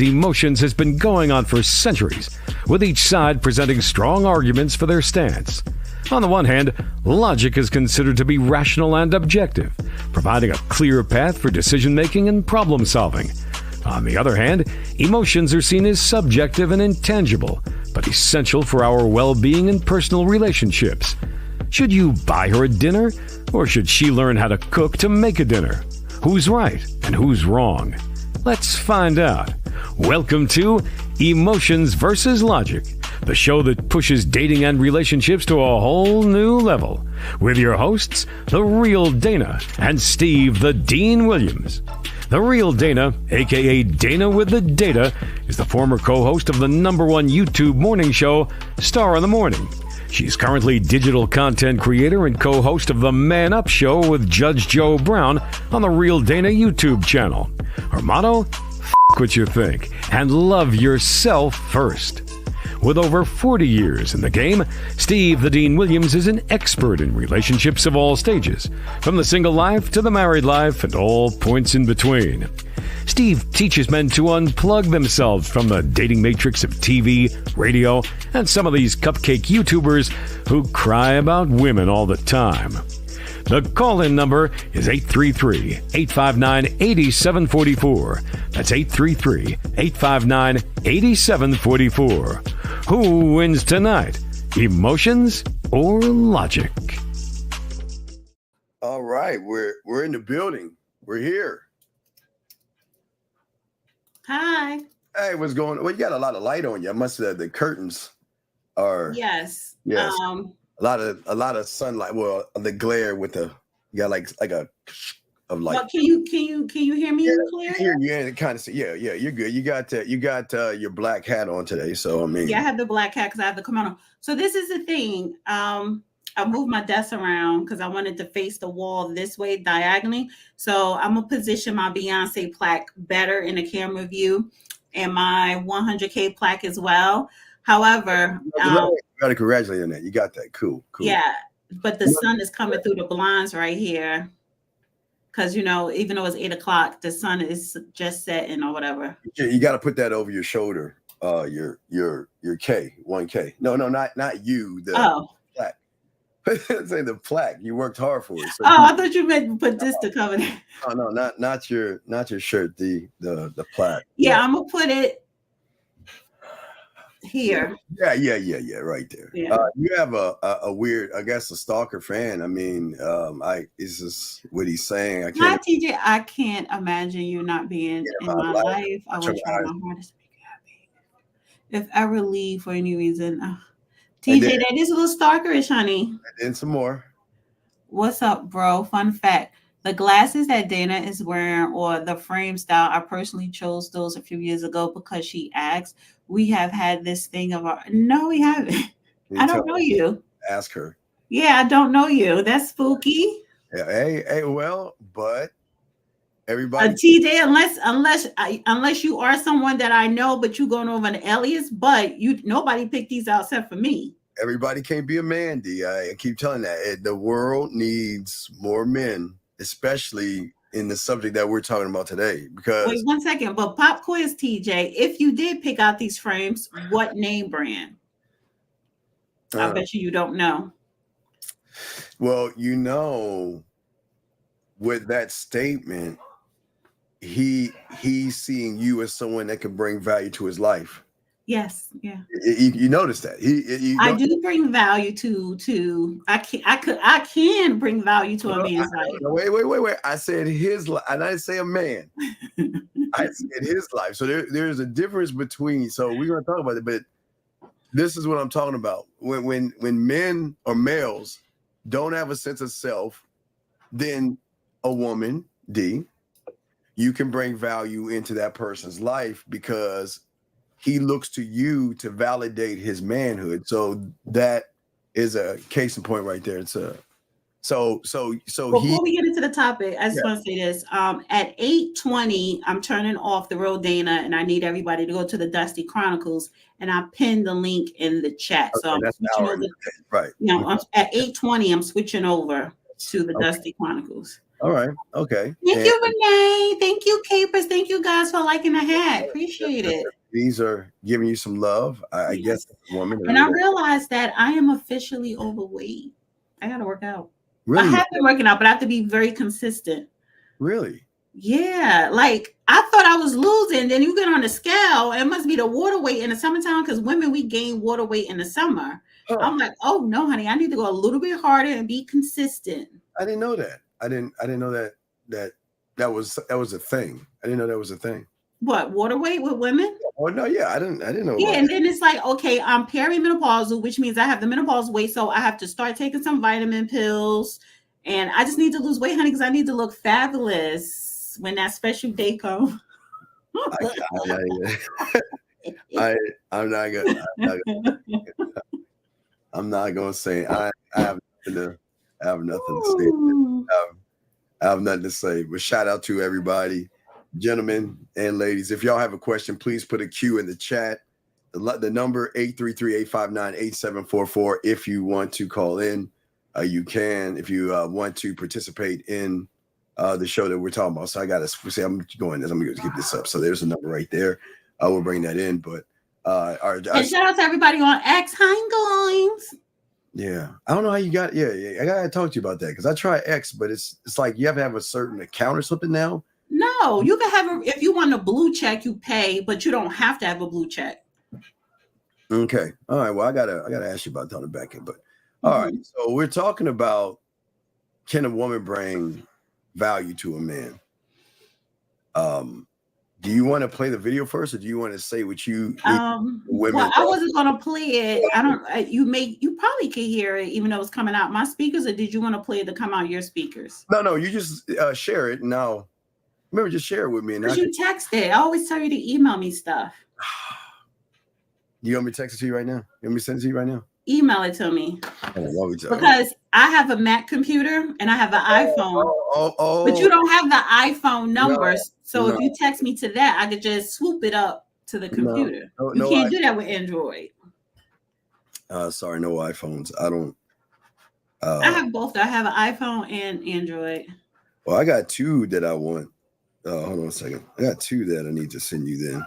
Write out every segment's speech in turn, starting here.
Emotions has been going on for centuries, with each side presenting strong arguments for their stance. On the one hand, logic is considered to be rational and objective, providing a clear path for decision-making and problem-solving. On the other hand, emotions are seen as subjective and intangible, but essential for our well-being and personal relationships. Should you buy her a dinner, or should she learn how to cook to make a dinner? Who's right and who's wrong? Let's find out. Welcome to Emotions versus Logic, the show that pushes dating and relationships to a whole new level. With your hosts, The Real Dana and Steve the Dean Williams. The Real Dana, aka Dana with the Data, is the former co-host of the #1 YouTube morning show, Star in the Morning. She's currently digital content creator and co-host of the Man Up Show with Judge Joe Brown on the Real Dana YouTube channel. Her motto? F*** what you think and love yourself first. With over 40 years in the game, Steve the Dean Williams is an expert in relationships of all stages, from the single life to the married life and all points in between. Steve teaches men to unplug themselves from the dating matrix of TV, radio, and some of these cupcake YouTubers who cry about women all the time. The call-in number is 833-859-8744. That's 833-859-8744. Who wins tonight? Emotions or logic? All right, we're in the building. We're here. Hi. Hey, what's going on? Well, you got a lot of light on you. I must have the curtains are Yes. a lot of sunlight. Well, the glare with the you got like a of light. Well, can you hear me clear? Yeah, kind of. Yeah, you're good. You got your black hat on today, so I mean. Yeah, I have the black hat because I have the kimono. So this is the thing. I moved my desk around because I wanted to face the wall this way diagonally. So I'm gonna position my Beyonce plaque better in the camera view, and my 100K plaque as well. However, gotta congratulate on that. You got that. Cool. Yeah, but the sun is coming through the blinds right here. Because, even though it's 8 o'clock, the sun is just setting or whatever. You got to put that over your shoulder. Your K, 1K. No, not you. The plaque. Say the plaque. You worked hard for it. So I thought you meant put this to cover that. No, not your shirt. The plaque. Yeah, I'm gonna put it here. Yeah, right there. Yeah. You have a weird, I guess, a stalker fan. I mean, is this what he's saying? Hi, TJ. I can't imagine you not being in my life. I will try my hardest to make you happy. If I ever leave for any reason, TJ, that is a little stalkerish, honey. And some more. What's up, bro? Fun fact. The glasses that Dana is wearing, or the frame style, I personally chose those a few years ago because she asked. We have had this thing of no, we haven't. I don't know you. Ask her. Yeah, I don't know you. That's spooky. Yeah, hey, well, but everybody. TJ, unless you are someone that I know, but you going over an alias, but nobody picked these out except for me. Everybody can't be a man, D. I keep telling that. The world needs more men, especially in the subject that we're talking about today. Because wait 1 second, but pop quiz, TJ, if you did pick out these frames, what name brand? I bet you don't know. Well, with that statement, he's seeing you as someone that can bring value to his life. Yes, yeah. You notice that I do bring value to. I can bring value to a man's life. Wait! I said his life, and I didn't say a man. I said his life. So there's a difference between. So we're going to talk about it, but this is what I'm talking about. When men or males don't have a sense of self, then a woman, D, you can bring value into that person's life because he looks to you to validate his manhood. So that is a case in point right there. It's so before we get into the topic, I just want to say this. At 8:20, I'm turning off the Real Dana, and I need everybody to go to the Dusty Chronicles, and I pinned the link in the chat. So okay, I'm switching over. Right. At 8:20, I'm switching over to the Dusty Chronicles. All right. Okay. Thank you, Renee. Thank you, Capers. Thank you guys for liking the hat. Appreciate it. These are giving you some love. I guess, woman. And I realized that I am officially overweight. I got to work out. Really? I have been working out, but I have to be very consistent. Really? Yeah. Like I thought I was losing. Then you get on the scale. It must be the water weight in the summertime because women, we gain water weight in the summer. Huh. I'm like, oh no, honey, I need to go a little bit harder and be consistent. I didn't know that. I didn't know that was a thing. I didn't know that was a thing. What, water weight with women? Oh no, yeah, I didn't know. Yeah, and then it's like, okay, I'm perimenopausal, which means I have the menopause weight, so I have to start taking some vitamin pills, and I just need to lose weight, honey, because I need to look fabulous when that special day comes. I'm not gonna say I have nothing to say. I have nothing to say. But shout out to everybody. Gentlemen and ladies, if y'all have a question, please put a Q in the chat. The number 833-859-8744. If you want to call in, you can. If you want to participate in the show that we're talking about. So I got to say, I'm going to keep this up. So there's a number right there. We'll bring that in. But and shout out to everybody on X. Hi, guys. Yeah, I don't know how you got. Yeah. I gotta talk to you about that because I try X, but it's like you have to have a certain account or something now. No, you can have if you want a blue check, you pay, but you don't have to have a blue check. Okay. All right. Well, I gotta ask you about that on the back end, but all right. So we're talking about, can a woman bring value to a man? Do you want to play the video first, or do you want to say what you women? Well, I wasn't gonna play it. I don't. You probably could hear it, even though it's coming out my speakers. Or did you want to play it to come out your speakers? No. You just share it now. Remember, just share it with me. Because you text it. I always tell you to email me stuff. You want me to text it to you right now? You want me to send it to you right now? Email it to me. Because I have a Mac computer and I have an iPhone. But you don't have the iPhone numbers. So if you text me to that, I could just swoop it up to the computer. You can't do that with Android. Sorry, no iPhones. I don't. I have both. I have an iPhone and Android. Well, I got two that I want. Hold on a second. I got two that I need to send you then.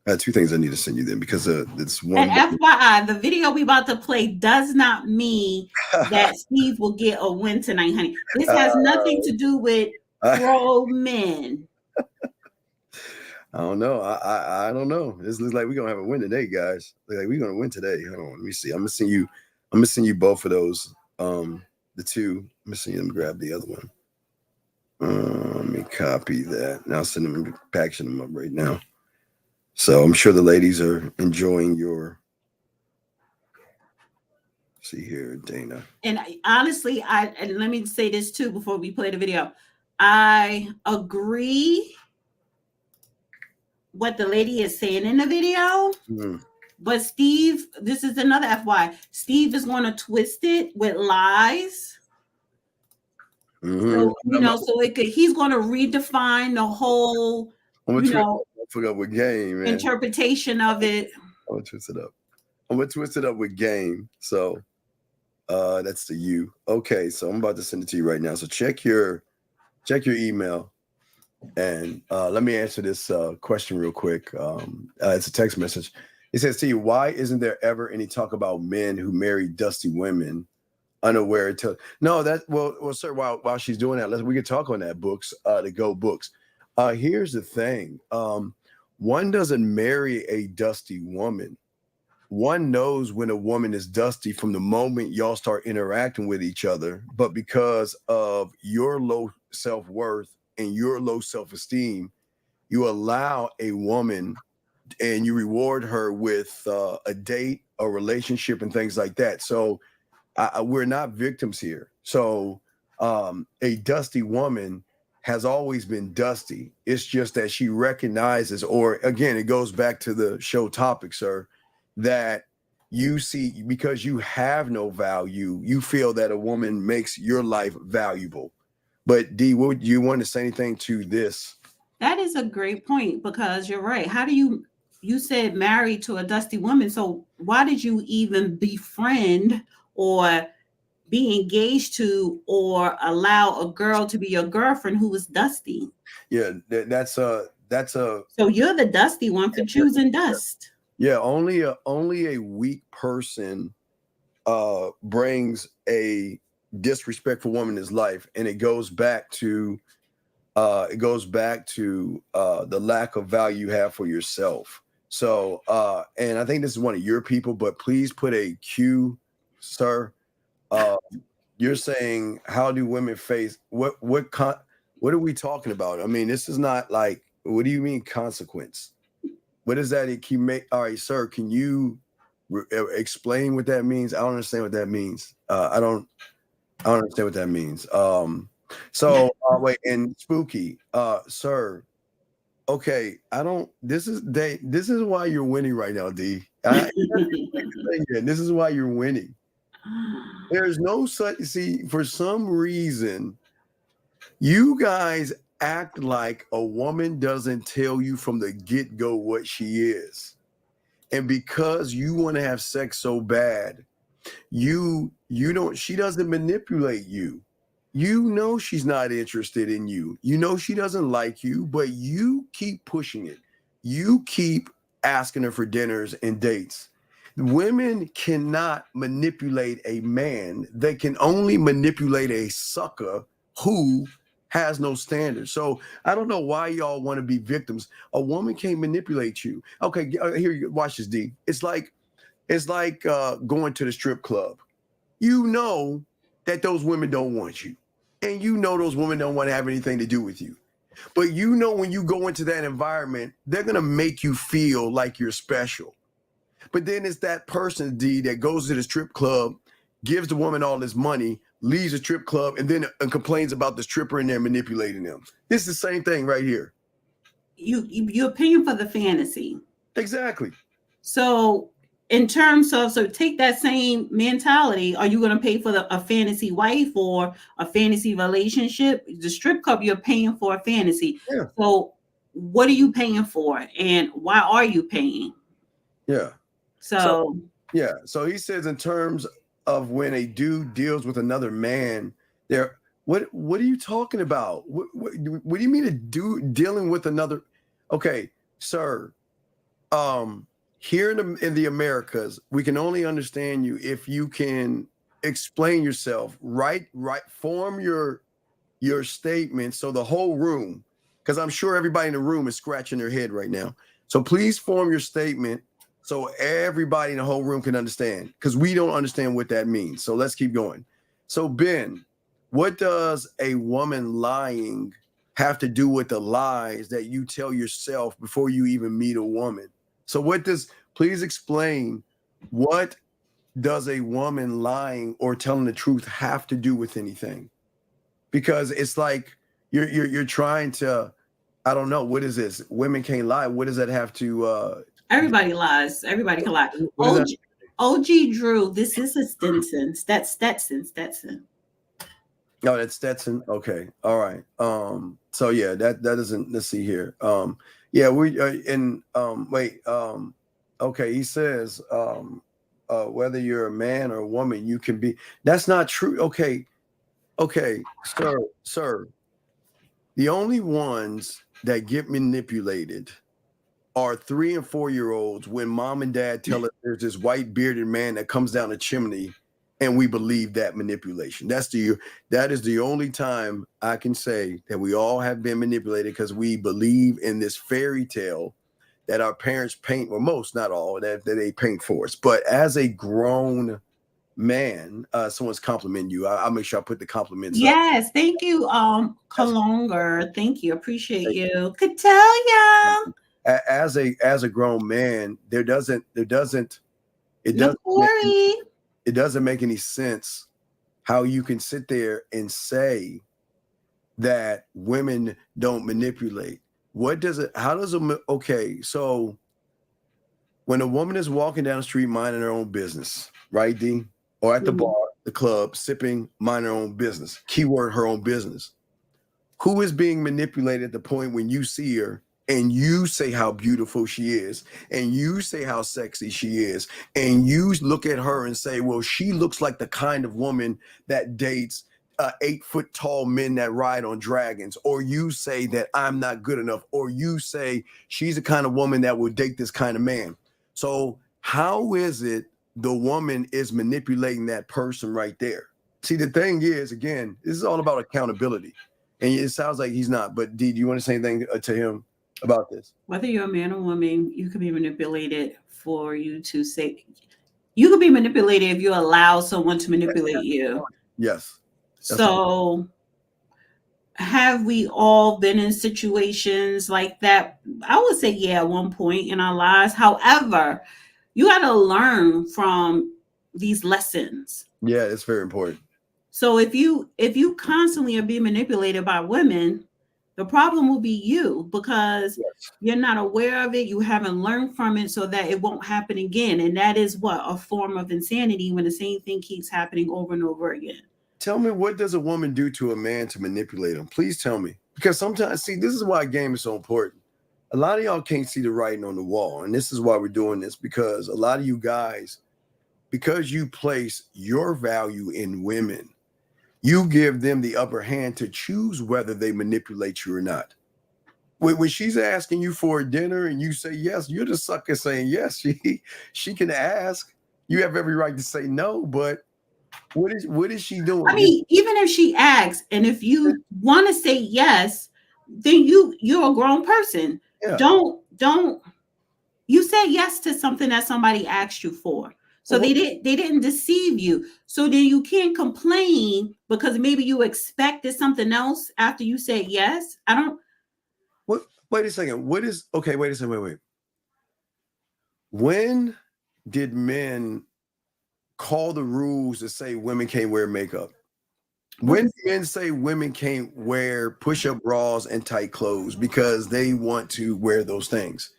I got two things I need to send you then because it's one. And FYI, the video we about to play does not mean that Steve will get a win tonight, honey. This has nothing to do with pro men. I don't know. I don't know. This looks like we're gonna have a win today, guys. Like we're gonna win today. Hold on, let me see. I'm gonna send you both of those. The two. I'm gonna send you them. Grab the other one. Let me copy that. Now send them, packaging them up right now. So I'm sure the ladies are enjoying your. See here, Dana. And honestly, and let me say this too before we play the video. I agree what the lady is saying in the video. But Steve, this is another FY. Steve is going to twist it with lies. So, he's going to redefine the whole, forgot what game, man. Interpretation of it. I'm gonna twist it up. I'm gonna twist it up with game. So that's the U. Okay, so I'm about to send it to you right now. So check your email and let me answer this question real quick. It's a text message. It says to you, why isn't there ever any talk about men who marry dusty women unaware to well sir, while she's doing that, we can talk on that books, the Go books. Here's the thing. One doesn't marry a dusty woman. One knows when a woman is dusty from the moment y'all start interacting with each other, but because of your low self-worth and your low self-esteem, you allow a woman and you reward her with a date, a relationship, and things like that. So we're not victims here. So a dusty woman has always been dusty. It's just that she recognizes, or again, it goes back to the show topic, sir, that you see, because you have no value, you feel that a woman makes your life valuable. But D, would you want to say anything to this? That is a great point, because you're right. How do you said married to a dusty woman. So why did you even befriend or be engaged to or allow a girl to be your girlfriend who is dusty. Yeah, that's a So you're the dusty one for choosing dust. yeah, only a weak person brings a disrespectful woman in his life, and it goes back to the lack of value you have for yourself. So and I think this is one of your people, but please put a Q, sir. You're saying, how do women face what are we talking about? I mean, this is not like, what do you mean consequence? What is that? It can make, all right, sir, can you explain what that means? I don't understand what that means. I don't understand what that means. So wait, and Spooky, sir. Okay, this is why you're winning right now, D. This is why you're winning. There's no such, see, for some reason, you guys act like a woman doesn't tell you from the get-go what she is. And because you want to have sex so bad, you don't, she doesn't manipulate you. You know she's not interested in you. You know she doesn't like you, but you keep pushing it. You keep asking her for dinners and dates. Women cannot manipulate a man. They can only manipulate a sucker who has no standards. So I don't know why y'all want to be victims. A woman can't manipulate you. Okay, here, watch this, D. It's like going to the strip club. You know that those women don't want you. And you know those women don't want to have anything to do with you. But you know when you go into that environment, they're going to make you feel like you're special. But then it's that person, D, that goes to the strip club, gives the woman all this money, leaves the strip club, and then complains about the stripper and they're manipulating them. This is the same thing right here. You're paying for the fantasy. Exactly. So in terms of, so take that same mentality. Are you going to pay for a fantasy wife or a fantasy relationship? The strip club, you're paying for a fantasy. Yeah. So what are you paying for, and why are you paying? Yeah. So he says, in terms of when a dude deals with another man, what are you talking about? What do you mean a dude dealing with another? Okay, sir. Here in the Americas, we can only understand you if you can explain yourself, right? Form your statement so the whole room, because I'm sure everybody in the room is scratching their head right now. So please form your statement so everybody in the whole room can understand, because we don't understand what that means. So let's keep going. So Ben, what does a woman lying have to do with the lies that you tell yourself before you even meet a woman? So please explain, what does a woman lying or telling the truth have to do with anything? Because it's like you're trying to, I don't know, what is this? Women can't lie. What does that have to everybody lies. Everybody can lie. OG Drew, this is a Stetson. That's Stetson. Oh, that's Stetson. Okay. All right. So yeah, that doesn't, let's see here. Yeah, okay, he says whether you're a man or a woman, you can be. That's not true. Okay, sir. The only ones that get manipulated are 3 and 4 year olds when mom and dad tell us there's this white bearded man that comes down the chimney, and we believe that manipulation. That is the only time I can say that we all have been manipulated, because we believe in this fairy tale that our parents paint, or most, not all, that they paint for us. But as a grown man, someone's complimenting you. I'll make sure I put the compliments up. Yes, thank you, Kalonger. Thank you, appreciate you. Could tell ya. As a grown man, it doesn't make any sense how you can sit there and say that women don't manipulate. Okay, so when a woman is walking down the street minding her own business, right, D? Or at the bar, the club, sipping, minding her own business, keyword her own business. Who is being manipulated at the point when you see her and you say how beautiful she is, and you say how sexy she is, and you look at her and say, well, she looks like the kind of woman that dates 8-foot tall men that ride on dragons, or you say that I'm not good enough, or you say she's the kind of woman that will date this kind of man. So how is it the woman is manipulating that person right there? See, the thing is, again, this is all about accountability. And it sounds like he's not. But D, do you want to say anything to him about this? Whether you're a man or woman, you can be manipulated for you to say. You can be manipulated if you allow someone to manipulate you. Yes. So, have we all been in situations like that? I would say, yeah, at one point in our lives. However, you got to learn from these lessons. Yeah, it's very important. So if you constantly are being manipulated by women, the problem will be you, because you're not aware of it. You haven't learned from it so that it won't happen again. And that is what? A form of insanity, when the same thing keeps happening over and over again. Tell me, what does a woman do to a man to manipulate him? Please tell me. Because sometimes, see, this is why a game is so important. A lot of y'all can't see the writing on the wall. And this is why we're doing this, because a lot of you guys, because you place your value in women, you give them the upper hand to choose whether they manipulate you or not. When she's asking you for a dinner and you say yes, you're the sucker saying yes. She can ask. You have every right to say no, but what is she doing? I mean, even if she asks, and if you want to say yes, then you're a grown person. Yeah. Don't you say yes to something that somebody asked you for. So they didn't deceive you. So then you can't complain because maybe you expected something else after you said yes. I don't. What? Wait a second. Wait a second. Wait. When did men call the rules to say women can't wear makeup? When did men say women can't wear push-up bras and tight clothes because they want to wear those things?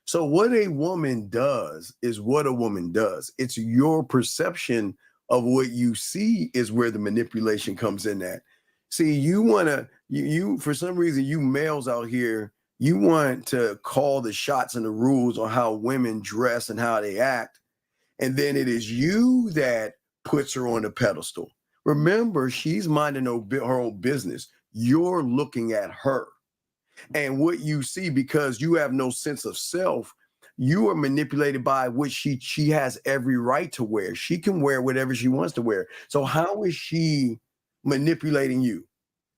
So what a woman does is what a woman does. It's your perception of what you see is where the manipulation comes in at. See, you for some reason, you males out here, you want to call the shots and the rules on how women dress and how they act. And then it is you that puts her on the pedestal. Remember, she's minding her own business. You're looking at her. And what you see, because you have no sense of self, you are manipulated by what she has every right to wear. She can wear whatever she wants to wear. So how is she manipulating you?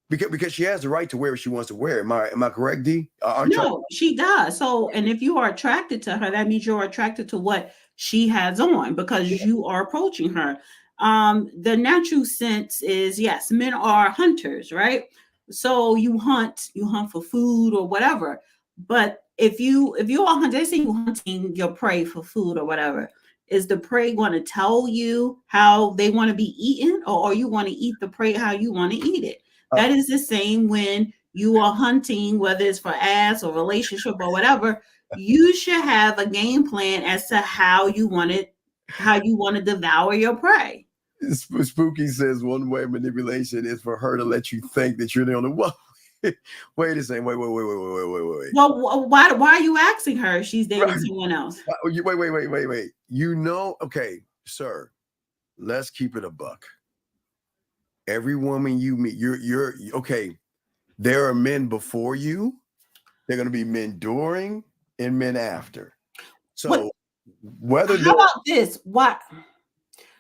Because she has the right to wear what she wants to wear. Am I correct, D? No, she does. So, and if you are attracted to her, that means you're attracted to what she has on, because you are approaching her. The natural sense is, yes, men are hunters, right? So you hunt for food or whatever. But if you're a hunter, they say you hunting your prey for food or whatever. Is the prey going to tell you how they want to be eaten, or you want to eat the prey how you want to eat it? That is the same when you are hunting, whether it's for ass or relationship or whatever. You should have a game plan as to how you want to devour your prey. Spooky says one way of manipulation is for her to let you think that you're the only one. Wait a second. Wait. Well, why are you asking her if she's dating someone else? Wait. You know, okay, sir, let's keep it a buck. Every woman you meet, you're okay. There are men before you. There are going to be men during and men after. So how about this? What?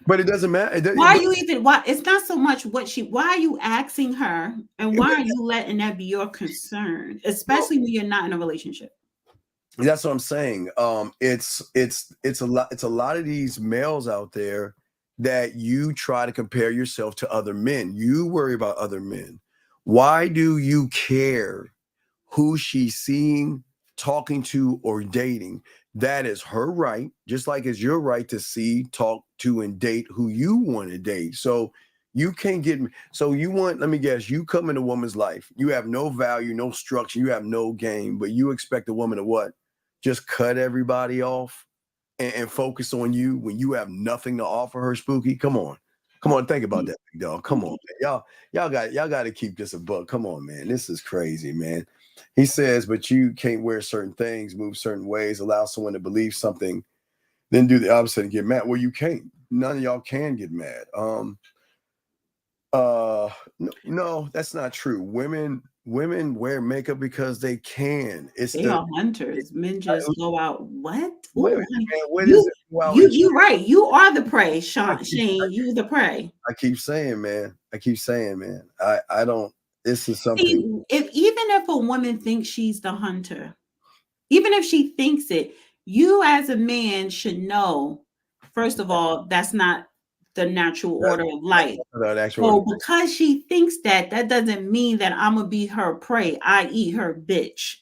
But it doesn't matter. Why are you even? Why? It's not so much why are you asking her, and why are you letting that be your concern, especially when you're not in a relationship? That's what I'm saying. It's a lot of these males out there that you try to compare yourself to other men. You worry about other men. Why do you care who she's seeing, talking to, or dating? That is her right, just like it's your right to see, talk to, and date who you want to date. So you can't get me. So let me guess, you come in a woman's life. You have no value, no structure. You have no game, but you expect a woman to what? Just cut everybody off and focus on you when you have nothing to offer her, Spooky? Come on, think about that, big dog. Come on, man. Y'all got to keep this a buck. Come on, man. This is crazy, man. He says, but you can't wear certain things, move certain ways, allow someone to believe something, then do the opposite and get mad. Well, you can't. None of y'all can get mad. No, that's not true. Women wear makeup because they can. They are hunters. Men just go out. What? Wait a Ooh, minute, man, what you, is it? Wow, you right. You are the prey, Shane. You the prey. I keep saying, man. I don't. This is something. See, even if a woman thinks she's the hunter, even if she thinks it, you as a man should know, first of all, that's not the natural order of life. So because she thinks that doesn't mean that I'm gonna be her prey, i.e. her bitch.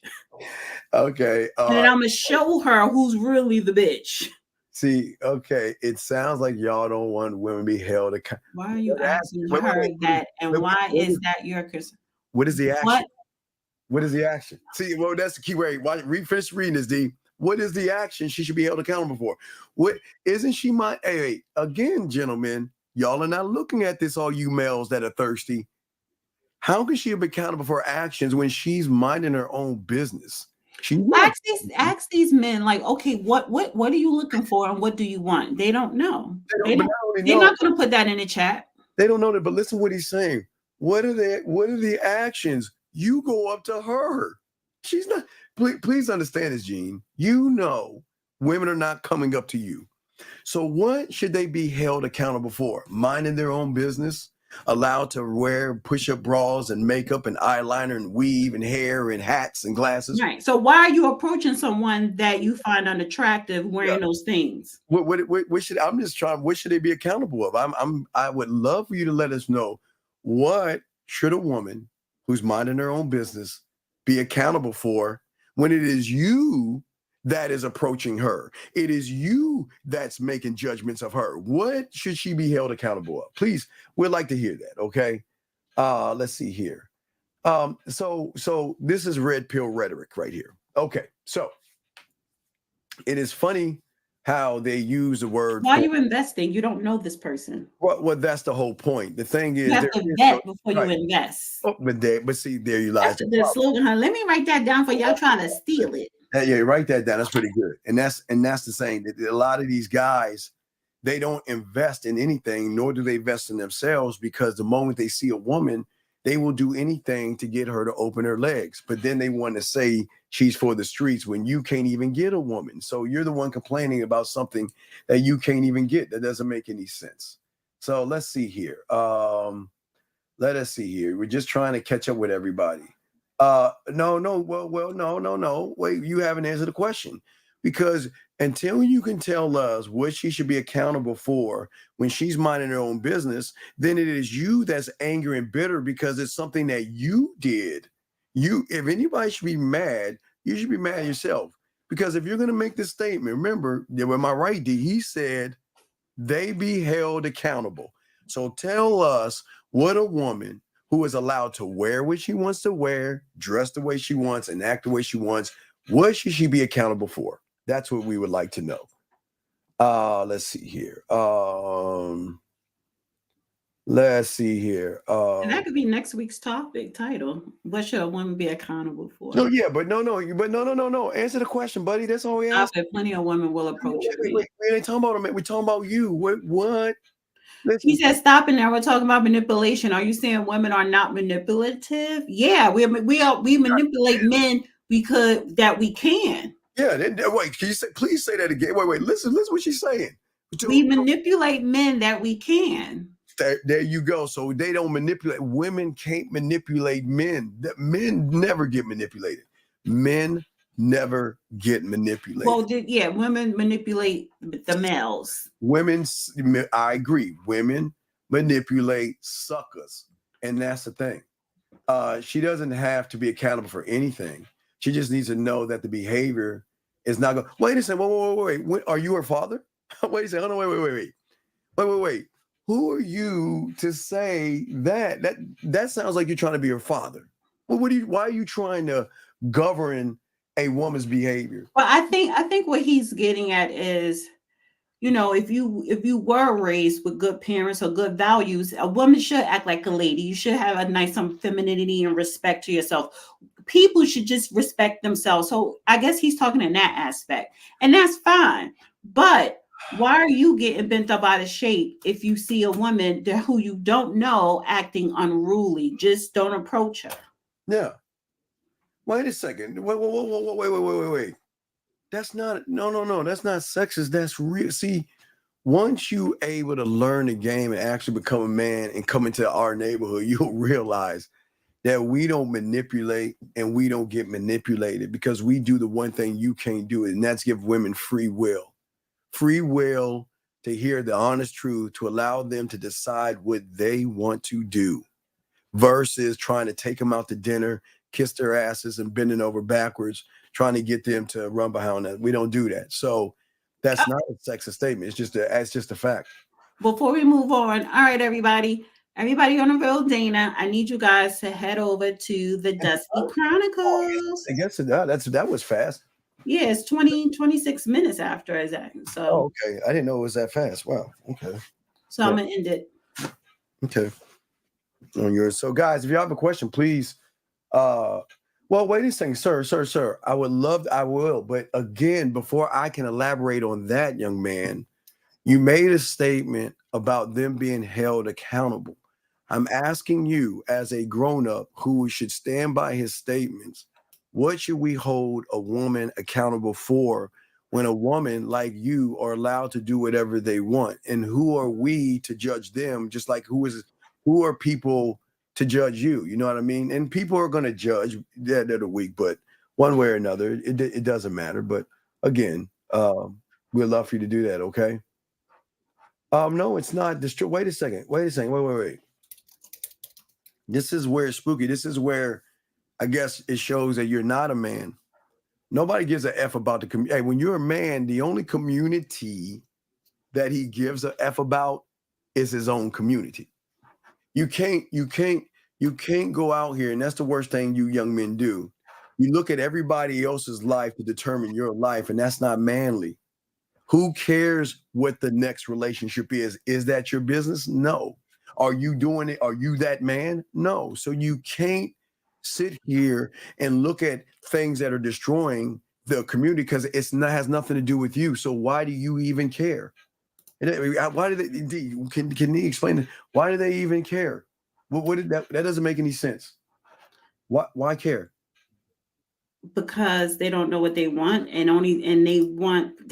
Okay. And I'm gonna show her who's really the bitch. See, okay, it sounds like y'all don't want women to be held accountable. Why are you asking her that? And why is that your concern? What is the action? What is the action? See, well, that's the key word. Finish reading this, D. What is the action she should be held accountable for? What isn't she my hey, again, gentlemen, y'all are not looking at this, all you males that are thirsty. How can she be accountable for actions when she's minding her own business? Ask these men, like, okay, what are you looking for and what do you want? They don't know. They're not going to put that in the chat. They don't know that, but listen to what he's saying. What are the actions? You go up to her. She's not. Please understand this, Gene. You know, women are not coming up to you. So what should they be held accountable for? Minding their own business, allowed to wear push-up bras and makeup and eyeliner and weave and hair and hats and glasses. Right. So why are you approaching someone that you find unattractive wearing those things? What should they be accountable of? I would love for you to let us know, what should a woman who's minding her own business be accountable for when it is you that is approaching her? It is you that's making judgments of her. What should she be held accountable of? Please, we'd like to hear that. Okay. Let's see here. So this is red pill rhetoric right here. Okay. So it is funny how they use the word. Why are you investing? You don't know this person. Well, that's the whole point. The thing is, you have to vet before you invest. Oh, but see, there you lie. That's the slogan. Let me write that down for y'all trying to steal it. Yeah, write that down. That's pretty good. And that's the saying that a lot of these guys, they don't invest in anything, nor do they invest in themselves, because the moment they see a woman, they will do anything to get her to open her legs. But then they want to say she's for the streets when you can't even get a woman. So you're the one complaining about something that you can't even get. That doesn't make any sense. So let's see here. Let us see here. We're just trying to catch up with everybody. No. Wait, you haven't answered the question, because until you can tell us what she should be accountable for when she's minding her own business, then it is you that's angry and bitter because it's something that you did. If anybody should be mad, you should be mad at yourself, because if you're going to make this statement, remember, am I right, D? He said they be held accountable. So tell us what a woman who is allowed to wear what she wants to wear, dress the way she wants, and act the way she wants, what should she be accountable for? That's what we would like to know. Let's see here. Let's see here. And that could be next week's title. What should a woman be accountable for? No, yeah, but no. Answer the question, buddy. That's all we ask. Plenty of women will approach you. We ain't talking about them. We're talking about you. What? He said, "Stop it now. We're talking about manipulation. Are you saying women are not manipulative? Yeah, we manipulate men because we can. Yeah. Wait, can you please say that again? Wait. Listen what she's saying. We manipulate men that we can. There you go. So they don't manipulate. Women can't manipulate men. Men never get manipulated. Men never get manipulated. Well, women manipulate the males. I agree. Women manipulate suckers, and that's the thing. She doesn't have to be accountable for anything. She just needs to know that the behavior is not going. Wait a second. Wait. Are you her father? Wait a second. Hold on. Wait. Who are you to say that? That sounds like you're trying to be her father. Well, why are you trying to govern a woman's behavior? Well, I think what he's getting at is you know, if you were raised with good parents or good values, a woman should act like a lady. You should have a nice some femininity and respect to yourself. People should just respect themselves. So I guess he's talking in that aspect, and that's fine. But why are you getting bent up out of shape if you see a woman that who you don't know acting unruly? Just don't approach her. Yeah. Wait a second. Wait. That's not, no. That's not sexist. That's real. See, once you able to learn the game and actually become a man and come into our neighborhood, you'll realize that we don't manipulate and we don't get manipulated, because we do the one thing you can't do, and that's give women free will. Free will to hear the honest truth, to allow them to decide what they want to do, versus trying to take them out to dinner, kiss their asses and bending over backwards, trying to get them to run behind that. We don't do that. So that's not a sexist statement. It's just a fact. Before we move on, all right, everybody on the Real Dana, I need you guys to head over to the Dusty Chronicles. I guess that was fast. Yeah, it's 26 minutes after exactly. So okay. I didn't know it was that fast. Wow. Okay. So I'm gonna end it. Okay. On yours. So guys, if you have a question, please. Well, wait a second, sir. I will. But again, before I can elaborate on that, young man, you made a statement about them being held accountable. I'm asking you, as a grown-up who should stand by his statements, what should we hold a woman accountable for when a woman like you are allowed to do whatever they want? And who are we to judge them? Just like who are people to judge you? You know what I mean? And people are going to judge. They're the weak, but one way or another, it doesn't matter. But again, we'd love for you to do that. Okay. No, it's not. Wait a second. Wait. This is where it's spooky. This is where I guess it shows that you're not a man. Nobody gives a F about the community. Hey, when you're a man, the only community that he gives a F about is his own community. You can't go out here, and that's the worst thing you young men do. You look at everybody else's life to determine your life, and that's not manly. Who cares what the next relationship is? Is that your business? No. Are you doing it? Are you that man? No. So you can't sit here and look at things that are destroying the community, because has nothing to do with you. So why do you even care? Why do they? Can he explain it? Why do they even care? That doesn't make any sense. Why care? Because they don't know what they want, and they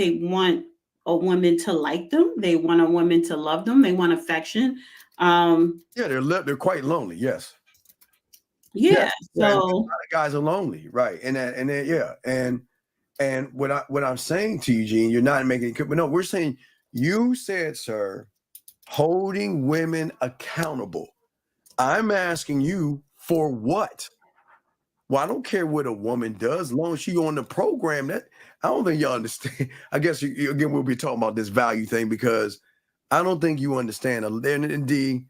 want a woman to like them. They want a woman to love them. They want affection. Yeah, they're quite lonely. Yes. Yeah. So a lot of guys are lonely, right? And what I'm saying to you, Gene, you're not making it. But no, we're saying, you said, sir, holding women accountable. I'm asking you, for what? Well, I don't care what a woman does, as long as she on the program. That I don't think y'all understand. I guess again we'll be talking about this value thing, because I don't think you understand. And indeed,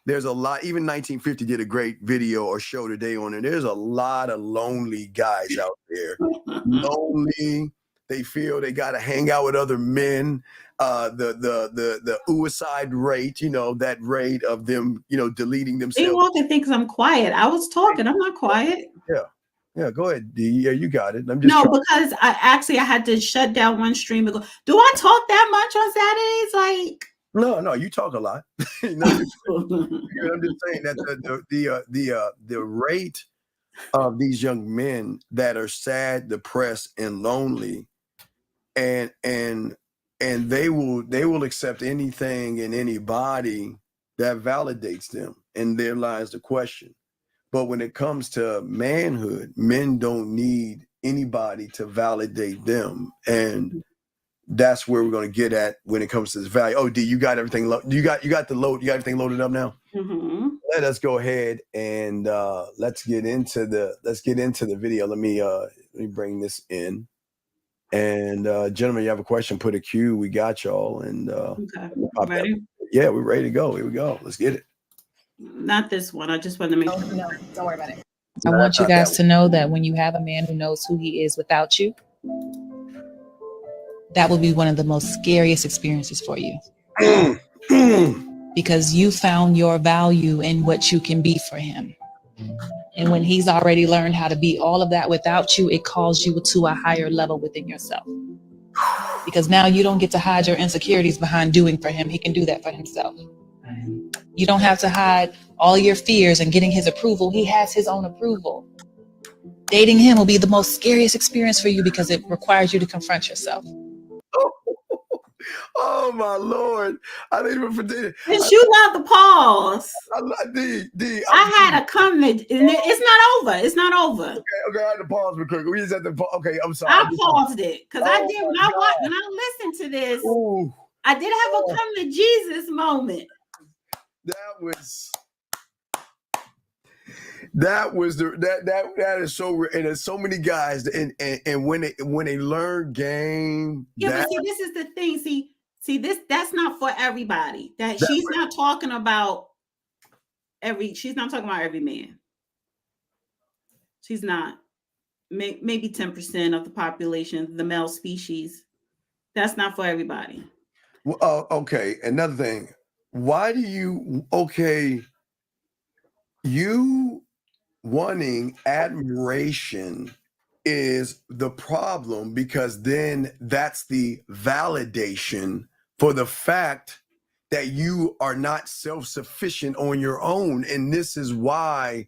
there's a lot. Even 1950 did a great video or show today on it. There's a lot of lonely guys out there. Lonely. They feel they got to hang out with other men. The suicide rate, that rate of them, deleting themselves. They walk and think I'm quiet. I was talking. I'm not quiet. Yeah. Go ahead, D. Yeah, you got it. Because I had to shut down one stream and go. Do I talk that much on Saturdays? Like, no, you talk a lot. I'm just saying that the rate of these young men that are sad, depressed, and lonely, and they will accept anything and anybody that validates them, and there lies the question. But when it comes to manhood, men don't need anybody to validate them, and that's where we're going to get at when it comes to this value. Oh, D, you got everything. You got everything loaded up now. Mm-hmm. Let us go ahead and let's get into the video. Let me bring this in. And gentlemen, you have a question, put a Q. We got y'all. And okay. Ready? Yeah, we're ready to go. Here we go. Let's get it. Not this one. I just want to make sure. No, don't worry about it. I want you guys to know that when you have a man who knows who he is without you, that will be one of the most scariest experiences for you. Because you found your value in what you can be for him. And when he's already learned how to be all of that without you, it calls you to a higher level within yourself. Because now you don't get to hide your insecurities behind doing for him. He can do that for himself. You don't have to hide all your fears and getting his approval. He has his own approval. Dating him will be the most scariest experience for you because it requires you to confront yourself. Oh my Lord. I didn't even forget. Since you got the pause. I had a comment, and it's not over. It's not over. Okay, I had to pause real quick. We just had to okay, I'm sorry. I paused it because I did when I listened to this. Ooh. I did have a come to Jesus moment. That is so, and there's so many guys, and when they learn game. Yeah, but see, this is the thing. See, that's not for everybody. She's not talking about every man. She's not. Maybe 10% of the population, the male species. That's not for everybody. Well, okay. Another thing. Why do you you wanting admiration is the problem, because then that's the validation for the fact that you are not self-sufficient on your own. And this is why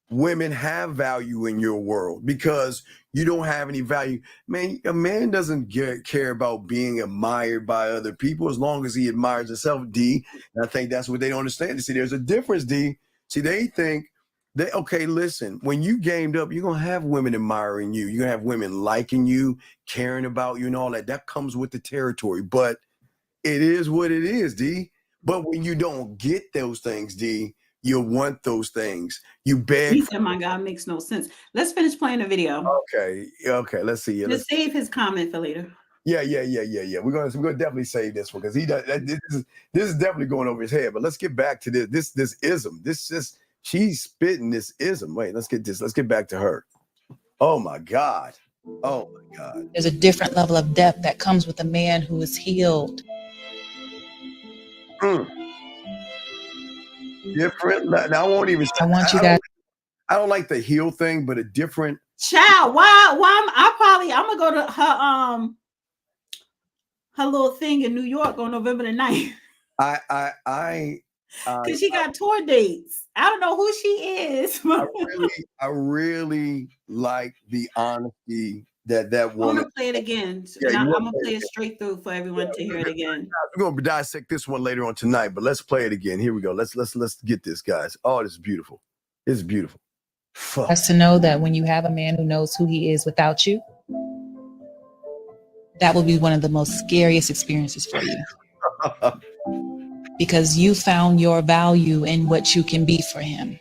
women have value in your world, because you don't have any value. Man, a man doesn't care about being admired by other people as long as he admires himself, D. And I think that's what they don't understand. See, there's a difference, D. See, they think okay, listen, when you gamed up, you're going to have women admiring you. You're going to have women liking you, caring about you and all that. That comes with the territory, but it is what it is, D. But when you don't get those things, D, you want those things. You beg. He said, my God, makes no sense. Let's finish playing the video. Okay. Let's see. Let's save his comment for later. Yeah. We're gonna definitely save this one because he does. This is definitely going over his head. But let's get back to this ism. She's spitting this ism. Wait, let's get back to her. Oh my God. There's a different level of depth that comes with a man who is healed. Different. Now I won't even. I want you guys. I don't like the heal thing, but a different. Child, why? I'm gonna go to her little thing in New York on November the 9th. Because she got tour dates. I don't know who she is. I really like the honesty that woman. I'm gonna play it again. Yeah, I'm gonna play it straight through for everyone to hear it again. We're gonna dissect this one later on tonight, but let's play it again. Here we go. Let's get this, guys. Oh, this is beautiful. It's beautiful. Fuck. Has to know that when you have a man who knows who he is without you, that will be one of the most scariest experiences for you. Because you found your value in what you can be for him.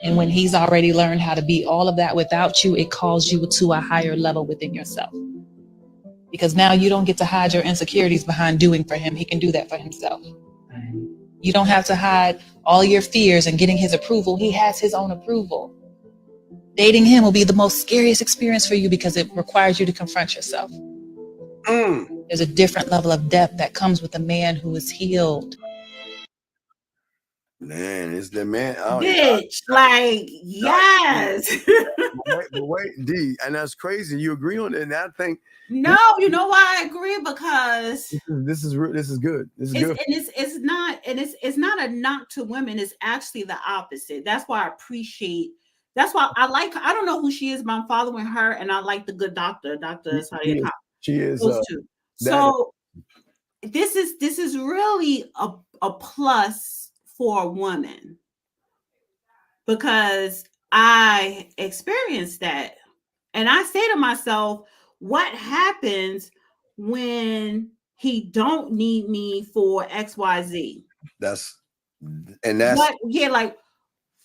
And when he's already learned how to be all of that without you, it calls you to a higher level within yourself. Because now you don't get to hide your insecurities behind doing for him. He can do that for himself. You don't have to hide all your fears and getting his approval. He has his own approval. Dating him will be the most scariest experience for you because it requires you to confront yourself. There's a different level of depth that comes with a man who is healed. Man, it's the man. Bitch, yes. But wait, D, and that's crazy. You agree on it, and I think. No, you know why I agree? Because this is good. This is good. And it's not a knock to women. It's actually the opposite. That's why I appreciate. That's why I like. I don't know who she is, but I'm following her, and I like the good doctor. She is. So this is really a plus for a woman, because I experienced that, and I say to myself, what happens when he don't need me for XYZ? And then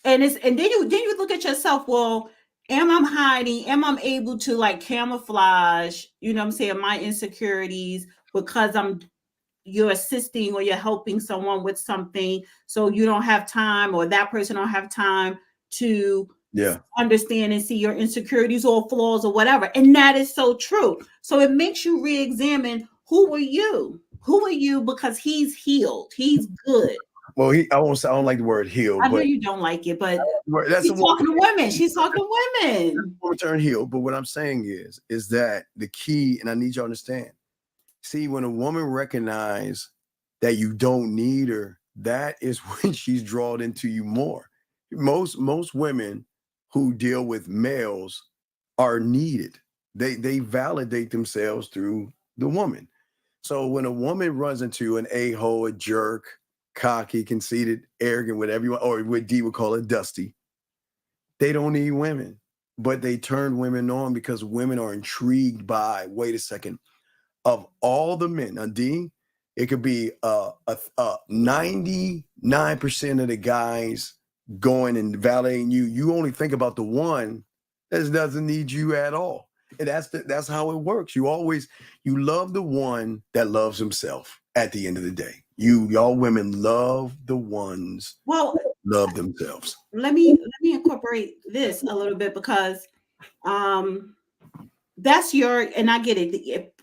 you look at yourself. Well, am I hiding? Am I able to camouflage, my insecurities because you're assisting or you're helping someone with something, so you don't have time, or that person don't have time to Yeah. understand and see your insecurities or flaws or whatever. And that is so true. So it makes you re-examine, who are you? Who are you? Because he's healed. He's good. Well, I won't say, I don't like the word healed, I know but you don't like it, but that's she's talking to women. She's talking to women. Turn healed. But what I'm saying is that the key, and I need you to understand. See, when a woman recognizes that you don't need her, that is when she's drawn into you more. Most women who deal with males are needed. They validate themselves through the woman. So when a woman runs into an a-hole, a jerk, cocky, conceited, arrogant, whatever you want, or what D would call it, dusty, they don't need women, but they turn women on because women are intrigued by, wait a second, of all the men. Now, D, it could be 99% of the guys going and validating you. You only think about the one that doesn't need you at all. And that's how it works. You love the one that loves himself at the end of the day. Y'all women love the ones love themselves. Let me incorporate this a little bit, because that's and I get it,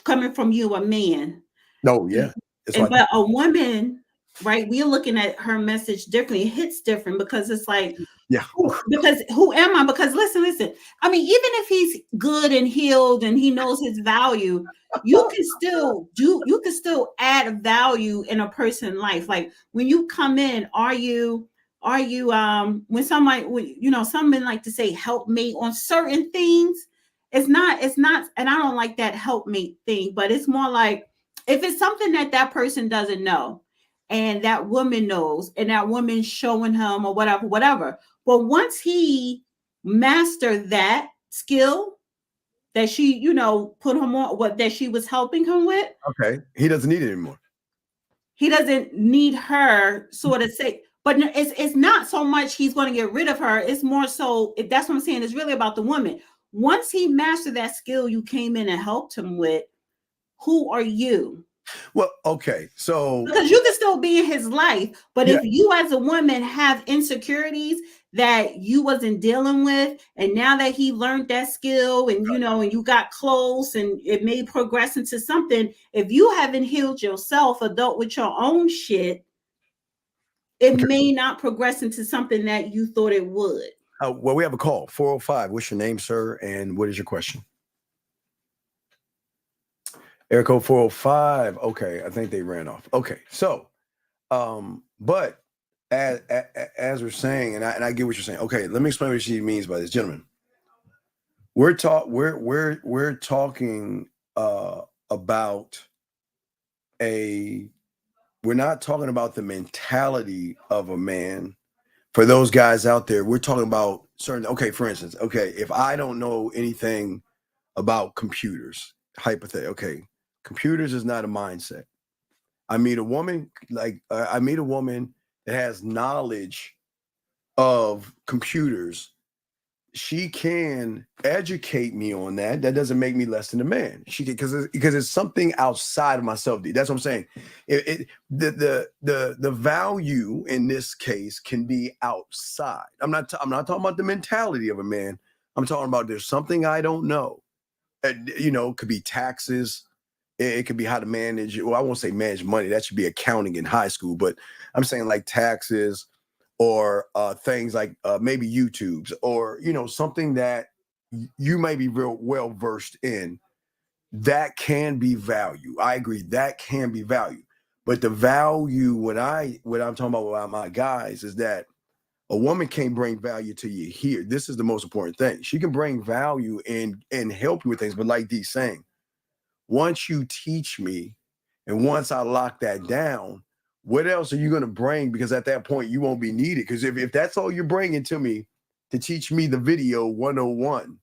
coming from you, a man. No, yeah. But a woman, right? We're looking at her message differently. It hits different because it's like, yeah. Because who am I? Because listen. I mean, even if he's good and healed and he knows his value, you can still add value in a person's life. Like when you come in, are you when somebody, some men like to say helpmate on certain things. It's not, and I don't like that helpmate thing, but it's more like, if it's something that person doesn't know and that woman knows, and that woman's showing him or whatever. But once he mastered that skill that she, put him on, what that she was helping him with. Okay. He doesn't need it anymore. He doesn't need her, sort of say, but it's not so much he's going to get rid of her. It's more so, that's what I'm saying. It's really about the woman. Once he mastered that skill you came in and helped him with, who are you? Well, okay, so because you can still be in his life, but if you as a woman have insecurities that you wasn't dealing with, and now that he learned that skill, and and you got close, and it may progress into something, if you haven't healed yourself or dealt with your own shit, it may not progress into something that you thought it would. Well, we have a call, 405. What's your name, sir, and what is your question? Air code 405. Okay, I think they ran off. Okay, so, but as we're saying, and I get what you're saying. Okay, let me explain what she means by this, gentlemen. We're talking about we're not talking about the mentality of a man. For those guys out there, we're talking about certain. Okay, for instance, if I don't know anything about computers, hypothetically, okay. Computers is not a mindset. I meet a woman that has knowledge of computers. She can educate me on that. That doesn't make me less than a man. She can, because it's something outside of myself. That's what I'm saying. The value in this case can be outside. I'm not talking about the mentality of a man. I'm talking about there's something I don't know. Could be taxes. It could be how to manage. Well, I won't say manage money. That should be accounting in high school. But I'm saying like taxes, or things like maybe YouTube's, or something that you may be real well versed in. That can be value. I agree. That can be value. But the value, what I'm talking about with my guys, is that a woman can't bring value to you here. This is the most important thing. She can bring value and help you with things. But like Dee's saying, once you teach me, and once I lock that down, what else are you going to bring? Because at that point, you won't be needed. Because if that's all you're bringing to me to teach me the video 101,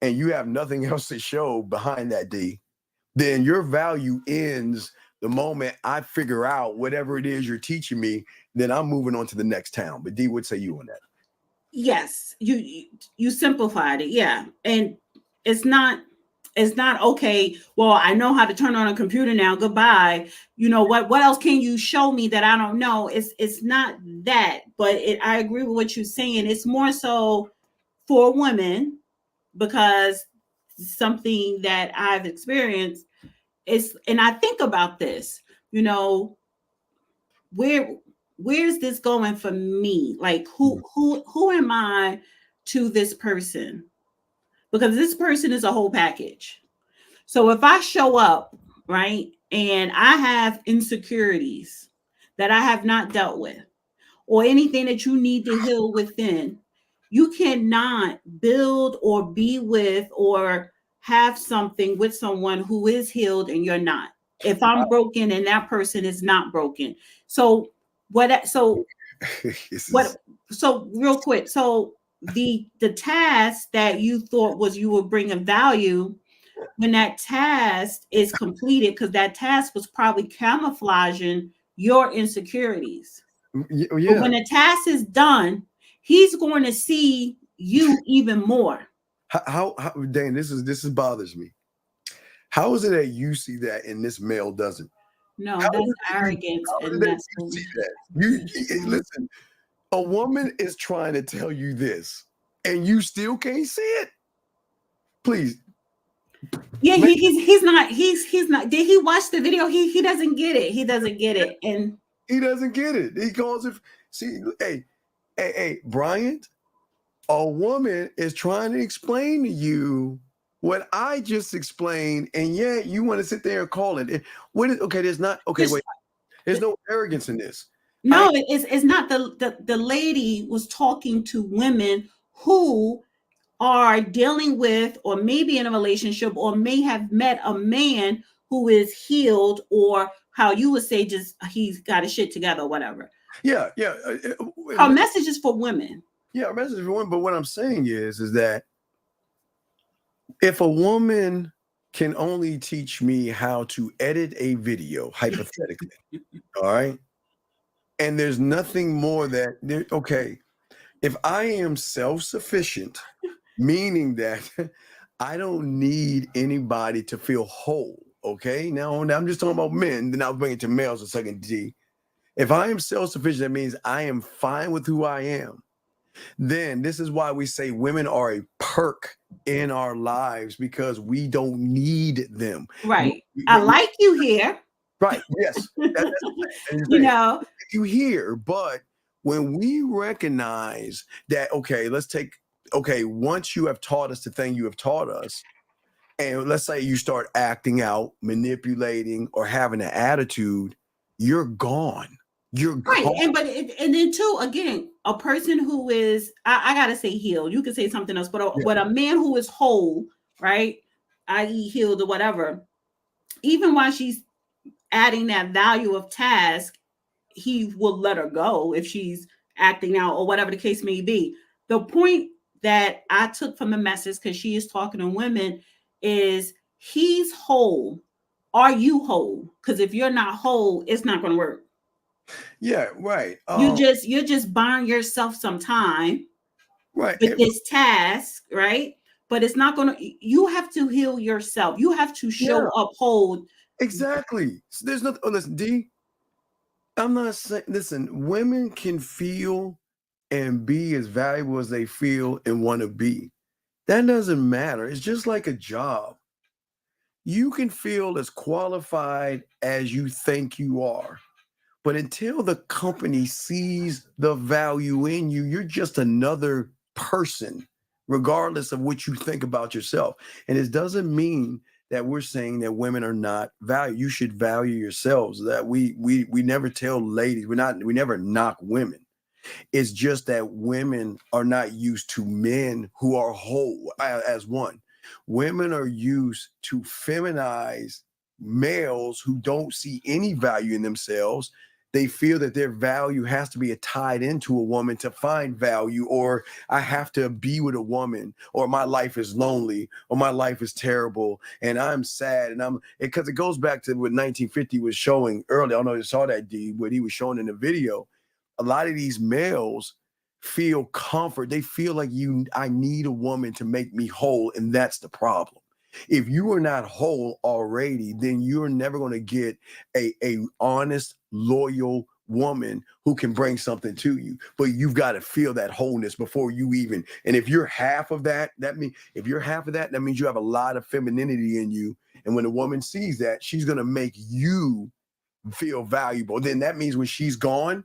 and you have nothing else to show behind that, D, then your value ends the moment I figure out whatever it is you're teaching me. Then I'm moving on to the next town. But D, what say you on that? Yes, you simplified it. Yeah, and it's not. It's not okay. Well, I know how to turn on a computer now. Goodbye. You know what else can you show me that I don't know? It's not that, but I agree with what you're saying. It's more so for women, because something that I've experienced is, and I think about this, you know, where where's this going for me? Like who am I to this person? Because this person is a whole package. So if I show up, right, and I have insecurities that I have not dealt with, or anything that you need to heal within, you cannot build or be with or have something with someone who is healed and you're not. If I'm broken and that person is not broken. So what what so real quick. So the task that you thought was you would bring a value, when that task is completed, because that task was probably camouflaging your insecurities. Yeah. But when the task is done, he's going to see you even more. How Dane, this is bothers me. How is it that you see that and this male doesn't? No, How that's is it arrogance, how is it and that that's you see that? You listen, a woman is trying to tell you this, and you still can't see it. Please. yeah. He's not. Did he watch the video? He doesn't get it. He doesn't get it, and He doesn't get it. He calls it. See, hey, Bryant, a woman is trying to explain to you what I just explained, and yet you want to sit there and call it. Okay, there's not. Okay, wait. There's no arrogance in this. no, it's not. The lady was talking to women who are dealing with, or maybe in a relationship, or may have met a man who is healed, or how you would say, just he's got his shit together, or whatever. Yeah. Her message is for women. Yeah, a message for women. But what I'm saying is that if a woman can only teach me how to edit a video, hypothetically, all right, and there's nothing more that okay, if I am self-sufficient, meaning that I don't need anybody to feel whole. Okay, now I'm just talking about men. Then I'll bring it to males a second. D. If I am self-sufficient, that means I am fine with who I am. Then this is why we say women are a perk in our lives, because we don't need them. Right. I like you here. Right. Yes. You know, you hear, but when we recognize that, okay, once you have taught us the thing you have taught us, and let's say you start acting out, manipulating, or having an attitude, you're gone. You're right. gone. And then too, again, a person who is, I gotta say healed. You could say something else, but a man who is whole, right, i.e. healed or whatever, even while she's adding that value of task, he will let her go if she's acting out or whatever the case may be. The point that I took from the message, because she is talking to women, is he's whole. Are you whole? Because if you're not whole, it's not going to work. Yeah, right. You're just buying yourself some time, right, with this task, right? But it's not going to. You have to heal yourself. You have to show up whole. Exactly. So there's nothing. Oh, listen, D. I'm not saying. Listen, women can feel and be as valuable as they feel and want to be. That doesn't matter. It's just like a job. You can feel as qualified as you think you are, but until the company sees the value in you, you're just another person, regardless of what you think about yourself. And it doesn't mean that we're saying that women are not valued. You should value yourselves. That we never tell ladies, we never knock women. It's just that women are not used to men who are whole as one. Women are used to feminize males who don't see any value in themselves. They feel that their value has to be tied into a woman to find value, or I have to be with a woman, or my life is lonely, or my life is terrible, and I'm sad. And because it goes back to what 1950 was showing earlier. I don't know if you saw that, D, what he was showing in the video. A lot of these males feel comfort. They feel like I need a woman to make me whole, and that's the problem. If you are not whole already, then you're never going to get a honest, loyal woman who can bring something to you. But you've got to feel that wholeness before you even. And if you're half of that, that means you have a lot of femininity in you. And when a woman sees that, she's going to make you feel valuable. Then that means when she's gone,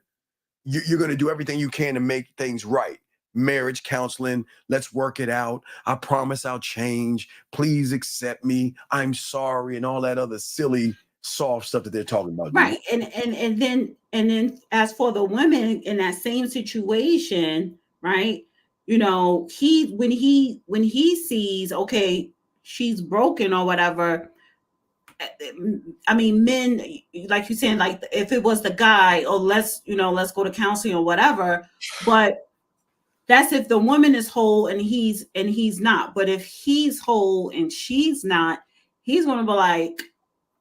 you're going to do everything you can to make things right. Marriage counseling, let's work it out. I promise I'll change. Please accept me. I'm sorry, and all that other silly, soft stuff that they're talking about. Right. And then as for the women in that same situation, right? You know, when he sees, okay, she's broken or whatever. I mean, men, like you're saying, like if it was the guy, oh, let's go to counseling or whatever. But that's if the woman is whole and he's not. But if he's whole and she's not, he's going to be like,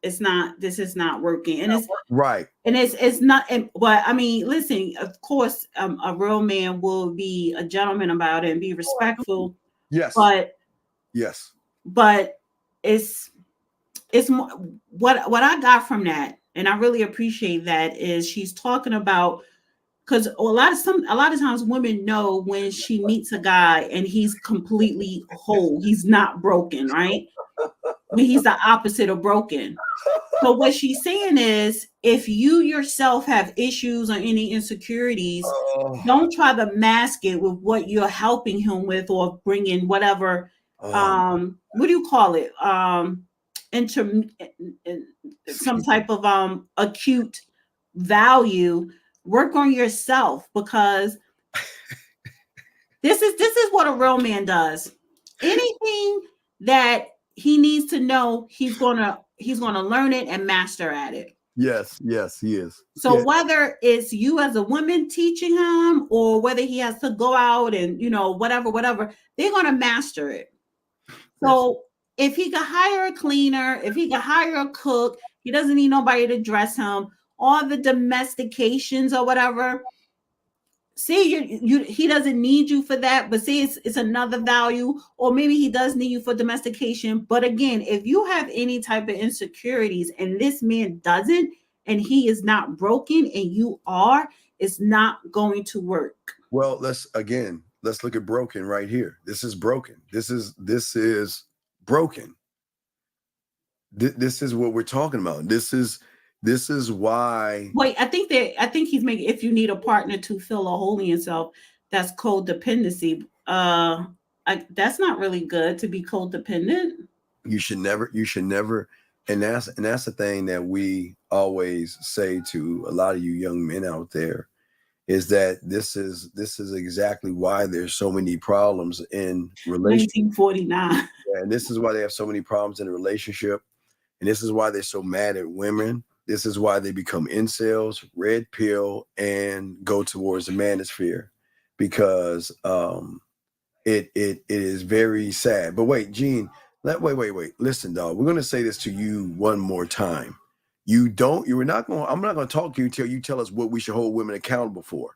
this is not working. And it's right. And it's not. But I mean, listen, of course, a real man will be a gentleman about it and be respectful. Yes. But yes. But it's more, what I got from that, and I really appreciate that, is she's talking about, because a lot of times women know when she meets a guy and he's completely whole, he's not broken, right? I mean, he's the opposite of broken. So what she's saying is, if you yourself have issues or any insecurities, don't try to mask it with what you're helping him with or bringing whatever. What do you call it? Some type of acute value. Work on yourself, because this is what a real man does. Anything that he needs to know, he's gonna learn it and master at it. Yes, he is. So whether it's you as a woman teaching him, or whether he has to go out and whatever, they're gonna master it. So if he could hire a cleaner, if he could hire a cook, he doesn't need nobody to dress him. All the domestications or whatever. See, he doesn't need you for that, but see, it's another value, or maybe he does need you for domestication. But again, if you have any type of insecurities and this man doesn't, and he is not broken and you are, it's not going to work. Well, let's look at broken right here. This is broken. This is broken. This is what we're talking about. This is why. Wait, I think he's making, if you need a partner to fill a hole in yourself, that's codependency. That's not really good to be codependent. You should never, and that's the thing that we always say to a lot of you young men out there, is that this is exactly why there's so many problems in relationships. 1949. Yeah, and this is why they have so many problems in a relationship, and this is why they're so mad at women. This is why they become incels, red pill, and go towards the manosphere, because it is very sad. But wait, Gene, wait. Listen, dog, we're gonna say this to you one more time. I'm not gonna talk to you until you tell us what we should hold women accountable for.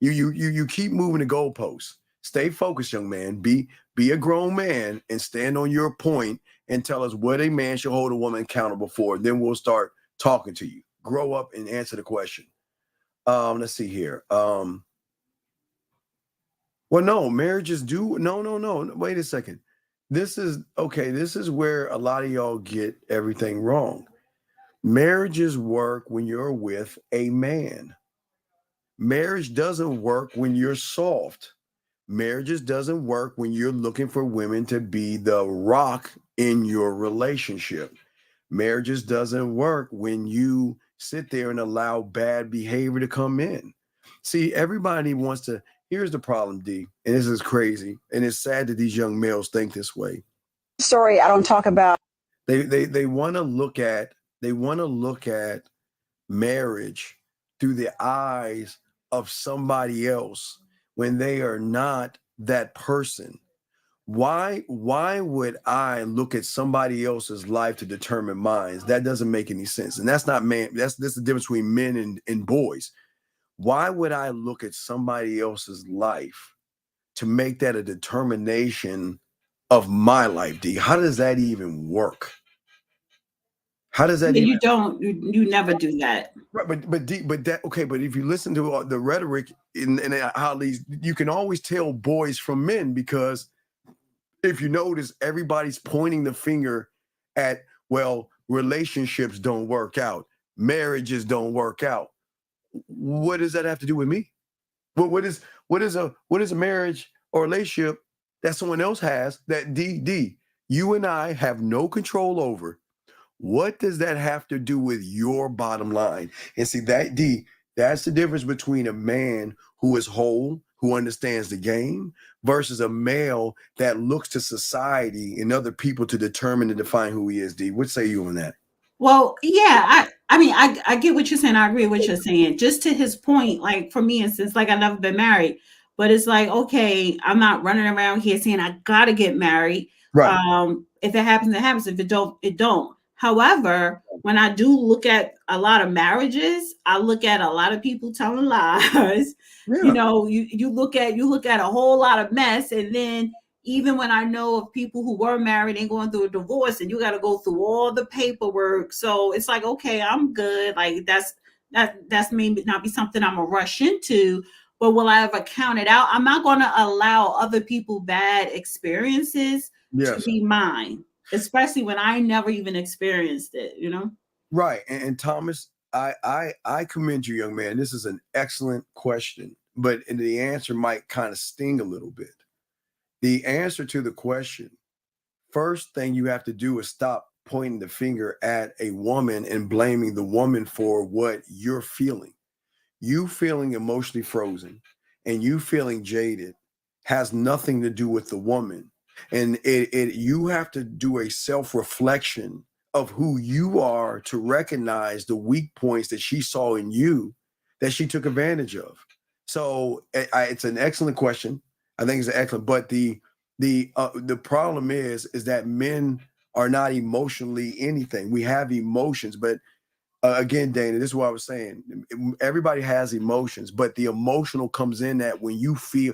You keep moving the goalposts. Stay focused, young man. Be a grown man and stand on your point and tell us what a man should hold a woman accountable for. Then we'll start talking to you. Grow up and answer the question. Let's see here. Well, no, marriages do. No. Wait a second. This is where a lot of y'all get everything wrong. Marriages work when you're with a man. Marriage doesn't work when you're soft. Marriages doesn't work when you're looking for women to be the rock in your relationship. Marriages doesn't work when you sit there and allow bad behavior to come in. See, everybody wants to. Here's the problem, D, and this is crazy, and it's sad that these young males think this way. Story I don't talk about. They want to look at marriage through the eyes of somebody else when they are not that person. Why would I look at somebody else's life to determine mine? That doesn't make any sense. And that's not man. That's the difference between men and boys. Why would I look at somebody else's life to make that a determination of my life, D. How does that even work? How does that even? You don't. You never do that. Right, but that okay. But if you listen to the rhetoric in how these, you can always tell boys from men, because if you notice, everybody's pointing the finger at, well, relationships don't work out, marriages don't work out. What does that have to do with me? What is a marriage or relationship that someone else has that you and I have no control over? What does that have to do with your bottom line? And see that's the difference between a man who is whole, who understands the game, versus a male that looks to society and other people to determine and define who he is. D, what say you on that? Well, yeah, I mean, I get what you're saying. I agree with what you're saying. Just to his point, like for me, instance, like I've never been married, but it's like, okay, I'm not running around here saying I gotta get married. Right. If it happens, it happens. If it don't, it don't. However, when I do look at a lot of marriages, I look at a lot of people telling lies. Yeah. You know, you look at a whole lot of mess, and then even when I know of people who were married and going through a divorce, and you got to go through all the paperwork. So it's like, okay, I'm good. Like that's maybe not be something I'm gonna rush into, but will I ever count it out? I'm not going to allow other people bad experiences to be mine, especially when I never even experienced it, you know? Right. And Thomas, I commend you, young man. This is an excellent question, but the answer might kind of sting a little bit. The answer to the question, first thing you have to do is stop pointing the finger at a woman and blaming the woman for what you're feeling. You feeling emotionally frozen and you feeling jaded has nothing to do with the woman. And you have to do a self-reflection of who you are to recognize the weak points that she saw in you that she took advantage of. So it's an excellent question. I think it's excellent, but the problem is that men are not emotionally anything. We have emotions, but again, Dana, this is what I was saying. Everybody has emotions, but the emotional comes in that when you feel,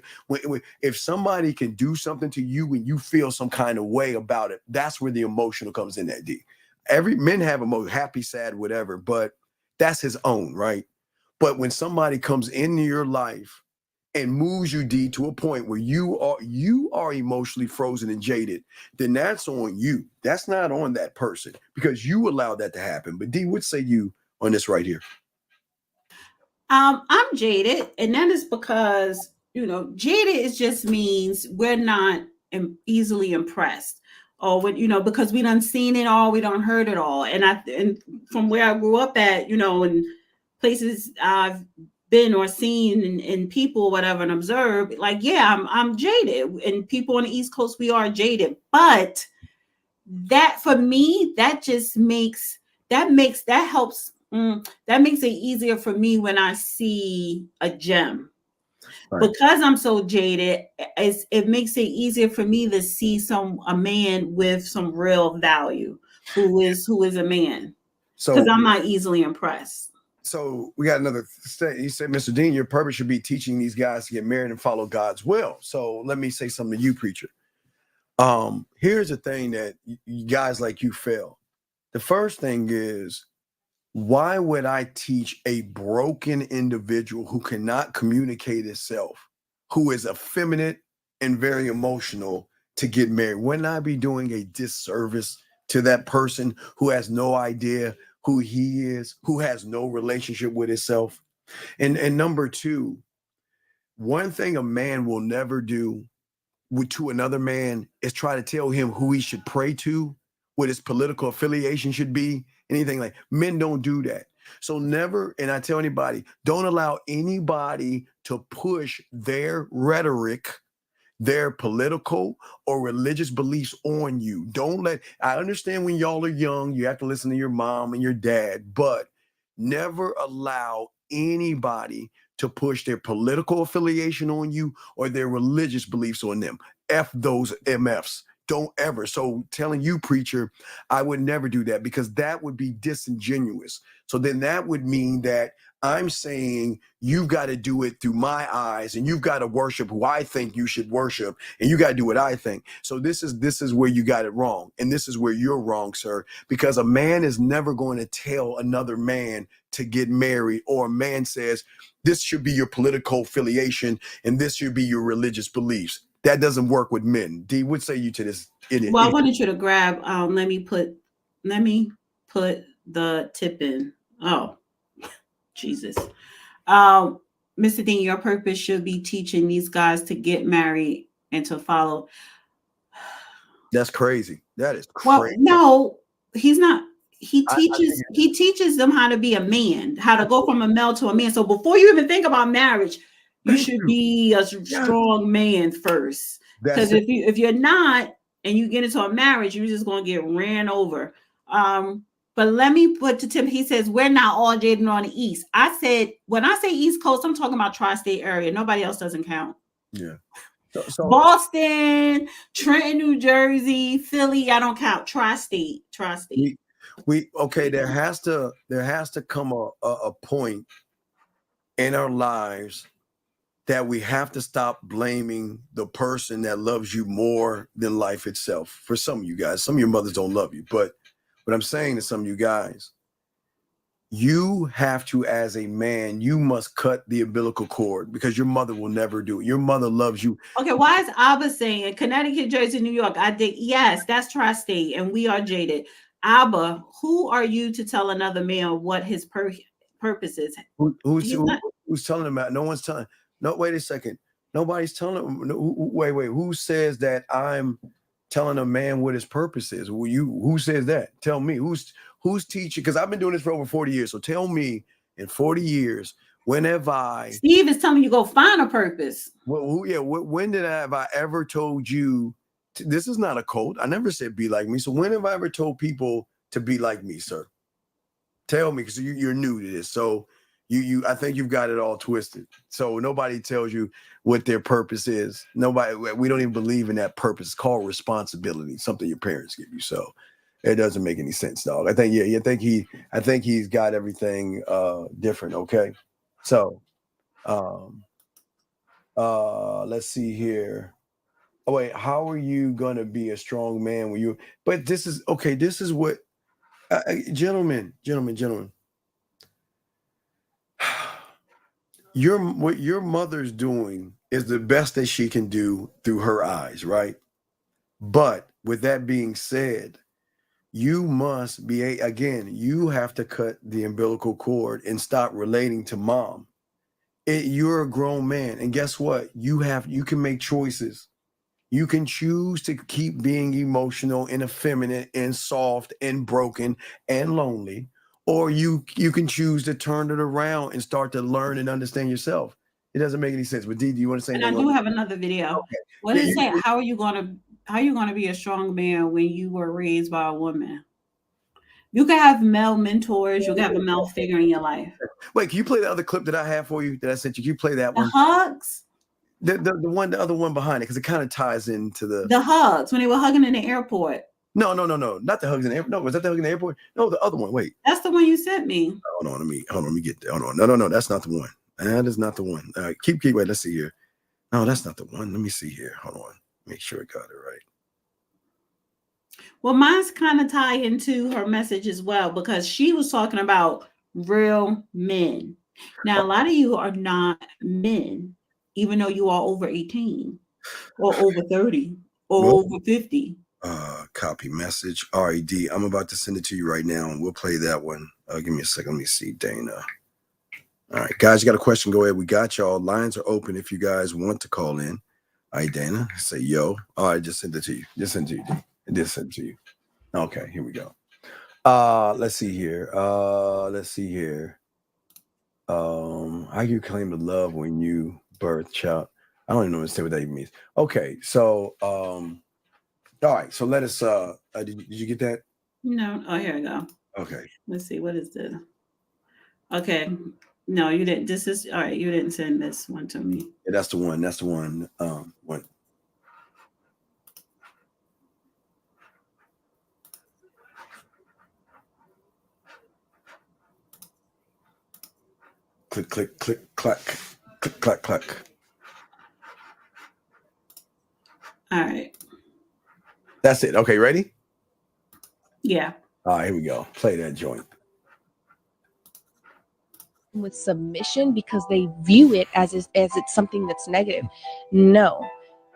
if somebody can do something to you when you feel some kind of way about it, that's where the emotional comes in. That D. Every men have emotion, happy, sad, whatever, but that's his own, right? But when somebody comes into your life and moves you, D, to a point where you are emotionally frozen and jaded, then that's on you. That's not on that person, because you allowed that to happen. But D, what say you on this right here? I'm jaded, and that is because, you know, jaded is just means we're not easily impressed, or when, you know, because we done seen it all, we done heard it all, and from where I grew up at, you know, and places I've been or seen in people or whatever and observed, like, yeah, I'm jaded, and people on the East Coast, we are jaded, but that for me, that just makes that helps. That makes it easier for me when I see a gem. Right. Because I'm so jaded, it makes it easier for me to see a man with some real value, who is a man. So because I'm not easily impressed. So we got another state. You said, Mr. Dean, your purpose should be teaching these guys to get married and follow God's will. So let me say something to you, preacher. Here's the thing that you guys like you fail. The first thing is, why would I teach a broken individual who cannot communicate himself, who is effeminate and very emotional, to get married? Wouldn't I be doing a disservice to that person who has no idea who he is, who has no relationship with himself? And number two, one thing a man will never do to another man is try to tell him who he should pray to, what his political affiliation should be, anything like. Men don't do that. So never, and I tell anybody, don't allow anybody to push their rhetoric, their political or religious beliefs on you. Don't let, I understand when y'all are young, you have to listen to your mom and your dad, but never allow anybody to push their political affiliation on you or their religious beliefs on them. F those MFs. don't ever. So telling you, preacher, I would never do that because that would be disingenuous. So then that would mean that I'm saying you've got to do it through my eyes and you've got to worship who I think you should worship and you got to do what I think. So this is where you got it wrong. And this is where you're wrong, sir, because a man is never going to tell another man to get married, or a man says this should be your political affiliation and this should be your religious beliefs. That doesn't work with men. D, what say you to this idiot? Well, I wanted you to grab, let me put the tip in. Oh, Jesus. Mr. Dean, your purpose should be teaching these guys to get married and to follow. That's crazy. That is crazy. Well, no, he's not. He teaches them how to be a man, how to go from a male to a man. So before you even think about marriage, you should be a strong man first. Because if you're not and you get into a marriage, you're just going to get ran over. But let me put to Tim. He says, we're not all jaded on the East. I said, when I say East Coast, I'm talking about tri-state area. Nobody else doesn't count. Yeah. Boston, Trenton, New Jersey, Philly, I don't count. Tri-state. Okay, there has to come a point in our lives that we have to stop blaming the person that loves you more than life itself. For some of you guys, some of your mothers don't love you, but what I'm saying to some of you guys, you have to, as a man, you must cut the umbilical cord because your mother will never do it. Your mother loves you. Okay, why is Abba saying Connecticut, Jersey, New York? I think, yes, that's tri-state and we are jaded. Abba, who are you to tell another man what his purpose is? Who's telling him that? No one's telling. No, wait a second. Nobody's telling him. Wait. Who says that I'm telling a man what his purpose is? Who says that? Tell me. Who's teaching? Because I've been doing this for over 40 years. So tell me, in 40 years, when have I? Steve is telling you go find a purpose. When have I ever told you? This is not a cult. I never said be like me. So when have I ever told people to be like me, sir? Tell me, because you're new to this. So I think you've got it all twisted. So nobody tells you what their purpose is. Nobody. We don't even believe in that purpose. It's called responsibility. Something your parents give you. So it doesn't make any sense, dog. I think I think he's got everything different. Okay. So let's see here. Oh, wait, how are you gonna be a strong man when you? But this is okay. This is what, gentlemen. What your mother's doing is the best that she can do through her eyes, right? But with that being said, you must be you have to cut the umbilical cord and stop relating to mom. You're a grown man, and guess what? You can make choices. You can choose to keep being emotional and effeminate and soft and broken and lonely, or you can choose to turn it around and start to learn and understand yourself. It doesn't make any sense. But Dee, do you want to say? And I do have another video. Okay. What does it say? How are you gonna be a strong man when you were raised by a woman? You can have male mentors. You can have a male figure in your life. Wait, can you play the other clip that I have for you that I sent you? Can you play that one? The hugs. The other one behind it, because it kind of ties into the hugs when they were hugging in the airport. No, not the hugs in the airport. No, was that the hug in the airport? No, the other one. Wait, that's the one you sent me. Hold on, let me get there. Hold on, no, that's not the one. That is not the one. All right, keep. Wait, let's see here. No, that's not the one. Let me see here. Hold on, make sure I got it right. Well, mine's kind of tie into her message as well, because she was talking about real men. Now, a lot of you are not men, even though you are over 18 or over 30 or over 50. Copy message. RED. I'm about to send it to you right now, and we'll play that one. Give me a second. Let me see, Dana. All right, guys, you got a question? Go ahead. We got y'all. Lines are open if you guys want to call in. All right, Dana. Say yo. All right, just send it to you. Just send it to you, D. It just sent it to you. Okay, here we go. Let's see here. How you claim to love when you birth child? I don't even know what that even means. Okay, so all right, so let us did you get that? No. Oh, here we go. Okay. Let's see, what is this? Okay. No, you didn't. This is all right. You didn't send this one to me. Yeah, that's the one. That's the one. One. Click, click, click, clack, click, clack, clack. All right. That's it. Okay, ready? Yeah. All right, here we go. Play that joint. With submission because they view it as it's something that's negative. No.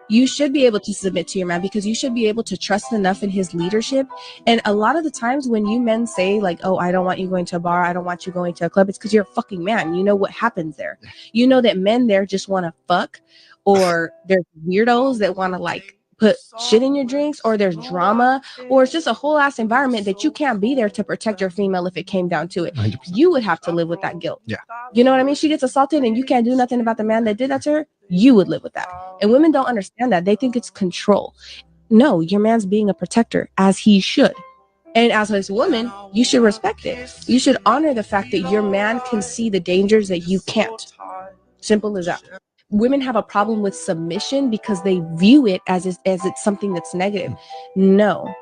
You should be able to submit to your man because you should be able to trust enough in his leadership. And a lot of the times when you men say like, oh, I don't want you going to a bar, I don't want you going to a club, it's because you're a fucking man. You know what happens there. You know that men there just want to fuck, or there's weirdos that want to like put shit in your drinks, or there's drama, or it's just a whole ass environment that you can't be there to protect your female if it came down to it. 100%. You would have to live with that guilt. Yeah. You know what I mean? She gets assaulted and you can't do nothing about the man that did that to her. You would live with that. And women don't understand that. They think it's control. No, your man's being a protector, as he should. And as his woman, you should respect it. You should honor the fact that your man can see the dangers that you can't. Simple as that. Women have a problem with submission because they view it as it's something that's negative. No.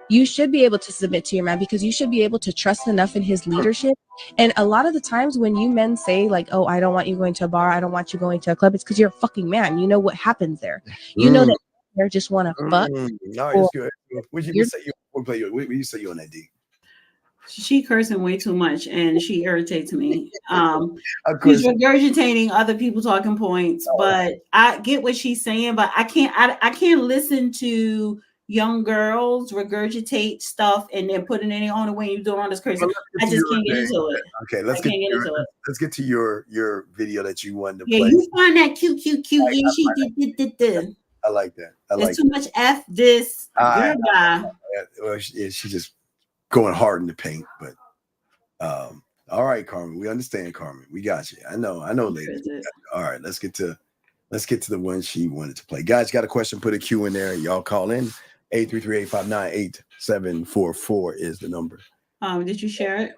You should be able to submit to your man because you should be able to trust enough in his leadership. And a lot of the times when you men say like, oh, I don't want you going to a bar, I don't want you going to a club, it's because you're a fucking man. You know what happens there. You know that they just want to fuck. All right, let's go. What you say? What you say you on that, D? She cursing way too much and she irritates me. She's regurgitating other people's talking points, but I get what she's saying, but I can't listen to young girls regurgitate stuff and then putting it on the way you doing all this crazy. I just can't get into it. Okay, let's get to your video that you wanted to play. Yeah, you find that cute. Yeah, she did. I like that. There's too much F this good guy. Well, she's just going hard in the paint, but all right, Carmen, we understand, Carmen. We got you. I know, ladies. All right, let's get to the one she wanted to play. Guys, got a question? Put a Q in there. Y'all call in. 833-859-8744 is the number. Did you share it?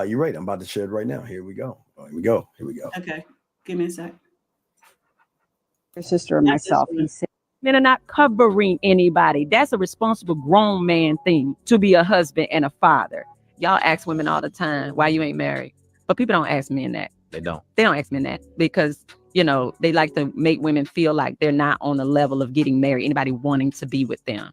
You're right. I'm about to share it right now. Here we go. Okay, give me a sec. Your sister and myself. He said, men are not covering anybody. That's a responsible grown man thing, to be a husband and a father. Y'all ask women all the time, why you ain't married? But people don't ask men that. They don't ask men that because, you know, they like to make women feel like they're not on the level of getting married, anybody wanting to be with them.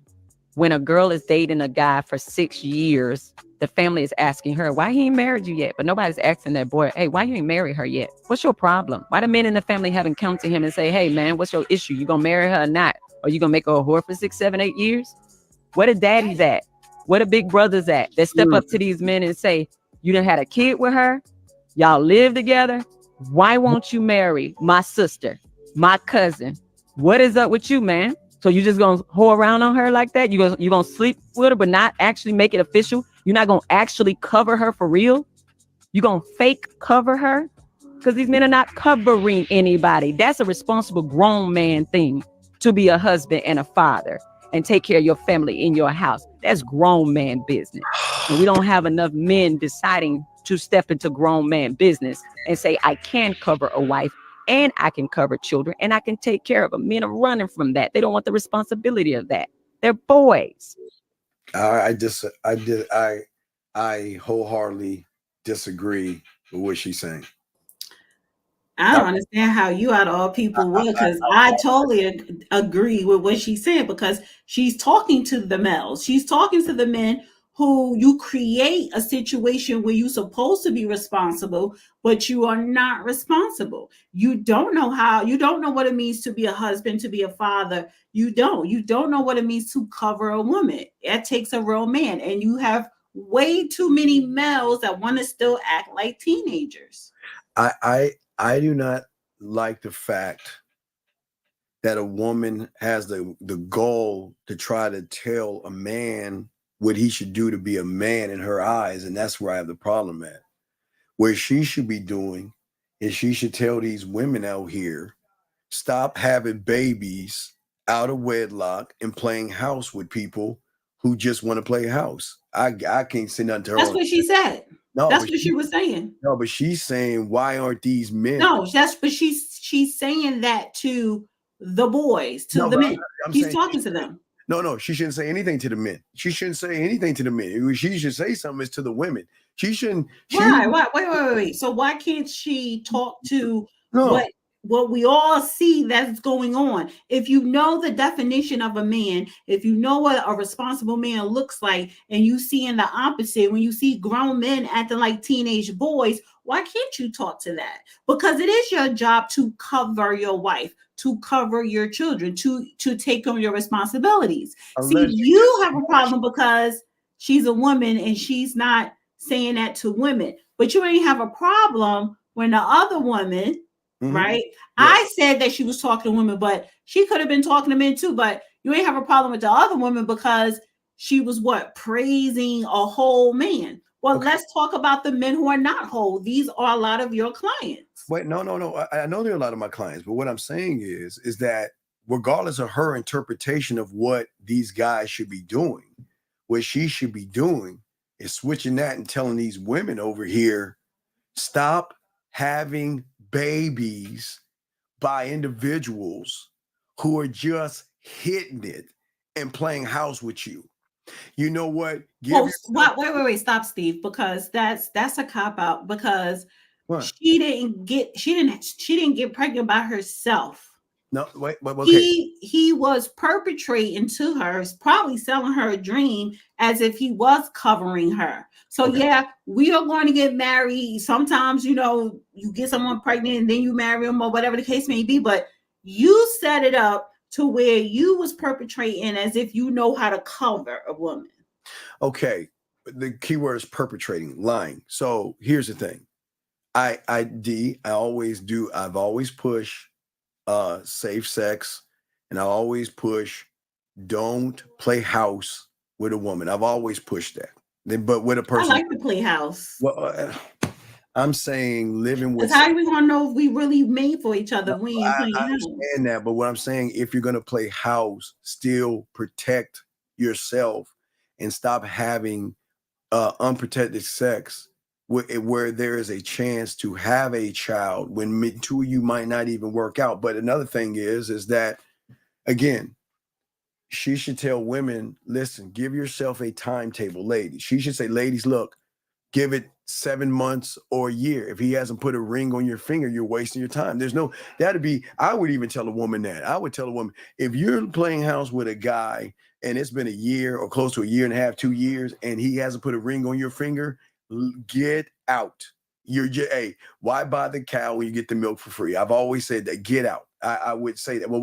When a girl is dating a guy for 6 years, the family is asking her, why he ain't married you yet? But nobody's asking that boy, hey, why you ain't married her yet? What's your problem? Why the men in the family haven't come to him and say, hey, man, what's your issue? You gonna marry her or not? Or you gonna make her a whore for 6, 7, 8 years? Where the daddies at? Where the big brothers at? That step up to these men and say, you done had a kid with her? Y'all live together? Why won't you marry my sister, my cousin? What is up with you, man? So you just gonna whore around on her like that? You gonna sleep with her but not actually make it official? You're not gonna actually cover her for real? You gonna fake cover her? Because these men are not covering anybody. That's a responsible grown man thing, to be a husband and a father and take care of your family in your house. That's grown man business. And we don't have enough men deciding to step into grown man business and say, I can cover a wife and I can cover children and I can take care of them. Men are running from that. They don't want the responsibility of that. They're boys. I wholeheartedly disagree with what she's saying. I don't understand how you out of all people would, because I totally agree with what she's saying, because she's talking to the males. She's talking to the men who you create a situation where you're supposed to be responsible, but you are not responsible. You don't know what it means to be a husband, to be a father. You don't know what it means to cover a woman. It takes a real man. And you have way too many males that want to still act like teenagers. I do not like the fact that a woman has the goal to try to tell a man what he should do to be a man in her eyes. And that's where I have the problem at. Where she should be doing is she should tell these women out here, stop having babies out of wedlock and playing house with people who just want to play house. I can't say nothing to her. That's what she said. No, that's what she was saying. No, but she's saying, why aren't these men? No, that's but she's saying that to the boys, to the men. He's talking to them. No, she shouldn't say anything to the men. She shouldn't say anything to the men. She should say something to the women. She shouldn't. Why? Wait. So why can't she talk to No. what we all see that's going on? If you know the definition of a man, if you know what a responsible man looks like, and you see in the opposite, when you see grown men acting like teenage boys, why can't you talk to that? Because it is your job to cover your wife, to cover your children, to take on your responsibilities. Unless See, you have a problem because she's a woman and she's not saying that to women, but you ain't have a problem when the other woman, right? Yes. I said that she was talking to women, but she could have been talking to men too, but you ain't have a problem with the other woman because she was praising a whole man. Well, let's talk about the men who are not whole. These are a lot of your clients. Wait, no. I know they're a lot of my clients, but what I'm saying is that regardless of her interpretation of what these guys should be doing, what she should be doing is switching that and telling these women over here, stop having babies by individuals who are just hitting it and playing house with you. You know what? Wait, stop, Steve, because that's a cop out, because she didn't get pregnant by herself. No, wait, okay. He was perpetrating to her, probably selling her a dream as if he was covering her. So yeah, we are going to get married. Sometimes, you get someone pregnant and then you marry them or whatever the case may be, but you set it up to where you was perpetrating as if you know how to cover a woman. Okay. The key word is perpetrating, lying. So here's the thing. I've always pushed safe sex, and I always push don't play house with a woman. I've always pushed that. But with a person, I like to play house. Well, I'm saying living with. Because how are we gonna know if we really made for each other? I understand that, but what I'm saying, if you're gonna play house, still protect yourself and stop having unprotected sex where there is a chance to have a child when two of you might not even work out. But another thing is that, again, she should tell women, listen, give yourself a timetable, ladies. She should say, ladies, look, give it 7 months or a year. If he hasn't put a ring on your finger, you're wasting your time. I would even tell a woman that. I would tell a woman, if you're playing house with a guy and it's been a year or close to a year and a half, 2 years, and he hasn't put a ring on your finger, get out. Why buy the cow when you get the milk for free? I've always said that. Get out. I would say that. Well,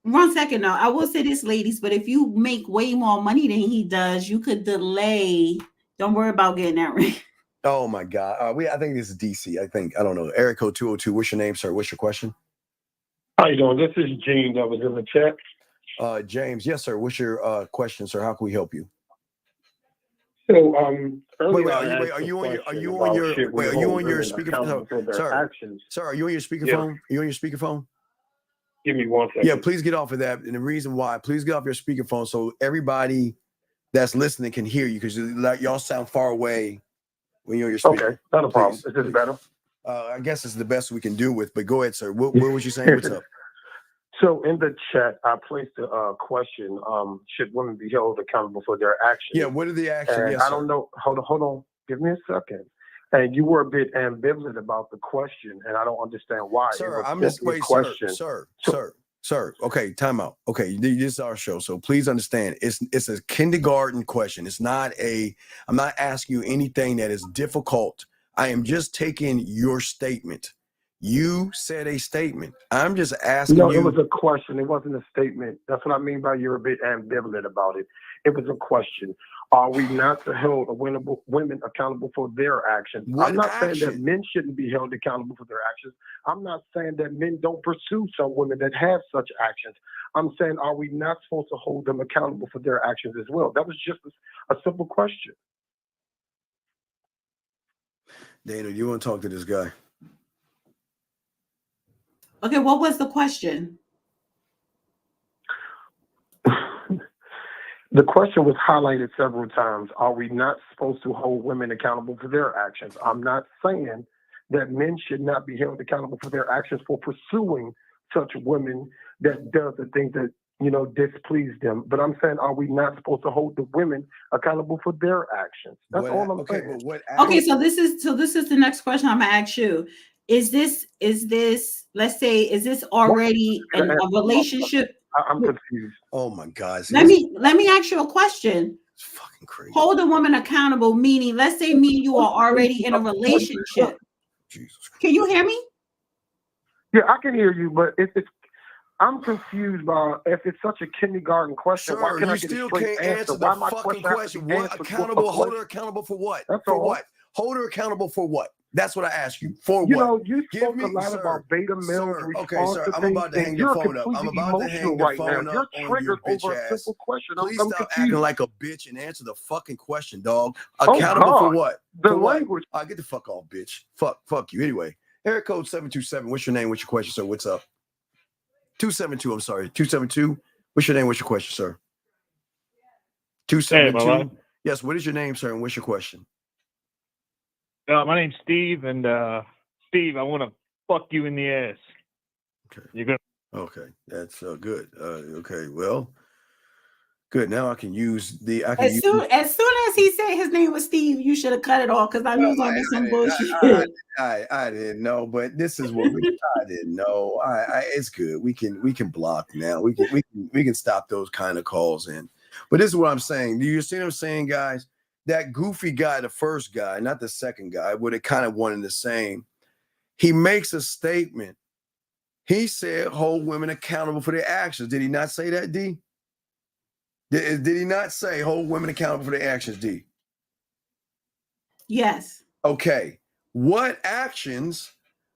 1 second now. I will say this, ladies, but if you make way more money than he does, you could delay. Don't worry about getting that ring. Oh my God. I think this is DC. I don't know. Area code 202. What's your name, sir? What's your question? How you doing? This is James that was in the chat. James, yes, sir. What's your question, sir? How can we help you? So, are you on your speakerphone? Sir, are you on your speakerphone? Are you on your speakerphone? Give me 1 second. Yeah, please get off of that. And the reason why, please get off your speakerphone so everybody that's listening can hear you, because y'all sound far away when you're on your speaker. Okay, not a problem. Is this better? I guess it's the best we can do with, but go ahead, sir. What was you saying? What's up? So in the chat, I placed a question, should women be held accountable for their actions? Yeah, what are the actions? And yes, I don't know. Hold on. Give me a second. And you were a bit ambivalent about the question, and I don't understand why. Sir, I'm just wait, sir. Okay, time out. Okay, this is our show, so please understand. It's a kindergarten question. I'm not asking you anything that is difficult. I am just taking your statement. You said a statement. I'm just asking you. No, it was a question. It wasn't a statement. That's what I mean by you're a bit ambivalent about it. It was a question. Are we not to hold women accountable for their actions? I'm not saying that men shouldn't be held accountable for their actions. I'm not saying that men don't pursue some women that have such actions. I'm saying, are we not supposed to hold them accountable for their actions as well? That was just a simple question. Dana, you want to talk to this guy? Okay, what was the question? The question was highlighted several times. Are we not supposed to hold women accountable for their actions? I'm not saying that men should not be held accountable for their actions for pursuing such women that does the things that displease them. But I'm saying, are we not supposed to hold the women accountable for their actions? That's all I'm saying. But what Okay, so this is the next question I'm gonna ask you. Is this, let's say, is this already a relationship? I'm confused. Oh my God. Let me ask you a question. It's fucking crazy. Hold a woman accountable, meaning, let's say me and you are already in a relationship. Jesus Christ. Can you hear me? Yeah, I can hear you, but I'm confused by if it's such a kindergarten question. Sir, why can I you get still a straight can't answer the Why fucking question. What accountable? Hold her accountable for what? That's for all. what? Hold her accountable for what? That's what I ask you. For You what? know, you spoke a lot about beta males response to I'm things, about to hang and your you're phone up. I'm completely about to hang emotional the right phone now. up You're on triggered your bitch over a ass. simple question. Please I'm stop confused. acting like a bitch and answer the fucking question, dog. Oh, Accountable for God. what? The For what? language. Get the fuck off, bitch. Fuck you. Anyway, area code 727. What's your name? What's your question, sir? What's up? 272. I'm sorry. 272. What's your name? What's your question, sir? 272. Hey, Yes. What is your name, sir? And what's your question? my name's Steve, and Steve, I want to fuck you in the ass. Okay. You're gonna. Okay, that's good. Okay, well, good. Now I can use the. As soon as he said his name was Steve, you should have cut it off, because I knew it was gonna be some bullshit. I didn't know, but this is what I didn't know. It's good. We can block now. We can stop those kind of calls in. But this is what I'm saying. Do you see what I'm saying, guys? That goofy guy, the first guy, not the second guy, would have kind of one and the same. He makes a statement. He said, hold women accountable for their actions. Did he not say that, D? Did he not say hold women accountable for their actions, D? Yes. Okay. What actions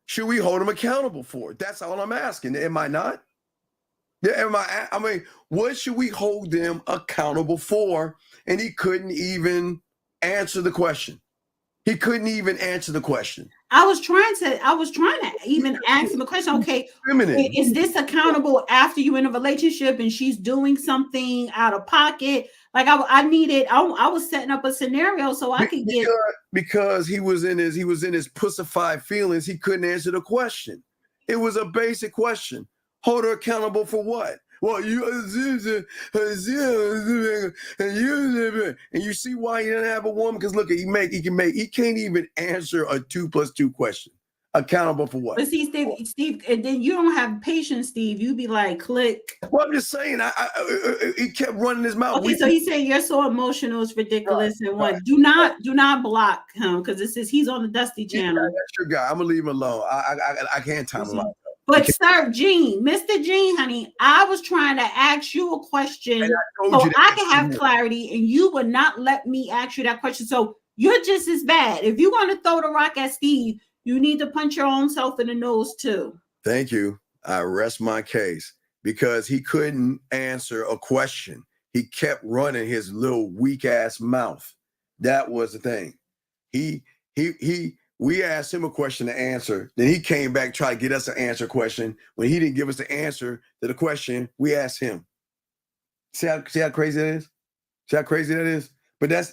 should we hold them accountable for? That's all I'm asking. Am I not? I mean, what should we hold them accountable for? And he couldn't even answer the question. He couldn't even answer the question. I was trying to even ask him a question. Okay, is this accountable after you're in a relationship and she's doing something out of pocket? Like I was setting up a scenario so I could get, because he was in his pussified feelings. He couldn't answer the question. It was a basic question. Hold her accountable for what? Well, and you see why he didn't have a woman? Because look, he can't even answer a 2 + 2 question. Accountable for what? But see, Steve, and then you don't have patience, Steve. You be like, click. Well, I'm just saying, he kept running his mouth. Okay, so he said you're so emotional, it's ridiculous. Right, and what? Right. Do not block him, because he's on the Dusty channel. Yeah, that's your guy. I'm gonna leave him alone. I can't time him out. But Sir Gene, Mr. Gene, honey, I was trying to ask you a question so I can have clarity, and you would not let me ask you that question. So you're just as bad. If you want to throw the rock at Steve, you need to punch your own self in the nose too. Thank you. I rest my case, because he couldn't answer a question. He kept running his little weak ass mouth. That was the thing. We asked him a question to answer. Then he came back, tried to get us to answer a question. When he didn't give us the answer to the question, we asked him. See how crazy that is? See how crazy that is? But that's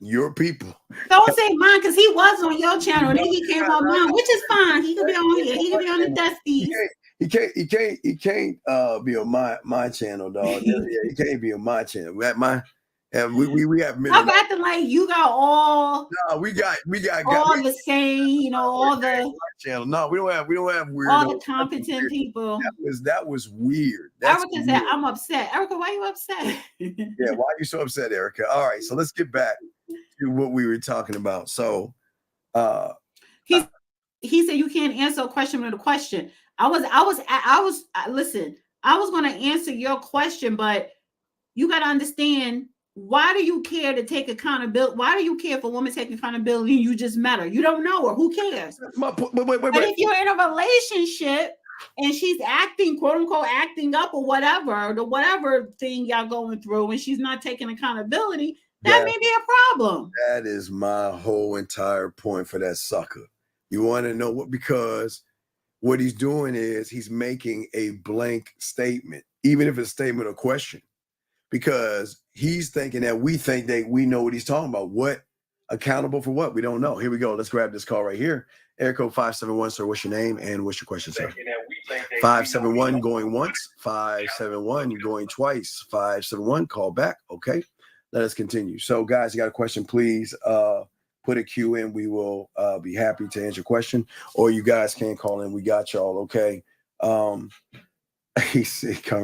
your people. Don't say mine, because he was on your channel, and then he came on mine, which is fine. He could be on here. He could be on the Dusties. He can't be on my channel, dog. Yeah, he can't be on my channel. We have. I'm acting like you got all. No, we got all the same, all the channel. No, we don't have weird. All the competent people. That was weird. Erica said, "I'm upset." Erica, why are you upset? Yeah, why are you so upset, Erica? All right, so let's get back to what we were talking about. So, he said you can't answer a question with a question. Listen, I was going to answer your question, but you got to understand. Why do you care to take accountability? Why do you care if a woman takes accountability? You just met her. You don't know her. Who cares? But if you're in a relationship and she's acting, quote unquote, acting up or whatever thing y'all going through, and she's not taking accountability, that may be a problem. That is my whole entire point for that sucker. You want to know what? Because what he's doing is he's making a blank statement, even if it's a statement or question. Because he's thinking that we think that we know what he's talking about. What Accountable for what? We don't know. Here we go. Let's grab this call right here. Area code 571, sir. What's your name and what's your question, sir? 571 going once, 571 going twice, 571 call back. Okay, let us continue. So, guys, you got a question? Please put a Q in. We will be happy to answer your question, or you guys can call in. We got y'all. Okay. Carmen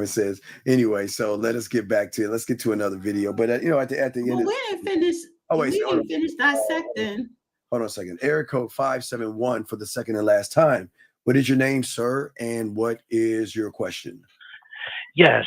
says anyway. So let us get back to it. Let's get to another video. But at the end, well, we didn't finish. Oh, wait, we didn't finish dissecting. Hold on a second. Area code 571 for the second and last time. What is your name, sir? And what is your question? Yes.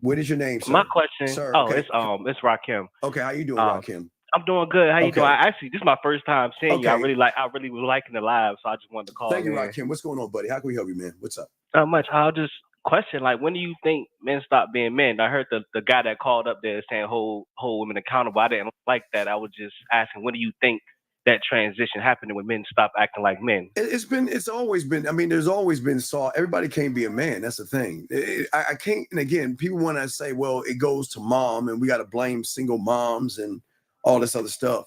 What is your name, sir? My question. Sir, oh, okay. It's Rakim. Okay, how you doing, Rakim? I'm doing good. How you doing? Actually, this is my first time seeing you. I really was liking the live, so I just wanted to call. Thank you, Rakim. What's going on, buddy? How can we help you, man? What's up? Not much. I'll just question, like, when do you think men stop being men? I heard the guy that called up there saying hold women accountable. I didn't like that. I was just asking, when do you think that transition happened when men stop acting like men? It's always been. I mean, there's always been everybody can't be a man. That's the thing. I can't. And again, people want to say, well, it goes to mom, and we got to blame single moms and all this other stuff.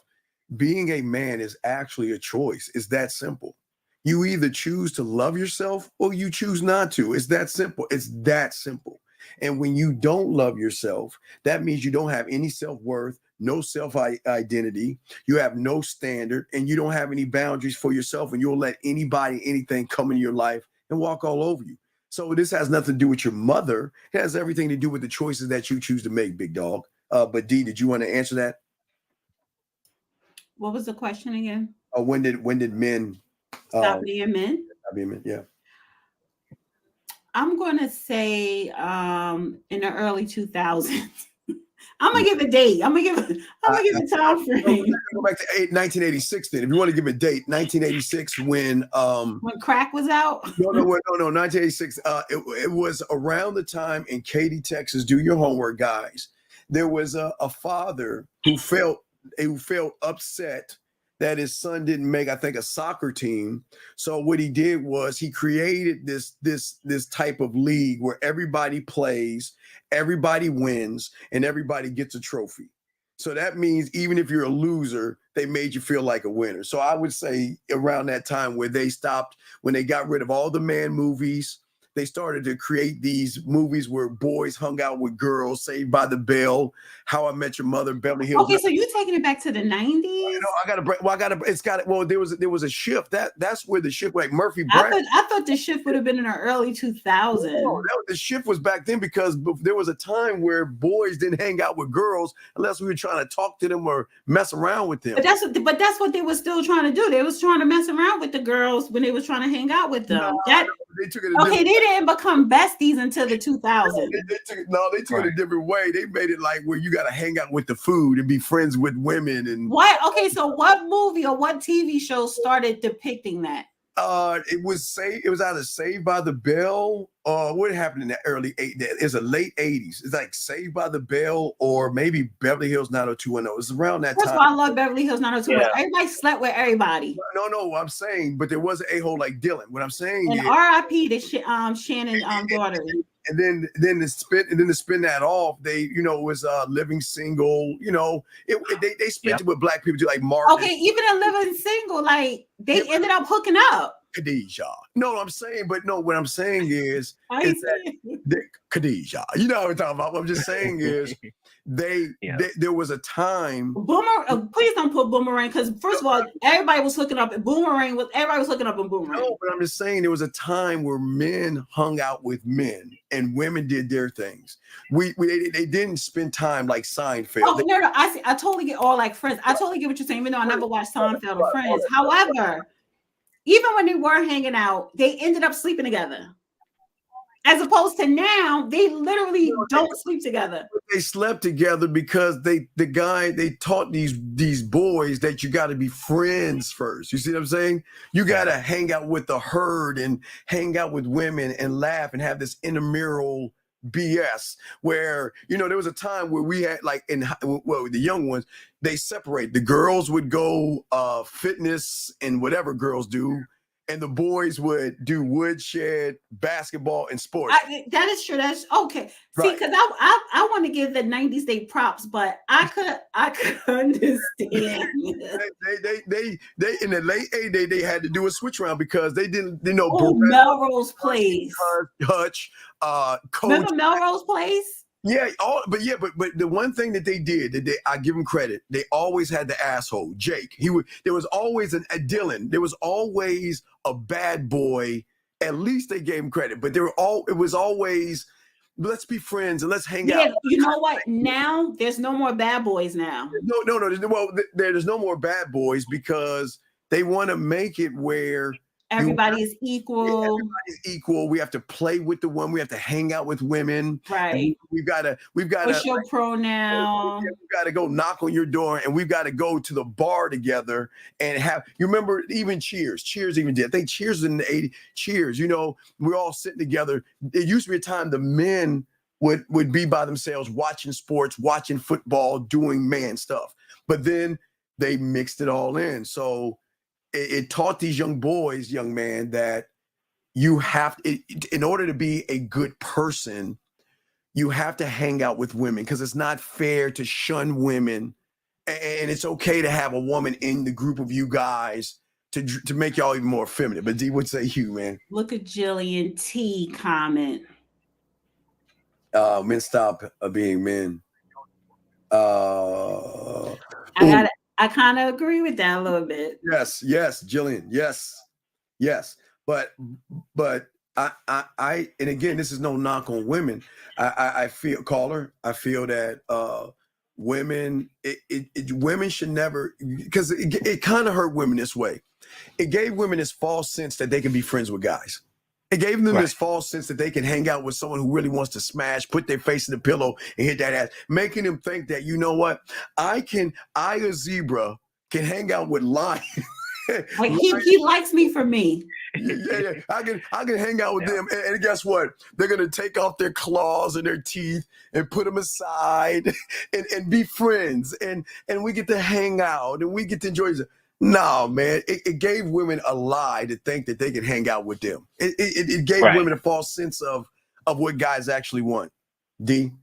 Being a man is actually a choice. It's that simple. You either choose to love yourself or you choose not to. It's that simple. It's that simple. And when you don't love yourself, that means you don't have any self-worth, no self-identity. You have no standard, and you don't have any boundaries for yourself, and you'll let anybody, anything come into your life and walk all over you. So this has nothing to do with your mother. It has everything to do with the choices that you choose to make, big dog. But D, did you want to answer that? What was the question again? When did men stop being men? Stop being men, yeah. I'm going to say in the early 2000s. I'm gonna give a date. I'm gonna give a time frame. Go back to 1986. Then, if you want to give a date, 1986 when crack was out. No, 1986. It was around the time in Katy, Texas. Do your homework, guys. There was a father who felt upset that his son didn't make, I think, a soccer team. So what he did was he created this type of league where everybody plays, everybody wins, and everybody gets a trophy. So that means even if you're a loser, they made you feel like a winner. So I would say around that time when they got rid of all the man movies, they started to create these movies where boys hung out with girls, Saved by the Bell, How I Met Your Mother, Beverly Hills. Okay, so you're taking it back to the 90s? There was a shift. That's where the shift, like Murphy Brown. I thought the shift would have been in the early 2000s. No, the shift was back then because there was a time where boys didn't hang out with girls unless we were trying to talk to them or mess around with them. But that's what they were still trying to do. They was trying to mess around with the girls when they was trying to hang out with them. They took it. They didn't become besties until the 2000s. They took it a different way. They made it like where you got to hang out with the food and be friends with women and what? Okay, so what movie or what TV show started depicting that? It was either Saved by the Bell or what happened in the early 80s. It's a late 80s. It's like Saved by the Bell or maybe Beverly Hills 90210. It's around that time. That's why I love Beverly Hills 90210. Yeah. Everybody slept with everybody. No, I'm saying, but there was an a-hole like Dylan. What I'm saying is R.I.P. to Shannon daughter. And then to spin that off, they was living single. They spent it with black people too, like Martin. Okay, even a living single, like they ended up hooking up. Khadijah. No, I'm saying, but no, what I'm saying is Khadijah. You know what I'm talking about. What I'm just saying is there was a time. Please don't put Boomerang because first of all, everybody was hooking up. Everybody was hooking up in Boomerang. No, but I'm just saying there was a time where men hung out with men and women did their things. They didn't spend time like Seinfeld. Oh, no, I totally get all like Friends. I totally get what you're saying, even though I never watched Seinfeld or Friends. However, even when they were hanging out, they ended up sleeping together. As opposed to now, they literally don't sleep together. They slept together because they taught these boys that you got to be friends first. You see what I'm saying? You got to hang out with the herd and hang out with women and laugh and have this intramural BS where, there was a time where we had like the young ones, they separate. The girls would go fitness and whatever girls do. and the boys would do woodshed, basketball, and sports. That is true. That's okay. See, Right. because I want to give the 90s day props, but I could understand. They in the late 80s they had to do a switch around because they didn't, Melrose Place. Hutch, Coach. Remember Melrose Place? Yeah, but the one thing that they did that I give them credit, they always had the asshole, Jake. There was always a Dylan. There was always a bad boy. At least they gave him credit, but it was always, let's be friends and let's hang out. You know what? Now there's no more bad boys now. No. Well, there's no more bad boys because they want to make it where everybody is equal. Everybody's equal. We have to play with the women. We have to hang out with women. Right. We've got to. What's your pronoun? We've got to go knock on your door, and we've got to go to the bar together and have. You remember even Cheers? Cheers even did. I think Cheers was in the '80s. Cheers. We're all sitting together. It used to be a time the men would be by themselves watching sports, watching football, doing man stuff. But then they mixed it all in. So it taught these young man, that you have in order to be a good person, you have to hang out with women because it's not fair to shun women, and it's okay to have a woman in the group of you guys to make y'all even more feminine. But D, what say you, man? Look at Jillian T comment. Men stop being men. I kind of agree with that a little bit. Yes, Jillian. Yes. But I and again, this is no knock on women. I feel that women, women should never, because it kind of hurt women this way. It gave women this false sense that they can be friends with guys. It gave them this false sense that they can hang out with someone who really wants to smash, put their face in the pillow and hit that ass, making them think that, you know what, I, a zebra, can hang out with lion. Like he likes me for me. Yeah. I can hang out with them, and guess what? They're gonna take off their claws and their teeth and put them aside and be friends, and we get to hang out and we get to enjoy it. No, man, it gave women a lie to think that they could hang out with them. It gave women a false sense of what guys actually want. D.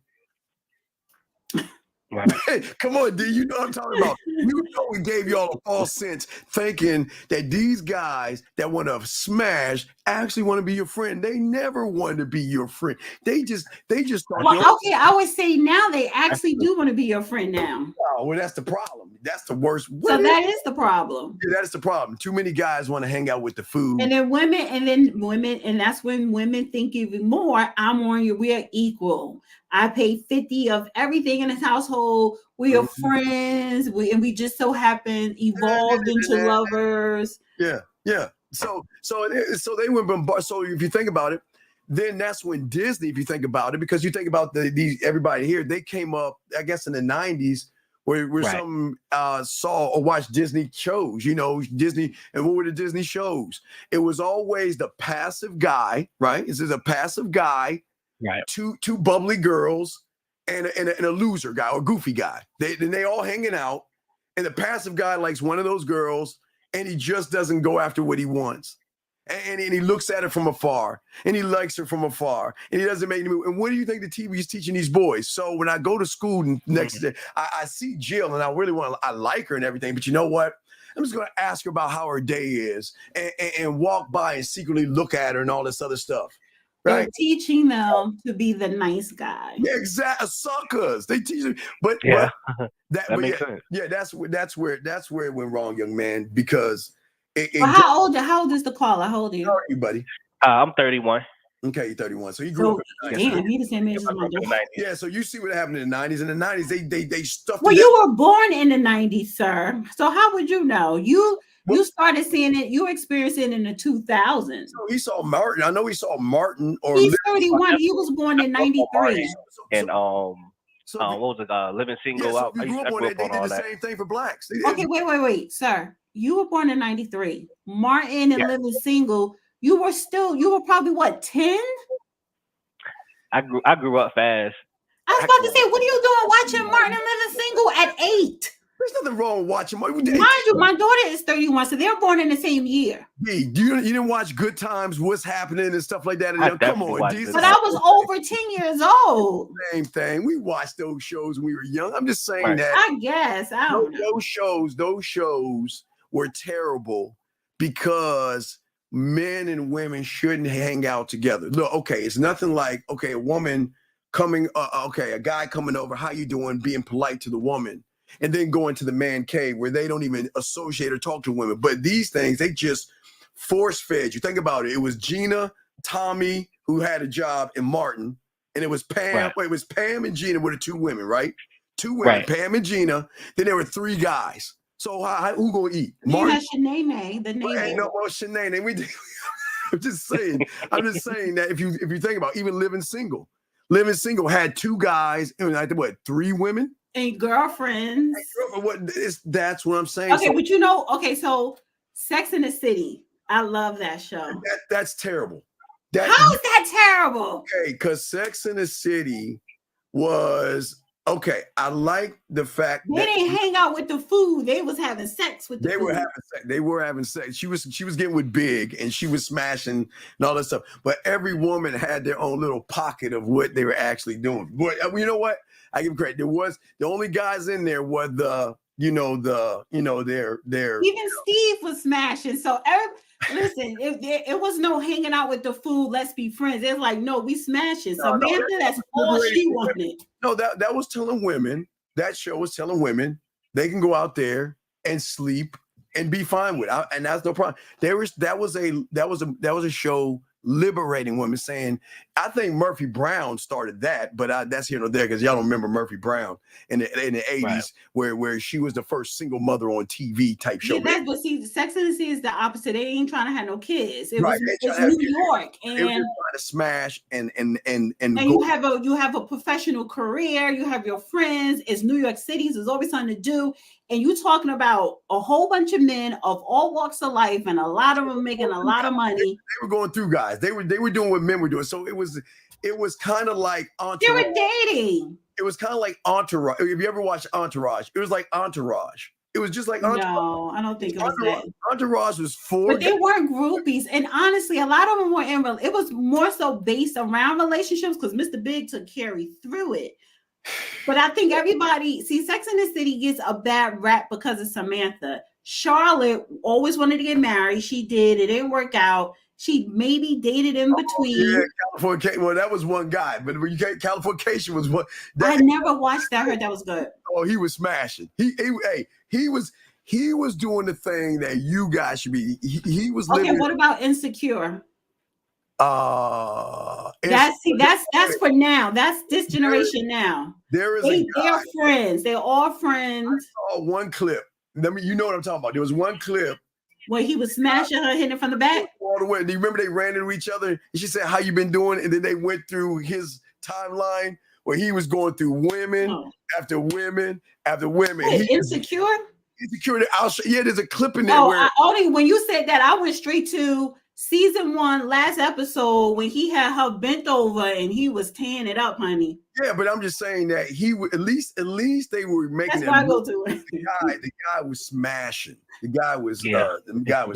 Right. Come on, D. You know what I'm talking about. It gave y'all a false sense, thinking that these guys that want to smash actually want to be your friend. They never wanted to be your friend. They just thought. Well, okay, I would say now they actually do want to be your friend now. Oh, well, that's the problem. That's the worst. So that is the problem. Yeah, that is the problem. Too many guys want to hang out with the food. And then women, and that's when women think even more. I'm on you. We are equal. I pay 50 of everything in this household. We are friends. We just so happen evolved into lovers. Yeah. So they went bombarded. So if you think about it, then that's when Disney, if you think about it, because you think about everybody here, they came up, I guess, in the 90s where some saw or watched Disney shows, Disney. And what were the Disney shows? It was always the passive guy, right? This is a passive guy, right? Two bubbly girls and a loser guy or goofy guy. They all hanging out, and the passive guy likes one of those girls, and he just doesn't go after what he wants. And he looks at her from afar, and he likes her from afar, and he doesn't make any move. And what do you think the TV is teaching these boys? So when I go to school next day, I see Jill, and I like her and everything, but you know what? I'm just going to ask her about how her day is and walk by and secretly look at her and all this other stuff. Right? They're teaching them to be the nice guy. Yeah, exactly. Suckers. They teach them, but that makes sense. Yeah, that's where it went wrong, young man, because how old is the caller? How old are you? How are you, buddy? I'm 31. Okay, you're 31. So you grew up in the 90s. Damn, he the same age as my dad. Yeah, so you see what happened in the 90s. In the 90s, they stuffed. Well, you were born in the 90s, sir. So how would you know? You started seeing it. You experienced it in the 2000s. So he saw Martin. I know he saw Martin. He's 31. He was born in 93. And what was it? Living Single out. You grew up on that. They did the same thing for blacks. Okay, wait, sir. You were born in 93. Martin and Living Single. You were probably what, 10? I grew up fast. I was about to say, what are you doing watching Martin and Living Single at 8? There's nothing wrong with watching. Mind you, my daughter is 31, so they're born in the same year. You didn't watch Good Times, What's Happening, and stuff like that. And come on, but I was over 10 years old. Same thing. We watched those shows when we were young. I'm just saying that. I guess I don't know. Those shows were terrible because men and women shouldn't hang out together. Look, okay, it's nothing like a woman coming, a guy coming over. How you doing? Being polite to the woman. And then going to the man cave where they don't even associate or talk to women. But these things, they just force fed you. Think about it. It was Gina, Tommy, who had a job, and Martin. And it was Pam. Right. It was Pam and Gina were the two women, right? Two women, Right. Pam and Gina. Then there were three guys. So who gonna eat? You had Shanae, the neighbor. Ain't no more Shanae. I'm just saying that if you think about it, even Living Single had two guys and like three women? And girlfriends. That's what I'm saying. Okay, but so Sex in the City. I love that show. That's terrible. How is that terrible? Okay, because Sex in the City was I like the fact they didn't hang out with the food. They was having sex with the food. They were having sex. She was getting with Big and she was smashing and all that stuff. But every woman had their own little pocket of what they were actually doing. But you know what? I give credit. There was the only guys in there were their even Steve was smashing. So listen, it was no hanging out with the food. Let's be friends. It's like, no, we smashing. Samantha, that's all she wanted. No, that was telling women. That show was telling women they can go out there and sleep and be fine with it. And that's no problem. That was a show liberating women, saying, I think Murphy Brown started that, but that's here nor there because y'all don't remember Murphy Brown in the 80s, right, where she was the first single mother on TV type show. Yeah, but see, Sex and the City is the opposite. They ain't trying to have no kids. It's New York, and they were trying to smash and you have a professional career. You have your friends. It's New York City. So there's always something to do. And you talking about a whole bunch of men of all walks of life, and a lot of them making a lot of money. They were going through, guys. They were doing what men were doing. So it was kind of like Entourage. They were dating. It was kind of like Entourage. If you ever watched Entourage, it was like Entourage. It was just like Entourage. No, I don't think it was that. Entourage was but they weren't groupies. And honestly, a lot of them were it was more so based around relationships because Mr. Big took Carrie through it. But I think Sex and the City gets a bad rap because of Samantha. Charlotte always wanted to get married. She did. It didn't work out. She maybe dated in between. Yeah, Californication. Well, that was one guy, but Californication was one. I never watched that. I heard that was good. Oh, he was smashing. He was doing the thing that you guys should be. He was living. Okay, what about Insecure? That's for now. That's this generation now. They're friends. They're all friends. I saw one clip. You know what I'm talking about. There was one clip where he was smashing her, hitting her from the back. All the way. Do you remember they ran into each other? And she said, "How you been doing?" And then they went through his timeline where he was going through women after women after women. Wait, Insecure? Insecure. There's a clip in there where when you said that, I went straight to season 1, last episode, when he had her bent over and he was tearing it up, honey. Yeah, but I'm just saying that he would at least they were making. That's why I go to it. The guy was smashing. The guy was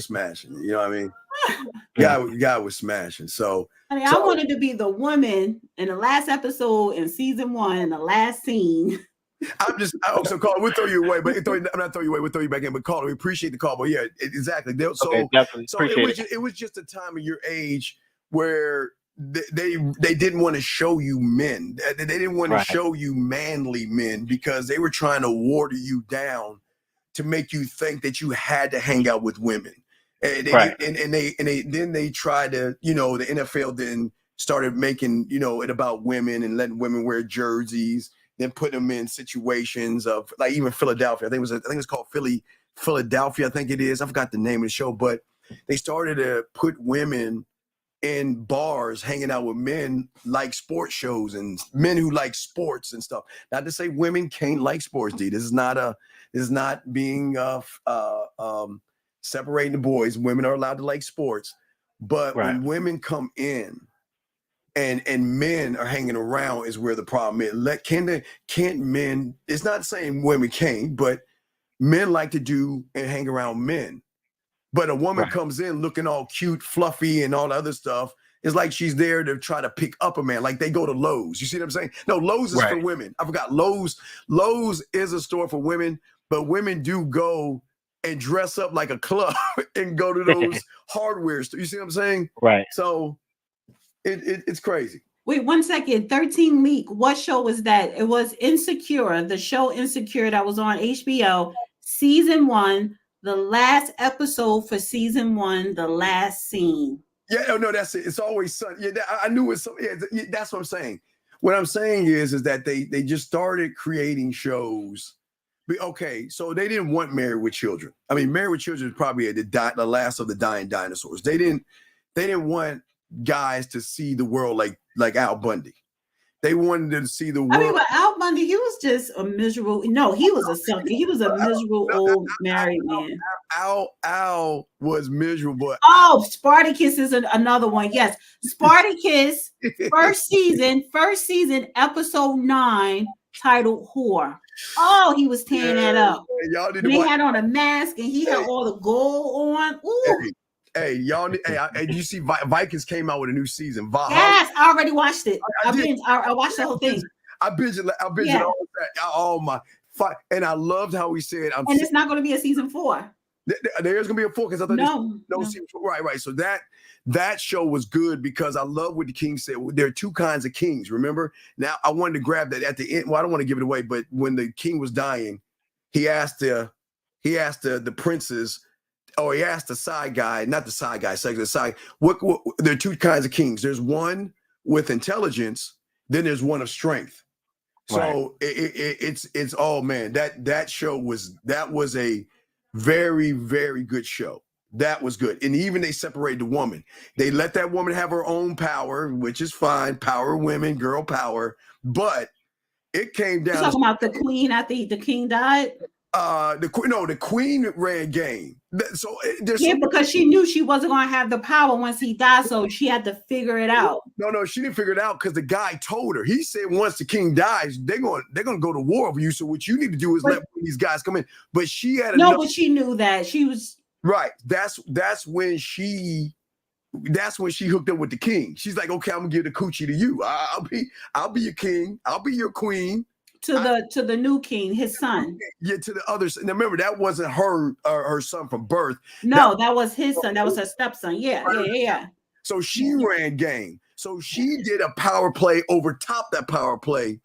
smashing. You know what I mean? The guy was smashing. So I wanted to be the woman in the last episode in season 1, in the last scene. So Carl, we'll throw you away, but I'm not throwing you away. We'll throw you back in. But Carl, we appreciate the call. But yeah, exactly. It was just a time of your age where they didn't want to show you men. They didn't want to show you manly men because they were trying to water you down to make you think that you had to hang out with women. And they tried to, the NFL then started making, it about women and letting women wear jerseys. Then put them in situations of like even Philadelphia. I think it's called Philadelphia. I think it is. I forgot the name of the show, but they started to put women in bars hanging out with men like sports shows and men who like sports and stuff. Not to say women can't like sports, D. This is not being separating the boys. Women are allowed to like sports, but when women come in and men are hanging around is where the problem is. Can't men, it's not saying women can't, but men like to do and hang around men. But a woman Right. comes in looking all cute, fluffy, and all the other stuff. It's like she's there to try to pick up a man. Like they go to Lowe's. You see what I'm saying? No, Lowe's is for Right. women. I forgot. Lowe's is a store for women, but women do go and dress up like a club and go to those hardware stores. You see what I'm saying? Right. So it's crazy. Wait 1 second. 13 Week. What show was that? It was Insecure, the show Insecure that was on HBO, season 1, the last episode for season 1, the last scene. Yeah, no, that's it. It's always sun. Yeah, I knew it's. Yeah, that's what I'm saying. What I'm saying is that they just started creating shows. Okay, so they didn't want Married with Children. I mean, Married with Children is probably the last of the dying dinosaurs. They didn't want guys to see the world like Al Bundy. They wanted to see the world. I mean, but Al Bundy, he was just a miserable. No, he was a sucker. He was a miserable old married man. Al was miserable. Oh, Spartacus is another one. Yes, Spartacus, first season, episode 9, titled "Whore." Oh, he was tearing that up. Y'all need and to they had on a mask, and he had all the gold on. Ooh. Hey, y'all need. Hey, you see, Vikings came out with a new season. Yes, I already watched it. I watched the whole thing. I binged all that. Oh my! And I loved how he said, and it's not going to be a season 4. There's going to be a 4 because I thought no season 4. Right. So that show was good because I love what the king said. There are 2 kinds of kings. Remember? Now I wanted to grab that at the end. Well, I don't want to give it away, but when the king was dying, he asked the princes. Oh, he asked the side guy, not the side guy, the side. What there are 2 kinds of kings. There's one with intelligence, then there's one of strength. So it's oh man, that show was a very, very good show. That was good. And even they separated the woman. They let that woman have her own power, which is fine. Power of women, girl power. But it came down. You're talking about the queen after the king died? The queen ran game. So because she knew she wasn't going to have the power once he died, so she had to figure it out. No, she didn't figure it out because the guy told her. He said once the king dies, they're going to go to war over you. So what you need to do is let these guys come in. But she had but she knew that she was right. That's when she hooked up with the king. She's like, okay, I'm gonna give the coochie to you. I'll be your king. I'll be your queen. To the new king, his son. Yeah, to the others. Now remember, that wasn't her son from birth. No, that was his son. That was her stepson. Yeah. So she ran game. So she did a power play over top that power play,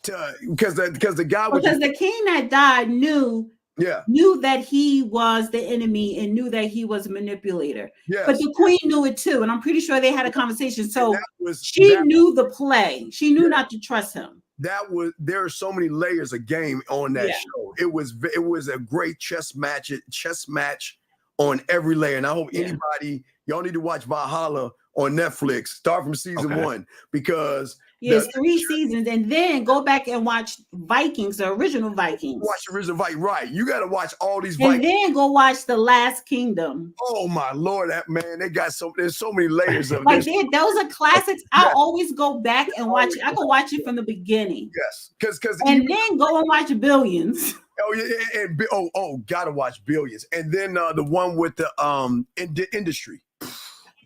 because the guy was the king that died knew that he was the enemy and knew that he was a manipulator. Yes. But the queen knew it too, and I'm pretty sure they had a conversation. So she knew the play. She knew not to trust him. There are so many layers of game on that show. It was a great chess match on every layer. And I hope y'all need to watch Valhalla on Netflix. Start from season 1 because it's 3 seasons, and then go back and watch Vikings, the original Vikings. Watch the original Vikings, right? You got to watch all these Vikings, and then go watch The Last Kingdom. Oh my Lord, there's so many layers of those are classics. I always go back and watch it. I can watch it from the beginning. Yes, because then go and watch Billions. Oh yeah, and gotta watch Billions, and then the one with the industry.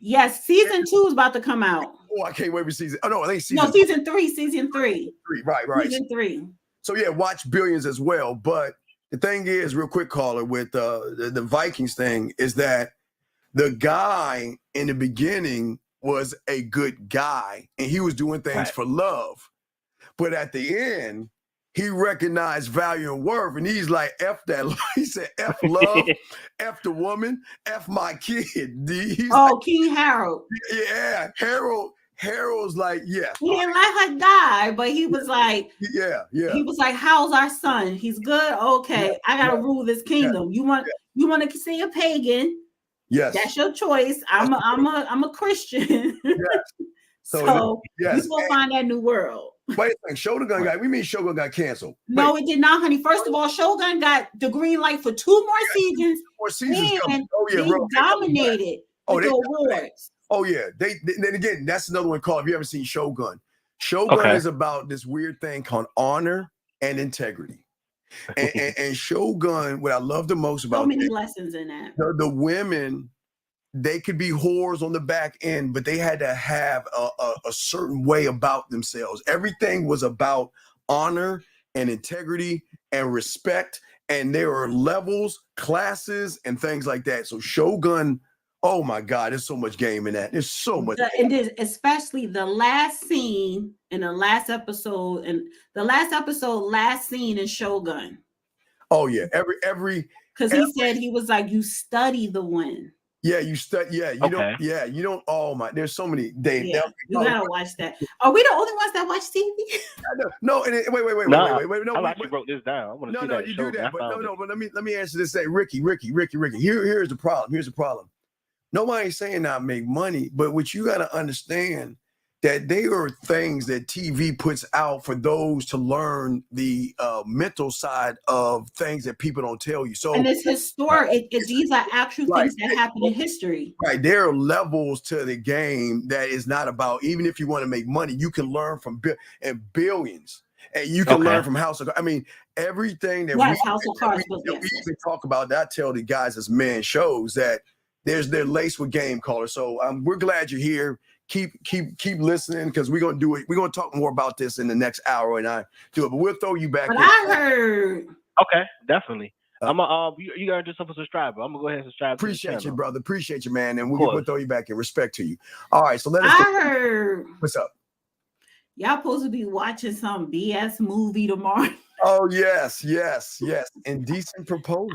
Yes, season 2 is about to come out. Oh, I can't wait for season. Oh no, I think season 3. Season 3. Right. Season 3. So yeah, watch Billions as well. But the thing is, real quick, caller, with the Vikings thing is that the guy in the beginning was a good guy and he was doing things for love, but at the end, he recognized value and worth, and he's like, F that. He said, F love, F the woman, F my kid. King Harold. Yeah, Harold's like, yeah. He didn't let her die, but he was like, yeah. He was like, how's our son? He's good? Okay, I gotta rule this kingdom. You want to say a pagan? Yes. That's your choice. I'm a Christian. Yes. So you're supposed to find that new world. Wait a second, Shogun got canceled. No, it did not, honey. First of all, Shogun got the green light for 2 more seasons. 4 seasons. And they dominated the awards. Oh yeah, then again, that's another one called. If you haven't seen Shogun, Shogun is about this weird thing called honor and integrity. And Shogun, what I love the most about so many lessons in that. The women, they could be whores on the back end, but they had to have a certain way about themselves. Everything was about honor and integrity and respect. And there are levels, classes, and things like that. So Shogun, oh my God, there's so much game in that. There's so much. Especially the last scene in the last episode, last scene in Shogun. Oh yeah, every because he said he was like, you study the win. Yeah, you study. Yeah, you don't. Yeah, you don't. Oh my, there's so many. You gotta watch that. Are we the only ones that watch TV? No, and wait. No, I actually wrote this down. I want to see that. You do that, but no. But let me answer this. Say, Ricky. Here's the problem. Here's the problem. Nobody's saying not make money, but what you got to understand that there are things that TV puts out for those to learn the mental side of things that people don't tell you. So, and it's historic. These are actual things that happen in history. Right. There are levels to the game that is not about, even if you want to make money, you can learn from billions. And you can learn from House of Cards. I mean, everything that we even talk about, that I tell the guys as men shows that they're laced with game callers. So we're glad you're here. Keep listening, because we're gonna do it. We're gonna talk more about this in the next hour, and I do it. But we'll throw you back. But I heard. Okay, definitely. I'm you earned yourself a subscriber. I'm gonna go ahead and subscribe. Appreciate you, brother. Appreciate you, man. And we'll throw you back in. Respect to you. All right, so let us. I heard. What's up? Y'all supposed to be watching some BS movie tomorrow. Oh yes. Indecent Proposal.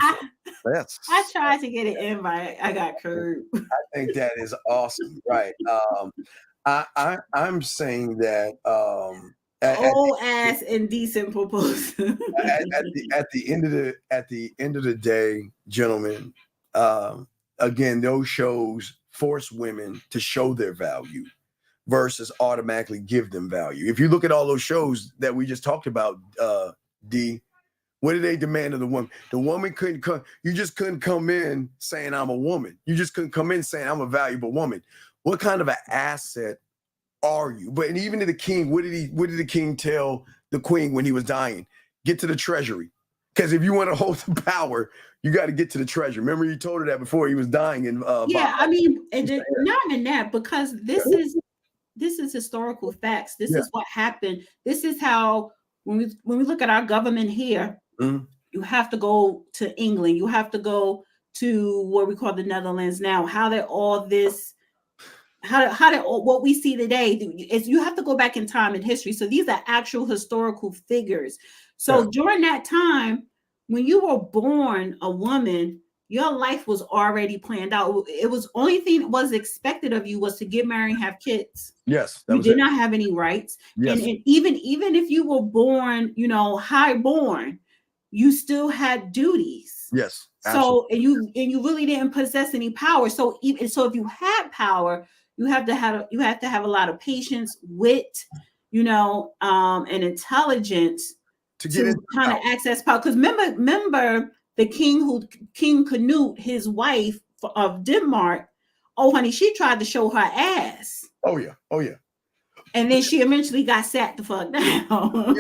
I tried to get an invite. I got curbed. I think that is awesome. Right. I'm saying that Indecent Proposal. at the end of the day, gentlemen, again, those shows force women to show their value versus automatically give them value. If you look at all those shows that we just talked about, D, what did they demand of the woman? The woman couldn't come. You just couldn't come in saying I'm a woman. You just couldn't come in saying I'm a valuable woman. What kind of an asset are you? But even to the king, what did the king tell the queen when he was dying? Get to the treasury. Because if you want to hold the power, you got to get to the treasury. Remember, you told her that before he was dying. And not in that, because this is historical facts. This is what happened. This is how when we look at our government here, you have to go to England. You have to go to what we call the Netherlands now. What we see today is you have to go back in time in history. So these are actual historical figures. So during that time, when you were born a woman, your life was already planned out. It was only thing that was expected of you was to get married and have kids. Yes. You did not have any rights. Yes. And even if you were born, highborn, you still had duties. Yes. Absolutely. So you really didn't possess any power. So if you had power, you have to have a lot of patience, wit, and intelligence to kind of access power. Because remember the King Canute, his wife of Denmark. Oh, honey, she tried to show her ass. Oh yeah. And then she eventually got sat the fuck down.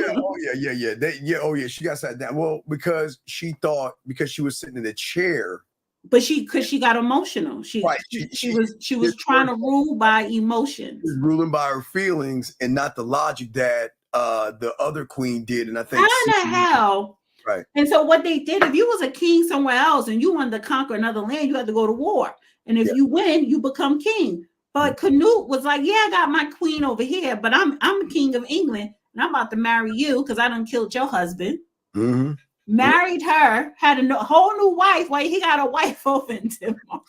Yeah. She got sat down. Well, because she was sitting in the chair. But because she got emotional. She was trying to rule by emotions. She was ruling by her feelings and not the logic that the other queen did. And I think how the hell. Right. And so what they did, if you was a king somewhere else and you wanted to conquer another land, you had to go to war. And if you win, you become king. But Canute was like, yeah, I got my queen over here, but I'm king of England and I'm about to marry you because I done killed your husband. Mm-hmm. Married her, had a whole new wife. Well, he got a wife over in Denmark.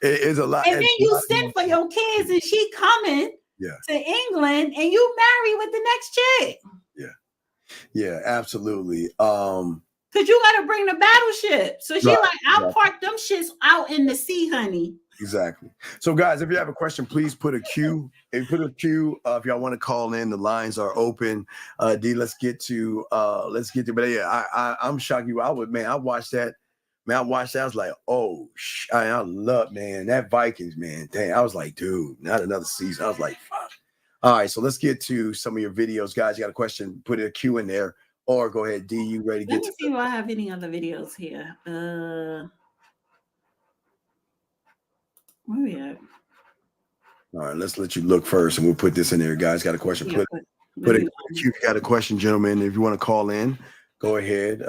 It is a lot. And then you send for your kids and she coming to England and you marry with the next chick. Yeah, absolutely. Cause you gotta bring the battleship. So she I'll park them shits out in the sea, honey. Exactly. So guys, if you have a question, please put a Q. If y'all want to call in, the lines are open. D, let's get to. But yeah, I'm shocked you. I watched that. Man, I watched that. I was like, oh, I love, man, that Vikings, man. Dang, I was like, dude, not another season. I was like, fuck. All right, so let's get to some of your videos, guys. You got a question? Put a Q in there. Or go ahead, D, you ready to Let get me to see if I have any other videos here. Where we at? All right, let's let you look first, and we'll put this in there. Guys, got a question? Yeah, Put it. If you got a question, gentlemen, if you want to call in, go ahead.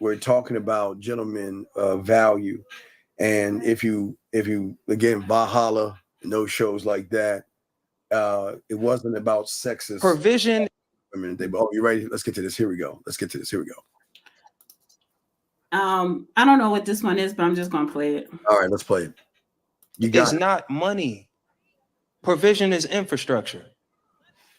We're talking about gentlemen value, and if you again Valhalla and those shows like that, it wasn't about sexist provision. Oh, you ready? Let's get to this. Here we go. I don't know what this one is, but I'm just gonna play it. All right, let's play it. It's not money. Provision is infrastructure.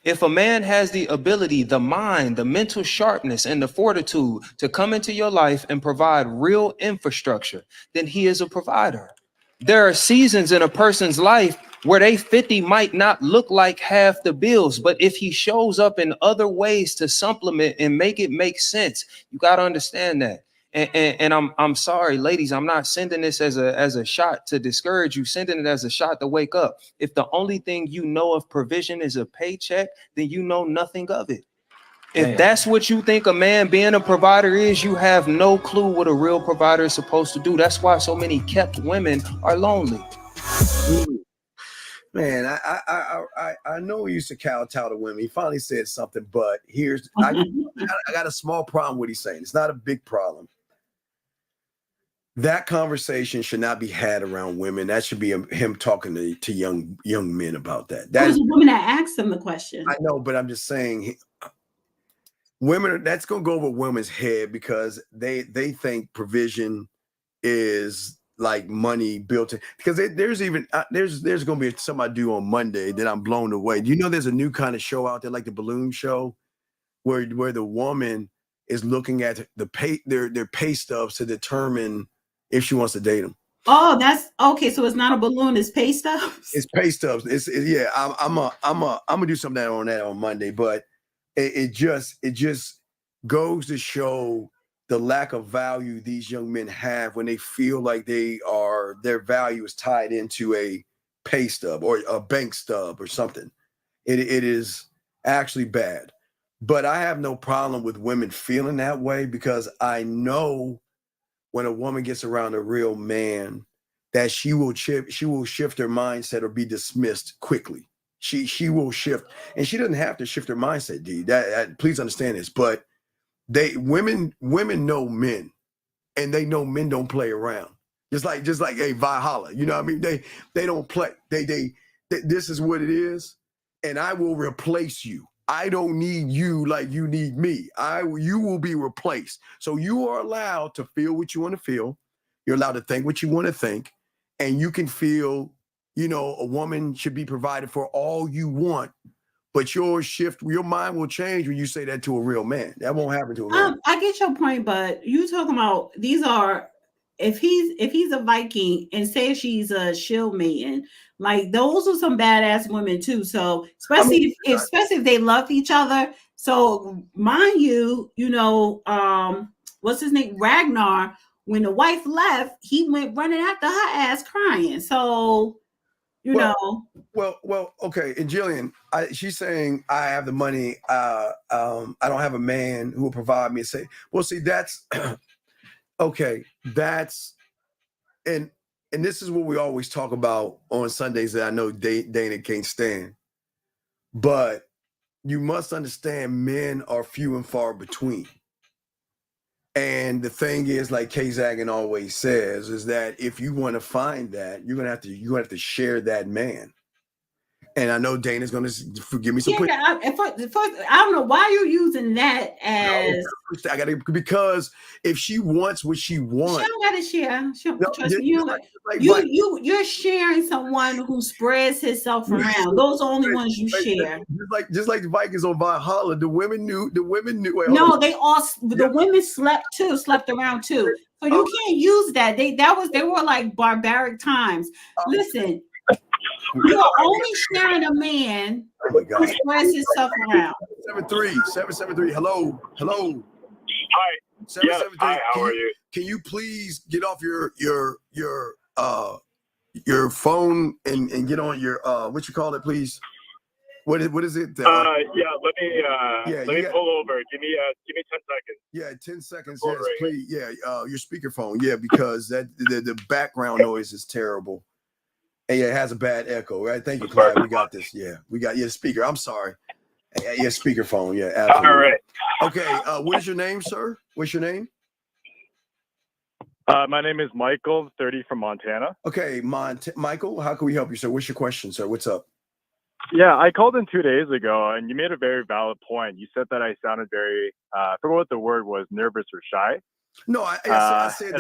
If a man has the ability, the mind, the mental sharpness, and the fortitude to come into your life and provide real infrastructure, then he is a provider. There are seasons in a person's life where they 50 might not look like half the bills, but if he shows up in other ways to supplement and make it make sense, you got to understand that. And I'm sorry, ladies, I'm not sending this as a shot to discourage you, sending it as a shot to wake up. If the only thing you know of provision is a paycheck, then you know nothing of it. If that's what you think a man being a provider is, you have no clue what a real provider is supposed to do. That's why so many kept women are lonely. Man, I know he used to kowtow to women. He finally said something, but I got a small problem with what he's saying. It's not a big problem. That conversation should not be had around women. That should be him talking to young men about that. That was a woman that asked him the question. I know, but I'm just saying, women. That's gonna go over women's head because they think provision is like money built in. Because there's gonna be something I do on Monday that I'm blown away. Do you know there's a new kind of show out there, like the balloon show, where the woman is looking at their pay stubs to determine if she wants to date him. Oh, that's okay. So it's not a balloon; it's pay stubs. It's pay stubs. Yeah. I'm gonna do something on that on Monday, but it just goes to show the lack of value these young men have when they feel like their value is tied into a pay stub or a bank stub or something. It is actually bad, but I have no problem with women feeling that way because I know when a woman gets around a real man that she will shift her mindset or be dismissed quickly. She will shift, and she doesn't have to shift her mindset, D. That please understand this, but women know men, and they know men don't play around. Just like hey, Valhalla, you know what I mean? They don't play. They this is what it is, and I will replace you. I don't need you like you need me. You will be replaced. So you are allowed to feel what you want to feel. You're allowed to think what you want to think, and you can feel, a woman should be provided for all you want. But your mind will change when you say that to a real man. That won't happen to a man. I get your point, but you talking about these are if he's a Viking and say she's a shield maiden, like those are some badass women too. So especially if they love each other. So mind you, what's his name? Ragnar, when the wife left, he went running after her ass crying. So Well, okay. And Jillian, she's saying I have the money. I don't have a man who will provide me. That's okay. And this is what we always talk about on Sundays that I know Dana can't stand. But you must understand, men are few and far between. And the thing is, like Kay Zagan always says, is that if you want to find that, you're gonna have to share that man. And I know Dana's gonna forgive me some. Yeah, first, I don't know why you're using that as. I gotta, because if she wants what she wants, she don't gotta share. Trust me, you're sharing someone who spreads himself around. Those are the only ones you share. Just like the Vikings on Valhalla, the women knew. No, the women slept around too. So you can't use that. They were like barbaric times. Listen. You're only sharing a man who spreads himself around. 773. Hello. Hi. 773. Yes, hi, how are you? Can you please get off your phone and get on your what you call it, please? What is it? Yeah, let me pull over. Give me 10 seconds. Yeah, 10 seconds. Yes, please. Yeah, your speakerphone. Yeah, because the background noise is terrible. And yeah, it has a bad echo. Right? Thank you, Clyde. We got this. Yeah, we got your speaker. I'm sorry. Yeah, speakerphone. Yeah, absolutely. All right. Okay. What is your name, sir? What's your name? My name is Michael, 30 from Montana. Okay, Michael, how can we help you, sir? What's your question, sir? What's up? Yeah, I called in 2 days ago, and you made a very valid point. You said that I sounded very, I forgot what the word was, nervous or shy. No, I said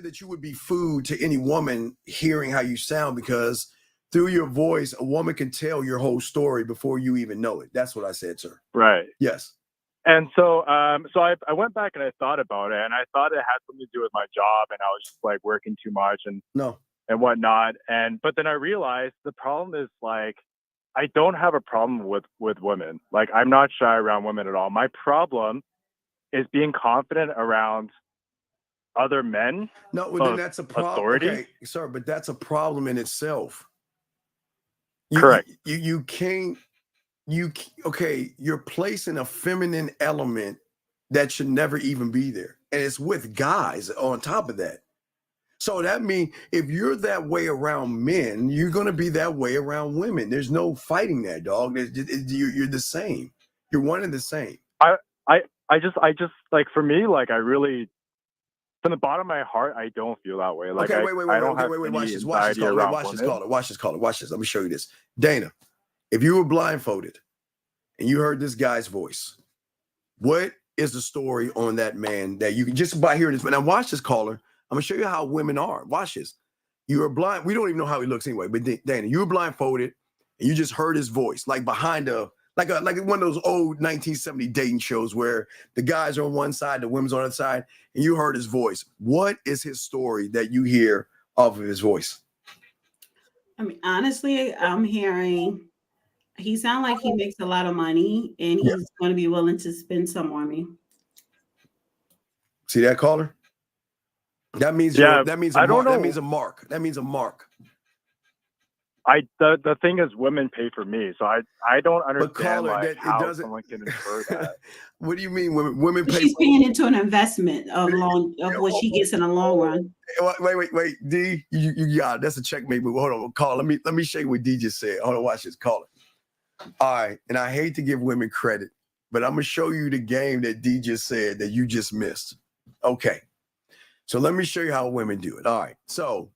that you would be food to any woman hearing how you sound, because through your voice, a woman can tell your whole story before you even know it. That's what I said, sir. Right. Yes. And so, I went back and I thought about it, and I thought it had something to do with my job, and I was just like working too much and whatnot. But then I realized the problem is, like, I don't have a problem with women. Like, I'm not shy around women at all. My problem is being confident around other men. No, well, then that's a problem. Authority. Okay, sir, but that's a problem in itself. Correct. You can't. You're placing a feminine element that should never even be there. And it's with guys on top of that. So that means if you're that way around men, you're going to be that way around women. There's no fighting that, dog. You're the same. You're one and the same. I just like, for me, like, I really, from the bottom of my heart, I don't feel that way. Like, okay, wait. Watch this. Watch this caller. Watch this. Let me show you this. Dana, if you were blindfolded and you heard this guy's voice, what is the story on that man that you can just by hearing this? But now watch this, caller. I'm gonna show you how women are. Watch this. You are blind. We don't even know how he looks anyway. But Dana, you were blindfolded and you just heard his voice, like behind like one of those old 1970 dating shows where the guys are on one side, the women's on the other side, and you heard his voice. What is his story that you hear off of his voice? I mean, honestly, I'm hearing he sounds like he makes a lot of money and he's going to be willing to spend some on me. See that, caller? That means that means a mark. That means a mark. The thing is, women pay for me, so I don't understand how someone can infer that. What do you mean women pay? She's paying into an investment of what she gets in the long run. Wait, D, you got it. That's a checkmate move. Hold on, call. Let me show you what D just said. Hold on, watch this. Call it. All right, and I hate to give women credit, but I'm gonna show you the game that D just said that you just missed. Okay, so let me show you how women do it. All right, so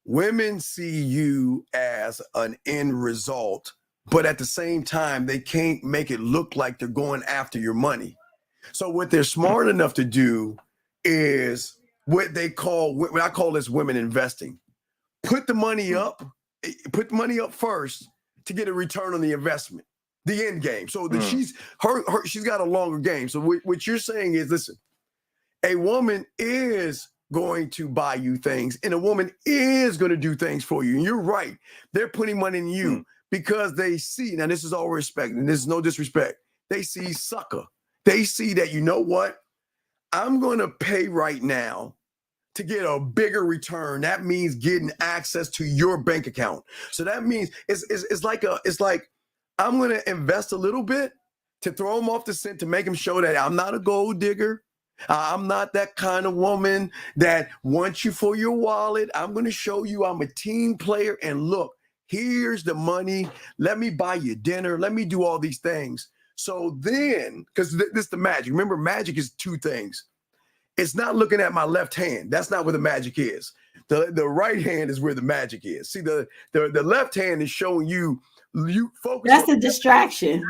women see you as an end result, but at the same time, they can't make it look like they're going after your money. So what they're smart enough to do is what I call this women investing. Put the money up first to get a return on the investment, the end game. So that she's got a longer game. So what you're saying is, listen, a woman is going to buy you things, and a woman is going to do things for you. And you're right. They're putting money in you because they see, now this is all respect, and this is no disrespect. They see sucker. They see that, you know what? I'm going to pay right now to get a bigger return. That means getting access to your bank account. So that means it's like I'm going to invest a little bit to throw them off the scent, to make them show that I'm not a gold digger. I'm not that kind of woman that wants you for your wallet. I'm going to show you I'm a team player. And look, here's the money. Let me buy you dinner. Let me do all these things. So then, because this is the magic. Remember, magic is two things. It's not looking at my left hand. That's not where the magic is. The right hand is where the magic is. See, the left hand is showing you focus. That's a distraction.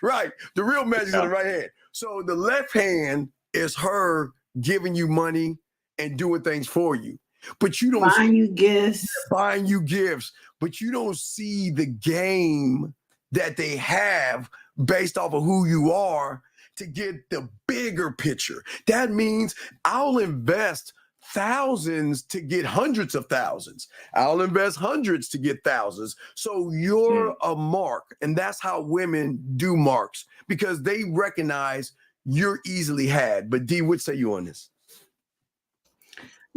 Right. The real magic is in the right hand. So the left hand is her giving you money and doing things for you. But you don't buying you gifts, but you don't see the game that they have based off of who you are to get the bigger picture. That means I'll invest thousands to get hundreds of thousands. I'll invest hundreds to get thousands. So you're a mark. And that's how women do marks, because they recognize you're easily had. But D, what say you on this?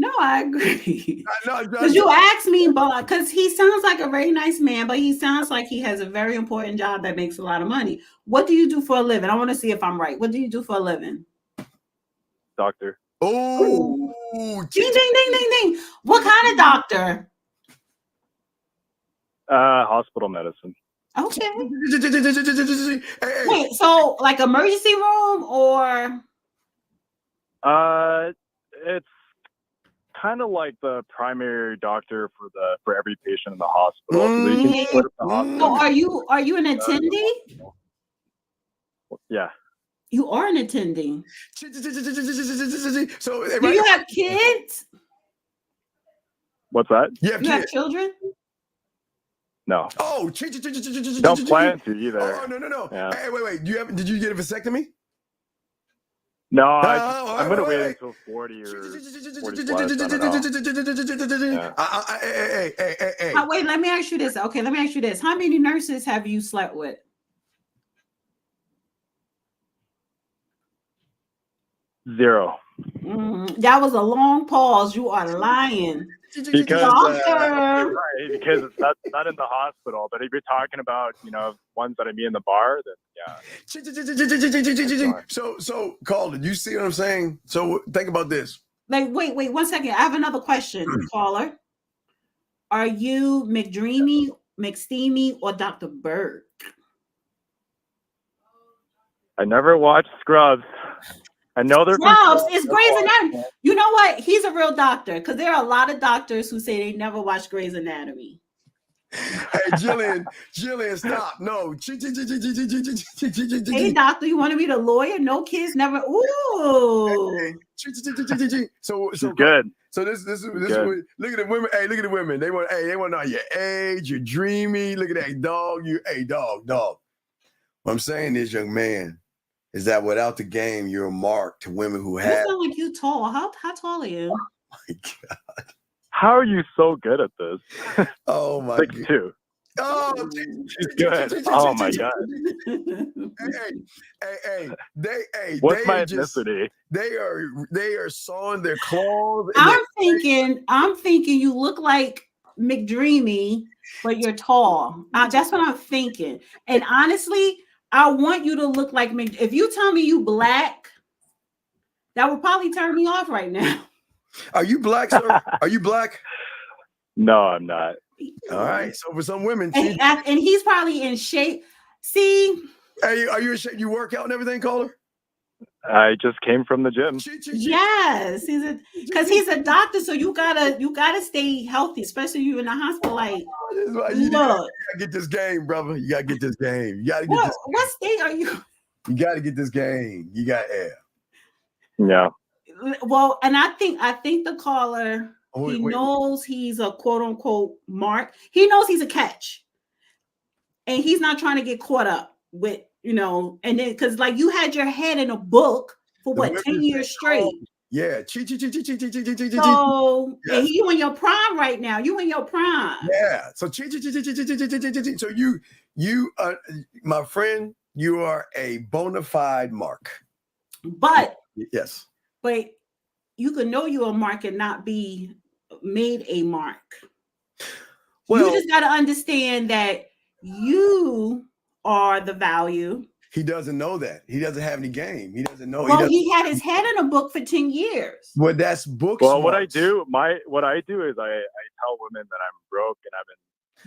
No, I agree. No, because you asked me, but because he sounds like a very nice man, but he sounds like he has a very important job that makes a lot of money. What do you do for a living? I want to see if I'm right. What do you do for a living? Doctor. Oh, ding, ding, ding, ding, ding. What kind of doctor? Hospital medicine. Okay. Wait, so like emergency room or? It's kind of like the primary doctor for every patient in the hospital. So you can split up the hospital. So are you an attendee? Yeah. You are an attending. So do you have kids? What's that? You have children? No. Oh, don't plan to either. Oh no. Yeah. Hey, wait. Did you get a vasectomy? No, I'm gonna wait until 40 or 40 plus. Hey. Wait, let me ask you this. Okay, let me ask you this. How many nurses have you slept with? Zero. That was a long pause. You are lying. Because because it's not in the hospital. But if you're talking about ones that I meet in the bar, then yeah. So Calder, you see what I'm saying? So think about this. Like, wait 1 second. I have another question, caller. Are you McDreamy, McSteamy, or Dr. Berg? I never watched Scrubs. I know they're Scrubs. It's Grey's Anatomy. You know what? He's a real doctor because there are a lot of doctors who say they never watched Grey's Anatomy. Hey, Jillian, stop. No. Hey, doctor, you want to be the lawyer? No kids, never. Ooh. So good. So this is look at the women. Hey, look at the women. They want to know your age, you're dreamy. Look at that dog. Dog. What I'm saying is, young man, is that without the game, you're a mark to women who have. You sound like you tall. How tall are you? Oh my God. How are you so good at this? Oh my 6'2". Oh, she's good. Oh my God. Hey. What's my ethnicity? They are sawing their claws. I'm thinking you look like McDreamy, but you're tall. That's what I'm thinking. And honestly, I want you to look like if you tell me you black, that would probably turn me off right now. Are you black, sir? Are you black? No, I'm not. All right. So for some women, and he's probably in shape. See, hey, are you in shape? You work out and everything, caller? I just came from the gym. Yes, because he's a doctor, so you gotta stay healthy, especially you in the hospital. Like, look, you gotta get this game, brother. You gotta get this game. You gotta get this. What state are you? You gotta get this game. You got Yeah. Well, and I think the caller knows he's a quote unquote mark. He knows he's a catch, and he's not trying to get caught up with and then because like you had your head in a book for what 10 years straight. Yeah. So and you in your prime right now. You in your prime. Yeah. So so you my friend, you are a bona fide mark. But yes. But you can know you're a mark and not be made a mark. Well, you just got to understand that you are the value. He doesn't know that. He doesn't have any game. He doesn't know. Well, he had his head in a book for 10 years. Well, that's book Well, smarts. what I do is I tell women that I'm broke and I'm in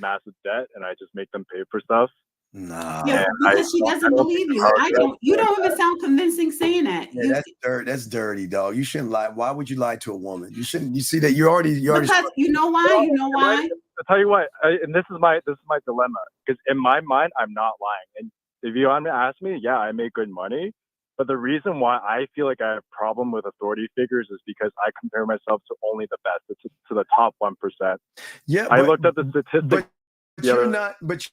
massive debt and I just make them pay for stuff. Nah. Yeah, because she doesn't believe you. You don't even sound convincing saying that. Yeah, that's dirt. That's dirty, dog. You shouldn't lie. Why would you lie to a woman? You shouldn't. You see that you already. Because you know why? You know why? I'll tell you what. And this is my dilemma. Because in my mind, I'm not lying. And if you want to ask me, yeah, I make good money. But the reason why I feel like I have a problem with authority figures is because I compare myself to only the best, to the top 1%. Yeah, I looked at the statistics. But you're not. But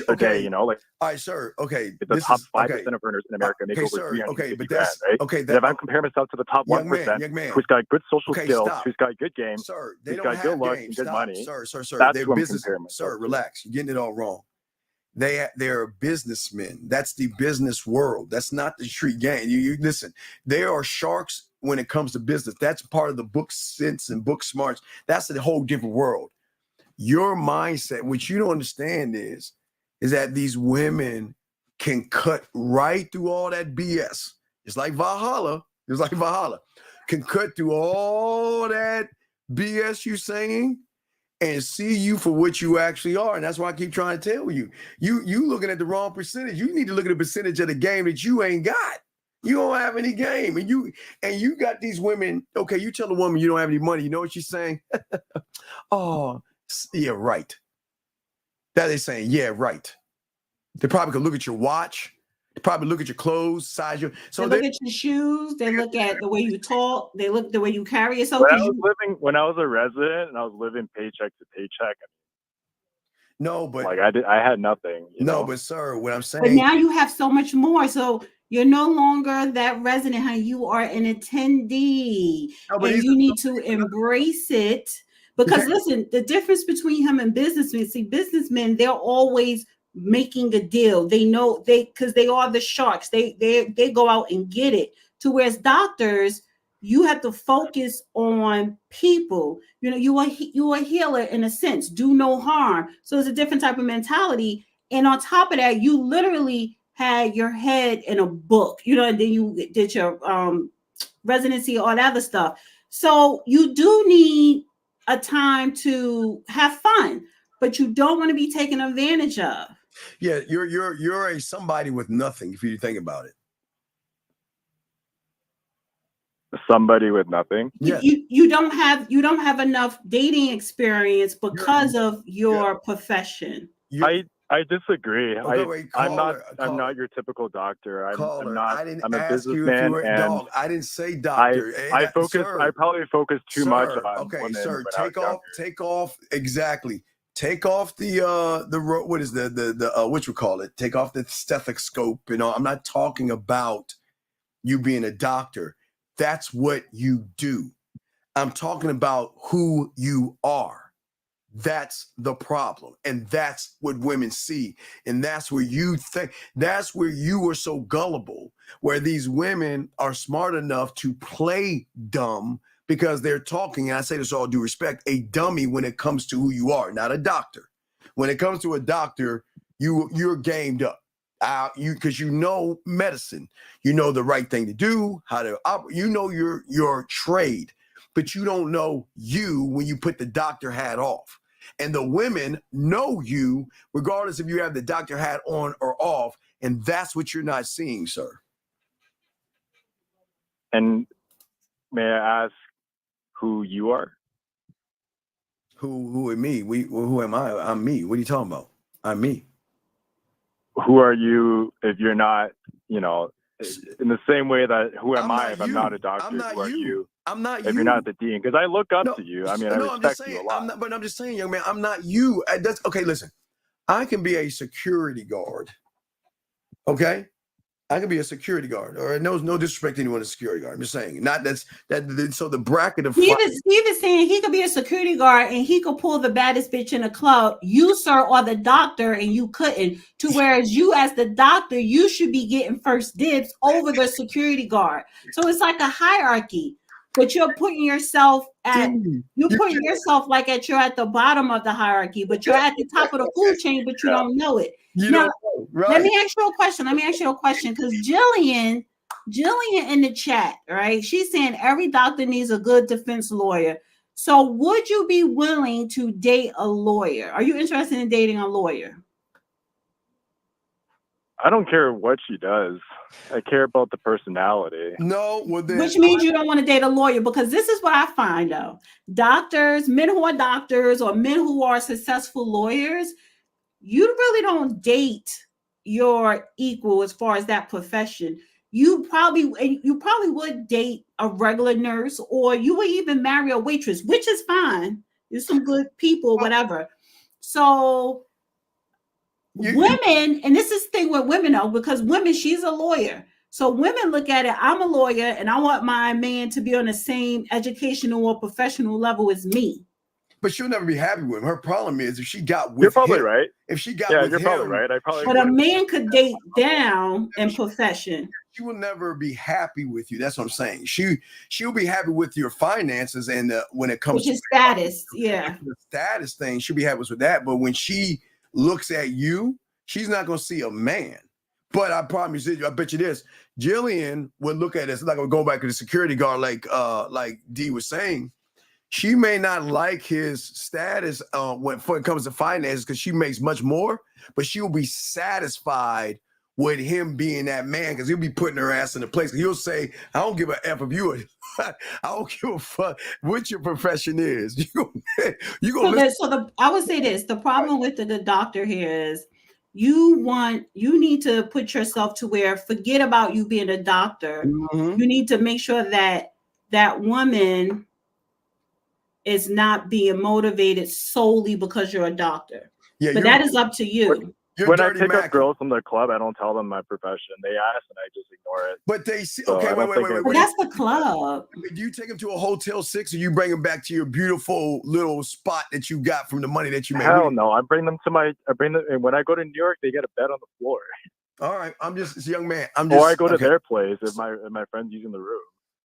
okay, like all right, sir. Okay, the top 5% of earners in America make over 350 but grand, that's right? okay. If I'm comparing myself to the top 1%, who's got good social skills, who's got good game, sir, who's got good looks and good money, sir. That's they're who I'm business. comparing myself Sir, relax. You're getting it all wrong. They're businessmen. That's the business world. That's not the street game. You listen. There are sharks when it comes to business. That's part of the book sense and book smarts. That's a whole different world. Your mindset, what you don't understand is that these women can cut right through all that BS. It's like Valhalla. It's like Valhalla. Can cut through all that BS you saying and see you for what you actually are. And that's why I keep trying to tell you. You looking at the wrong percentage. You need to look at the percentage of the game that you ain't got. You don't have any game. And you got these women. Okay, you tell a woman you don't have any money. You know what she's saying? Oh, yeah, right. That they're saying, yeah, right. They probably could look at your watch. They probably look at your clothes, size your. So they look at your shoes. They look at the way you talk. They look the way you carry yourself. When I was a resident and I was living paycheck to paycheck. No, but like I had nothing. You know? But sir, what I'm saying. But now you have so much more. So you're no longer that resident. How you are an attendee, and you need to embrace it. Because listen, the difference between him and businessmen. See, businessmen, they're always making a deal. They know because they are the sharks. They go out and get it. To whereas doctors, you have to focus on people. You know, you are a healer in a sense. Do no harm. So it's a different type of mentality. And on top of that, you literally had your head in a book. You know, and then you did your residency, all that other stuff. So you do need a time to have fun, but you don't want to be taken advantage of. Yeah, you're a somebody with nothing if you think about it. Somebody with nothing. Yeah. You don't have enough dating experience because of your profession. I disagree. Okay, I'm not your typical doctor. I'm not. I'm a businessman, and I didn't say doctor. I probably focus too much on. Okay, sir. Take off exactly. Take off the what is the what you call it? Take off the stethoscope. You know, I'm not talking about you being a doctor. That's what you do. I'm talking about who you are. That's the problem. And that's what women see. And that's where you think, that's where you are so gullible, where these women are smart enough to play dumb because they're talking, and I say this all due respect, a dummy when it comes to who you are, not a doctor. When it comes to a doctor, you're gamed up. Because you know medicine, you know the right thing to do, how to operate, you know your trade, but you don't know you when you put the doctor hat off. And the women know you regardless if you have the doctor hat on or off, and that's what you're not seeing, sir. And may I ask who you are? Who am me? Who am I? I'm me. What are you talking about? I'm me. Who are you if you're not, you know, in the same way that who am I if I'm not a doctor? Who are you? I'm not if you're not the dean, because I look up to you. I mean, I respect you a lot. But I'm just saying, young man, I'm not you. That's okay. Listen, I can be a security guard. Okay, I can be a security guard. Or no disrespect to anyone, a security guard. I'm just saying, not that. So the bracket of Steve is saying he could be a security guard and he could pull the baddest bitch in the club. You, sir, are the doctor, and you couldn't. To whereas you, as the doctor, you should be getting first dibs over the security guard. So it's like a hierarchy. But you're putting yourself at yourself like you're at the bottom of the hierarchy, but you're at the top of the food chain, but you don't know it. Let me ask you a question. Because Jillian in the chat, right? She's saying every doctor needs a good defense lawyer. So would you be willing to date a lawyer? Are you interested in dating a lawyer? I don't care what she does. I care about the personality. No, which means you don't want to date a lawyer, because this is what I find though. Doctors, men who are doctors or men who are successful lawyers, you really don't date your equal as far as that profession. You probably would date a regular nurse, or you would even marry a waitress, which is fine. There's some good people, whatever. So women, and this is the thing with women though, because women, she's a lawyer. So women look at it, I'm a lawyer and I want my man to be on the same educational or professional level as me. But she'll never be happy with him. Her problem is if she got with You're probably him, right. If she got with you're him, probably right. But a man could date down in profession. she will never be happy with you. That's what I'm saying. She'll be happy with your finances, and when it comes to status, the status thing, she'll be happy with that. But when she looks at you, she's not gonna see a man. But I promise you, I bet you this, Jillian would look at this like we're going back to the security guard, like D was saying. She may not like his status when it comes to finances because she makes much more, but she'll be satisfied with him being that man because he'll be putting her ass in the place. He'll say, I don't give a F if you I don't give a fuck what your profession is. You gonna I would say this. The problem with the doctor here is you need to put yourself to where forget about you being a doctor. Mm-hmm. You need to make sure that that woman is not being motivated solely because you're a doctor. Yeah, but that is up to you. When I pick up girls from the club, I don't tell them my profession. They ask and I just ignore it. But they see, So okay, wait. But that's the club. Do you take them to a Hotel 6 or you bring them back to your beautiful little spot that you got from the money that you made? Hell no. I bring them and when I go to New York, they get a bed on the floor. All right. I'm just a young man. Or I go to their place if my friend's using the room.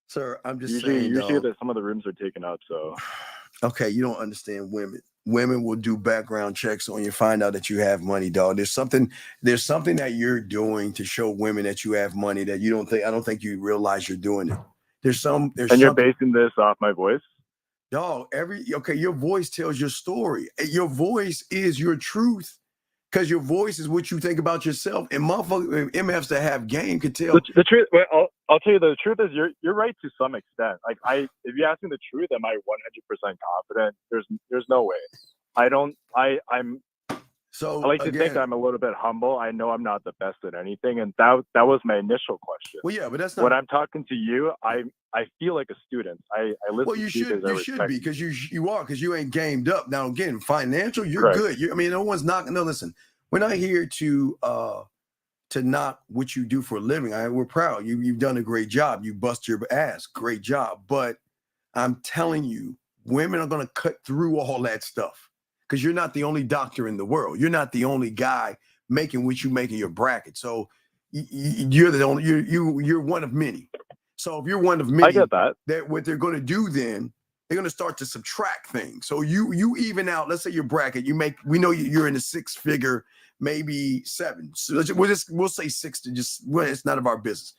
Sir, I'm just usually saying. That some of the rooms are taken up, so. Okay, you don't understand women. Women will do background checks on you, find out that you have money, dog. There's something that you're doing to show women that you have money that I don't think you realize you're doing it. And you're basing this off my voice? Dog, your voice tells your story. Your voice is your truth. Because your voice is what you think about yourself, and motherfuckers, MFs that have game could tell. The truth. Well, I'll tell you the truth is you're right to some extent. Like if you ask me the truth, am I 100% confident? There's no way. I like to think I'm a little bit humble. I know I'm not the best at anything, and that was my initial question. Well, yeah, but that's not. When I'm talking to you, I feel like a student. I listen. Well, you should be because you are because you ain't gamed up. Now again, financial, you're Correct. good. No one's knocking. No, listen, we're not here to knock what you do for a living. We're proud. You've done a great job. You bust your ass. Great job. But I'm telling you, women are going to cut through all that stuff because you're not the only doctor in the world. You're not the only guy making what you make in your bracket. So you're the only. You're one of many. So if you're one of many, I get that. What they're going to do then, they're going to start to subtract things. So you even out. Let's say your bracket. We know you're in a 6-figure, maybe 7. So we'll say 6 to it's none of our business.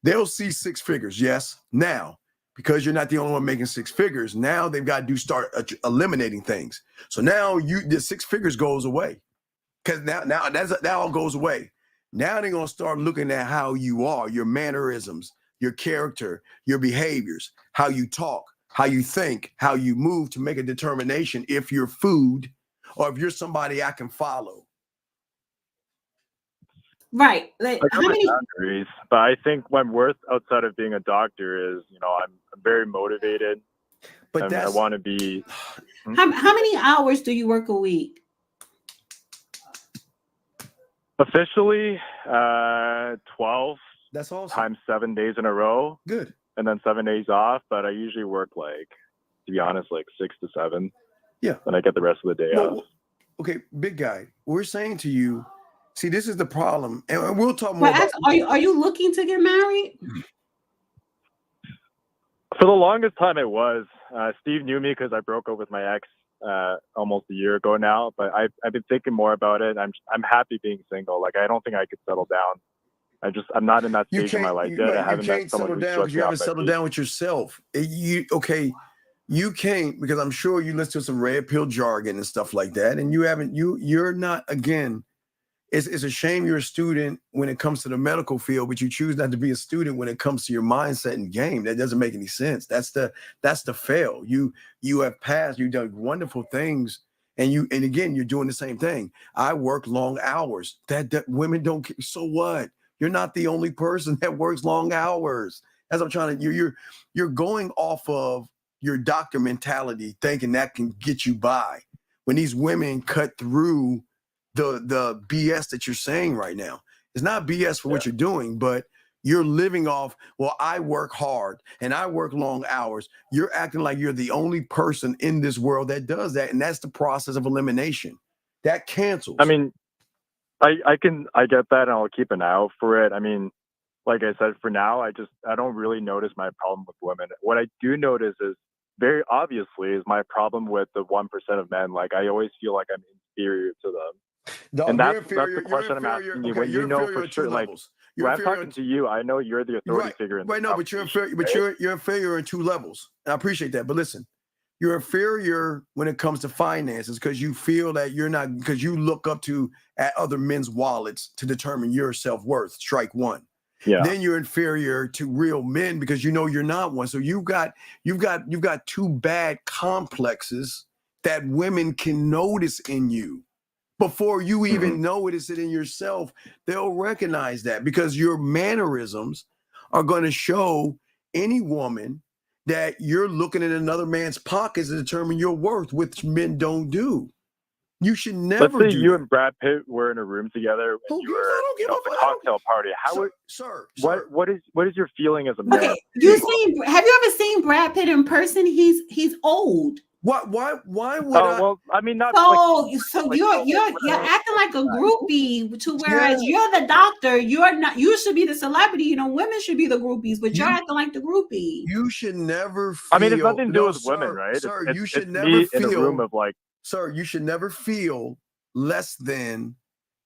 They'll see 6 figures. Yes. Now, because you're not the only one making 6 figures, now they've got to start eliminating things. So now the 6 figures goes away because now that all goes away. Now they're going to start looking at how you are, your mannerisms, your character, your behaviors, how you talk, how you think, how you move to make a determination if you're food or if you're somebody I can follow. Right. Like, how many boundaries? But I think my worth outside of being a doctor is, I'm very motivated. But I want to be. How many hours do you work a week? Officially, 12. That's awesome. Times 7 days in a row. Good. And then 7 days off. But I usually work to be honest, 6 to 7. Yeah. Then I get the rest of the day off. Okay, big guy. We're saying to you, see, this is the problem, and we'll talk more. Are you looking to get married? For the longest time, I was. Steve knew me because I broke up with my ex almost a year ago now. But I've been thinking more about it. I'm happy being single. I don't think I could settle down. I'm not in that stage in my life yet. I haven't met someone who's because you haven't settled down with yourself. You can't, because I'm sure you listen to some red pill jargon and stuff like that, and you're not, again, it's a shame you're a student when it comes to the medical field, but you choose not to be a student when it comes to your mindset and game. That doesn't make any sense. That's the fail. You have passed, you've done wonderful things, and again, you're doing the same thing. I work long hours. That women don't care. So what? You're not the only person that works long hours. As I'm trying to, you're going off of your doctor mentality, thinking that can get you by. When these women cut through the BS that you're saying right now, it's not BS for what you're doing, but you're living off, well, I work hard and I work long hours. You're acting like you're the only person in this world that does that. And that's the process of elimination. That cancels. I mean, I get that, and I'll keep an eye out for it. I mean, like I said, for now, I don't really notice my problem with women. What I do notice is very obviously is my problem with the 1% of men. Like I always feel like I'm inferior to them. Dog, And you're that's inferior. the question I'm asking you. Okay, When you're you know inferior for on two sure, like levels. when I'm talking to you, I know you're the authority figure in this right. No, but you're inferior. But right? you're inferior in two levels. And I appreciate that. But listen, you're inferior when it comes to finances because you feel that you're not because you look up to at other men's wallets to determine your self-worth. Strike one. Yeah. Then you're inferior to real men because you know you're not one. So you've got two bad complexes that women can notice in you. Before you even notice it in yourself, they'll recognize that because your mannerisms are going to show any woman that you're looking in another man's pockets to determine your worth, which men don't do. You should never Let's say do you that. and Brad Pitt were in a room together and you were at the cocktail party. What is your feeling as a man? Okay, have you ever seen Brad Pitt in person? He's old. Why would well, I mean, not so you're acting like a groupie to whereas you're the doctor, you're not. You should be the celebrity. You know, women should be the groupies, but you're acting like the groupie. You should never feel. I mean, it's nothing to do with women, right? Sir, it's, you should it's never me feel in a room of like. Sir, you should never feel less than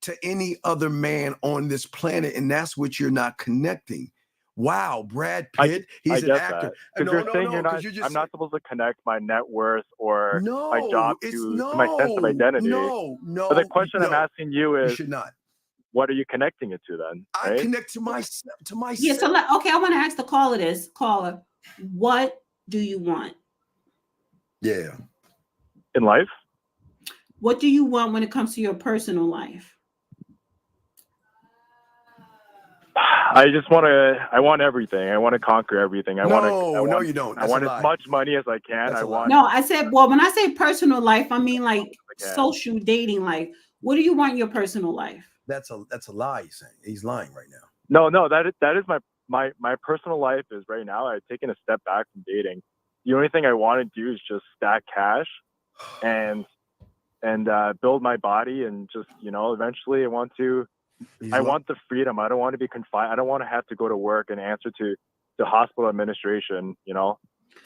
to any other man on this planet, and that's what you're not connecting. Wow, Brad Pitt, he's an actor. Because you're saying I'm not supposed to connect my net worth or my job to my sense of identity. But the question I'm asking you is, you should not. What are you connecting it to then? Right? I connect to myself. Yeah. So okay, I want to ask the caller, what do you want? Yeah. In life? What do you want when it comes to your personal life? I want everything. I want to conquer everything. No, you don't. I want as much money as I can. No, I said, well, when I say personal life, I mean like social dating life. What do you want in your personal life? That's a lie he's saying. He's lying right now. No, that is my personal life is right now. I've taken a step back from dating. The only thing I want to do is just stack cash and build my body and just, eventually I want the freedom. I don't want to be confined. I don't want to have to go to work and answer to the hospital administration,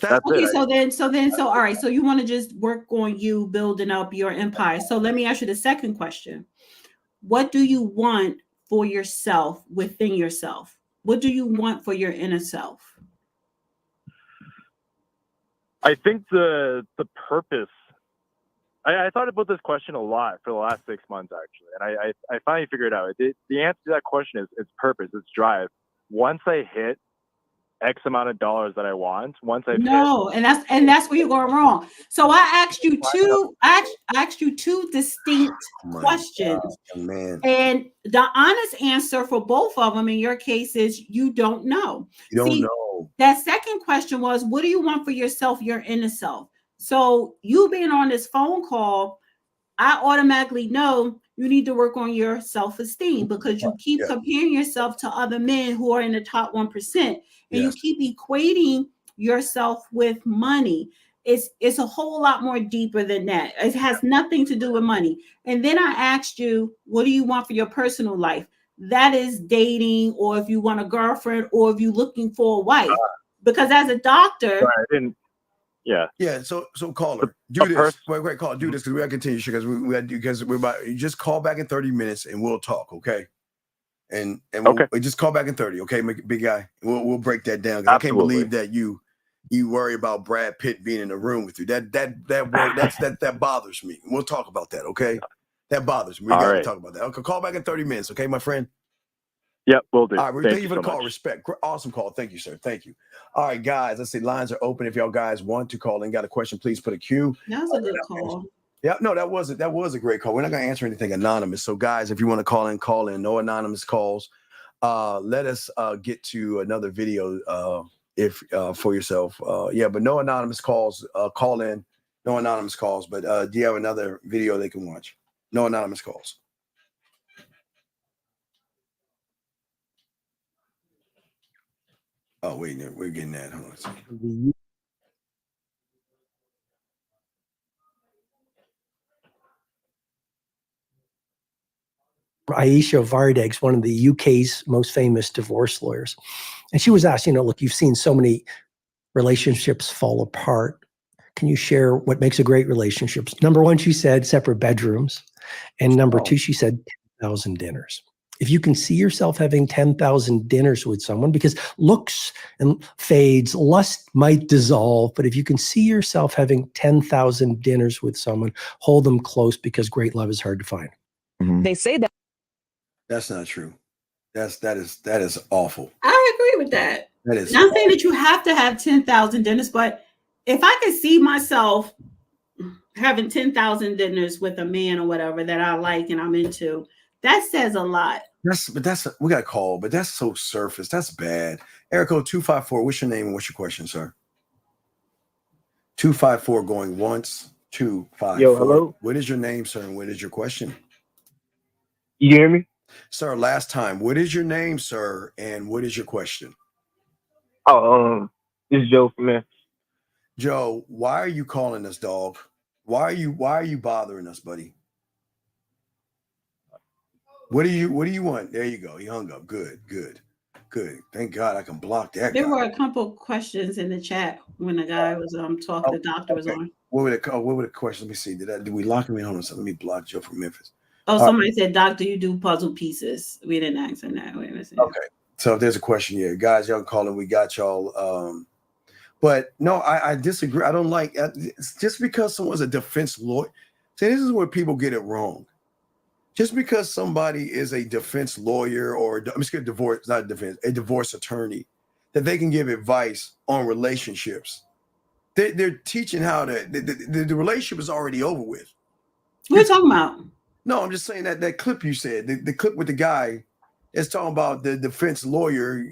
That's okay, it. So all right. So you want to just work on you building up your empire. So let me ask you the second question. What do you want for yourself within yourself? What do you want for your inner self? I think the purpose. I thought about this question a lot for the last 6 months, actually, and I finally figured it out. The answer to that question is it's purpose, it's drive. Once I hit X amount of dollars that I want, and that's where you're going wrong. So I asked you two distinct questions, and the honest answer for both of them in your case is you don't know. You don't know. That second question was, what do you want for yourself, your inner self? So you being on this phone call, I automatically know you need to work on your self-esteem because you keep comparing yourself to other men who are in the top 1%, and you keep equating yourself with money. It's a whole lot more deeper than that. It has nothing to do with money. And then I asked you, what do you want for your personal life? That is dating, or if you want a girlfriend, or if you're looking for a wife. Because as a doctor, Yeah. So caller, do this. Wait, caller, do this because we gotta continue because we're about. You just call back in 30 minutes and we'll talk, okay? And we'll just call back in 30, okay, big guy. We'll break that down. I can't believe that you worry about Brad Pitt being in the room with you. That bothers me. We'll talk about that, okay? That bothers me. We gotta talk about that. Okay, call back in 30 minutes, okay, my friend? Yep, will do. All right, thank you for the call. Respect. Awesome call. Thank you, sir. Thank you. All right, guys, let's see. Lines are open. If y'all guys want to call and got a question, please put a Q. That was a good call. Yeah, no, that was a great call. We're not gonna answer anything anonymous. So, guys, if you want to call in, call in. No anonymous calls. Let us get to another video if for yourself. But no anonymous calls. Call in. No anonymous calls. But do you have another video they can watch? No anonymous calls. Oh, wait, we're getting that. Hold on. Let's see. Aisha Vardegs, one of the UK's most famous divorce lawyers. And she was asked, look, you've seen so many relationships fall apart. Can you share what makes a great relationship? Number one, she said separate bedrooms. And number two, she said 10,000 dinners. If you can see yourself having 10,000 dinners with someone, because looks and fades, lust might dissolve, but if you can see yourself having 10,000 dinners with someone, hold them close, because great love is hard to find. Mm-hmm. They say that. That's not true. That is awful. I agree with that. That is not saying that you have to have 10,000 dinners, but if I could see myself having 10,000 dinners with a man or whatever that I like and I'm into, that says a lot. We got a call, but that's so surface. That's bad. Erico 254, what's your name and what's your question, sir? 254 going once, 254. Yo, hello. What is your name, sir, and what is your question? You hear me? Sir, last time. What is your name, sir, and what is your question? Oh, this is Joe from Memphis. Joe, why are you calling us, dog? Why are you bothering us, buddy? What do you want? There you go. He hung up. Good. Thank God I can block that. There were a couple questions in the chat when the guy was talking. The doctor was on. What were the questions? Let me see. Did we lock him in? Hold on. So let me block Joe from Memphis. Oh, somebody said, "Doctor, you do puzzle pieces." We didn't ask him that. Wait a minute. Okay. So if there's a question here, guys, y'all calling. We got y'all. But no, I disagree. I don't like just because someone's a defense lawyer. See, this is where people get it wrong. Just because somebody is a defense lawyer or a divorce attorney, that they can give advice on relationships. They're teaching how to the relationship is already over with. What are you talking about? No, I'm just saying that clip you said, the clip with the guy is talking about the defense lawyer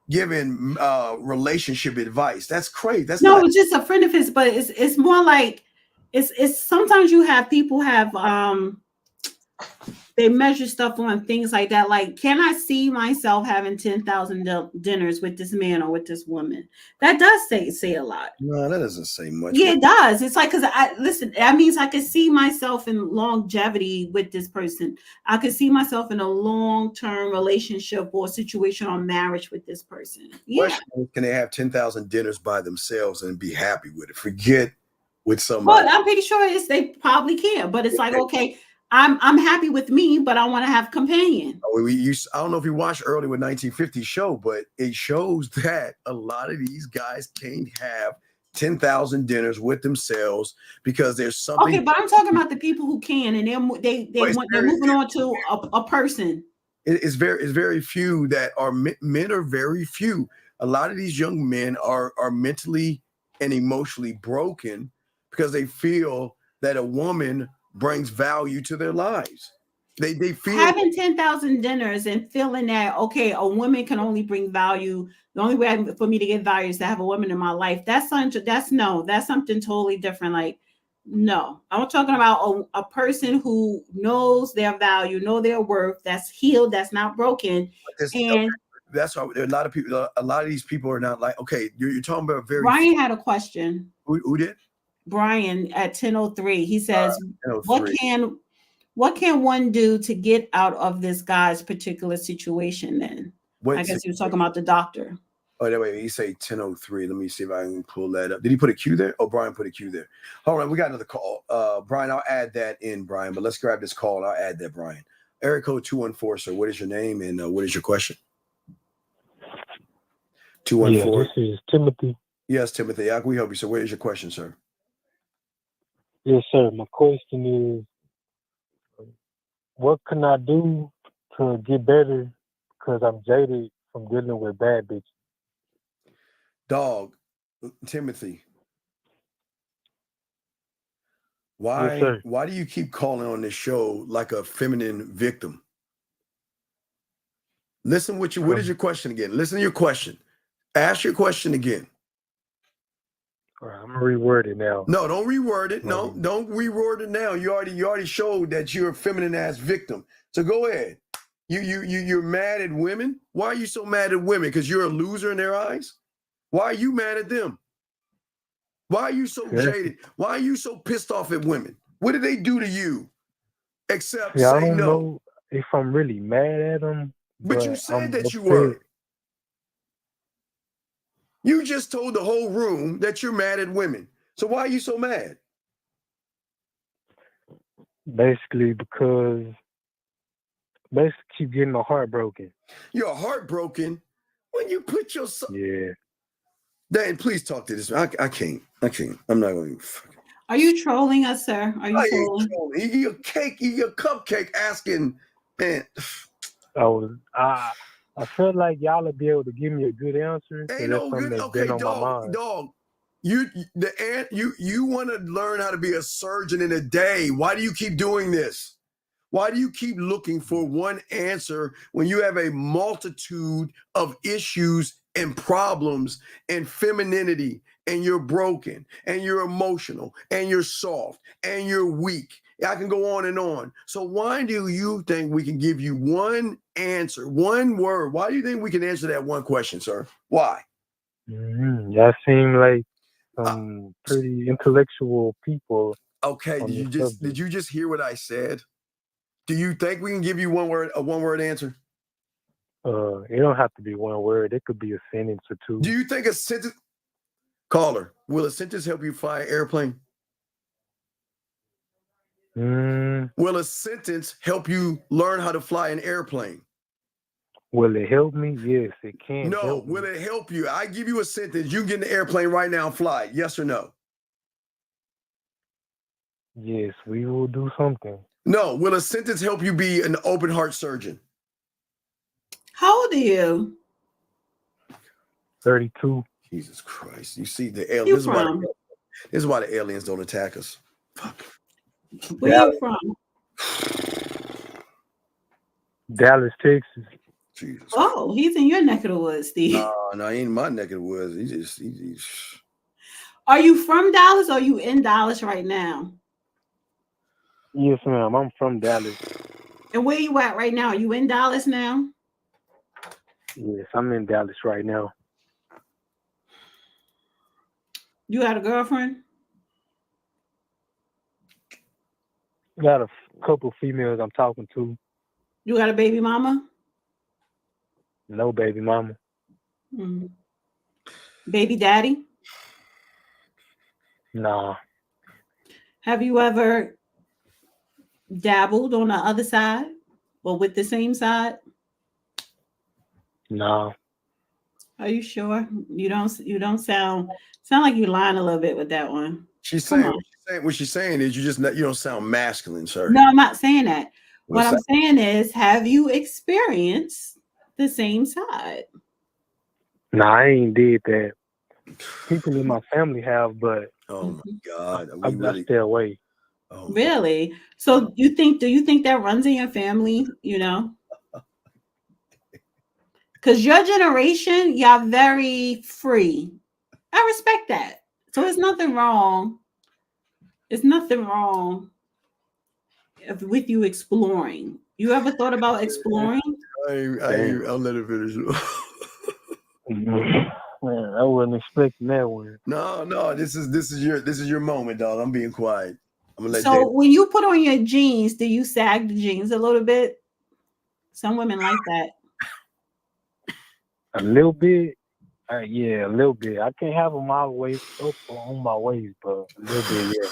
giving relationship advice. That's crazy. That's no, it's just a friend of his, but it's more like it's sometimes you have people have they measure stuff on things like that. Like, can I see myself having 10,000 dinners with this man or with this woman? That does say a lot. No, that doesn't say much. Yeah, it does. It's like, because that means I could see myself in longevity with this person. I could see myself in a long-term relationship or situation or marriage with this person. Yeah. Question is, can they have 10,000 dinners by themselves and be happy with it? Forget with somebody. Well, I'm pretty sure they probably can, but it's like, okay, I'm happy with me, but I want to have companion. I don't know if you watched earlier with 1950 show, but it shows that a lot of these guys can't have 10,000 dinners with themselves because there's something. Okay, but I'm talking about the people who can, and they're moving on to a person. It's very few that are men are very few. A lot of these young men are mentally and emotionally broken because they feel that a woman brings value to their lives. They feel having 10,000 dinners and feeling that, okay, a woman can only bring value. The only way for me to get value is to have a woman in my life. That's something totally different. Like, no, I'm talking about a person who knows their value, know their worth, that's healed, that's not broken. That's why a lot of people, a lot of these people are not like, okay, you're talking about very. Brian had a question. Who did? Brian at 10:03. He says, what can one do to get out of this guy's particular situation then? I guess he was talking about the doctor. Oh, wait, you say 10:03. Let me see if I can pull that up. Did he put a Q there? Oh, Brian put a Q there. All right, we got another call. Brian, I'll add that in, Brian, but let's grab this call and I'll add that, Brian. Area code 214, sir. What is your name and what is your question? 214. Yeah, this is Timothy. Yes, Timothy. How can we help you, sir? What is your question, sir? Yes, sir. My question is, what can I do to get better? Because I'm jaded from dealing with bad bitches. Dog, Timothy. Why? Yes, why do you keep calling on this show like a feminine victim? Listen, what is your question again? Listen to your question. Ask your question again. All right, I'm gonna reword it now. No, don't reword it. No, don't reword it now. You already showed that you're a feminine ass victim. So go ahead. You're mad at women. Why are you so mad at women? Because you're a loser in their eyes? Why are you mad at them? Why are you so jaded? Why are you so pissed off at women? What did they do to you? Except say no. if I'm really mad at them. But you said I'm that you upset. were. You just told the whole room that you're mad at women. So why are you so mad? Basically because keep getting my heart broken. You're heartbroken when you put yourself. Yeah. Dan, please talk to this. I can't. I'm not going to. Are you trolling us, sir? Are you trolling? You're cupcake asking, man. I feel like y'all will be able to give me a good answer. Ain't That's no something good. that's Okay, been on my mind. dog. You want to learn how to be a surgeon in a day. Why do you keep doing this? Why do you keep looking for one answer when you have a multitude of issues and problems and femininity, and you're broken and you're emotional and you're soft and you're weak? I can go on and on. So why do you think we can give you one answer, one word? Why do you think we can answer that one question, sir? Why? Y'all seem like some pretty intellectual people. Okay, did you just hear what I said? Do you think we can give you a one-word answer? It don't have to be one word. It could be a sentence or two. Do you think a sentence, caller, will a sentence help you fly an airplane? Will a sentence help you learn how to fly an airplane? Will it help me? Yes, it can. No, will it help you? I give you a sentence. You can get in the airplane right now and fly it. Yes or no? Yes, we will do something. No. Will a sentence help you be an open heart surgeon? How old are you? 32. Jesus Christ. You see the aliens. This is why the aliens don't attack us. Fuck. Where you from? Dallas, Texas. Jesus. Oh, he's in your neck of the woods, Steve. No, he ain't in my neck of the woods. He just. Are you from Dallas or are you in Dallas right now? Yes, ma'am. I'm from Dallas. And where you at right now? Are you in Dallas now? Yes, I'm in Dallas right now. You got a girlfriend? Got a couple females I'm talking to. You got a baby mama? No baby mama. Mm-hmm. Baby daddy? Nah. Have you ever dabbled on the other side or with the same side? No. Are you sure? You don't sound like you're lying a little bit with that one. What she's saying is you don't sound masculine, sir. No, I'm not saying that. What I'm saying is, have you experienced the same side? Nah, I ain't did that. People in my family have, but oh my God, I stay away. Oh, really? So do you think that runs in your family? You know, because your generation, y'all very free. I respect that. So it's nothing wrong. It's nothing wrong with you exploring. You ever thought about exploring? I'll let it finish. Man, I wasn't expecting that one. No, this is your moment, dog. I'm being quiet. I'm gonna let so when you put on your jeans, do you sag the jeans a little bit? Some women like that. A little bit. Yeah, a little bit. I can't have them all the way up on my waist, but a little bit, yeah.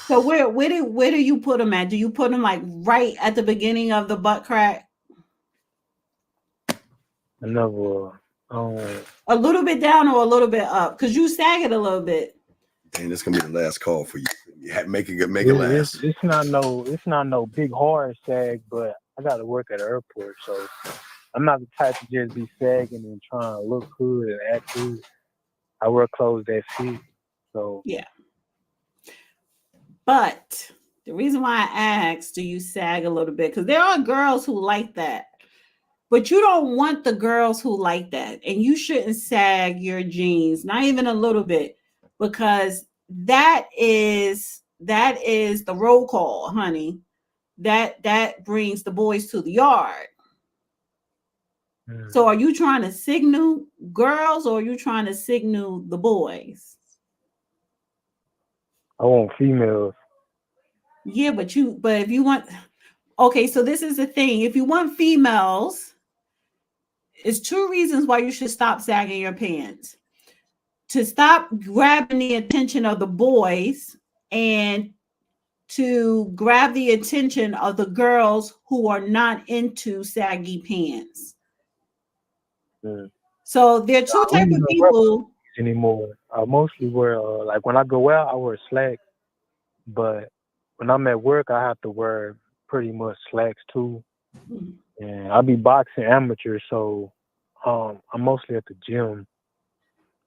So where do you put them at? Do you put them like right at the beginning of the butt crack? Another. A little bit down or a little bit up? Because you sag it a little bit. Dang, this gonna be the last call for you. Make it last. It's not no big hard sag, but I got to work at the airport, so I'm not the type to just be sagging and trying to look good and act good. I wear clothes that fit. So yeah. But the reason why I asked, do you sag a little bit? Because there are girls who like that. But you don't want the girls who like that. And you shouldn't sag your jeans, not even a little bit, because that is the roll call, honey. That brings the boys to the yard. So are you trying to signal girls or are you trying to signal the boys? I want females. Yeah, but if you want, okay, so this is the thing. If you want females, it's 2 reasons why you should stop sagging your pants. To stop grabbing the attention of the boys and to grab the attention of the girls who are not into saggy pants. So there are 2 I don't types even of wear people anymore. I mostly wear like when I go out, I wear slacks. But when I'm at work, I have to wear pretty much slacks too. And I be boxing amateur, so I'm mostly at the gym.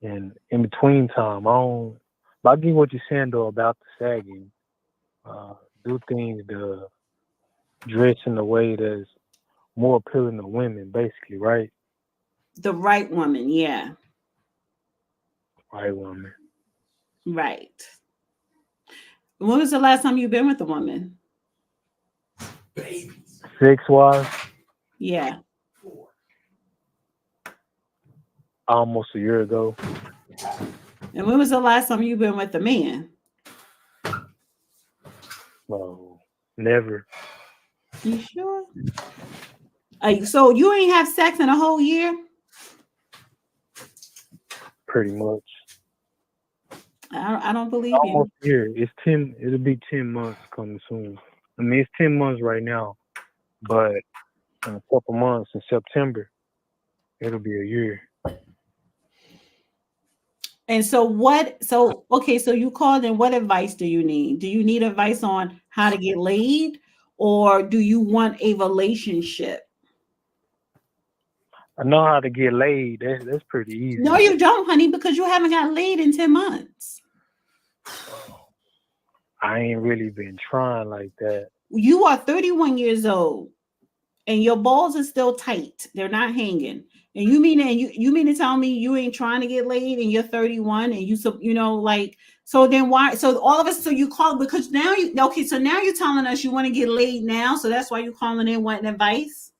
And in between time, but I get what you're saying though about the sagging. Do things to dress in a way that's more appealing to women, basically, right? the right woman, yeah. Right woman. Right. When was the last time you've been with a woman? Sex-wise, Yeah. almost a year ago. And when was the last time you've been with a man? No, never. You sure? So you ain't have sex in a whole year? Pretty much. I don't believe Almost you. a year. It's 10. It'll be 10 months coming soon. I mean, it's 10 months right now, but in a couple months in September, it'll be a year. And so okay, so you called in. What advice do you need? Do you need advice on how to get laid, or do you want a relationship? I know how to get laid. That's pretty easy. No, you don't, honey, because you haven't got laid in 10 months. I ain't really been trying like that. You are 31 years old and your balls are still tight. They're not hanging. And you mean to tell me you ain't trying to get laid and you're 31 and so then why? So all of us, so you call because now so now you're telling us you want to get laid now. So that's why you're calling in wanting advice.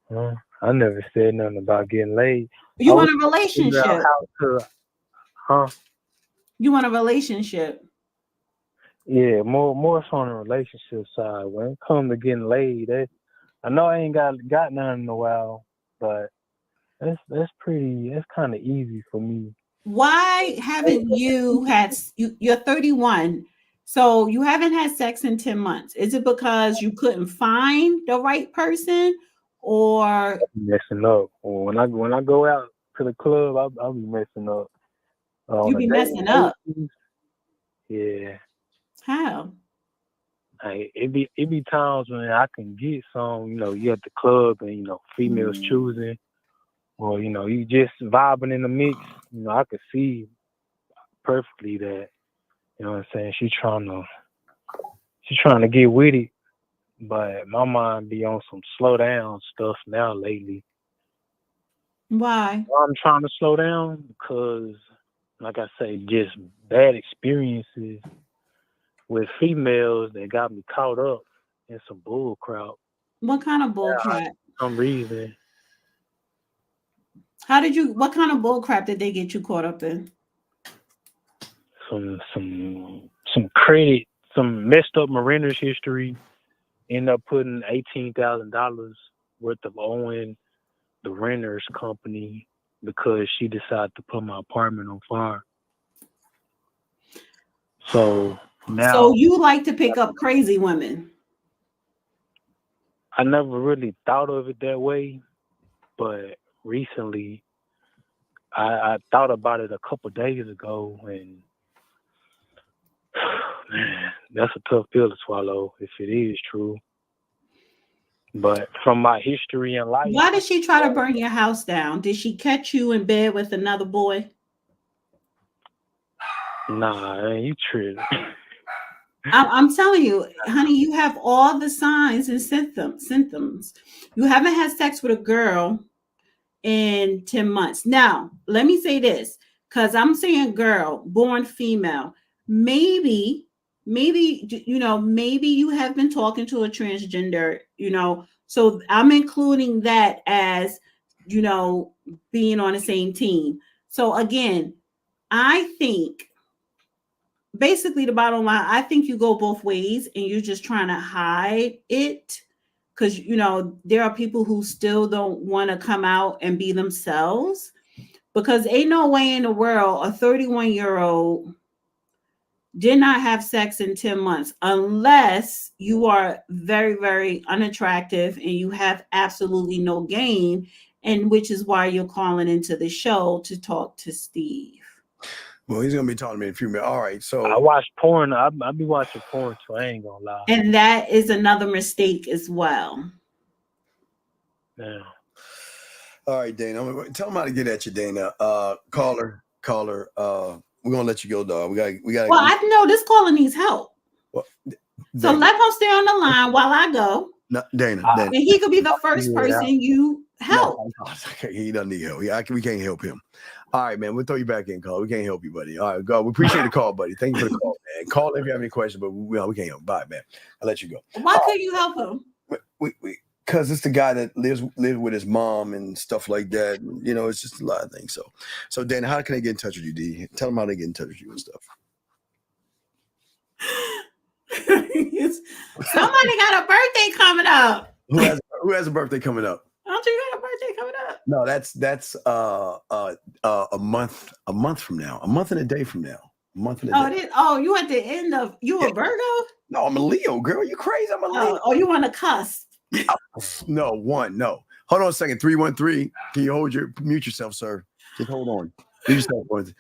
I never said nothing about getting laid. You want a relationship. You want a relationship. Yeah, more so on the relationship side. When it comes to getting laid, I know I ain't got none in a while, but that's kind of easy for me. Why haven't you you're 31, so you haven't had sex in 10 months? Is it because you couldn't find the right person, or messing up? Or when I go out to the club, I'll be messing up. You be messing up? Yeah. How? It be times when I can get some, you at the club and females choosing, or you just vibing in the mix. I could see perfectly that, what I'm saying, she's trying to get with it, but my mind be on some slow down stuff now lately. Why? I'm trying to slow down because, like I say, just bad experiences with females that got me caught up in some bull crap. What kind of bull crap? For some reason. What kind of bull crap did they get you caught up in? Some credit, some messed up Mariners history. End up putting $18,000 worth of owing the renters company because she decided to put my apartment on fire. So now. So you like to pick up crazy women? I never really thought of it that way, but recently I thought about it a couple days ago, and man, that's a tough pill to swallow if it is true. But from my history in life, why did she try to burn your house down? Did she catch you in bed with another boy? Nah, you tripping. I'm telling you, honey, you have all the signs and symptoms. You haven't had sex with a girl in 10 months. Now, let me say this, because I'm saying girl, born female. Maybe you have been talking to a transgender, so I'm including that as, being on the same team. So again, I think basically the bottom line, I think you go both ways and you're just trying to hide it because, you know, there are people who still don't want to come out and be themselves because ain't no way in the world a 31-year-old did not have sex in 10 months unless you are very, very unattractive and you have absolutely no game, and which is why you're calling into the show to talk to Steve. Well, he's gonna be talking to me in a few minutes. All right, so I watch porn. I be watching porn too. I ain't gonna lie. And that is another mistake as well. Yeah. All right, Dana. Tell them how to get at you, Dana. Caller. We're gonna let you go, dog. We got. Well, I know this caller needs help. Well, so let him stay on the line while I go. No, Dana. And he could be the first person you help. No, he doesn't need help. We can't help him. All right, man. We'll throw you back in, caller. We can't help you, buddy. All right, go. We appreciate the call, buddy. Thank you for the call, man. Call if you have any questions, but we can't help. Bye, man. I'll let you go. Why couldn't you help him? Because it's the guy that lives with his mom and stuff like that. You know, it's just a lot of things. So Dana, how can they get in touch with you, D? Tell them how they get in touch with you and stuff. Somebody got a birthday coming up. Who has a birthday coming up? Don't you got a birthday coming up? No, that's a month from now. A month and a day from now. A month and a day. You at the end of you a Virgo? No, I'm a Leo, girl. You crazy? I'm a Leo. Oh, you want to cuss? No. Hold on a second. 313. Can you mute yourself, sir? Just hold on. Mute yourself. Listen,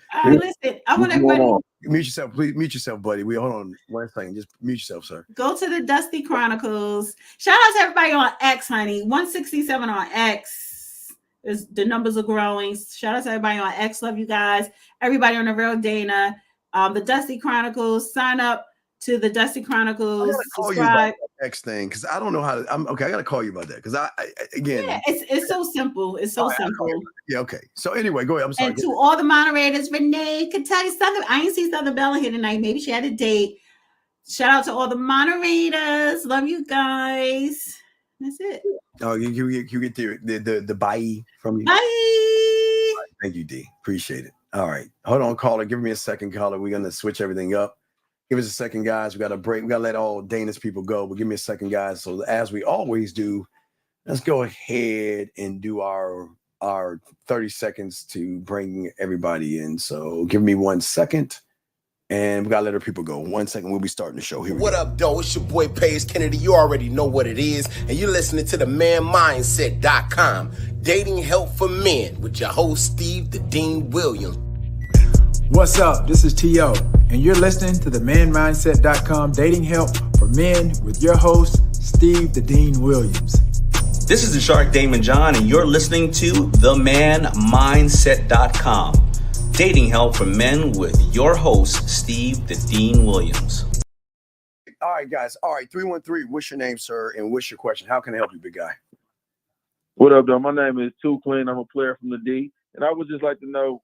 I want everybody. Mute yourself, please. Mute yourself, buddy. Hold on 1 second. Just mute yourself, sir. Go to the Dusty Chronicles. Shout out to everybody on X, honey. 167 on X. The numbers are growing. Shout out to everybody on X. Love you guys. Everybody on the Real Dana. The Dusty Chronicles. Sign up to the Dusty Chronicles. Subscribe. X thing, because I don't know how to. I got to call you about that because it's so simple. It's so simple. Yeah. Okay. So anyway, go ahead. I'm sorry. And to all the moderators, Renee could tell you something. I ain't see Southern Bella here tonight. Maybe she had a date. Shout out to all the moderators. Love you guys. That's it. Oh, you get the bye from you. Bye. Right, thank you, D. Appreciate it. All right. Hold on, caller. Give me a second, caller. We're gonna switch everything up. Give us a second, guys. We got a break. We got to let all Dana's people go. But give me a second, guys. So as we always do, let's go ahead and do our 30 seconds to bring everybody in. So give me 1 second. And we got to let our people go. 1 second. We'll be starting the show here. What up, though? It's your boy, Paige Kennedy. You already know what it is. And you're listening to the manmindset.com. Dating help for men with your host, Steve the Dean Williams. What's up? This is T.O. and you're listening to the manmindset.com dating help for men with your host, Steve the Dean Williams. This is the Shark Damon John, and you're listening to themanmindset.com dating help for men with your host, Steve the Dean Williams. All right, guys. All right, 313. What's your name, sir? And what's your question? How can I help you, big guy? What up, though? My name is Too Clean. I'm a player from the D. And I would just like to know,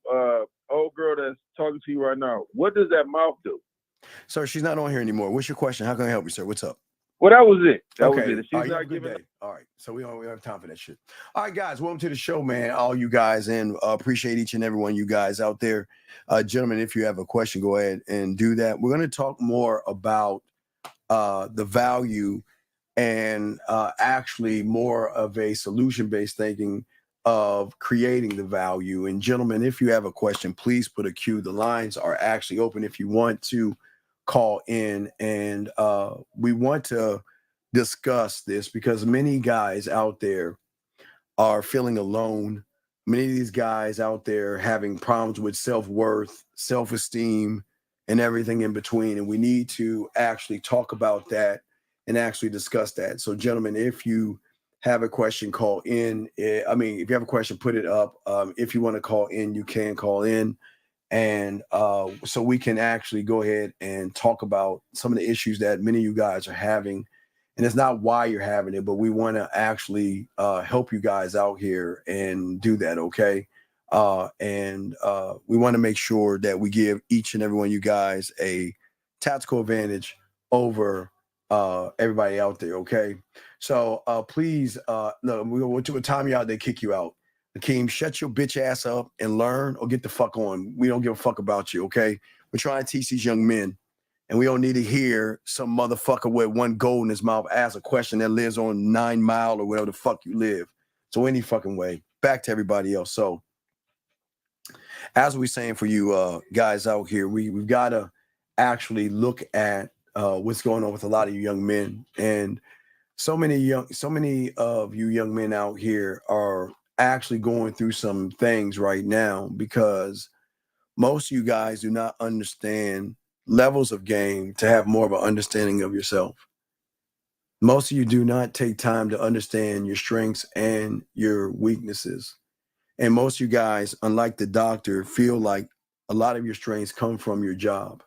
old girl that's talking to you right now, what does that mouth do? Sir, she's not on here anymore. What's your question? How can I help you, sir? What's up? Well, that was it. That was Okay. it. She's not giving. All right. So we don't have time for that shit. All right, guys. Welcome to the show, man. All you guys, and appreciate each and every one of you guys out there. Gentlemen, if you have a question, go ahead and do that. We're going to talk more about the value and actually more of a solution-based thinking of creating the value. And gentlemen, if you have a question, please put a Q. The lines are actually open if you want to call in, and we want to discuss this because many guys out there are feeling alone. Many of these guys out there having problems with self-worth, self-esteem, and everything in between. And we need to actually talk about that and actually discuss that. So gentlemen, if you have a question, call in. If you have a question, put it up. If you want to call in, you can call in. And so we can actually go ahead and talk about some of the issues that many of you guys are having. And it's not why you're having it, but we want to actually help you guys out here and do that, okay? And we want to make sure that we give each and every one of you guys a tactical advantage over everybody out there, okay? So please, no, we'll time you out, they kick you out. Akeem, shut your bitch ass up and learn or get the fuck on. We don't give a fuck about you, okay? We're trying to teach these young men. And we don't need to hear some motherfucker with one goal in his mouth ask a question that lives on 9 Mile or wherever the fuck you live. So any fucking way, back to everybody else. So as we're saying for you guys out here, we've got to actually look at what's going on with a lot of you young men. And so many of you young men out here are actually going through some things right now because most of you guys do not understand levels of game to have more of an understanding of yourself. Most of you do not take time to understand your strengths and your weaknesses. And most of you guys, unlike the doctor, feel like a lot of your strengths come from your job.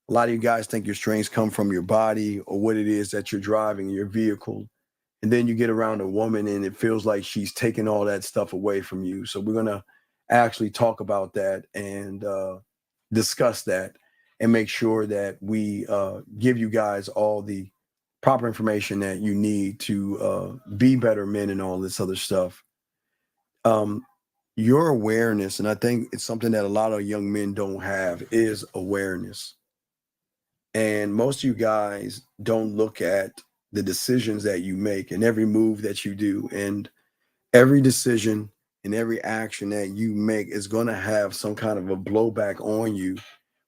A lot of you guys think your strengths come from your body or what it is that you're driving, your vehicle. And then you get around a woman and it feels like she's taking all that stuff away from you. So we're going to actually talk about that and discuss that and make sure that we give you guys all the proper information that you need to be better men and all this other stuff. Your awareness, and I think it's something that a lot of young men don't have, is awareness. And most of you guys don't look at the decisions that you make and every move that you do. And every decision and every action that you make is going to have some kind of a blowback on you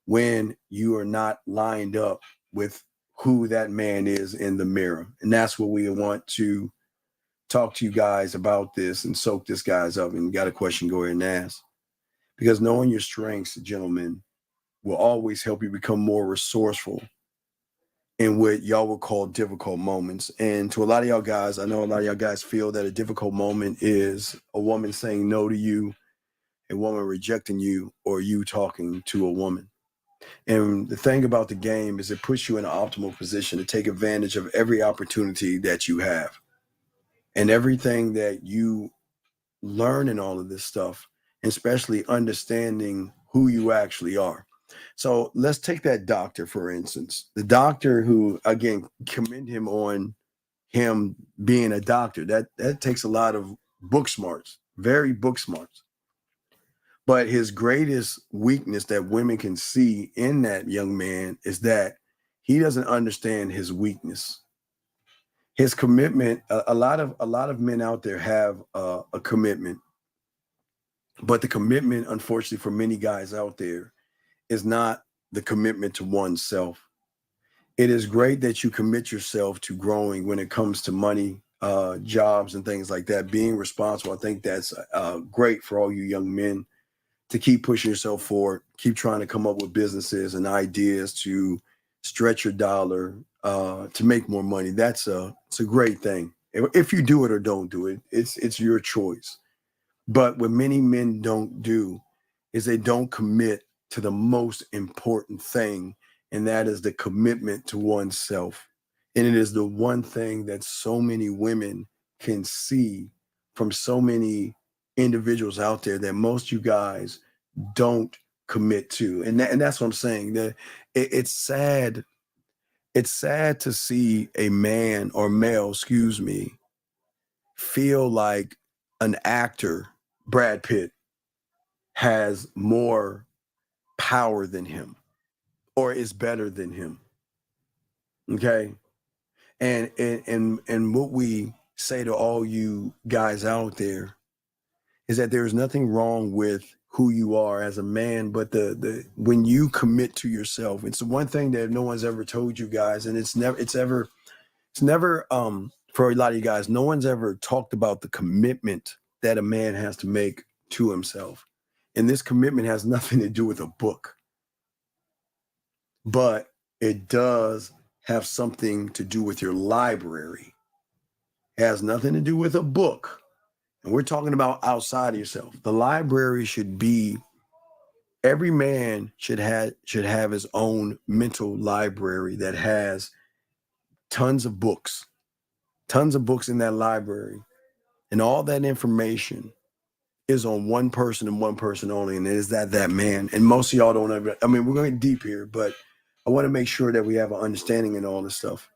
when you are not lined up with who that man is in the mirror. And that's what we want to talk to you guys about this and soak this guys up. And you got a question, go ahead and ask. Because knowing your strengths, gentlemen, will always help you become more resourceful in what y'all would call difficult moments. And to a lot of y'all guys, I know a lot of y'all guys feel that a difficult moment is a woman saying no to you, a woman rejecting you, or you talking to a woman. And the thing about the game is it puts you in an optimal position to take advantage of every opportunity that you have. And everything that you learn in all of this stuff, especially understanding who you actually are. So let's take that doctor, for instance. The doctor who, again, commend him on him being a doctor. That takes a lot of book smarts, very book smarts. But his greatest weakness that women can see in that young man is that he doesn't understand his weakness. His commitment, a lot of men out there have a commitment, but the commitment, unfortunately, for many guys out there is not the commitment to oneself. It is great that you commit yourself to growing when it comes to money, jobs, and things like that. Being responsible, I think that's great for all you young men to keep pushing yourself forward, keep trying to come up with businesses and ideas to stretch your dollar, to make more money. It's a great thing. If you do it or don't do it, it's your choice. But what many men don't do is they don't commit to the most important thing, and that is the commitment to oneself. And it is the one thing that so many women can see from so many individuals out there that most you guys don't commit to. And that's what I'm saying. That it's sad. It's sad to see a man or male, excuse me, feel like an actor, Brad Pitt, has more power than him or is better than him. Okay. And what we say to all you guys out there is that there's nothing wrong with who you are as a man, but the when you commit to yourself, it's the one thing that no one's ever told you guys, and it's never for a lot of you guys, no one's ever talked about the commitment that a man has to make to himself. And this commitment has nothing to do with a book, but it does have something to do with your library. It has nothing to do with a book. And we're talking about outside of yourself. The library should be, every man should have his own mental library that has tons of books in that library. And all that information is on one person and one person only, and it is that man. And most of y'all don't ever, I mean, we're going deep here, but I want to make sure that we have an understanding in all this stuff.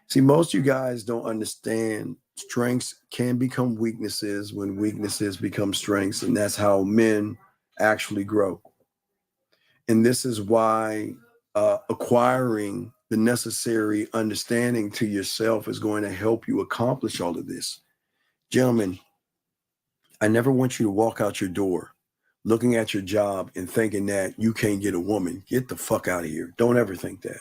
See, most of you guys don't understand strengths can become weaknesses when weaknesses become strengths, and that's how men actually grow. And this is why acquiring the necessary understanding to yourself is going to help you accomplish all of this. Gentlemen, I never want you to walk out your door looking at your job and thinking that you can't get a woman. Get the fuck out of here. Don't ever think that.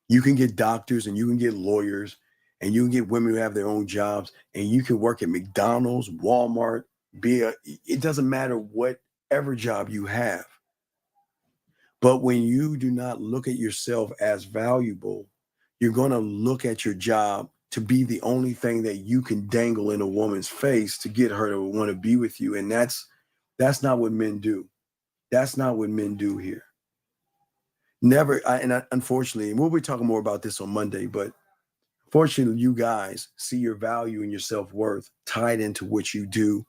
You can get doctors and you can get lawyers and you can get women who have their own jobs and you can work at McDonald's, Walmart, it doesn't matter whatever job you have. But when you do not look at yourself as valuable, you're going to look at your job to be the only thing that you can dangle in a woman's face to get her to want to be with you. And that's not what men do. That's not what men do here. Unfortunately, we'll be talking more about this on Monday, but fortunately, you guys see your value and your self-worth tied into what you do,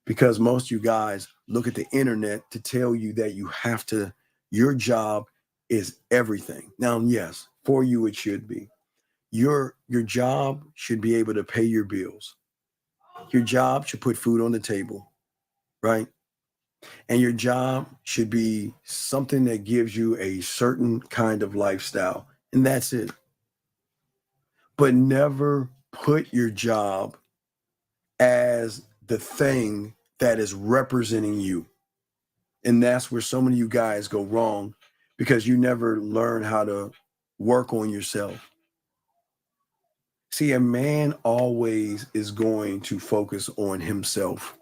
because most of you guys look at the internet to tell you that your job is everything. Now, yes, for you, it should be. Your job should be able to pay your bills. Your job should put food on the table, right? And your job should be something that gives you a certain kind of lifestyle, and that's it. But never put your job as the thing that is representing you. And that's where so many of you guys go wrong, because you never learn how to work on yourself. See, a man always is going to focus on himself,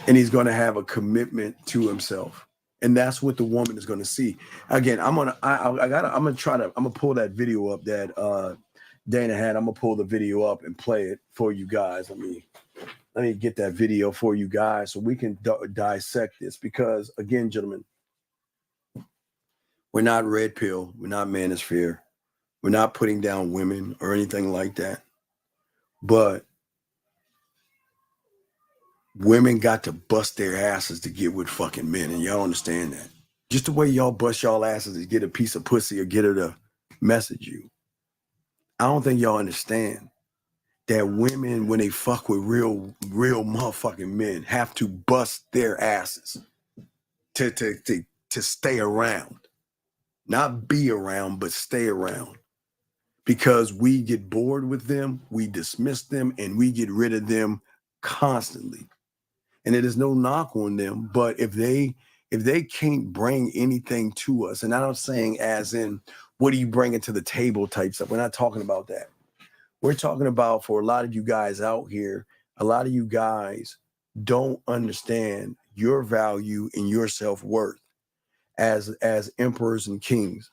and he's going to have a commitment to himself. And that's what the woman is going to see. Again, I'm gonna pull that video up that Dana had. I'm gonna pull the video up and play it for you guys. Let me get that video for you guys so we can dissect this. Because again, gentlemen, we're not red pill. We're not manosphere. We're not putting down women or anything like that. But women got to bust their asses to get with fucking men, and y'all understand that. Just the way y'all bust y'all asses to get a piece of pussy or get her to message you. I don't think y'all understand that women, when they fuck with real motherfucking men, have to bust their asses to stay around. Not be around, but stay around. Because we get bored with them, we dismiss them, and we get rid of them constantly. And it is no knock on them, but if they can't bring anything to us, and I'm not saying as in, what are you bringing to the table type stuff. We're not talking about that. We're talking about, for a lot of you guys out here, a lot of you guys don't understand your value and your self-worth as emperors and kings.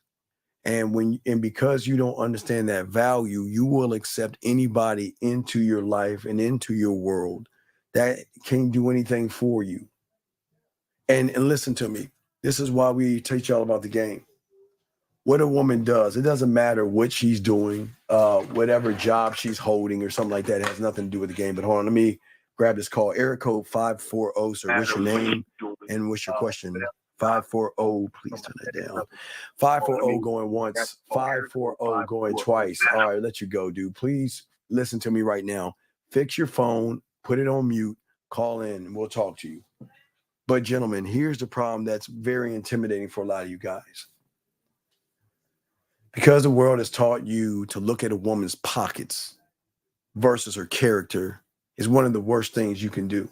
And because you don't understand that value, you will accept anybody into your life and into your world that can't do anything for you. And listen to me. This is why we teach y'all about the game. What a woman does, it doesn't matter what she's doing, whatever job she's holding or something like that, it has nothing to do with the game. But hold on, let me grab this call. Area code 540. So what's your name and what's your question? 540, please turn that down. 540 going once, 540 going twice. All right, let you go, dude. Please listen to me right now. Fix your phone, put it on mute, call in, and we'll talk to you. But gentlemen, here's the problem that's very intimidating for a lot of you guys. Because the world has taught you to look at a woman's pockets versus her character is one of the worst things you can do.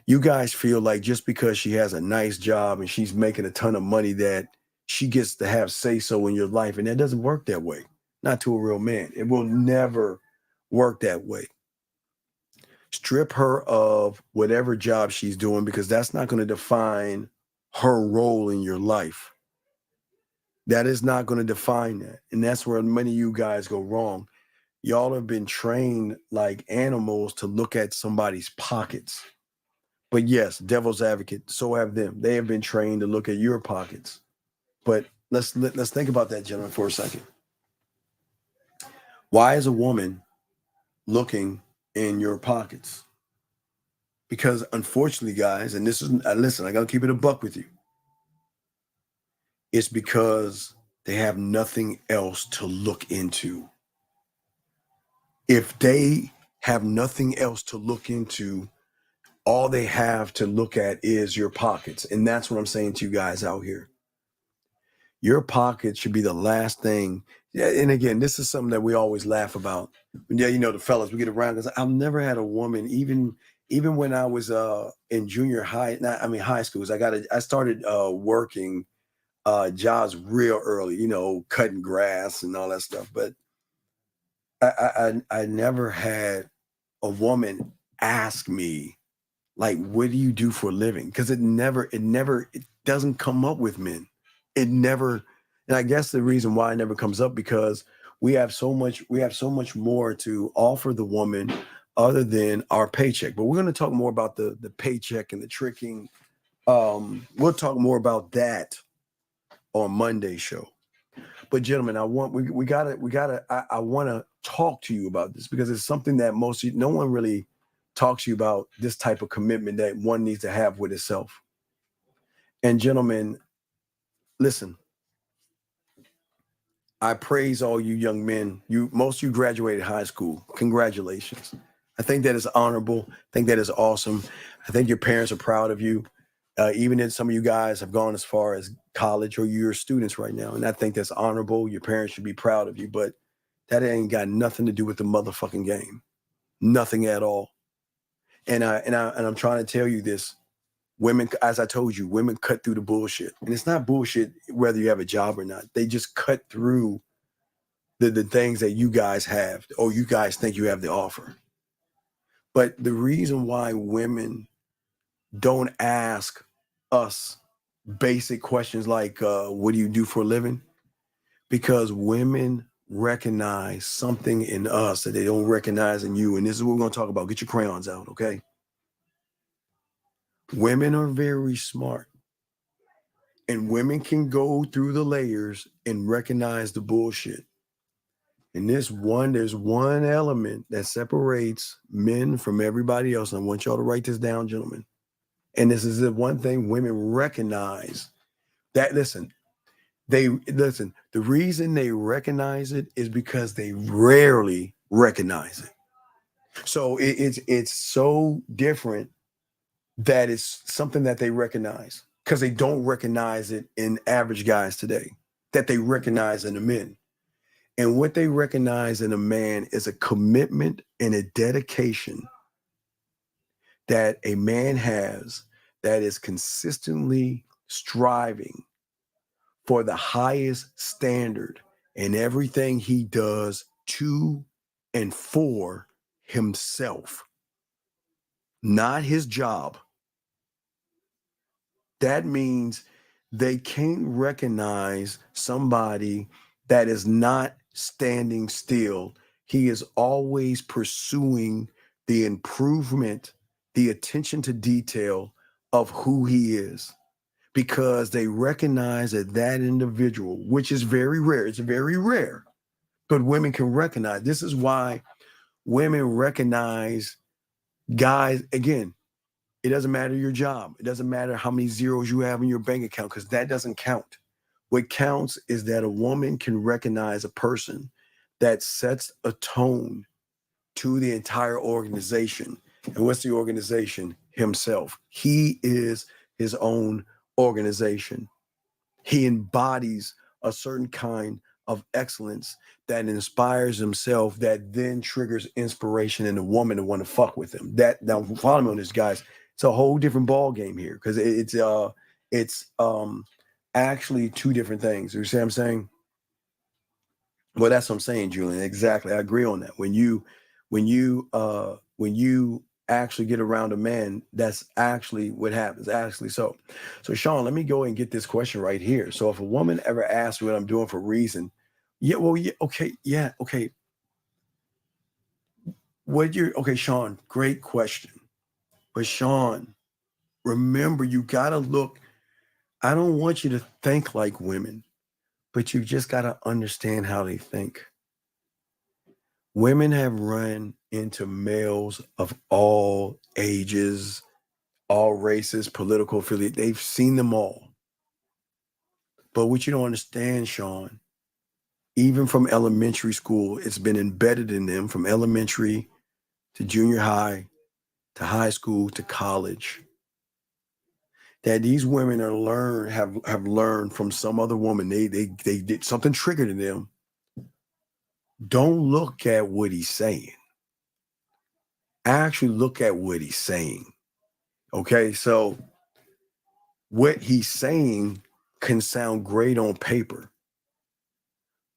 You guys feel like just because she has a nice job and she's making a ton of money that she gets to have say-so in your life, and that doesn't work that way. Not to a real man. It will never work that way. Strip her of whatever job she's doing, because that's not going to define her role in your life. That is not going to define that. And that's where many of you guys go wrong. Y'all have been trained like animals to look at somebody's pockets. But yes, devil's advocate, so have them. They have been trained to look at your pockets. But let's think about that, gentlemen, for a second. Why is a woman looking in your pockets? Because unfortunately, guys, and this is, listen, I got to keep it a buck with you. It's because they have nothing else to look into. If they have nothing else to look into, all they have to look at is your pockets. And that's what I'm saying to you guys out here. Your pocket should be the last thing. Yeah, and again, this is something that we always laugh about. Yeah, you know, the fellas, we get around because I've never had a woman, even when I was in junior high, high schools, I started working jobs real early, you know, cutting grass and all that stuff. But I never had a woman ask me, like, what do you do for a living? Because it doesn't come up with men. It never, and I guess the reason why it never comes up because we have so much more to offer the woman other than our paycheck. But we're going to talk more about the paycheck and the tricking. We'll talk more about that on Monday's show. But gentlemen, I want to talk to you about this because it's something that no one really talks to you about, this type of commitment that one needs to have with itself. And gentlemen, listen, I praise all you young men. Most of you graduated high school. Congratulations. I think that is honorable. I think that is awesome. I think your parents are proud of you. Even if some of you guys have gone as far as college or you're students right now. And I think that's honorable. Your parents should be proud of you, but that ain't got nothing to do with the motherfucking game. Nothing at all. And I'm trying to tell you this. Women, as I told you, women cut through the bullshit. And it's not bullshit whether you have a job or not. They just cut through the things that you guys have or you guys think you have to offer. But the reason why women don't ask us basic questions like, what do you do for a living? Because women recognize something in us that they don't recognize in you. And this is what we're going to talk about. Get your crayons out, okay? Women are very smart. And women can go through the layers and recognize the bullshit. And there's one element that separates men from everybody else. And I want y'all to write this down, gentlemen. And this is the one thing women recognize. The reason they recognize it is because they rarely recognize it. So it's so different that it's something that they recognize because they don't recognize it in average guys today, that they recognize in the men. And what they recognize in a man is a commitment and a dedication that a man has that is consistently striving for the highest standard in everything he does to and for himself, not his job. That means they can't recognize somebody that is not standing still. He is always pursuing the improvement, the attention to detail of who he is, because they recognize that individual, which is very rare. It's very rare, but women can recognize. This is why women recognize guys. Again, it doesn't matter your job. It doesn't matter how many zeros you have in your bank account, because that doesn't count. What counts is that a woman can recognize a person that sets a tone to the entire organization. And what's the organization? Himself. He is his own organization. He embodies a certain kind of excellence that inspires himself, that then triggers inspiration in a woman to want to fuck with him. That, now follow me on this, guys. It's a whole different ball game here, because it's actually two different things. You see what I'm saying? Well, that's what I'm saying, Julian. Exactly. I agree on that. When you actually get around a man, that's actually what happens. Actually, so Sean, let me go and get this question right here. So if a woman ever asks me what I'm doing for a reason, okay. Sean, great question. But Sean, remember, you gotta look. I don't want you to think like women, but you just gotta understand how they think. Women have run into males of all ages, all races, political affiliate. They've seen them all. But what you don't understand, Sean, even from elementary school, it's been embedded in them from elementary to junior high to high school to college, that these women have learned from some other woman. They did something triggered in them. Don't look at what he's saying. Actually look at what he's saying. Okay, so what he's saying can sound great on paper,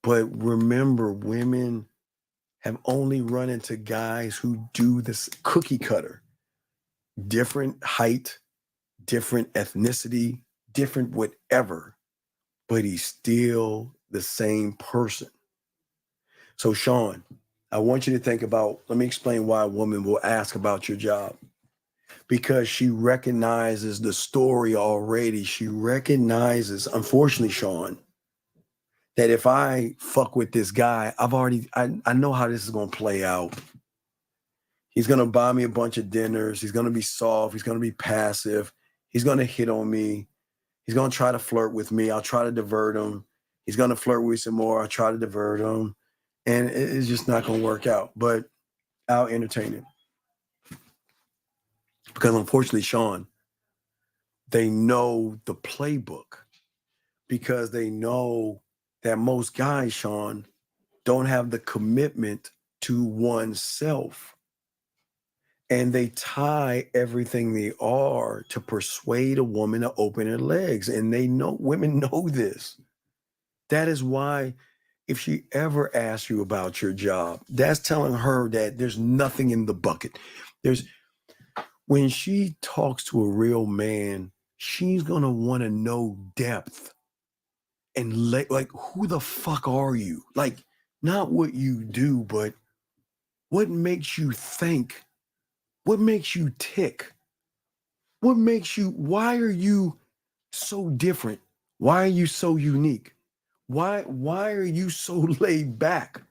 but remember, women have only run into guys who do this cookie cutter, different height, different ethnicity, different whatever, but he's still the same person. So Sean, I want you to think about, let me explain why a woman will ask about your job. Because she recognizes the story already. She recognizes, unfortunately, Sean, that if I fuck with this guy, I know how this is going to play out. He's going to buy me a bunch of dinners. He's going to be soft. He's going to be passive. He's going to hit on me. He's going to try to flirt with me. I'll try to divert him. He's going to flirt with me some more. I'll try to divert him. And it's just not going to work out. But I'll entertain it. Because unfortunately, Sean, they know the playbook, because they know that most guys, Sean, don't have the commitment to oneself. And they tie everything they are to persuade a woman to open her legs. And they know, women know this. That is why if she ever asks you about your job, that's telling her that there's nothing in the bucket. When she talks to a real man, she's going to want to know depth and like, who the fuck are you? Like, not what you do, but what makes you think? What makes you tick? Why are you so different? Why are you so unique? Why are you so laid back?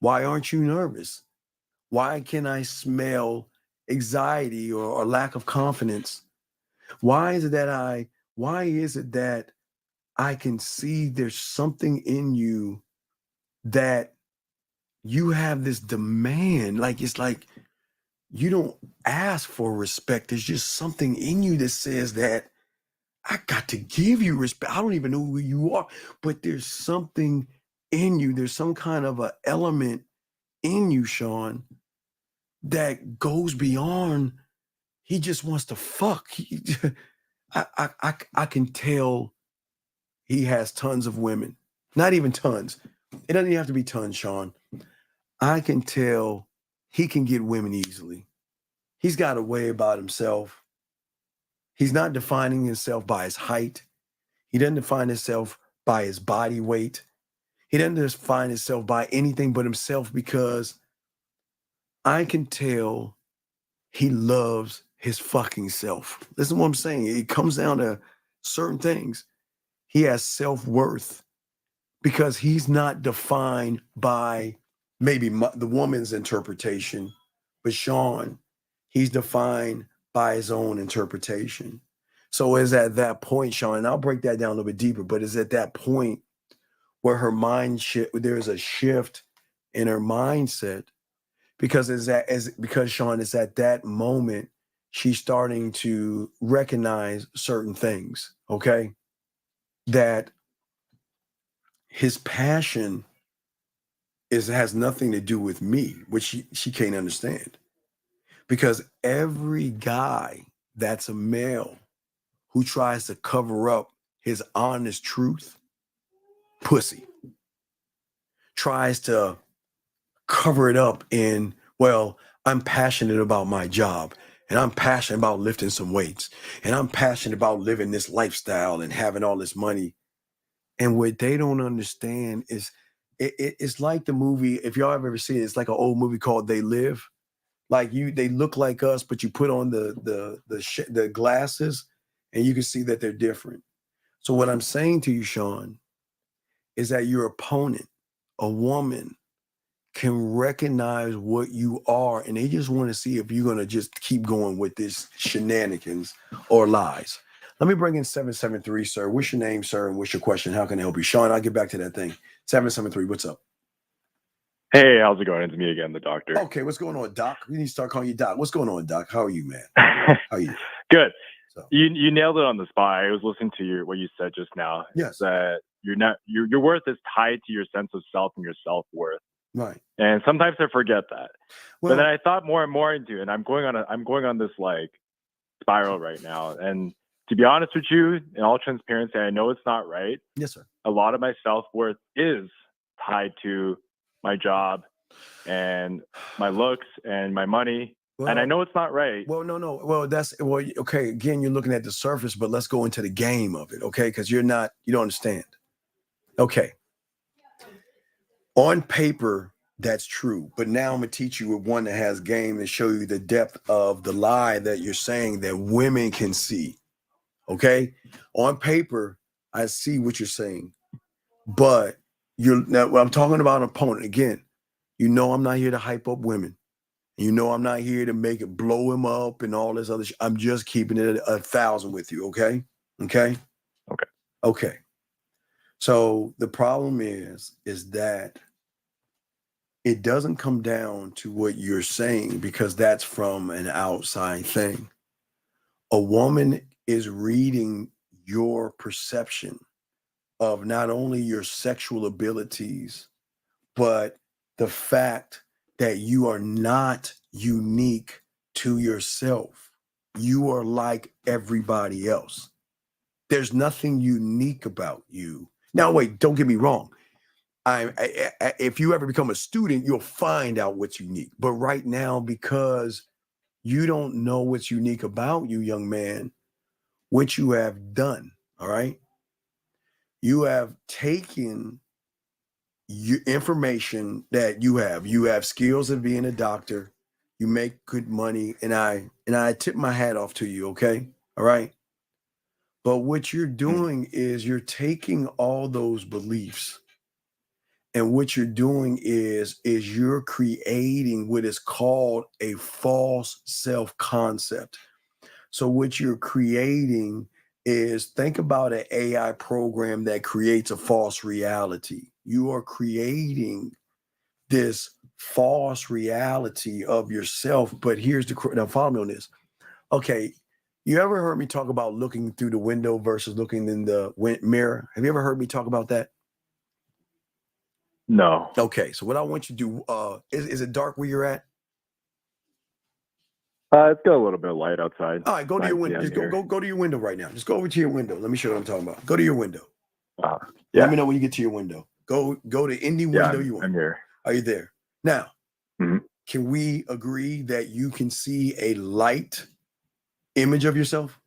Why aren't you nervous? Why can I smell anxiety or lack of confidence? Why is it that I can see there's something in you that you have this demand? It's like you don't ask for respect. There's just something in you that says that I got to give you respect. I don't even know who you are, but there's something in you. There's some kind of an element in you, Sean, that goes beyond he just wants to fuck. I can tell he has tons of women. Not even tons. It doesn't even have to be tons, Sean. I can tell he can get women easily. He's got a way about himself. He's not defining himself by his height. He doesn't define himself by his body weight. He doesn't define himself by anything but himself, because I can tell he loves his fucking self. Listen to what I'm saying. It comes down to certain things. He has self-worth because he's not defined by maybe the woman's interpretation, but Sean, he's defined by his own interpretation. So is at that point, Sean, and I'll break that down a little bit deeper, but is at that point where her mind there's a shift in her mindset, because Sean, it's at that moment she's starting to recognize certain things, okay? That his passion has nothing to do with me, which she can't understand. Because every guy that's a male who tries to cover up his honest truth, pussy, tries to cover it up in, well, I'm passionate about my job, and I'm passionate about lifting some weights, and I'm passionate about living this lifestyle and having all this money. And what they don't understand is it's like the movie, if y'all have ever seen it, it's like an old movie called They Live. Like they look like us, but you put on the glasses and you can see that they're different. So what I'm saying to you, Sean, is that your opponent, a woman, can recognize what you are, and they just want to see if you're going to just keep going with this shenanigans or lies. Let me bring in 773, sir. What's your name, sir, and what's your question? How can I help you? Sean, I'll get back to that thing. 773, what's up? Hey, how's it going? It's me again, the doctor. Okay, what's going on, Doc? We need to start calling you Doc. What's going on, Doc? How are you, man? How are you? Good. So. You nailed it on the spot. I was listening to what you said just now. Yes. That your worth is tied to your sense of self and your self-worth. Right. And sometimes I forget that. Well, but then I thought more and more into it, and I'm going on this like spiral right now. And to be honest with you, in all transparency, I know it's not right. Yes, sir. A lot of my self-worth is tied to my job and my looks and my money. Well, and I know it's not right. Well, no. Well, okay. Again, you're looking at the surface, but let's go into the game of it, okay? Because you don't understand. Okay. On paper, that's true. But now I'm going to teach you with one that has game and show you the depth of the lie that you're saying that women can see. Okay? On paper, I see what you're saying. But now when I'm talking about an opponent, again, I'm not here to hype up women. I'm not here to make it blow him up and all this other shit. I'm just keeping it at 1,000 with you, okay? Okay? Okay. So the problem is that it doesn't come down to what you're saying because that's from an outside thing. A woman is reading your perception of not only your sexual abilities, but the fact that you are not unique to yourself. You are like everybody else. There's nothing unique about you. Now, wait, don't get me wrong. If you ever become a student, you'll find out what's unique. But right now, because you don't know what's unique about you, young man, what you have done, all right? You have taken your information that you have skills of being a doctor, you make good money, and I tip my hat off to you, okay? All right. But what you're doing is you're taking all those beliefs, and what you're doing is you're creating what is called a false self-concept. So what you're creating is, think about an AI program that creates a false reality. You are creating this false reality of yourself. But here's now follow me on this. Okay, you ever heard me talk about looking through the window versus looking in the mirror? Have you ever heard me talk about that? No. Okay, so what I want you to do, is it dark where you're at? It's got a little bit of light outside. All right, go to your window. Just go to your window right now. Just go over to your window. Let me show you what I'm talking about. Go to your window. Yeah. Let me know when you get to your window. Go to any window you want. I'm here. Are you there? Now, can we agree that you can see a light image of yourself?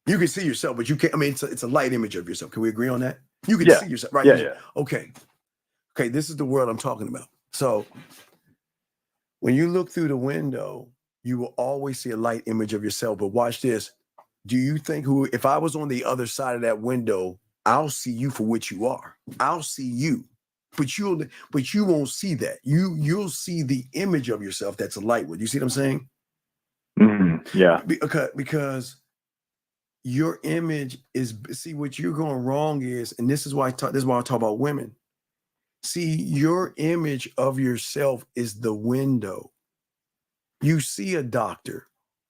You can see yourself, but you can't. I mean, it's a light image of yourself. Can we agree on that? You can see yourself, right? Yeah. Okay. This is the world I'm talking about. So when you look through the window, you will always see a light image of yourself. But watch this. Do you think if I was on the other side of that window, I'll see you for what you are. I'll see you. But you won't see that. You'll see the image of yourself that's a light one. You see what I'm saying? Yeah. Because your image is, see, what you're going wrong is, and this is why I talk about women. See, your image of yourself is the window. You see a doctor,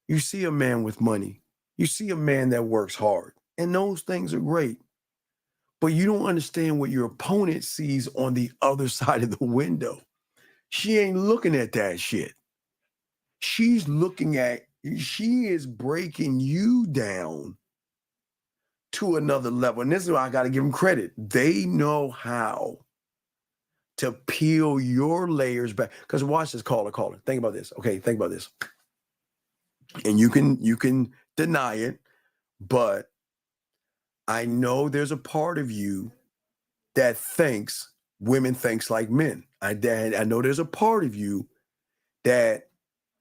you see a man with money, you see a man that works hard, and those things are great. But you don't understand what your opponent sees on the other side of the window. She ain't looking at that shit. She is breaking you down to another level. And this is why I got to give them credit. They know how to peel your layers back. Because watch this, caller. Think about this. Okay, think about this. And you can deny it, but I know there's a part of you that thinks women thinks like men. I know there's a part of you that,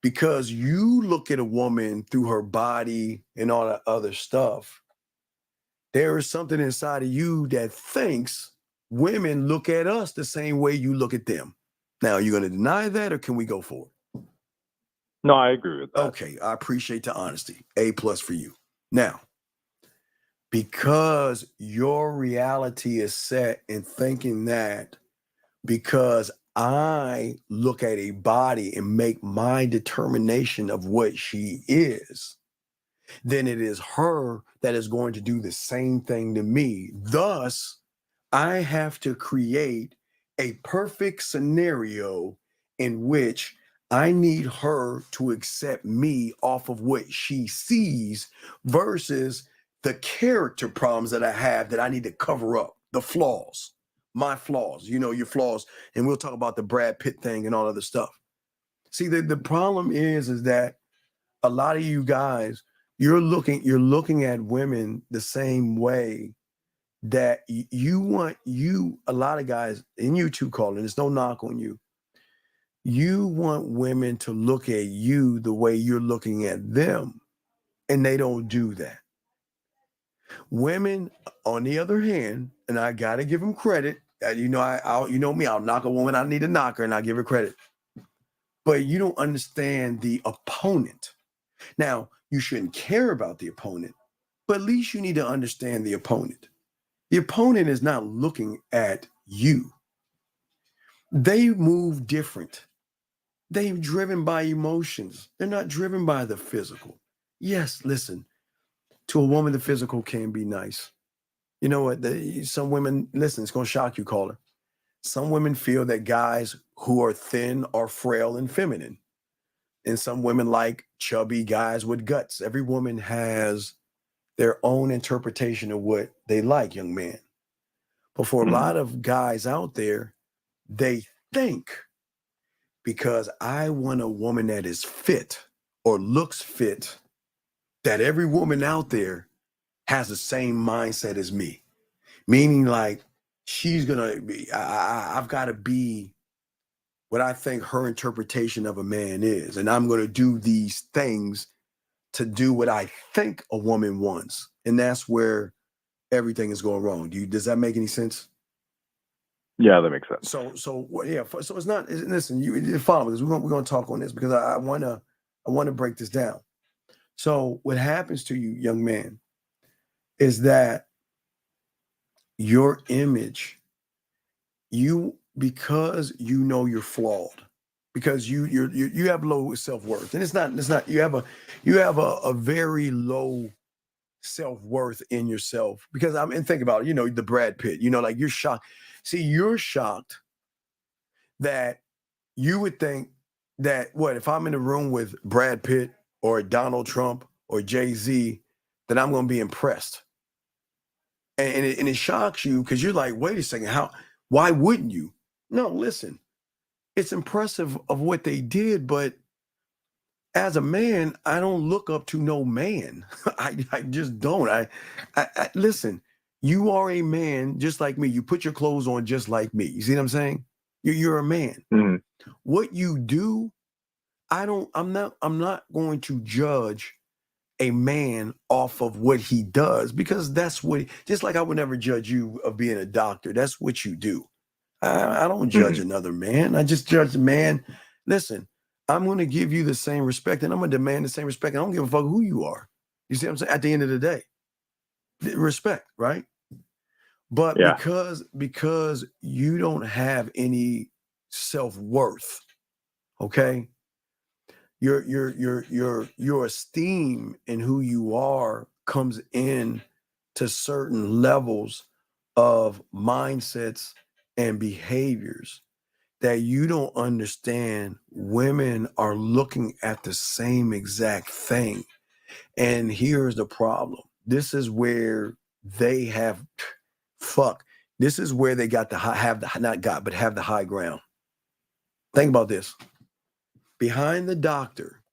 because you look at a woman through her body and all that other stuff, there is something inside of you that thinks women look at us the same way you look at them. Now, are you going to deny that, or can we go forward? No, I agree with that. Okay, I appreciate the honesty. A+ for you. Now, because your reality is set in thinking that because I look at a body and make my determination of what she is, then it is her that is going to do the same thing to me. Thus, I have to create a perfect scenario in which I need her to accept me off of what she sees versus the character problems that I have that I need to cover up, the flaws, my flaws, your flaws. And we'll talk about the Brad Pitt thing and all other stuff. See, the problem is that a lot of you guys, you're looking at women the same way that a lot of guys, and you too, Colin, there's no knock on you. You want women to look at you the way you're looking at them, and they don't do that. Women, on the other hand, and I gotta give them credit. You know me, I'll knock a woman, I need a knocker, and I give her credit. But you don't understand the opponent. Now, you shouldn't care about the opponent, but at least you need to understand the opponent. The opponent is not looking at you. They move different. They're driven by emotions. They're not driven by the physical. Yes, listen, to a woman, the physical can be nice. You know what? Some women, listen, it's going to shock you, caller. Some women feel that guys who are thin are frail and feminine. And some women like chubby guys with guts. Every woman has their own interpretation of what they like, young man. But for a lot of guys out there, they think because I want a woman that is fit or looks fit, that every woman out there has the same mindset as me. Meaning like she's gonna be, I've got to be what I think her interpretation of a man is. And I'm gonna do these things to do what I think a woman wants. And that's where everything is going wrong. Does that make any sense? Yeah, that makes sense. So it's not. Listen, you follow this. We're going to talk on this because I want to break this down. So what happens to you, young man, is that your image, because you know you're flawed, because you have low self-worth, and it's not. You have a very low self-worth in yourself because and think about it, the Brad Pitt, like you're shocked. See, you're shocked that you would think that if I'm in a room with Brad Pitt or Donald Trump or Jay-Z, that I'm going to be impressed. And it shocks you because you're like, wait a second, why wouldn't you? No, listen, it's impressive of what they did, but as a man, I don't look up to no man. I just don't. I listen, you are a man just like me. You put your clothes on just like me. You see what I'm saying? You're a man. Mm-hmm. What you do, I'm not going to judge a man off of what he does because that's just like I would never judge you of being a doctor. That's what you do. I don't judge another man. I just judge the man. Listen, I'm going to give you the same respect and I'm going to demand the same respect. I don't give a fuck who you are. You see what I'm saying? At the end of the day, respect, right? But because you don't have any self-worth, okay? Your esteem in who you are comes in to certain levels of mindsets and behaviors that you don't understand. Women are looking at the same exact thing. And here's the problem. This is where they have this is where they got have the high ground. Think about this. Behind the doctor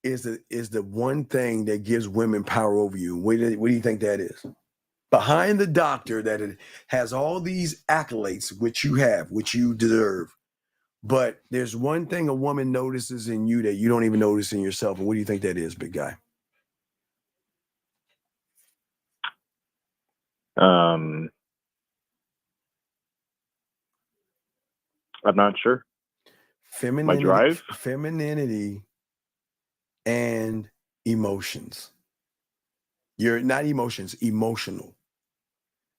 is the one thing that gives women power over you. What do you think that is? Behind the doctor that it has all these accolades, which you deserve. But there's one thing a woman notices in you that you don't even notice in yourself. And what do you think that is, big guy? I'm not sure. Femininity, my drive? Femininity and emotions. You're not emotions, emotional.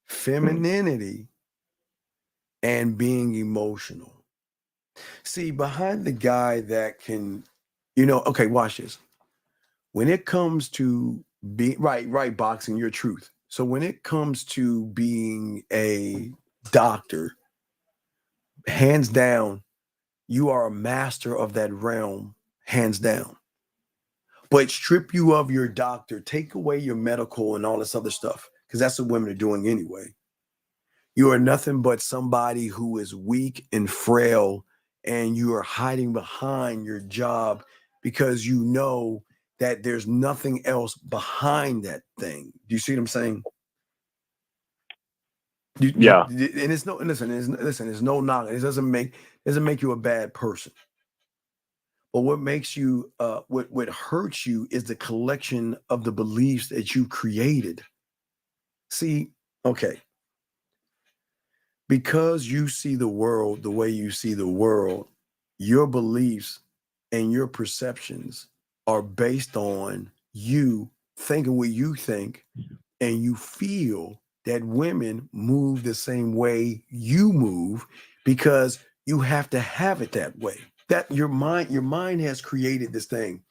Femininity and being emotional. See, behind the guy that can, okay, watch this. When it comes to being right, boxing your truth. So when it comes to being a doctor, hands down, you are a master of that realm, hands down. But strip you of your doctor, take away your medical and all this other stuff, because that's what women are doing anyway. You are nothing but somebody who is weak and frail, and you are hiding behind your job because you know that there's nothing else behind that thing. Do you see what I'm saying? Yeah. And it's no, listen, it's no knock. It doesn't make you a bad person. But what makes you, what hurts you is the collection of the beliefs that you created. See, okay. Because you see the world the way you see the world, your beliefs and your perceptions are based on you thinking what you think, and you feel that women move the same way you move because you have to have it that way. That your mind has created this thing.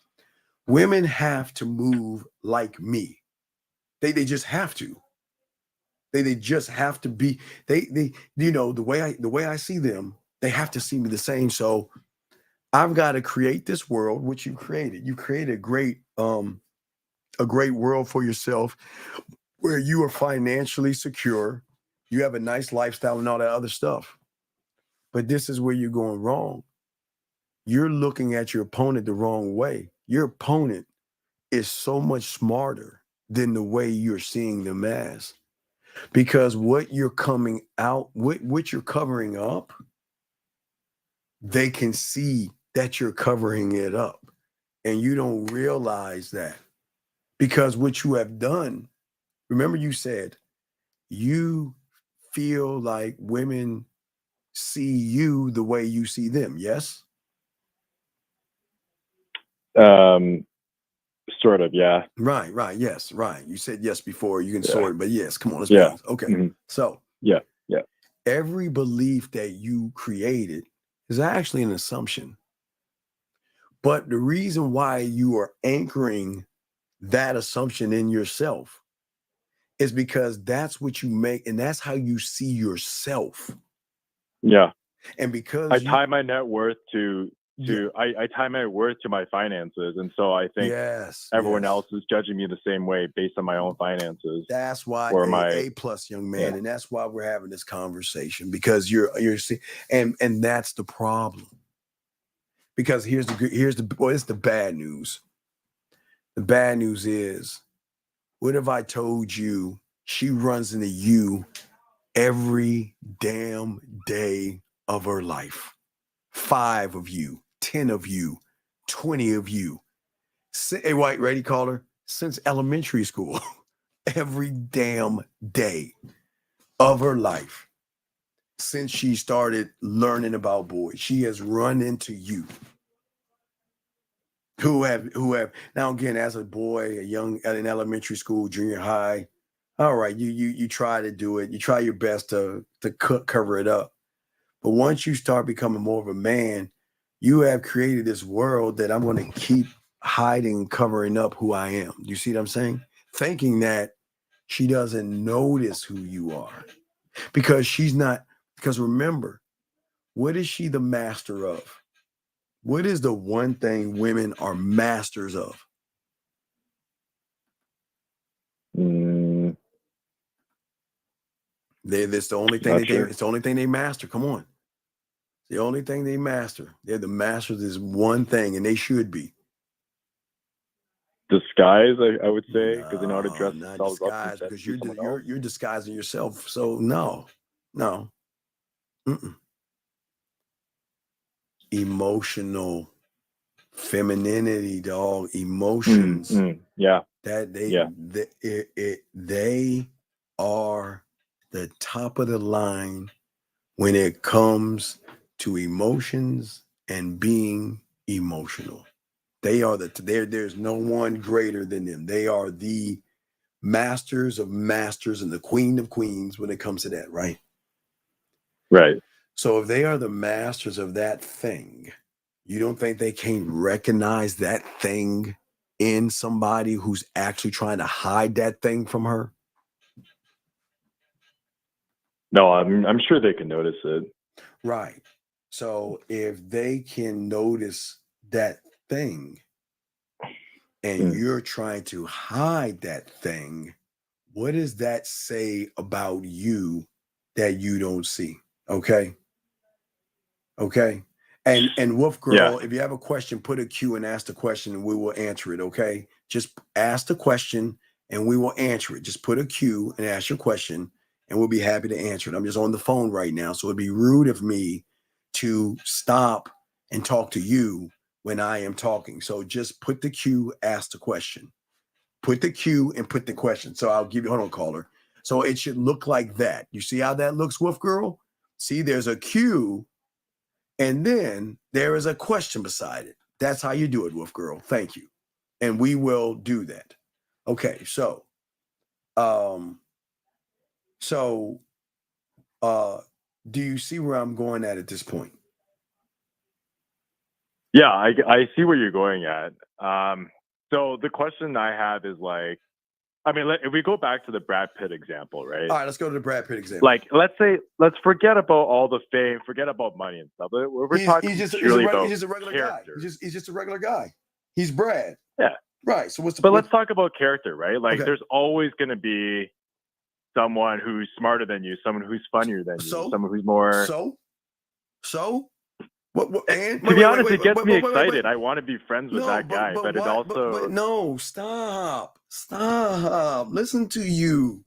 Women have to move like me. They just have to. They just have to be. They the way I see them, they have to see me the same. So I've got to create this world which you created. You created a great world for yourself where you are financially secure. You have a nice lifestyle and all that other stuff. But this is where you're going wrong. You're looking at your opponent the wrong way. Your opponent is so much smarter than the way you're seeing them as. Because what you're coming out, what you're covering up, they can see that you're covering it up. And you don't realize that. Because what you have done, remember you said, you feel like women see you the way you see them, yes? Sort of, yeah. Right, yes, right. You said yes before, you can sort it, but yes, come on, let's Yeah. be okay. Mhm. So Yeah. every belief that you created is actually an assumption. But the reason why you are anchoring that assumption in yourself is because that's what you make, and that's how you see yourself. Yeah. And because I tie my net worth to I tie my worth to my finances, and so I think everyone else is judging me the same way based on my own finances. That's why or A plus, young man, and that's why we're having this conversation, because you're seeing, and that's the problem. Because it's the bad news. The bad news is, what if I told you she runs into you every damn day of her life? 5 of you, 10 of you, 20 of you. Hey, White, ready, caller? Since elementary school, every damn day of her life, since she started learning about boys, she has run into you. Who have now, again, as a boy, in elementary school, junior high, all right, you try to do it, you try your best to cover it up. But once you start becoming more of a man, you have created this world that I'm going to keep hiding, covering up who I am. You see what I'm saying? Thinking that she doesn't notice who you are, because because remember, what is she the master of? What is the one thing women are masters of? That's the only thing it's the only thing they master. Come on. The only thing they master. They're the masters of this one thing, and they should be. Disguise, I would say, because they know how to dress themselves disguise, up. because you're disguising yourself. So no. Mm-mm. Emotional femininity, dog. Emotions. Yeah. That they are the top of the line when it comes to emotions and being emotional. They are there's no one greater than them. They are the masters of masters and the queen of queens when it comes to that, right? Right. So if they are the masters of that thing, you don't think they can't recognize that thing in somebody who's actually trying to hide that thing from her? No, I'm sure they can notice it. Right. So if they can notice that thing and you're trying to hide that thing, what does that say about you that you don't see? Okay. Okay. And Wolf Girl, if you have a question, put a Q and ask the question and we will answer it. Okay. Just ask the question and we will answer it. Just put a Q and ask your question and we'll be happy to answer it. I'm just on the phone right now. So it'd be rude of me to stop and talk to you when I am talking. So just put the Q, ask the question. Put the Q and put the question. So I'll give you, hold on, caller. So it should look like that. You see how that looks, Wolf Girl? See, there's a Q and then there is a question beside it. That's how you do it, Wolf Girl. Thank you. And we will do that. Okay, so do you see where I'm going at this point? Yeah, I see where you're going at. So the question I have is like, I mean, if we go back to the Brad Pitt example, right? All right, let's go to the Brad Pitt example. Like, let's forget about all the fame, forget about money and stuff. We're talking he's just a regular character. guy. He's just a regular guy. He's Brad. Yeah. Right. So what's the But point? let's talk about character, right? Like, there's always going to be someone who's smarter than you, someone who's funnier than you, someone who's more. So. And to be honest, it gets me excited. I want to be friends with that guy, but it also. No, stop. Listen to you.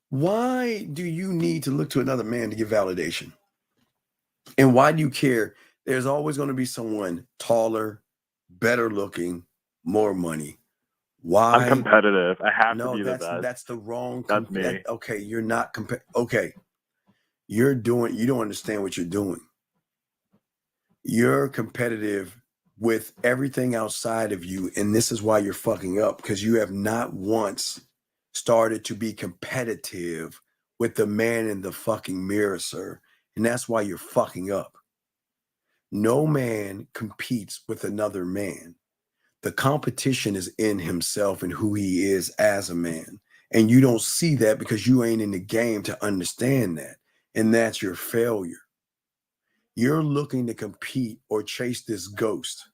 Why do you need to look to another man to get validation? And why do you care? There's always going to be someone taller, better looking, more money. Why? I'm competitive. I have to be the best. That's the wrong. That's me. Okay, you're not okay. You don't understand what you're doing. You're competitive with everything outside of you. And this is why you're fucking up, because you have not once started to be competitive with the man in the fucking mirror, sir. And that's why you're fucking up. No man competes with another man. The competition is in himself and who he is as a man. And you don't see that because you ain't in the game to understand that. And that's your failure. You're looking to compete or chase this ghost.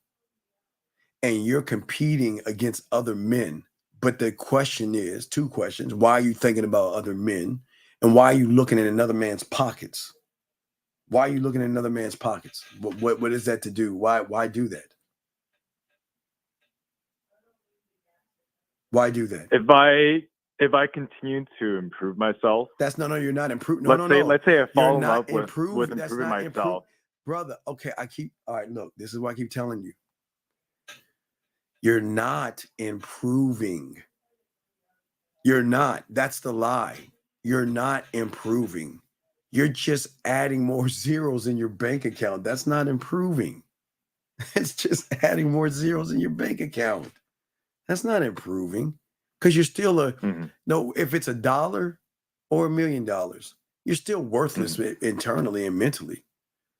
And you're competing against other men. But the question is, two questions. Why are you thinking about other men? And why are you looking at another man's pockets? Why are you looking at another man's pockets? What is that to do? Why do that? Why do that? If I continue to improve myself, that's no, you're not improving. Let's say I fall in love with improving myself. Brother, okay, all right, look, this is what I keep telling you. You're not improving. You're not. That's the lie. You're not improving. You're just adding more zeros in your bank account. That's not improving. It's just adding more zeros in your bank account. That's not improving, because you're still no, if it's $1 or $1 million, you're still worthless internally and mentally.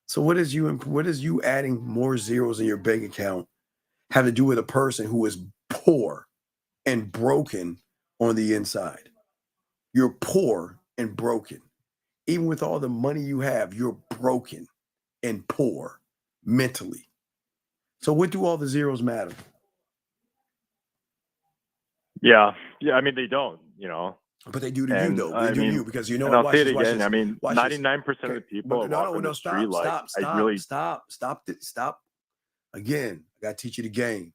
So what is you adding more zeros in your bank account have to do with a person who is poor and broken on the inside? You're poor and broken. Even with all the money you have, you're broken and poor mentally. So what do all the zeros matter? Yeah. I mean, they don't, But they do to you, though. They do to you because you know. And I'll say it again. I mean, 99% of the people walk the street Stop. Again, I gotta teach you the game.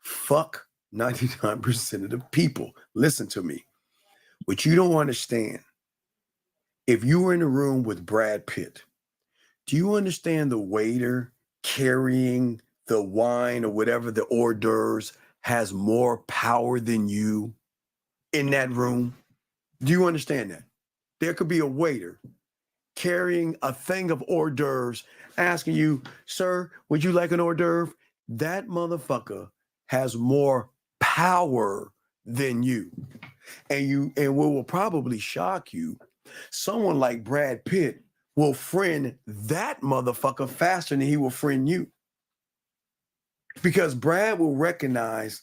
Fuck 99% of the people. Listen to me. What you don't understand, if you were in a room with Brad Pitt, do you understand the waiter carrying the wine or whatever, the hors d'oeuvres, has more power than you in that room? Do you understand that? There could be a waiter carrying a thing of hors d'oeuvres asking you, sir, would you like an hors d'oeuvre? That motherfucker has more power than you. And what will probably shock you Someone like Brad Pitt will friend that motherfucker faster than he will friend you. Because Brad will recognize,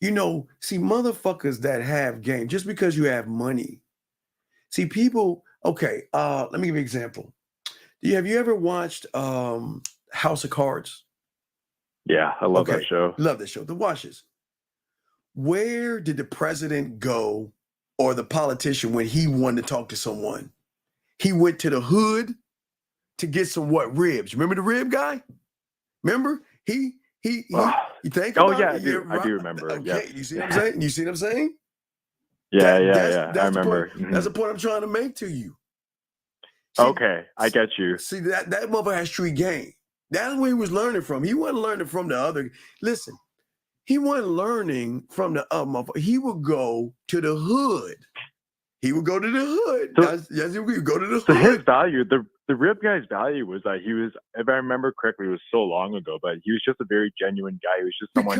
see, motherfuckers that have game, just because you have money. See, people, okay, let me give you an example. Have you ever watched House of Cards? Yeah, I love that show. Love that show. Watch this. Where did the president go or the politician when he wanted to talk to someone? He went to the hood to get some ribs. Remember the rib guy? Remember? You think about yeah, it? I do remember. Okay, Yes. you see what I'm saying? You see what I'm saying? Yeah. I remember. That's the point I'm trying to make to you. See, okay, I get you. See, that motherfucker has street game. That's where he was learning from. He wasn't learning from the other. Listen, he wasn't learning from the other motherfucker. He would go to the hood. He would go to the hood. Yes, he would go to the hood. So his value, the rib guy's value was that he was, if I remember correctly, it was so long ago, but he was just a very genuine guy. He was just someone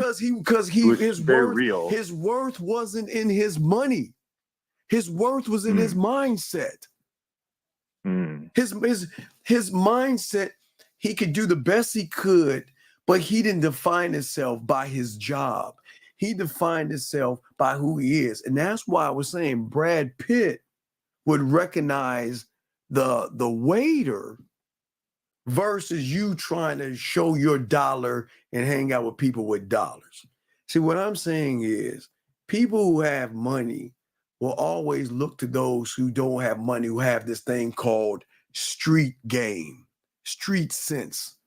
his real. His worth wasn't in his money. His worth was in his mindset. His mindset, he could do the best he could, but he didn't define himself by his job. He defined himself by who he is. And that's why I was saying Brad Pitt would recognize the waiter versus you trying to show your dollar and hang out with people with dollars. See, what I'm saying is people who have money will always look to those who don't have money, who have this thing called street game, street sense,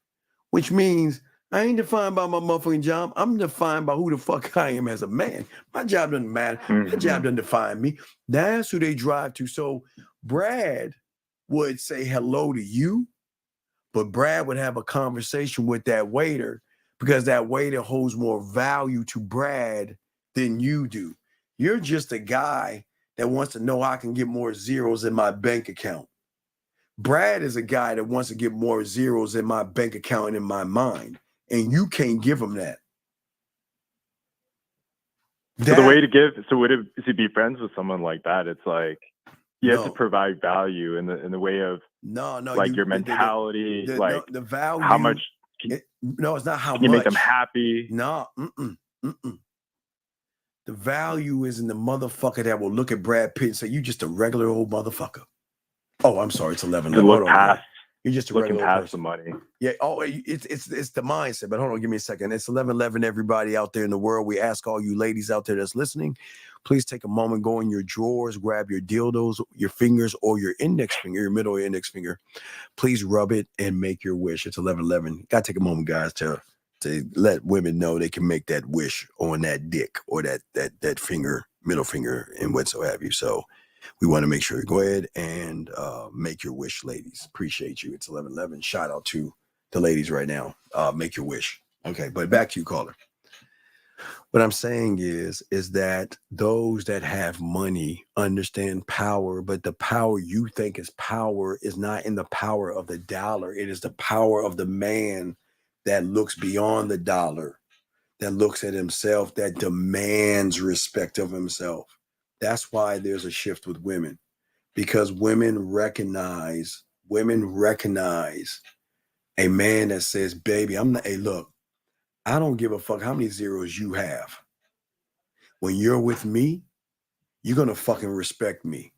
which means I ain't defined by my motherfucking job. I'm defined by who the fuck I am as a man. My job doesn't matter. My job doesn't define me. That's who they drive to. So Brad would say hello to you, but Brad would have a conversation with that waiter because that waiter holds more value to Brad than you do. You're just a guy that wants to know how I can get more zeros in my bank account. Brad is a guy that wants to get more zeros in my bank account and in my mind. And you can't give him that. So the way to give, to be friends with someone like that, it's like you have to provide value in the way of your mentality, the value. How much? It's not how much. Can you make them happy? No. The value is in the motherfucker that will look at Brad Pitt and say, "You just a regular old motherfucker." Oh, I'm sorry, it's 11. Look past. You're just a looking regular past person. the money. Yeah. Oh, it's the mindset. But hold on, give me a second. It's 11:11. Everybody out there in the world, we ask all you ladies out there that's listening, please take a moment, go in your drawers, grab your dildos, your fingers, or your index finger, your middle or index finger. Please rub it and make your wish. It's 11:11. Got to take a moment, guys, to let women know they can make that wish on that dick or that finger, middle finger, and whatsoever. So we want to make sure you go ahead and make your wish, ladies. Appreciate you. It's 11:11. Shout out to the ladies right now. Make your wish. Okay, but back to you, caller. What I'm saying is that those that have money understand power, but the power you think is power is not in the power of the dollar. It is the power of the man that looks beyond the dollar, that looks at himself, that demands respect of himself. That's why there's a shift with women, because women recognize a man that says, baby, hey, look, I don't give a fuck how many zeros you have. When you're with me, you're going to fucking respect me.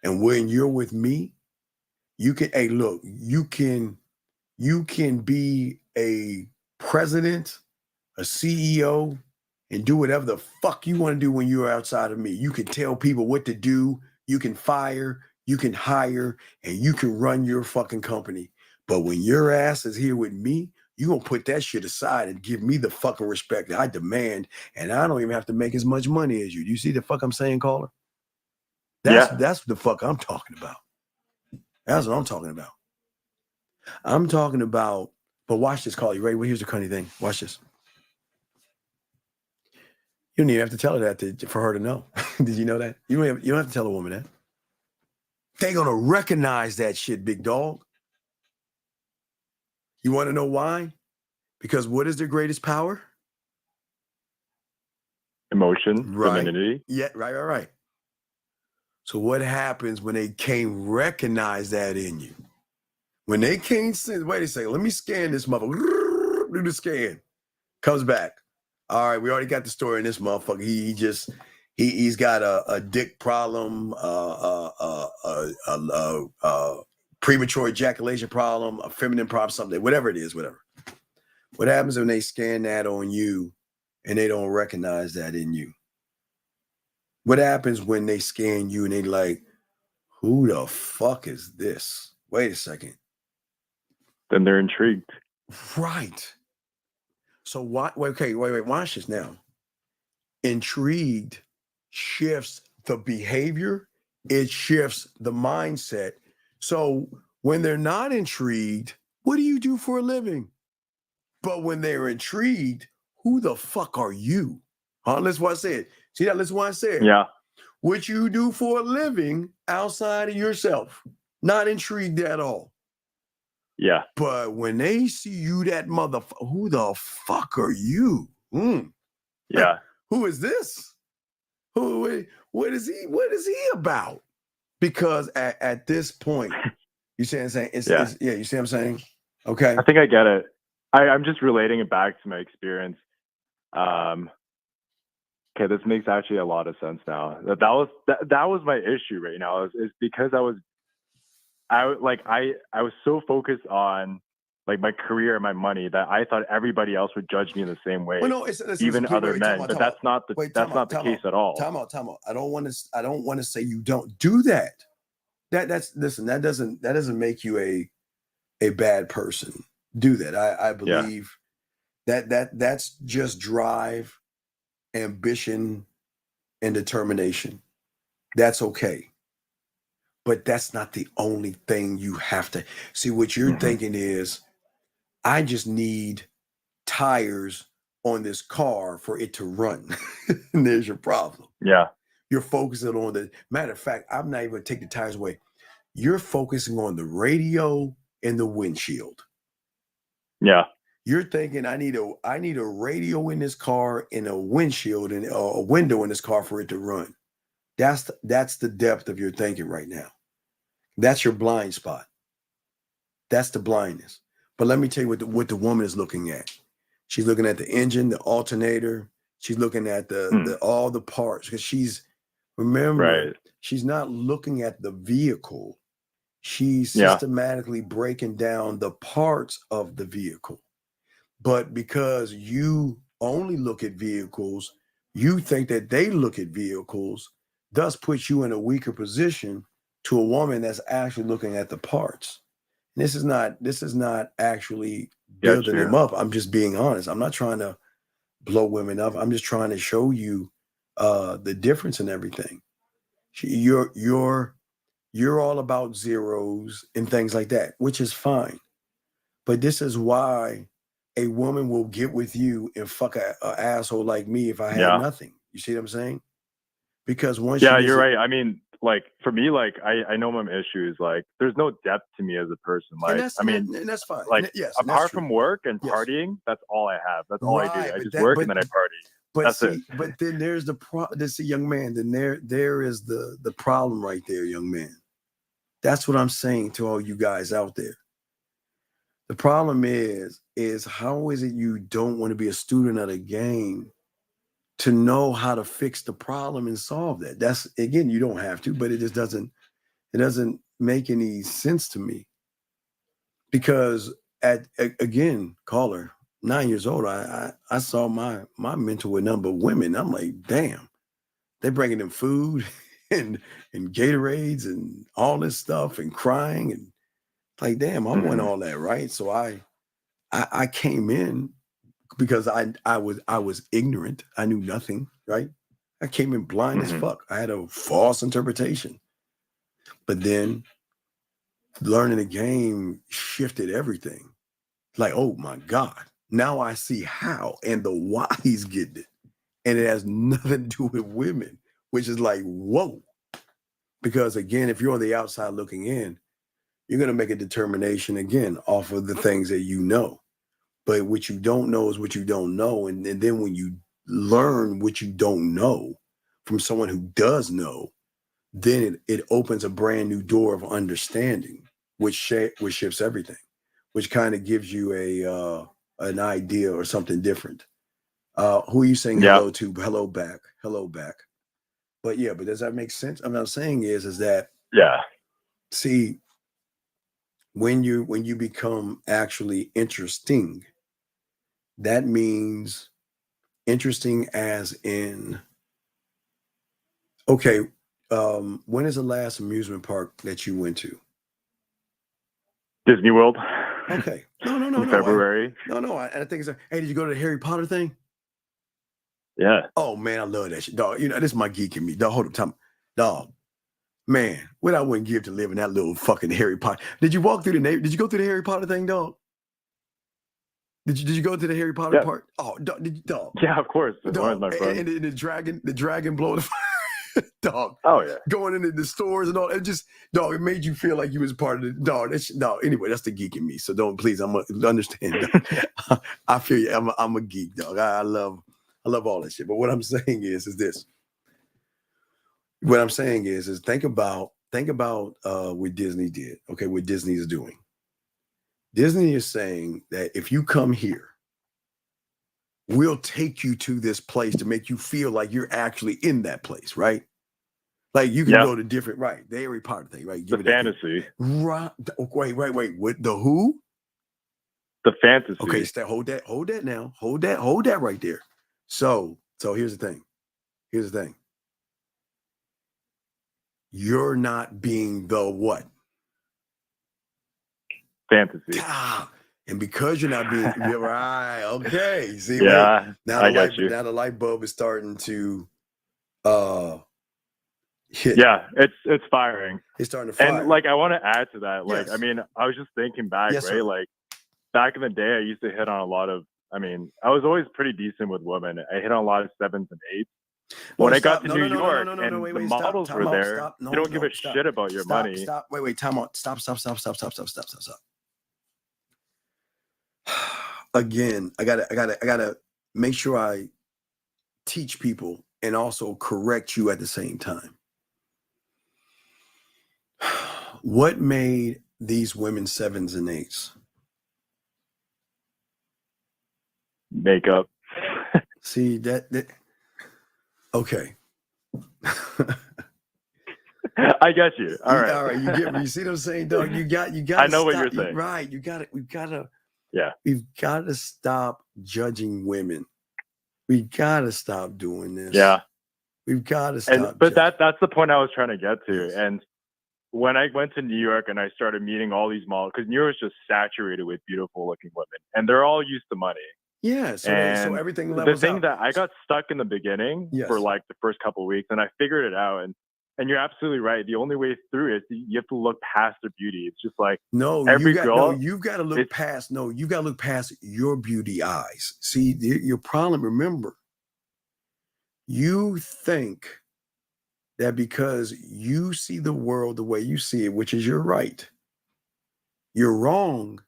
And when you're with me, you can, hey, look, you can be a president, a CEO, and do whatever the fuck you want to do when you're outside of me. You can tell people what to do. You can fire, you can hire, and you can run your fucking company. But when your ass is here with me, you're going to put that shit aside and give me the fucking respect that I demand. And I don't even have to make as much money as you. Do you see the fuck I'm saying, caller? That's the fuck I'm talking about. That's what I'm talking about. I'm talking about, but watch this, caller. You ready? Well, here's the funny thing. Watch this. You don't even have to tell her that for her to know. Did you know that? You don't have to tell a woman that. They're going to recognize that shit, big dog. You want to know why? Because what is their greatest power? Emotion, femininity. Yeah, right. So what happens when they can't recognize that in you? When they can't see, wait a second, let me scan this motherfucker. Do the scan. Comes back. All right, we already got the story in this motherfucker. He's got a dick problem, premature ejaculation problem, a feminine problem, something, whatever it is, whatever. What happens when they scan that on you and they don't recognize that in you? What happens when they scan you and they like, who the fuck is this? Wait a second. Then they're intrigued. Right. So wait, watch this now. Intrigued shifts the behavior, it shifts the mindset. So when they're not intrigued, what do you do for a living? But when they're intrigued, who the fuck are you? Huh? Listen what I said. See that? Listen what I said. Yeah. What you do for a living outside of yourself. Not intrigued at all. Yeah. But when they see you, that motherfucker, who the fuck are you? Yeah. Who is this? What is he about? Because at this point, you see what I'm saying? You see what I'm saying? Okay. I think I get it. I'm just relating it back to my experience. Okay, this makes actually a lot of sense now. That was my issue right now. Is because I was so focused on like my career and my money that I thought everybody else would judge me in the same way, Well, no, even other men. But that's not the case at all. Time out. I don't want to say you don't do that. Listen. That doesn't make you a bad person. Do that. I believe that's just drive, ambition, and determination. That's okay. But that's not the only thing you have to see. What you're thinking is, I just need tires on this car for it to run. And there's your problem. Yeah. You're focusing on the matter of fact, I'm not even gonna take the tires away. You're focusing on the radio and the windshield. Yeah. You're thinking I need a radio in this car and a windshield and a window in this car for it to run. That's the depth of your thinking right now. That's your blind spot. That's the blindness. But let me tell you what the woman is looking at. She's looking at the engine, the alternator. She's looking at the all the parts because she's not looking at the vehicle. She's systematically breaking down the parts of the vehicle. But because you only look at vehicles, you think that they look at vehicles, thus puts you in a weaker position to a woman that's actually looking at the parts. This is not actually building them up. I'm just being honest. I'm not trying to blow women up. I'm just trying to show you the difference in everything. You're all about zeros and things like that, which is fine. But this is why a woman will get with you and fuck a asshole like me if I had nothing. You see what I'm saying? Because once you're right. I mean, like for me, like I know my issue is like there's no depth to me as a person. Like and that's fine. Like apart from work and partying, that's all I have. That's all I do. I just work and then I party. That's it. But then there's the this a young man. Then there is the problem right there, young man. That's what I'm saying to all you guys out there. The problem is how is it you don't want to be a student of the game to know how to fix the problem and solve that? That's, again, you don't have to, but it just doesn't make any sense to me. Because again, caller, 9 years old, I saw my mentor with a number of women. I'm like, damn, they're bringing them food and Gatorades and all this stuff and crying and like, damn, I want all that, right? So I came in because I was ignorant. I knew nothing, right? I came in blind as fuck. I had a false interpretation. But then learning the game shifted everything. Like, oh my God, now I see how and the why he's getting it. And it has nothing to do with women, which is like, whoa. Because again, if you're on the outside looking in, you're going to make a determination again off of the things that you know. But what you don't know is what you don't know. And then when you learn what you don't know from someone who does know, then it opens a brand new door of understanding, which shifts everything, which kind of gives you an idea or something different. Who are you saying hello to? Hello back. But does that make sense? I mean, I'm saying is that see, when you become actually interesting, that means interesting as in, okay, when is the last amusement park that you went to? Disney World. Okay. No. In February. I think it's hey, did you go to the Harry Potter thing? Yeah. Oh man, I love that shit, dog. You know, this is my geek in me. Dog, hold up, dog. Man, what I wouldn't give to live in that little fucking Harry Potter. Did you walk through Did you go through the Harry Potter thing, dog? Did you go to the Harry Potter part? Oh, dog. Yeah, of course. Dog. And the dragon blowing the fire, dog. Oh yeah. Going into the stores and all. It just, dog. It made you feel like you was part of the dog. Anyway, that's the geek in me. So don't, please. I'm gonna understand. I feel you. I'm a geek, dog. I love all that shit. But what I'm saying is this. What I'm saying is think about what Disney did. Okay, what Disney is doing. Disney is saying that if you come here, we'll take you to this place to make you feel like you're actually in that place, right? Like you can go to different, right? The Harry Potter thing, right? The fantasy. Right. Wait. What? The who? The fantasy. Okay, hold that now. Hold that right there. So here's the thing. You're not being the what? Fantasy. And because you're not being right, okay. See, now the light bulb is starting to hit. Yeah, it's firing. It's starting to fire. And like I want to add to that. Like, I mean, I was just thinking back, right? Sir. Like back in the day, I used to hit on a lot of. I mean, I was always pretty decent with women. I hit on a lot of 7s and 8s. When I got to New York and the models were there, they don't give a shit about your money. Stop. Wait. Time out. Stop. Again, I gotta make sure I teach people and also correct you at the same time. What made these women 7s and 8s? Makeup. See that okay. I got you. All right. You get me. You see what I'm saying, dog? You got. I know what you're saying. Right. We've got to stop judging women. We got to stop doing this. Yeah. We've got to stop. But that's the point I was trying to get to. And when I went to New York and I started meeting all these models, because New York is just saturated with beautiful looking women, and they're all used to money. Yeah. So everything levels the thing out. that I got stuck in the beginning for like the first couple of weeks, and I figured it out. And you're absolutely right. The only way through it is you have to look past their beauty. It's just like you've got to look past. No, you got to look past your beauty eyes. See, your problem. Remember, you think that because you see the world the way you see it, which is your right, you're wrong,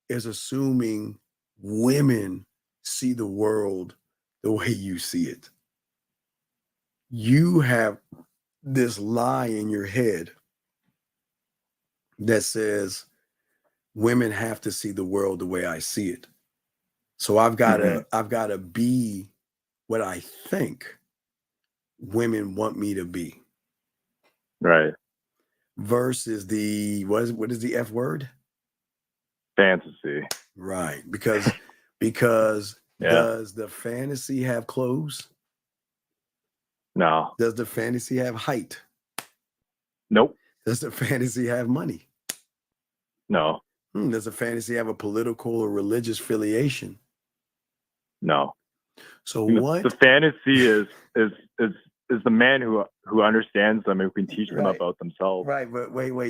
is assuming women see the world the way you see it. You have this lie in your head that says women have to see the world the way I see it. So I've got to be what I think women want me to be. Right. Versus what is the F word? Fantasy. Right. Because does the fantasy have clothes? No. Does the fantasy have height? Nope. Does the fantasy have money? No. Does the fantasy have a political or religious affiliation? No. So what? The fantasy is the man who understands them and who can teach them about themselves. Right, but wait. What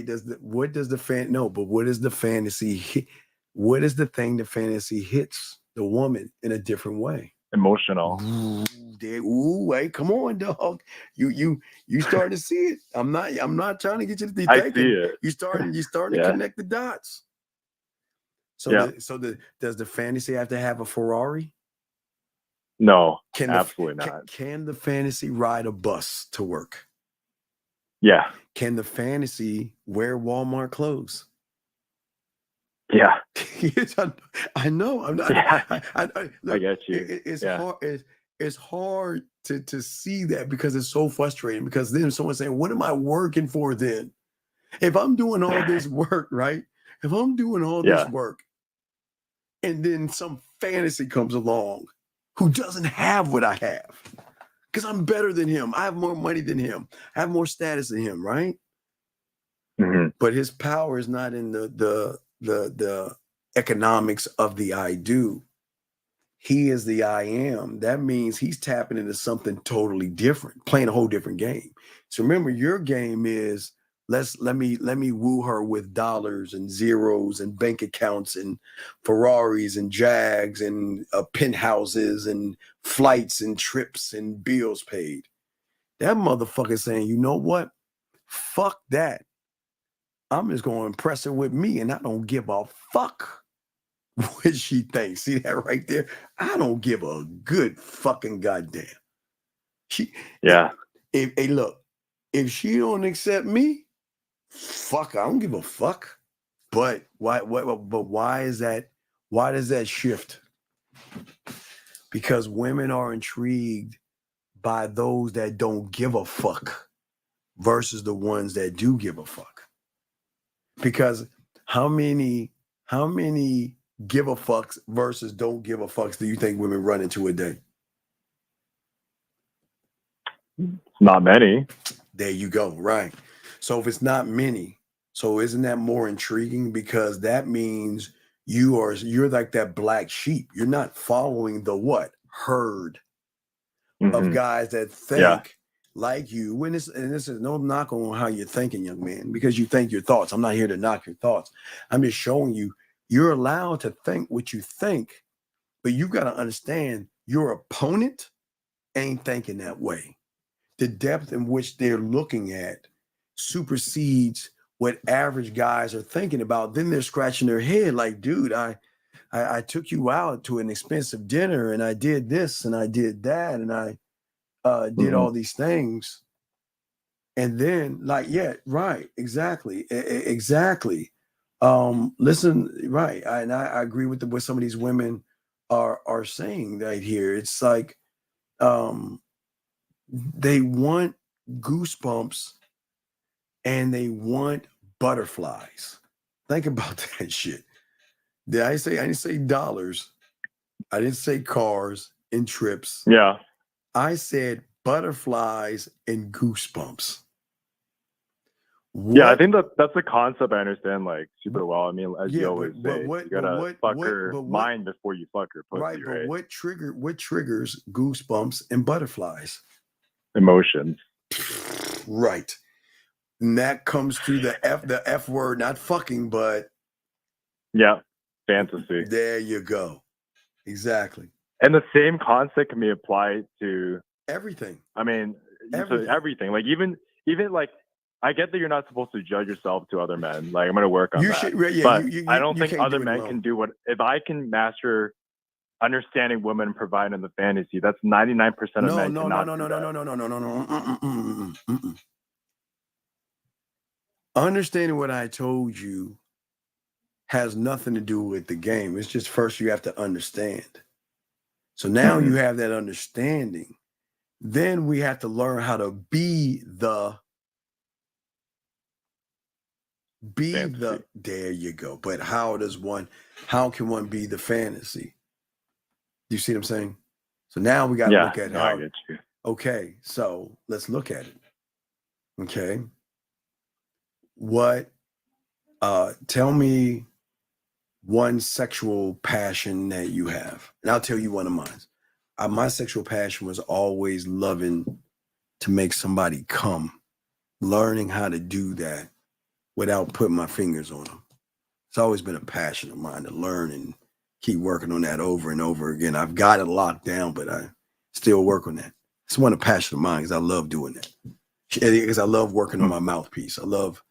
is the fantasy? What is the thing the fantasy hits the woman in a different way? Emotional. Wait, come on, dog. You starting to see it. I'm not trying to get you to be thinking. I see it. You starting to connect the dots. So does the fantasy have to have a Ferrari? No, absolutely not. Can the fantasy ride a bus to work? Yeah. Can the fantasy wear Walmart clothes? Yeah. Yes, I know. I'm not. Yeah. Look, I get you. It's Yeah. hard. It's hard to see that because it's so frustrating. Because then someone's saying, "What am I working for then? If I'm doing all this work, right? If I'm doing all this Yeah. work, and then some fantasy comes along who doesn't have what I have, because I'm better than him. I have more money than him. I have more status than him, right? Mm-hmm. But his power is not in the economics of the I do. He is the I am. That means he's tapping into something totally different, playing a whole different game. So remember, your game is let me woo her with dollars and zeros and bank accounts and Ferraris and Jags and penthouses and flights and trips and bills paid. That motherfucker saying, you know what? Fuck that. I'm just going to impress her with me, and I don't give a fuck what she thinks. See that right there? I don't give a good fucking goddamn. Yeah. Hey, look, if she don't accept me, fuck, I don't give a fuck. But why is that? Why does that shift? Because women are intrigued by those that don't give a fuck versus the ones that do give a fuck. Because how many give a fucks versus don't give a fucks do you think women run into a day? Not many. There you go. Right. So if it's not many, so isn't that more intriguing? Because that means you're like that black sheep. You're not following the what? Herd of guys that think like you. And this is no knock on how you're thinking, young man, because you think your thoughts. I'm not here to knock your thoughts. I'm just showing you you're allowed to think what you think, but you got to understand your opponent ain't thinking that way. The depth in which they're looking at supersedes what average guys are thinking about. Then they're scratching their head like, dude, I took you out to an expensive dinner and I did this and I did that and I did all these things. And then like, yeah, right, exactly. Exactly. Listen, right. I agree with what some of these women are saying right here. It's like they want goosebumps and they want butterflies. Think about that shit. I didn't say dollars. I didn't say cars and trips. Yeah. I said butterflies and goosebumps. Yeah, I think that's a concept I understand like super well. I mean, as you always say, you gotta fuck her mind before you fuck her pussy, right? But what triggers goosebumps and butterflies? Emotions. Right. And that comes to the F word, not fucking, but yeah, fantasy. There you go. Exactly. And the same concept can be applied to everything. I mean, everything. Like even like I get that you're not supposed to judge yourself to other men. Like I'm gonna work on that. But I don't think other men can do what if I can master understanding women and providing the fantasy. That's 99% of men cannot do that. No. Understanding what I told you has nothing to do with the game. It's just first you have to understand. So now you have that understanding. Then we have to learn how to be the there you go. But how can one be the fantasy? Do you see what I'm saying? So now we got to look at how. I get you. Okay, so let's look at it. Okay. What tell me one sexual passion that you have. And I'll tell you one of mine. My sexual passion was always loving to make somebody come, learning how to do that without putting my fingers on them. It's always been a passion of mine to learn and keep working on that over and over again. I've got it locked down, but I still work on that. It's one of the passion of mine because I love doing that. Because I love working on my mouthpiece. I love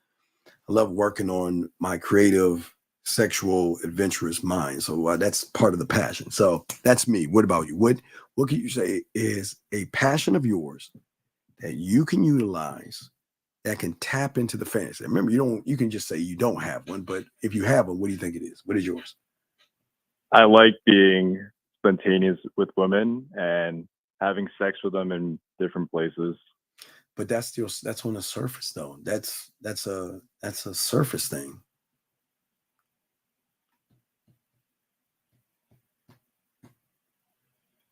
working on my creative, sexual, adventurous mind. So that's part of the passion. So that's me. What about you? What can you say is a passion of yours that you can utilize that can tap into the fantasy. Remember, you can just say you don't have one, but if you have one, what do you think it is? What is yours? I like being spontaneous with women and having sex with them in different places. But that's on the surface though. That's a surface thing.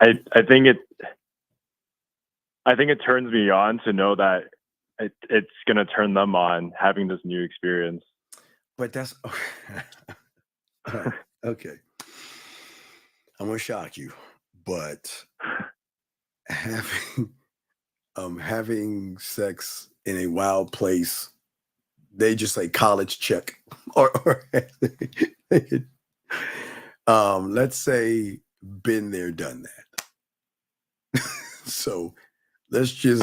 I think it turns me on to know that it's gonna turn them on having this new experience. But that's okay. I'm gonna shock you, but having sex in a wild place, they just say college check, or let's say been there, done that. So let's see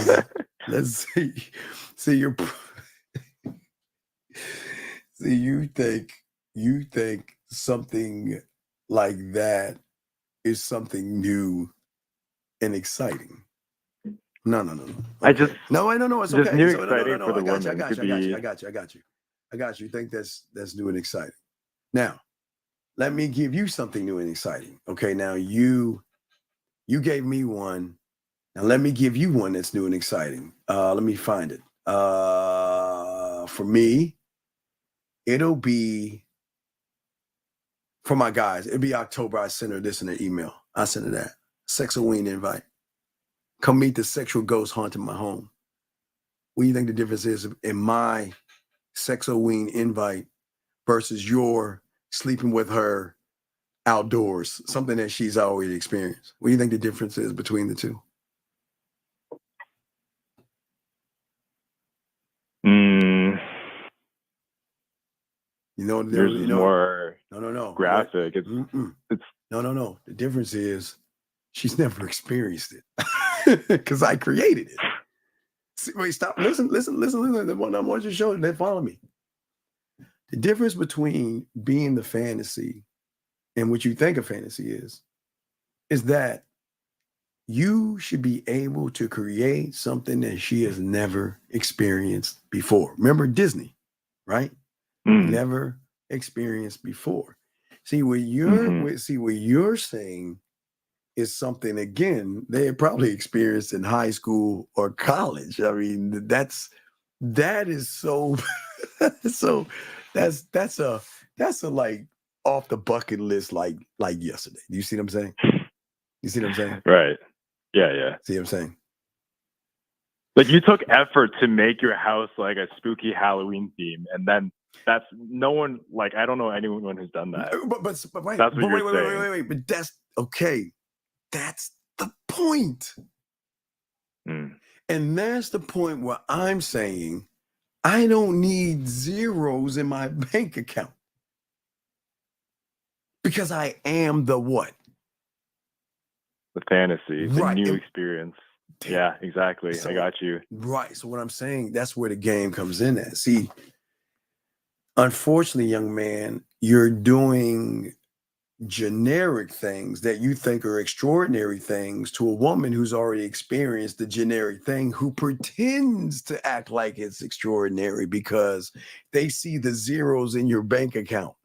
you think something like that is something new and exciting. No. Okay. No. It's okay. New So, exciting for the I women. got you. You think that's new and exciting. Now, let me give you something new and exciting. Okay. Now you gave me one. Now let me give you one that's new and exciting. Let me find it. For me, it'll be for my guys. It'll be October. I send her this in an email. I send her that Sexoween invite. Come meet the sexual ghost haunting my home. What do you think the difference is in my Sexoween invite versus your sleeping with her outdoors, something that she's already experienced? What do you think the difference is between the two? Yours is more graphic. It's no. The difference is she's never experienced it because I created it. See, wait, stop. Listen. I want you to show it. Then follow me. The difference between being the fantasy and what you think a fantasy is that you should be able to create something that she has never experienced before. Remember Disney, right? Never experienced before. See what you're saying is something, again, they had probably experienced in high school or college. I mean, that is so so that's a like off the bucket list like yesterday. Do you see what I'm saying? You see what I'm saying? Right. Yeah. See what I'm saying? Like you took effort to make your house like a spooky Halloween theme, and then that's no one, like I don't know anyone who's done that. But wait, that's what you're saying. wait. But that's okay. That's the point. And that's the point where I'm saying I don't need zeros in my bank account because I am the what? The fantasy, the new experience. Yeah, exactly. So, I got you. Right. So what I'm saying, that's where the game comes in at. See, unfortunately, young man, you're doing generic things that you think are extraordinary things to a woman who's already experienced the generic thing, who pretends to act like it's extraordinary because they see the zeros in your bank account.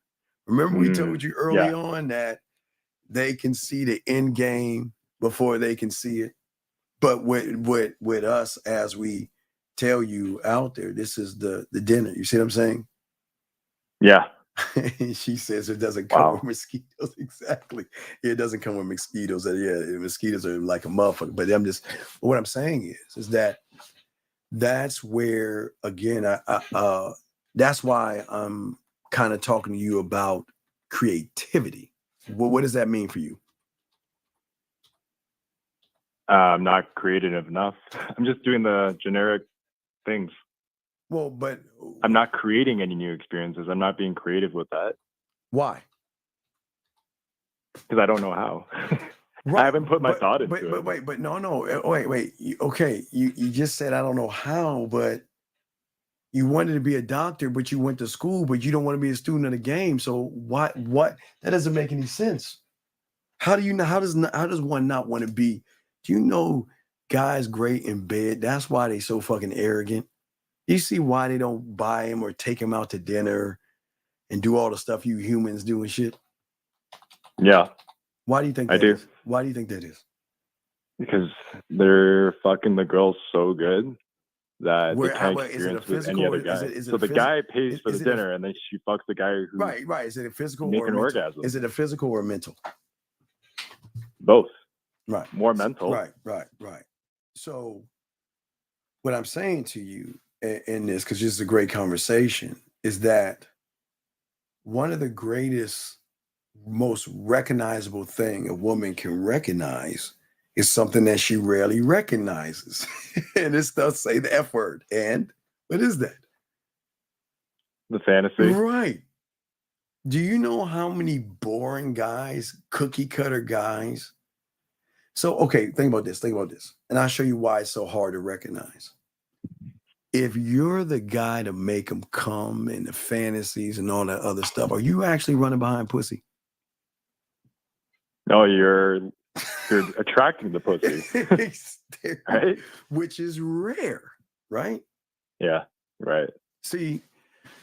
Remember we told you early on that they can see the end game before they can see it. But with us, as we tell you out there, this is the dinner. You see what I'm saying? Yeah. She says it doesn't come with mosquitoes. Exactly. It doesn't come with mosquitoes. Mosquitoes are like a motherfucker. But what I'm saying is that that's where, again, that's why I'm kind of talking to you about creativity. What does that mean for you? I'm not creative enough. I'm just doing the generic things. Well, but I'm not creating any new experiences. I'm not being creative with that. Why? Because I don't know how. I haven't put my thought into it. Wait, no. Wait. Okay, you just said I don't know how, but you wanted to be a doctor, but you went to school, but you don't want to be a student of the game. So what? That doesn't make any sense. How do you know? How does one not want to be? Do you know guys great in bed? That's why they so fucking arrogant. You see why they don't buy him or take him out to dinner and do all the stuff you humans do and shit? Yeah. Why do you think I that do? is? Why do you think that is? Because they're fucking the girls so good that Where- they how can't about- is it a experience with any physical other or guy. is it So a the phys- guy pays is- for is the it a- dinner, and then she fucks the guy who's Right. Is it a physical or making mental? orgasm. Is it a physical or mental? Both. Right. More mental. Right. So what I'm saying to you in this, because this is a great conversation, is that one of the greatest, most recognizable thing a woman can recognize is something that she rarely recognizes. And it does say the F word. And what is that? The fantasy. Right. Do you know how many boring guys, cookie cutter guys? So, okay, think about this. And I'll show you why it's so hard to recognize. If you're the guy to make them come and the fantasies and all that other stuff, are you actually running behind pussy? No, you're attracting the pussy. Right? Which is rare, right? Yeah, right. See,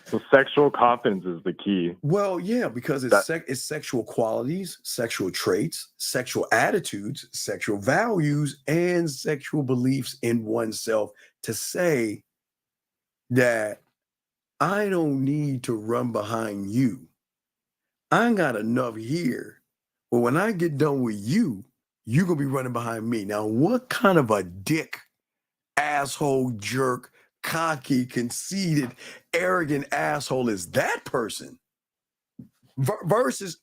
so sexual confidence is the key. Well, yeah, because it's sexual qualities, sexual traits, sexual attitudes, sexual values, and sexual beliefs in oneself to say that I don't need to run behind you. I got enough here. But when I get done with you, you're going to be running behind me. Now, what kind of a dick, asshole, jerk, cocky, conceited, arrogant asshole is that person? Versus,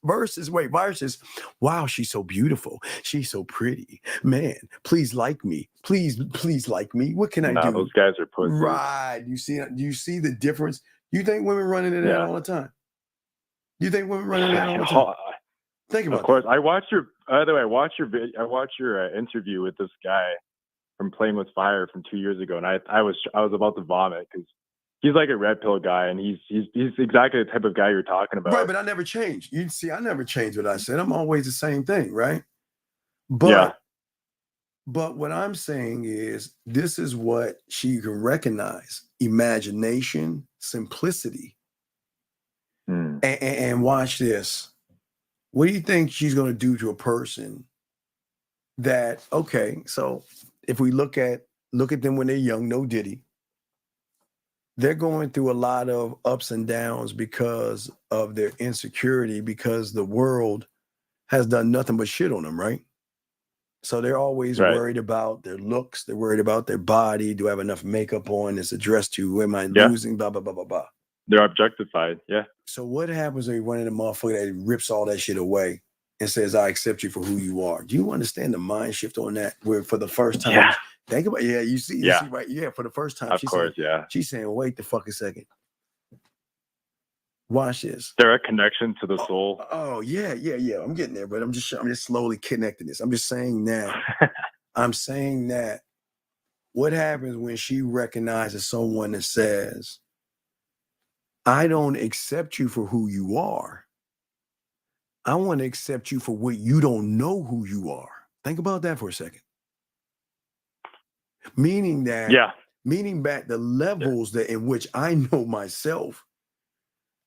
wow, she's so beautiful. She's so pretty. Man, please like me. Please like me. What can I do? Those guys are pussies. Right. Do you see the difference? You think women run into that all the time? You think women run into that all the time? Think about it. Of course. I watched your interview with this guy from Playing with Fire from 2 years ago, and I was about to vomit because he's like a red pill guy, and he's exactly the type of guy you're talking about. Right, but I never changed. You see, I never changed what I said. I'm always the same thing, right? But what I'm saying is this is what she can recognize: imagination, simplicity. And watch this. What do you think she's going to do to a person that, okay, so if we look at them when they're young, no diddy, they're going through a lot of ups and downs because of their insecurity, because the world has done nothing but shit on them, right? So they're always worried about their looks. They're worried about their body. Do I have enough makeup on? Is it dressed to? Am I losing? Blah, blah, blah, blah, blah. They're objectified. Yeah. So what happens when you run into a motherfucker that rips all that shit away and says, I accept you for who you are? Do you understand the mind shift on that? Where for the first time, think about you see, right? Yeah, for the first time. Of course, She's saying, wait the fucking second. Watch this. They're a connection to the soul. Oh, yeah. I'm getting there, but I'm just slowly connecting this. I'm just saying that. What happens when she recognizes someone that says, I don't accept you for who you are. I want to accept you for what you don't know who you are. Think about that for a second. Meaning that the levels that in which I know myself,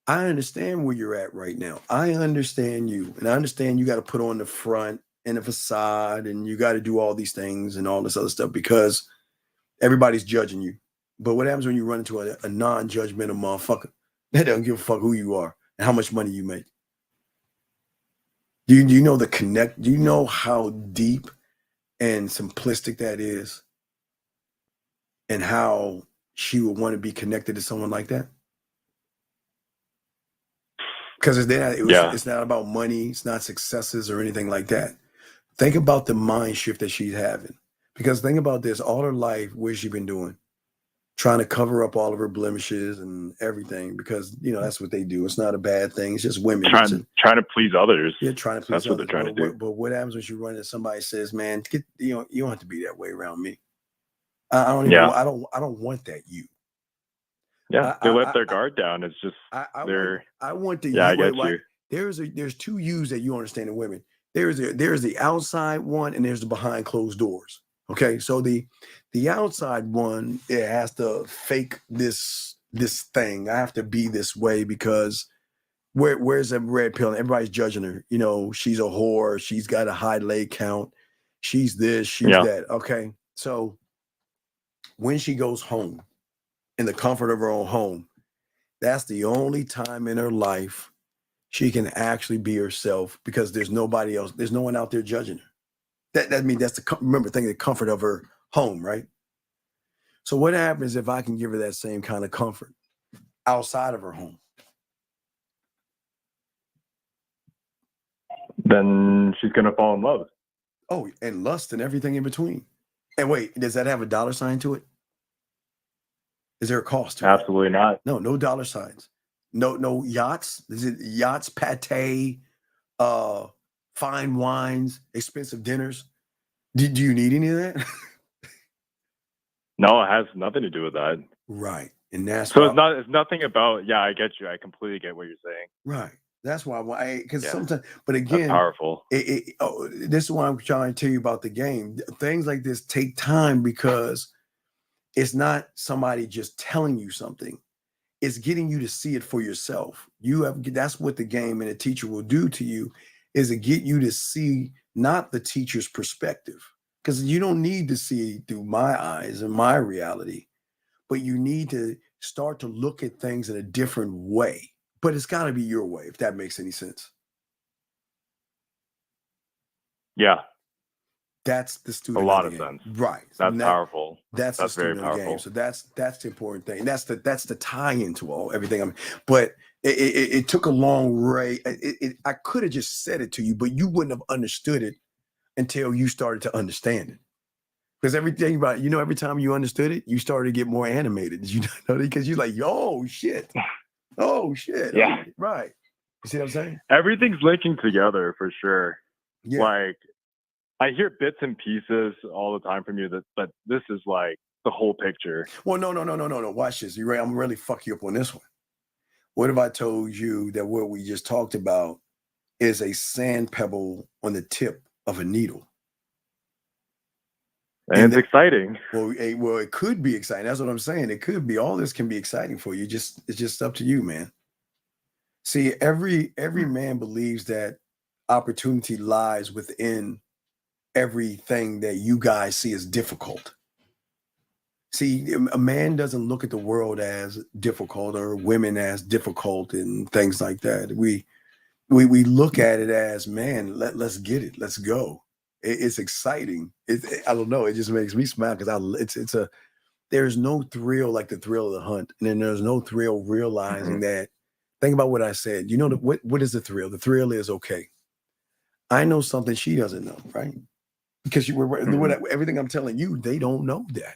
I understand where you're at right now. I understand you. And I understand you got to put on the front and the facade and you got to do all these things and all this other stuff because everybody's judging you. But what happens when you run into a non-judgmental motherfucker that doesn't give a fuck who you are and how much money you make? Do you know do you know how deep and simplistic that is? And how she would want to be connected to someone like that? Because it's not about money, it's not successes or anything like that. Think about the mind shift that she's having. Because think about this, all her life, what's she been doing? Trying to cover up all of her blemishes and everything, because that's what they do. It's not a bad thing. It's just women trying to please others. Yeah, trying to please others. That's what they're trying to do. But what happens when you run into somebody says, "Man, you don't have to be that way around me. I don't want that you." Yeah, they let their guard down. It's just I want the I get you. There's two yous that you understand in women. There's the outside one and there's the behind closed doors. Okay, so the outside one, it has to fake this thing. I have to be this way because where's the red pill? Everybody's judging her. You know, she's a whore. She's got a high leg count. She's this. She's that. Okay, so when she goes home, in the comfort of her own home, that's the only time in her life she can actually be herself because there's nobody else. There's no one out there judging her. That means that's remember thinking the comfort of her home, right? So what happens if I can give her that same kind of comfort outside of her home? Then she's gonna fall in love. Oh, and lust and everything in between. And wait, does that have a dollar sign to it? Is there a cost to it? Absolutely not. No dollar signs. No yachts. Is it yachts, pate, fine wines, expensive dinners? Do you need any of that? No, it has nothing to do with that. Right. And that's so why, it's nothing about, yeah, I get you. I completely get what you're saying. right. That's why because sometimes, but again, that's powerful. This is why I'm trying to tell you about the game. Things like this take time because it's not somebody just telling you something. It's getting you to see it for yourself. That's what the game and a teacher will do to you, is to get you to see not the teacher's perspective. Because you don't need to see through my eyes and my reality, but you need to start to look at things in a different way. But it's got to be your way, if that makes any sense. Yeah. That's the student. A lot of of the game. sense. Right. That's powerful. That's the very student of the powerful. game. So that's the important thing. That's the tie into everything. But it took a long way. I could have just said it to you, but you wouldn't have understood it until you started to understand it. Because everything about every time you understood it, you started to get more animated. You know, because you're like, oh shit. Yeah. Oh, right. You see what I'm saying? Everything's linking together for sure. Yeah. Like, I hear bits and pieces all the time from you, but this is like the whole picture. Well, no. Watch this. You're right. I'm gonna really fuck you up on this one. What if I told you that what we just talked about is a sand pebble on the tip of a needle? And it's exciting. Well, it could be exciting. That's what I'm saying. It could be. All this can be exciting for you. It's just up to you, man. See, every man believes that opportunity lies within everything that you guys see as difficult. See, a man doesn't look at the world as difficult or women as difficult and things like that. We look at it as, man, let's get it. Let's go. It's exciting. I don't know. It just makes me smile because there's no thrill like the thrill of the hunt. And then there's no thrill realizing that. Think about what I said. You know, what is the thrill? The thrill is, okay, I know something she doesn't know, right? Because everything I'm telling you, they don't know that.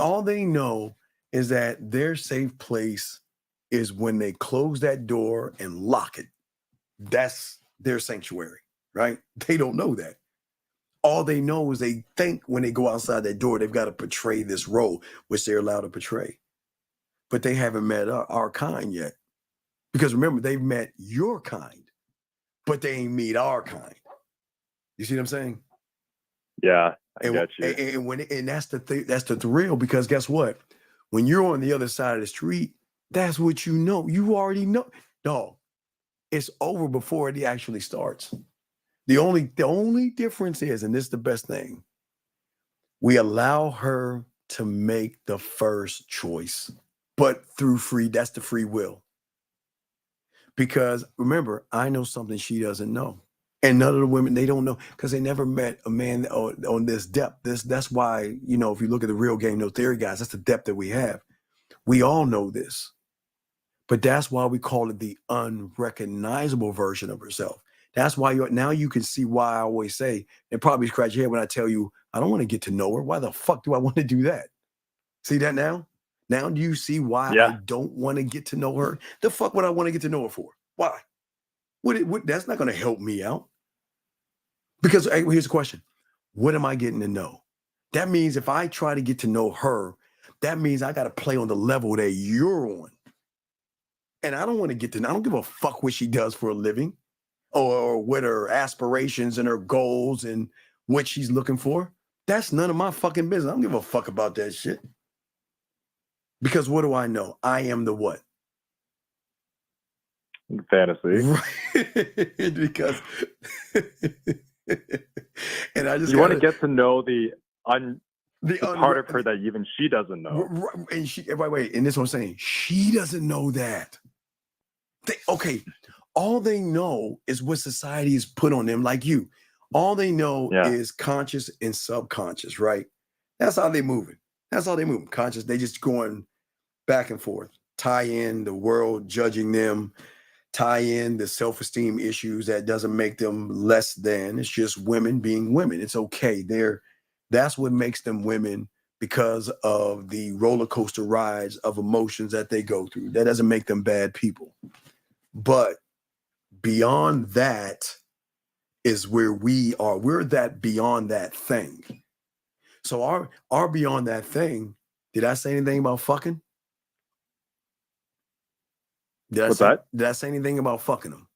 All they know is that their safe place is when they close that door and lock it. That's their sanctuary, right? They don't know that. All they know is they think when they go outside that door, they've got to portray this role, which they're allowed to portray. But they haven't met our kind yet. Because remember, they've met your kind, but they ain't meet our kind. You see what I'm saying? Yeah, I get you. And that's the thrill, because guess what? When you're on the other side of the street, that's what you know. You already know. No, it's over before it actually starts. The only difference is, and this is the best thing, we allow her to make the first choice, but that's the free will. Because remember, I know something she doesn't know. And none of the women, they don't know, because they never met a man on this depth. That's why, if you look at the Real Game No Theory guys, that's the depth that we have. We all know this. But that's why we call it the unrecognizable version of herself. That's why now you can see why I always say, and probably scratch your head when I tell you, I don't want to get to know her. Why the fuck do I want to do that? See that now? Now do you see why I don't want to get to know her? The fuck would I want to get to know her for? Why? That's not going to help me out. Because here's the question. What am I getting to know? That means if I try to get to know her, that means I got to play on the level that you're on. And I don't want to get to know. I don't give a fuck what she does for a living or what her aspirations and her goals and what she's looking for. That's none of my fucking business. I don't give a fuck about that shit. Because what do I know? I am the what? Fantasy. Right. Because and I just you want to get to know the part of her that even she doesn't know. And she wait, and this is what I'm saying. She doesn't know that. Okay, all they know is what society has put on them, like you. All they know is conscious and subconscious, right? That's how they moving. That's how they moving. Conscious, they just going back and forth. Tie in the world judging them, tie in the self-esteem issues that doesn't make them less than. It's just women being women. It's okay. That's what makes them women, because of the roller coaster rides of emotions that they go through. That doesn't make them bad people. But beyond that is where we are. We're that beyond that thing. So our beyond that thing, did I say anything about fucking? Did I say anything about fucking them?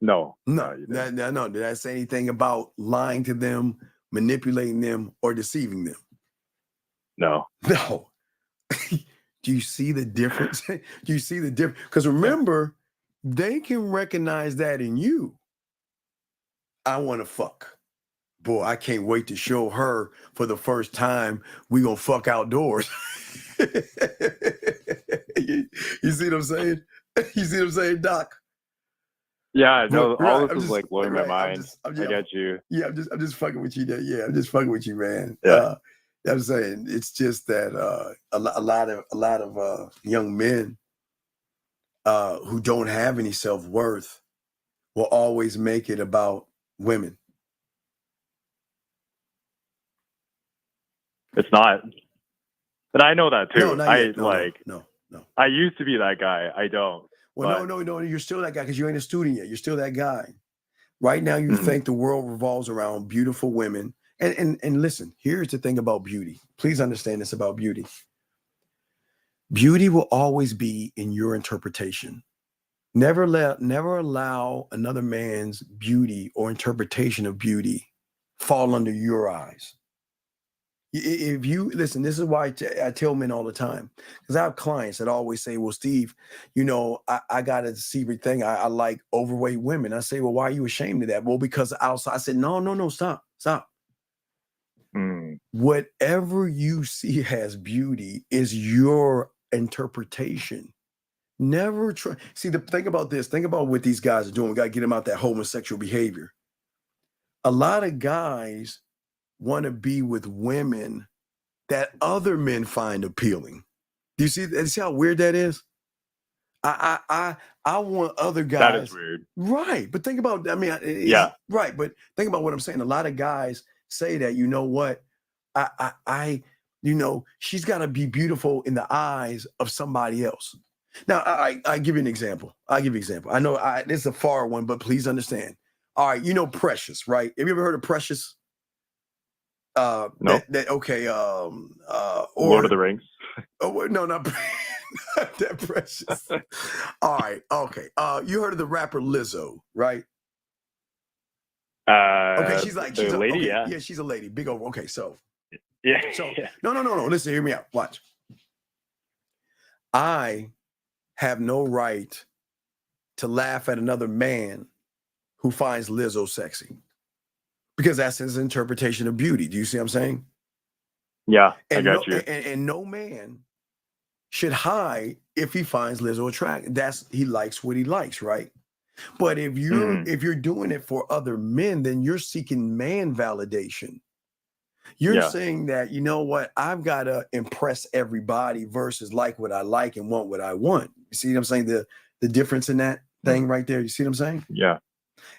No. No. Did I say anything about lying to them, manipulating them, or deceiving them? No. No. Do you see the difference? Do you see the difference? Because remember, they can recognize that in you. I want to fuck. Boy, I can't wait to show her for the first time we gonna fuck outdoors. You see what I'm saying? You see what I'm saying, Doc? Yeah, no, Right, all this is like blowing my mind. I get you. Yeah, I'm just fucking with you there. Yeah, I'm just fucking with you, man. Yeah. I'm saying it's just that a lot of young men who don't have any self-worth will always make it about women. It's not. And I know that too. No, not yet. No. I used to be that guy. I don't. Well, no, you're still that guy because you ain't a student yet. You're still that guy. Right now, you think the world revolves around beautiful women. And listen, here's the thing about beauty. Please understand this about beauty. Beauty will always be in your interpretation. Never allow another man's beauty or interpretation of beauty fall under your eyes. If you listen, this is why I tell men all the time, because I have clients that always say, well, Steve, I got a secret thing. I like overweight women. I say, well, why are you ashamed of that? Well, because outside. I said, no, stop. Whatever you see as beauty is your interpretation. Never try. See, the thing about this, think about what these guys are doing. We got to get them out that homosexual behavior. A lot of guys want to be with women that other men find appealing. Do you see how weird that is? I want other guys. That is weird. Right. But think about, right. But think about what I'm saying. A lot of guys say that, you know what? She's got to be beautiful in the eyes of somebody else. Now, I give you an example. I know this is a far one, but please understand. All right. Precious, right? Have you ever heard of Precious? No. Or Lord of the Rings. Oh no, not that Precious. All right, okay. You heard of the rapper Lizzo, right? Okay, she's a lady. Okay, yeah, she's a lady. Big over. Okay, so yeah. No. Listen, hear me out. Watch. I have no right to laugh at another man who finds Lizzo sexy. Because that's his interpretation of beauty. Do you see what I'm saying? Yeah, I got you. And no man should hide if he finds Lizzo attractive. He likes what he likes, right? But if you're doing it for other men, then you're seeking man validation. You're saying that, you know what, I've got to impress everybody versus like what I like and want what I want. You see what I'm saying? The difference in that thing right there. You see what I'm saying? Yeah.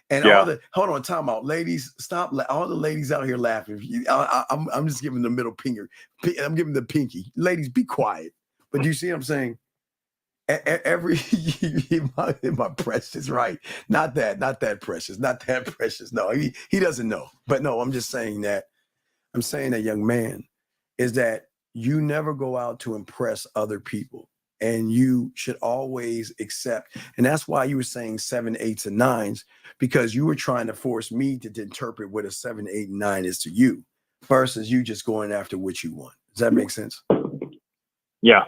And hold on, time out, ladies, stop. All the ladies out here laughing. I'm just giving the middle finger. I'm giving the pinky. Ladies, be quiet. But do you see what I'm saying? Every my precious, right? Not that precious. No, he doesn't know. But no, I'm just saying that. I'm saying that, young man, is that you never go out to impress other people. And you should always accept. And that's why you were saying 7, 8s, and 9s, because you were trying to force me to interpret what a 7, 8, and 9 is to you. versus you just going after what you want. Does that make sense? Yeah.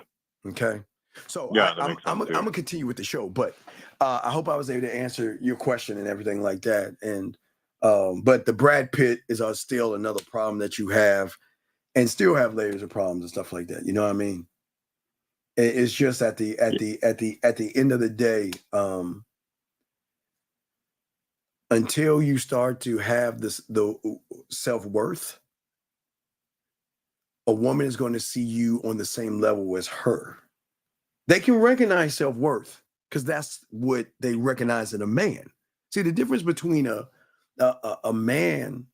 Okay. So Yeah, I'm gonna continue with the show, but I hope I was able to answer your question and everything like that. And but the Brad Pitt is still another problem that you have, and still have layers of problems and stuff like that. You know what I mean? It's just at the end of the day, until you start to have the self-worth, a woman is going to see you on the same level as her. They can recognize self-worth because that's what they recognize in a man. See, the difference between a man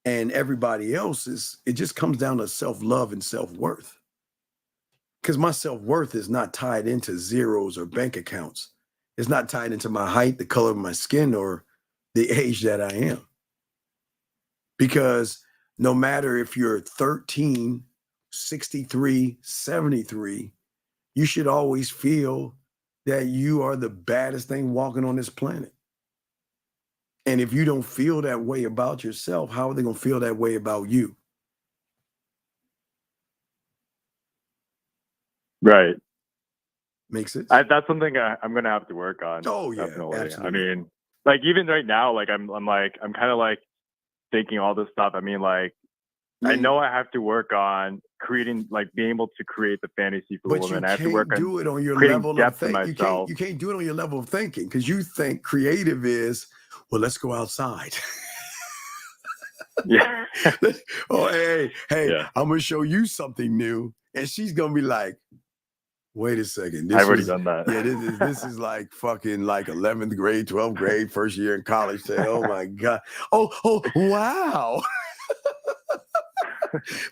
and everybody else is it just comes down to self-love and self-worth. Because my self-worth is not tied into zeros or bank accounts. It's not tied into my height, the color of my skin, or the age that I am. Because no matter if you're 13, 63, 73, you should always feel that you are the baddest thing walking on this planet. And if you don't feel that way about yourself, how are they going to feel that way about you? Right. Makes sense. That's something I'm going to have to work on. Oh yeah, definitely. absolutely. I mean, like even right now, like I'm kind of like thinking all this stuff. I mean, like I know I have to work on creating, like being able to create the fantasy for the woman. I have to work on do it on your creating level of depth to thinking. myself. You can't do it on your level of thinking because you think creative is, well, let's go outside. Yeah. Oh, hey, Yeah. I'm gonna show you something new, and she's gonna be like, wait a second, I've already done that. Yeah, this is like fucking like 11th grade, 12th grade, first year in college. Say, oh my god, oh wow.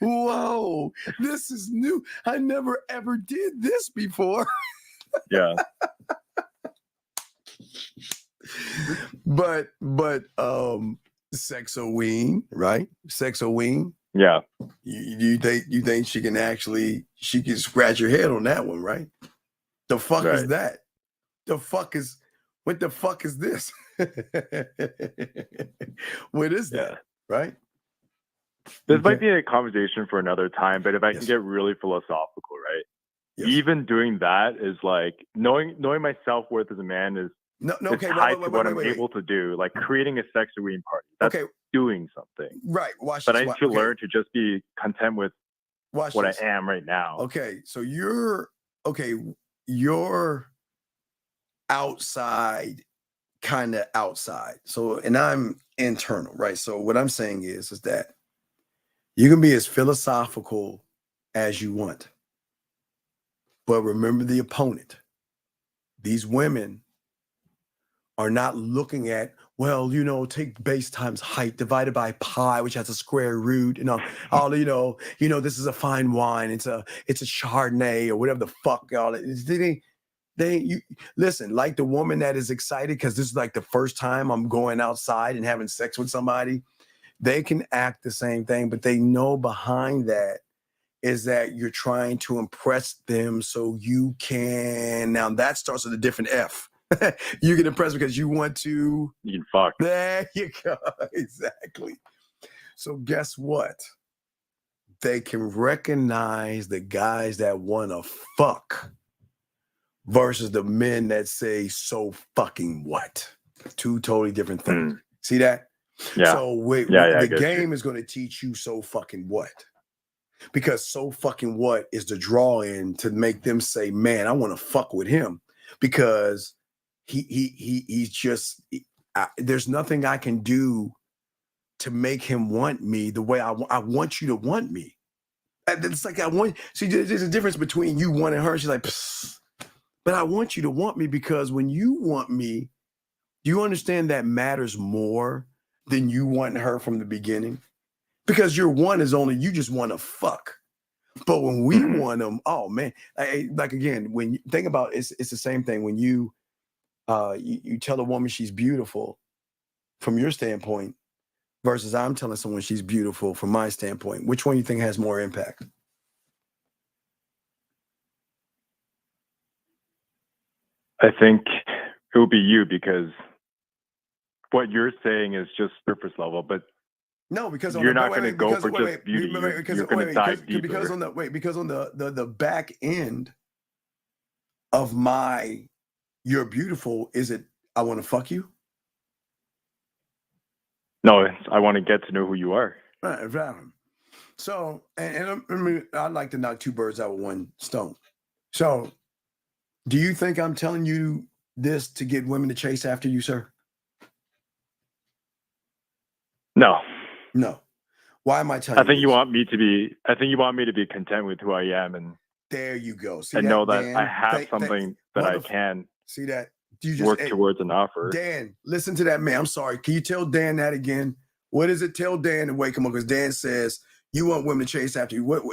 Whoa, this is new. I never ever did this before. Yeah. But Sexoween, right? Sexoween. Yeah. You think she can scratch your head on that one, right? The fuck is Right. that? What the fuck is this? What is that? Right? This might be a conversation for another time, but if I can get really philosophical, right? Even doing that is like knowing my self-worth as a man is tied to what I'm able to do, like creating a Sexoween party. That's doing something. Right. Watch but this. I need to learn to just be content with Watch what this. I am right now. Okay. So you're outside, kind of outside. So, and I'm internal, right? So what I'm saying is that you can be as philosophical as you want, but remember the opponent. These women are not looking at, well, take base times height divided by pi, which has a square root, all this is a fine wine. It's a Chardonnay or whatever the fuck all it is. You listen, like the woman that is excited because this is like the first time I'm going outside and having sex with somebody. They can act the same thing, but they know behind that is that you're trying to impress them so you can. Now that starts with a different F. You get impressed because you want to. You can fuck. There you go. Exactly. So guess what? They can recognize the guys that want to fuck versus the men that say so fucking what. Two totally different things. See that? Yeah. So the game is going to teach you so fucking what. Because so fucking what is the draw in to make them say, man, I want to fuck with him because he's just there's nothing I can do to make him want me the way I want you to want me. It's like there's a difference between you wanting her. She's like, psst, but I want you to want me because when you want me, do you understand that matters more than you wanting her from the beginning? Because your one is only you just want to fuck. But when we want them, oh man, like again, when you think about it's the same thing. When you tell a woman she's beautiful from your standpoint versus I'm telling someone she's beautiful from my standpoint, which one you think has more impact? I think it would be you because what you're saying is just surface level, but No, because you're not going to go for just beauty. You're going to dive deeper. Because on the back end of my "you're beautiful," is it I want to fuck you? No, I want to get to know who you are. Right, exactly. So, and I mean, I'd like to knock two birds out with one stone. So, do you think I'm telling you this to get women to chase after you, sir? No. No. Why am I telling you? I think you want me to be content with who I am, and there you go. See and that, know that Dan? I have something that I can see that you just work towards an offer. Dan, listen to that man. I'm sorry. Can you tell Dan that again? What is it? Tell Dan to wake him up, because Dan says you want women to chase after you. What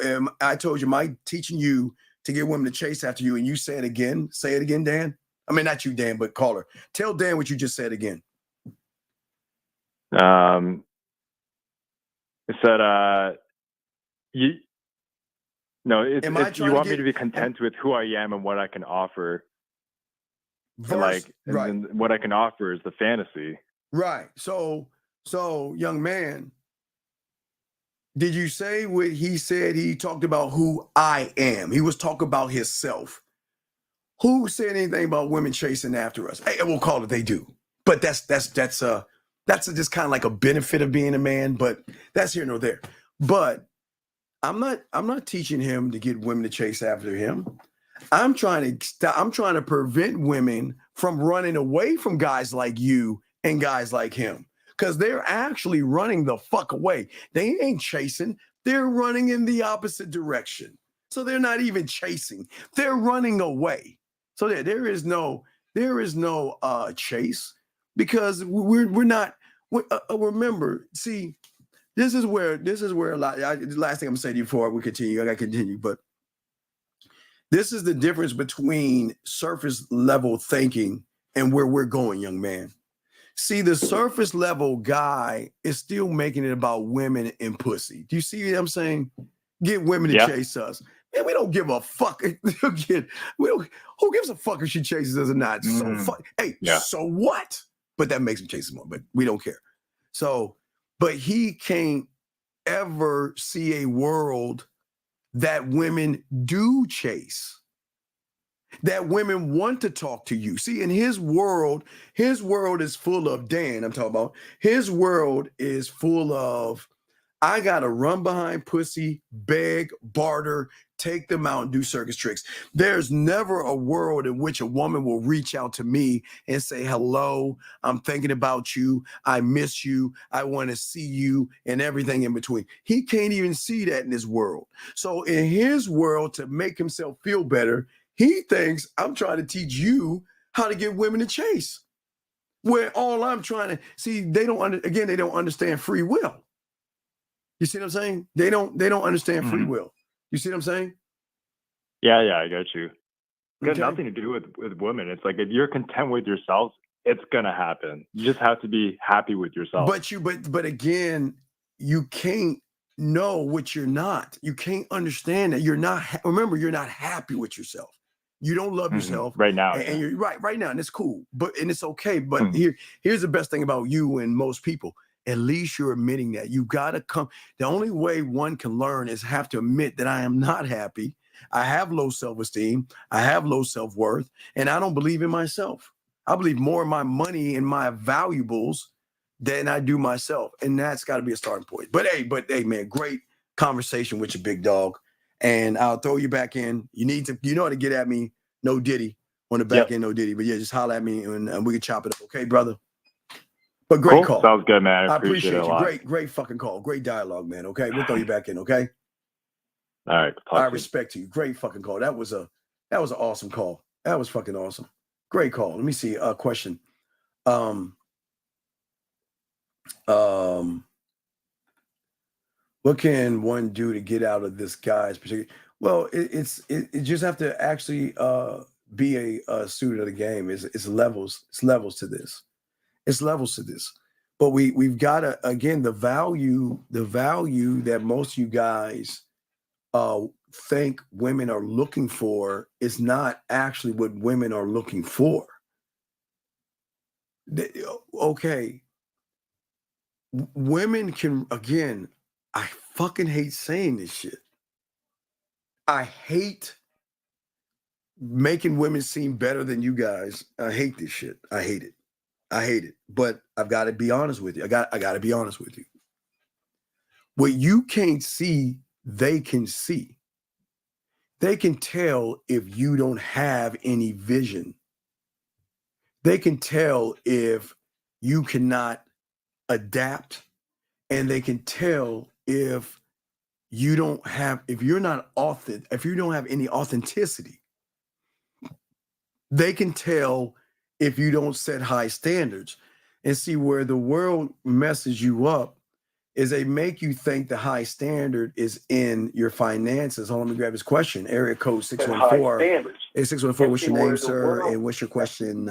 I told you, Mike, teaching you to get women to chase after you, and you say it again. Say it again, Dan. I mean, not you, Dan, but caller. Tell Dan what you just said again. It said, you want me to be content with who I am and what I can offer. And then what I can offer is the fantasy. Right. So young man, did you say what he said? He talked about who I am. He was talking about himself. Who said anything about women chasing after us? Hey, we'll call it they do. But that's just kind of like a benefit of being a man, but that's here nor there. But I'm not teaching him to get women to chase after him. I'm trying to prevent women from running away from guys like you and guys like him, because they're actually running the fuck away. They ain't chasing. They're running in the opposite direction. So they're not even chasing. They're running away. So there is no chase, because we're not. Remember, see, this is where a lot. The last thing I'm gonna say to you before we continue, I gotta continue, but this is the difference between surface level thinking and where we're going, young man. See, the surface level guy is still making it about women and pussy. Do you see what I'm saying? Get women to chase us. Man, we don't give a fuck. Who gives a fuck if she chases us or not? So what? But that makes him chase us more, but we don't care. So, but he can't ever see a world that women do chase, that women want to talk to you. See, in his world is full of, Dan, I'm talking about, his world is full of, I got to run behind pussy, beg, barter, take them out and do circus tricks. There's never a world in which a woman will reach out to me and say, hello, I'm thinking about you. I miss you. I want to see you, and everything in between. He can't even see that in his world. So in his world, to make himself feel better, he thinks I'm trying to teach you how to get women to chase. Where all I'm trying to see, they don't understand free will. You see what I'm saying? They don't understand free will. You see what I'm saying? Yeah, I got you. It's got nothing to do with women. It's like, if you're content with yourself, it's gonna happen. You just have to be happy with yourself. But again, you can't know what you're not. You can't understand that you're not. Remember, you're not happy with yourself. You don't love yourself right now, and you're right now, and it's cool. And it's okay. But here's the best thing about you and most people. At least you're admitting that. You gotta come. The only way one can learn is have to admit that I am not happy. I have low self-esteem. I have low self-worth, and I don't believe in myself. I believe more in my money and my valuables than I do myself, and that's got to be a starting point. But hey, man, great conversation with you, big dog. And I'll throw you back in. You know how to get at me. No Diddy on the back end, no Diddy. But yeah, just holler at me and we can chop it up. Okay, brother. But great call. Sounds good, man. I appreciate it a lot. Great fucking call. Great dialogue, man. Okay, we'll throw you back in. Okay. All right. I respect you. Great fucking call. That was an awesome call. That was fucking awesome. Great call. Let me see. Question. What can one do to get out of this guy's particular? Well, it just have to actually be a student of the game. It's levels. It's levels to this. It's levels to this. But we've got to, again, the value that most of you guys think women are looking for is not actually what women are looking for. Okay. women can, again, I fucking hate saying this shit. I hate making women seem better than you guys. I hate this shit. I hate it. I hate it. But I've got to be honest with you. I got to be honest with you. What you can't see, they can see. They can tell if you don't have any vision. They can tell if you cannot adapt, and they can tell if you don't have, if you're not authentic, if you don't have any authenticity. They can tell if you don't set high standards. And see, where the world messes you up is they make you think the high standard is in your finances. Hold on, let me grab his question. Area code 614. Hey, 614, what's your name, sir? And what's your question?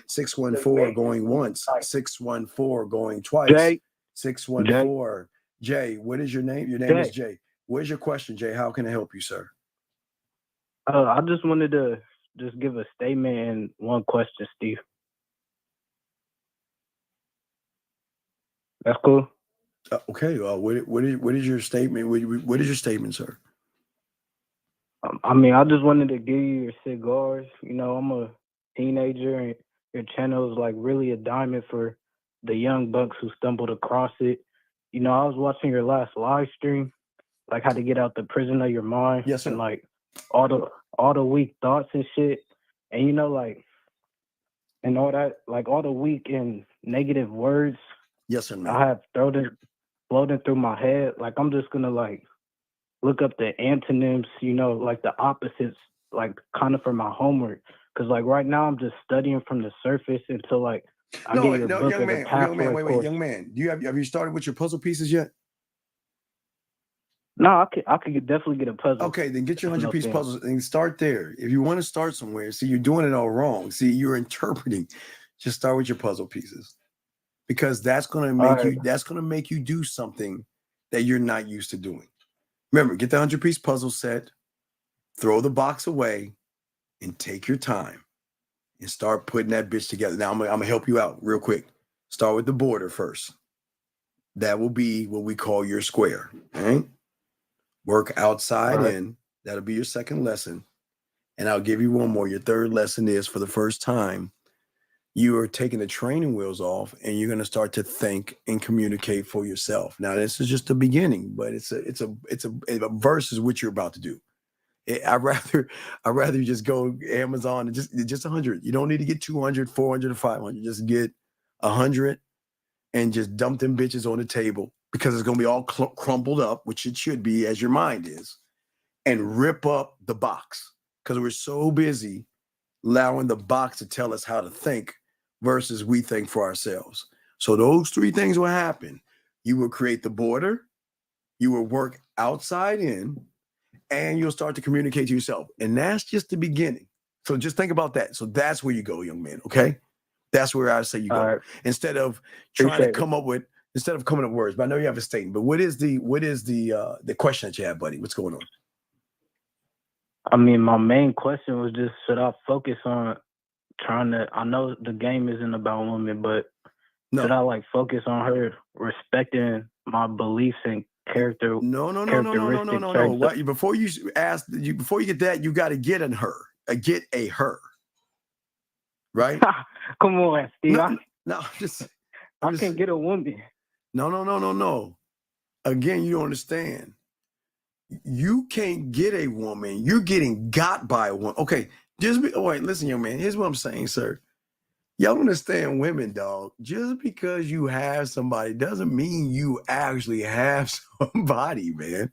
614 going once, 614 going twice. Jay. 614. Jay, what is your name? Your name is Jay. What is your question, Jay? How can I help you, sir? I just wanted to just give a statement and one question, Steve. That's cool. Okay. What is your statement? What is your statement, sir? I mean, I just wanted to give you your cigars. You know, I'm a teenager, and your channel is like really a diamond for the young bucks who stumbled across it. You know, I was watching your last live stream, like how to get out the prison of your mind. Yes, sir. And like all the weak thoughts and shit. And you know, like, and all that, like all the weak and negative words. Yes, sir, man. I have floating through my head. Like, I'm just gonna like look up the antonyms, you know, like the opposites, like kind of for my homework. Cause like right now I'm just studying from the surface until like I get your book young as man, a pathway wait, course. young man. Have you started with your puzzle pieces yet? No, I could definitely get a puzzle. Okay, then get your That's no 100-piece thing. puzzles and start there. If you want to start somewhere, see, you're doing it all wrong. See, you're interpreting. Just start with your puzzle pieces, because that's going to make you. That's going to make you do something that you're not used to doing. Remember, get the 100-piece puzzle set, throw the box away, and take your time and start putting that bitch together. Now, I'm gonna help you out real quick. Start with the border first. That will be what we call your square. All right. Work outside in. That'll be your second lesson. And I'll give you one more. Your third lesson is, for the first time, you are taking the training wheels off and you're going to start to think and communicate for yourself. Now, this is just the beginning, but it's a versus what you're about to do. I'd rather you just go Amazon and just 100. You don't need to get 200, 400, or 500. Just get 100 and just dump them bitches on the table, because it's going to be all crumpled up, which it should be, as your mind is, and rip up the box, because we're so busy allowing the box to tell us how to think versus we think for ourselves. So those three things will happen. You will create the border, you will work outside in, and you'll start to communicate to yourself. And that's just the beginning. So just think about that. So that's where you go, young man. Okay. That's where I say you go. Instead of trying to come up with words. But I know you have a statement. But what is the question that you have, buddy? What's going on? I mean, my main question was just, should I focus on I know the game isn't about women, but should I like focus on her respecting my beliefs and character? No. What, before you get that, you got to get in her. Get a her. Right? Come on, Steve. I can't get a woman. No. Again, you don't understand. You can't get a woman. You're getting got by a woman. Okay, wait, listen, young man. Here's what I'm saying, sir. Y'all understand women, dog. Just because you have somebody doesn't mean you actually have somebody, man.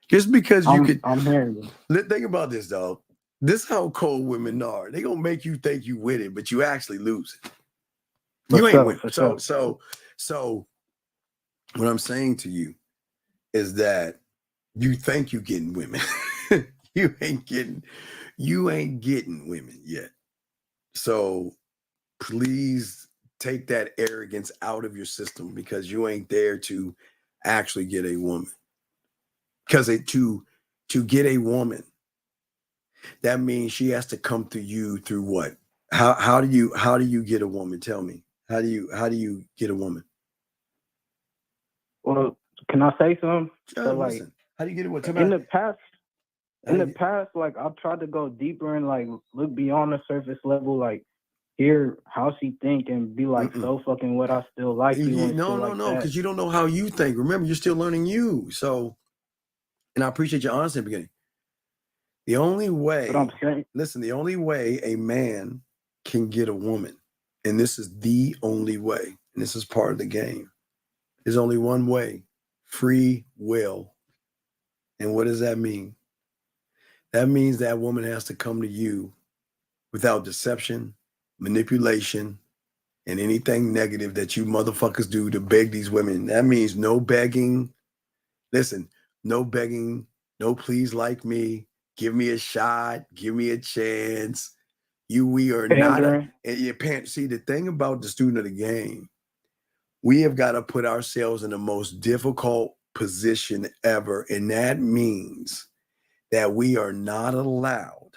Just because I'm hearing you. Think about this, dog. This is how cold women are. They gonna make you think you win it, but you actually lose it. You ain't winning. So what I'm saying to you is that you think you're getting women. you ain't getting women yet. So please take that arrogance out of your system, because you ain't there to actually get a woman. Because to get a woman, that means she has to come to you through what? How do you get a woman? Tell me. How do you get a woman? So can I say something? Sure, So like, listen. How do you get it? What in the past, like I've tried to go deeper and like look beyond the surface level, like hear how she think and be like, so fucking what, I still like you and No, shit no, like no, that. because you don't know how you think. Remember, you're still learning you. So, and I appreciate your honesty in the beginning. The only way, listen, the only way a man can get a woman, and this is the only way, and this is part of the game, there's only one way: free will. And what does that mean? That means that woman has to come to you without deception, manipulation, and anything negative that you motherfuckers do to beg these women. That means no begging. Listen, no begging, no please like me, give me a shot, give me a chance. We are Pandering. not see, the thing about the student of the game, we have got to put ourselves in the most difficult position ever. And that means that we are not allowed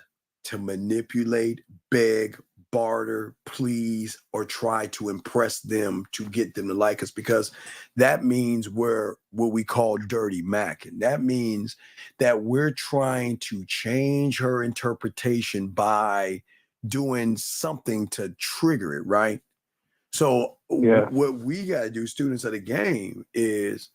to manipulate, beg, barter, please, or try to impress them to get them to like us, because that means we're what we call dirty Mac. And that means that we're trying to change her interpretation by doing something to trigger it, right? So what we got to do, students of the game, is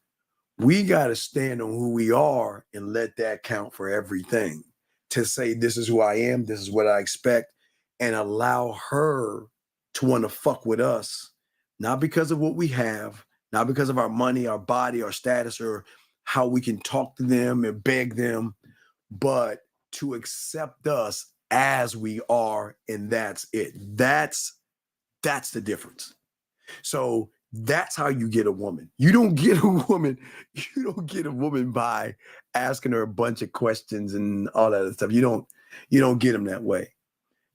we got to stand on who we are and let that count for everything. To say, this is who I am, this is what I expect, and allow her to want to fuck with us, not because of what we have, not because of our money, our body, our status, or how we can talk to them and beg them, but to accept us as we are, and that's it. That's the difference. So that's how you get a woman. You don't get a woman. You don't get a woman by asking her a bunch of questions and all that other stuff. You don't get them that way.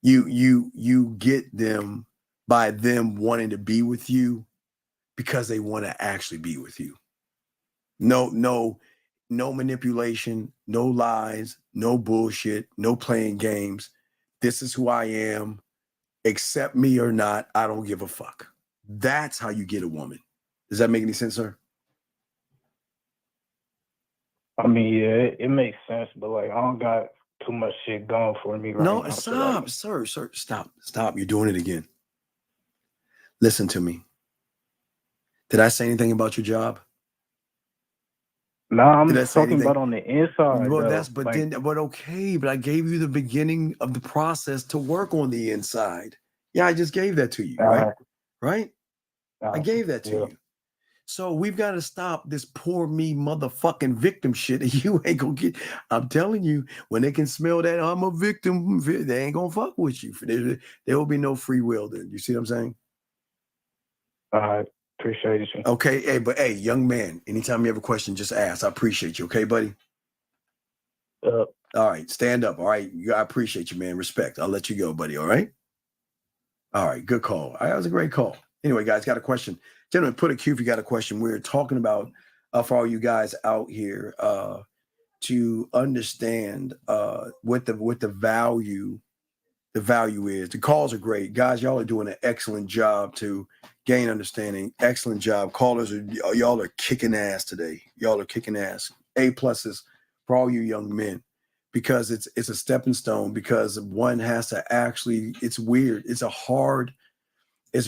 You get them by them wanting to be with you because they want to actually be with you. No manipulation, no lies, no bullshit, no playing games. This is who I am. Accept me or not, I don't give a fuck. That's how you get a woman. Does that make any sense, sir? I mean, yeah, it makes sense, but like I don't got too much shit going for me right now. No, stop, sir, stop. You're doing it again. Listen to me. Did I say anything about your job? No, I'm talking about on the inside. Well, though. but okay, but I gave you the beginning of the process to work on the inside. Yeah, I just gave that to you, right? Right? I gave that to you. So we've got to stop this poor me motherfucking victim shit. You ain't gonna get. I'm telling you, when they can smell that I'm a victim, they ain't gonna fuck with you. There will be no free will then. You see what I'm saying? I appreciate you. Okay, hey, young man, anytime you have a question, just ask. I appreciate you. Okay, buddy? All right, stand up. All right, I appreciate you, man. Respect. I'll let you go, buddy. All right? All right, good call. All right, that was a great call. Anyway, guys, got a question. Gentlemen, put a Q if you got a question. We're talking about, for all you guys out here, to understand what the value is. The calls are great. Guys, y'all are doing an excellent job to gain understanding. Excellent job. Callers, y'all are kicking ass today. Y'all are kicking ass. A pluses for all you young men, because it's a stepping stone, because one has to actually, it's weird. It's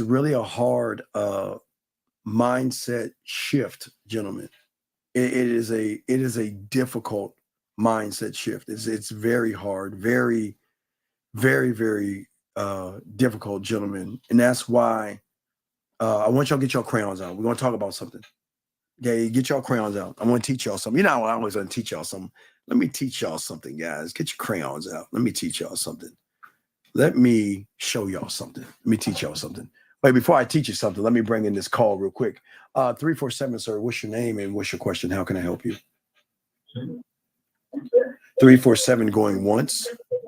really a hard mindset shift, gentlemen. It is a difficult mindset shift. It's very hard, very, very, very difficult, gentlemen. And that's why I want y'all to get your crayons out. We're going to talk about something. Okay, get your crayons out. I'm going to teach y'all something. You know, I always going to teach y'all something. Let me teach y'all something, guys. Get your crayons out. Let me teach y'all something. Let me show y'all something. Let me teach y'all something. Wait, before I teach you something, let me bring in this call real quick. 347, sir, what's your name and what's your question? How can I help you? 347 going once.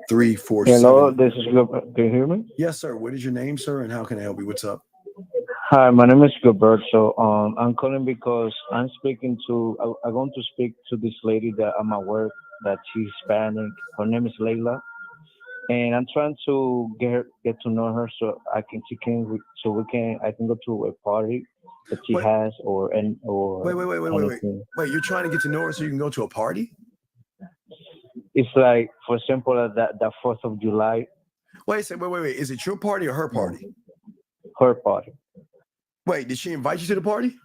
347. Hello, this is Gilbert. Do you hear me? Yes, sir. What is your name, sir, and how can I help you? What's up? Hi, my name is Gilbert. So I'm calling because I'm going to speak to this lady that I'm at work, that she's Hispanic. Her name is Leila. And I'm trying to get to know her so I can go to a party that she has, or Wait. Wait, you're trying to get to know her so you can go to a party? It's like, for example, the 4th of July. Wait a second, wait. Is it your party or her party? Her party. Wait, did she invite you to the party?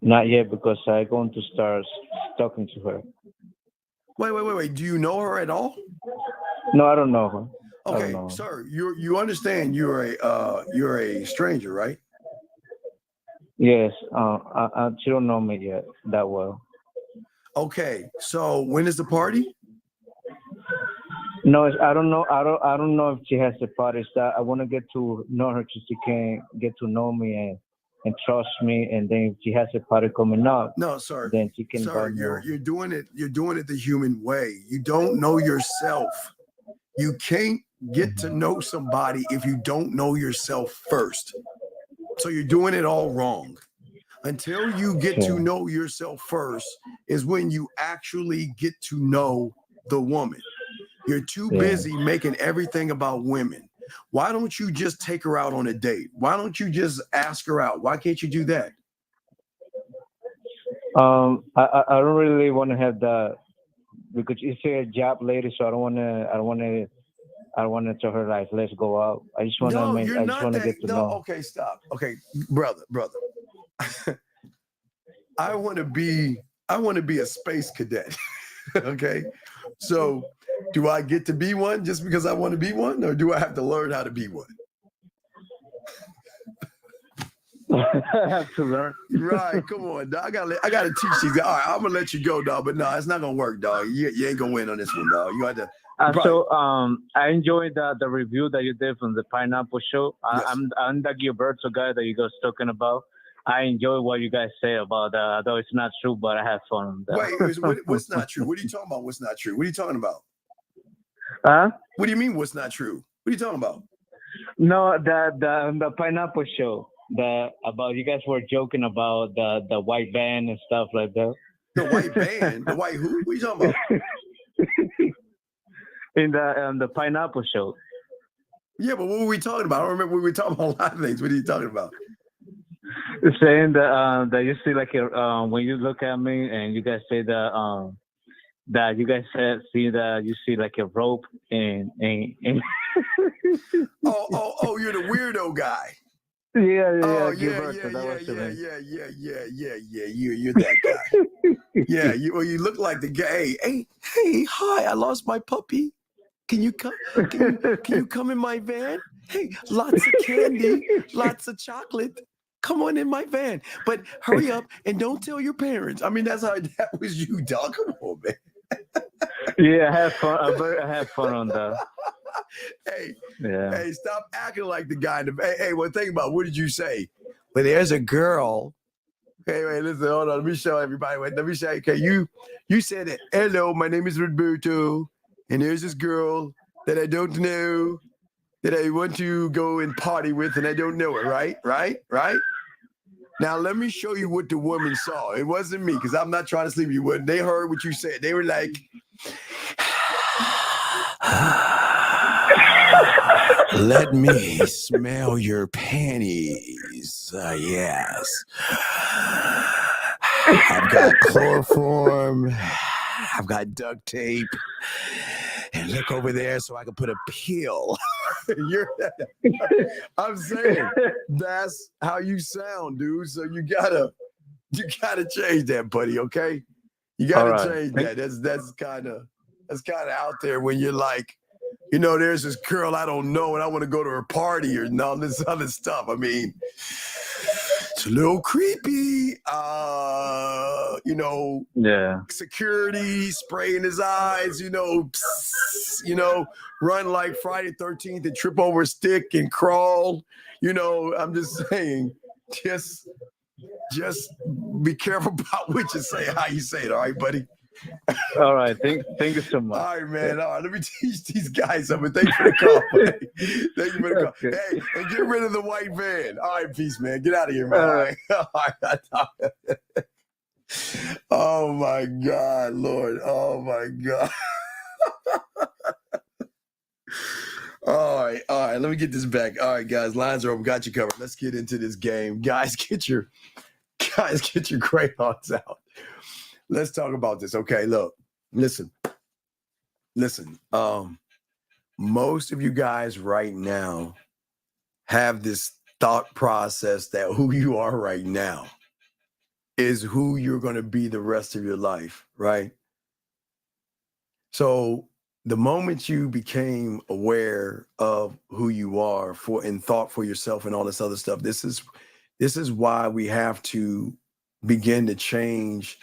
Not yet, because I'm going to start talking to her. Wait. Do you know her at all? No, I don't know her. Okay, sir, you understand you're a stranger, right? Yes, she don't know me yet that well. Okay, so when is the party? No, I don't know. I don't know if she has a party. I want to get to know her so she can get to know me and trust me. And then if she has a party coming up, no, sir, then she can. Sir, you're doing it. You're doing it the human way. You don't know yourself. You can't get to know somebody if you don't know yourself first. So you're doing it all wrong. Until you get to know yourself first is when you actually get to know the woman. You're too busy making everything about women. Why don't you just take her out on a date? Why don't you just ask her out? Why can't you do that? I don't really want to have that, because it's a job lady, so I don't want to tell her like, let's go out. I just want to get to know. Okay, stop. Okay, brother. I want to be a space cadet. Okay, so do I get to be one just because I want to be one, or do I have to learn how to be one? I have to learn. Right, come on, dog. I gotta teach these guys. All right, I'm gonna let you go, dog. But no, it's not gonna work, dog. You ain't gonna win on this one, dog. You have to. I enjoyed the review that you did from the Pineapple Show. Yes. I'm the Gilberto guy that you guys talking about. I enjoy what you guys say about that, though it's not true, but I have fun. Wait, what's not true? What are you talking about? What's not true? What are you talking about? Huh? What do you mean? What's not true? What are you talking about? No, the Pineapple Show. About you guys were joking about the white van and stuff like that. The white van? The white who? What are you talking about? In the Pineapple Show. Yeah, but what were we talking about? I don't remember. We were talking about a lot of things. What are you talking about? Saying that you see like when you look at me and you guys say that you guys see that you see like a rope and oh, you're the weirdo guy. Yeah. You're that guy. Yeah, you look like the guy. Hey, hi, I lost my puppy. Can you come? Can you come in my van? Hey, lots of candy, lots of chocolate. Come on in my van, but hurry up and don't tell your parents. I mean, that was you, dog. Come on, man. Yeah, I have fun. I have fun on that. Hey, stop acting like the guy. Hey, well, think about what did you say? Well, there's a girl. Okay, wait, listen, hold on. Let me show everybody. Wait, let me show you. Okay, you said it. Hello, my name is Roberto, and there's this girl that I don't know that I want to go and party with, and I don't know her. Right? Now, let me show you what the woman saw. It wasn't me, because I'm not trying to sleep with you. They heard what you said. They were like, let me smell your panties. Yes. I've got chloroform. I've got duct tape. And look over there so I can put a peel. I'm saying that's how you sound, dude. So you gotta change that, buddy. Okay, you gotta change that. That's kind of out there when you're like, there's this girl I don't know and I want to go to her party or all this other stuff. I mean, it's a little creepy. Security spraying his eyes, run like Friday 13th and trip over a stick and crawl. I'm just saying, just be careful about what you say, how you say it. All right, buddy. All right. Thank you so much. All right, man. All right, let me teach these guys something. Thank you for the call, buddy. Thank you for the call. Okay. Hey, and get rid of the white van. All right, peace, man. Get out of here, man. All right. Oh my God, Lord. Oh my God. All right. Let me get this back. All right, guys, lines are open. Got you covered. Let's get into this game. Guys, get your crayons out. Let's talk about this. Okay, look, listen. Most of you guys right now have this thought process that who you are right now is who you're going to be the rest of your life, right? So the moment you became aware of who you are and thought for yourself and all this other stuff, this is why we have to begin to change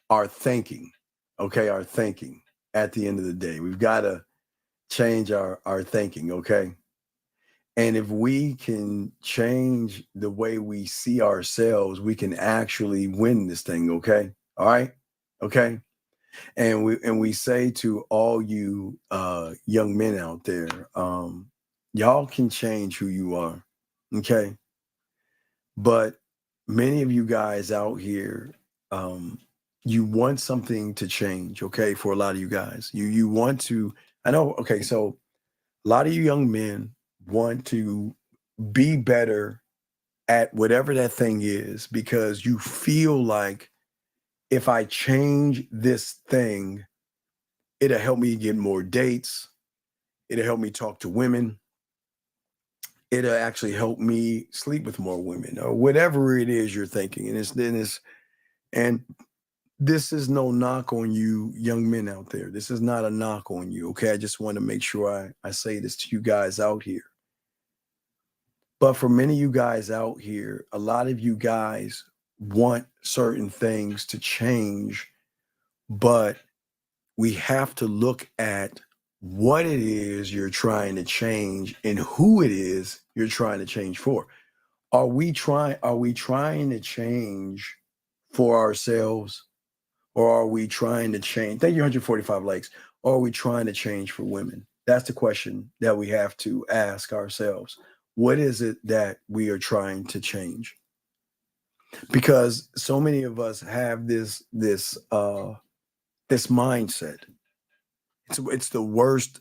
our thinking. Okay, our thinking at the end of the day. We've got to change our thinking, okay? And if we can change the way we see ourselves, we can actually win this thing, okay? All right? Okay? And we say to all you young men out there, y'all can change who you are, okay? But many of you guys out here, you want something to change, okay? For a lot of you guys, you want to. I know. Okay, so a lot of you young men want to be better at whatever that thing is because you feel like if I change this thing, it'll help me get more dates. It'll help me talk to women. It'll actually help me sleep with more women or whatever it is you're thinking. And this is no knock on you young men out there. This is not a knock on you. Okay. I just want to make sure I say this to you guys out here. But for many of you guys out here, a lot of you guys want certain things to change, but we have to look at what it is you're trying to change and who it is you're trying to change for. Are we trying to change for ourselves, or are we trying to change? Thank you, 145 likes. Or are we trying to change for women? That's the question that we have to ask ourselves. What is it that we are trying to change? Because so many of us have this mindset. It's the worst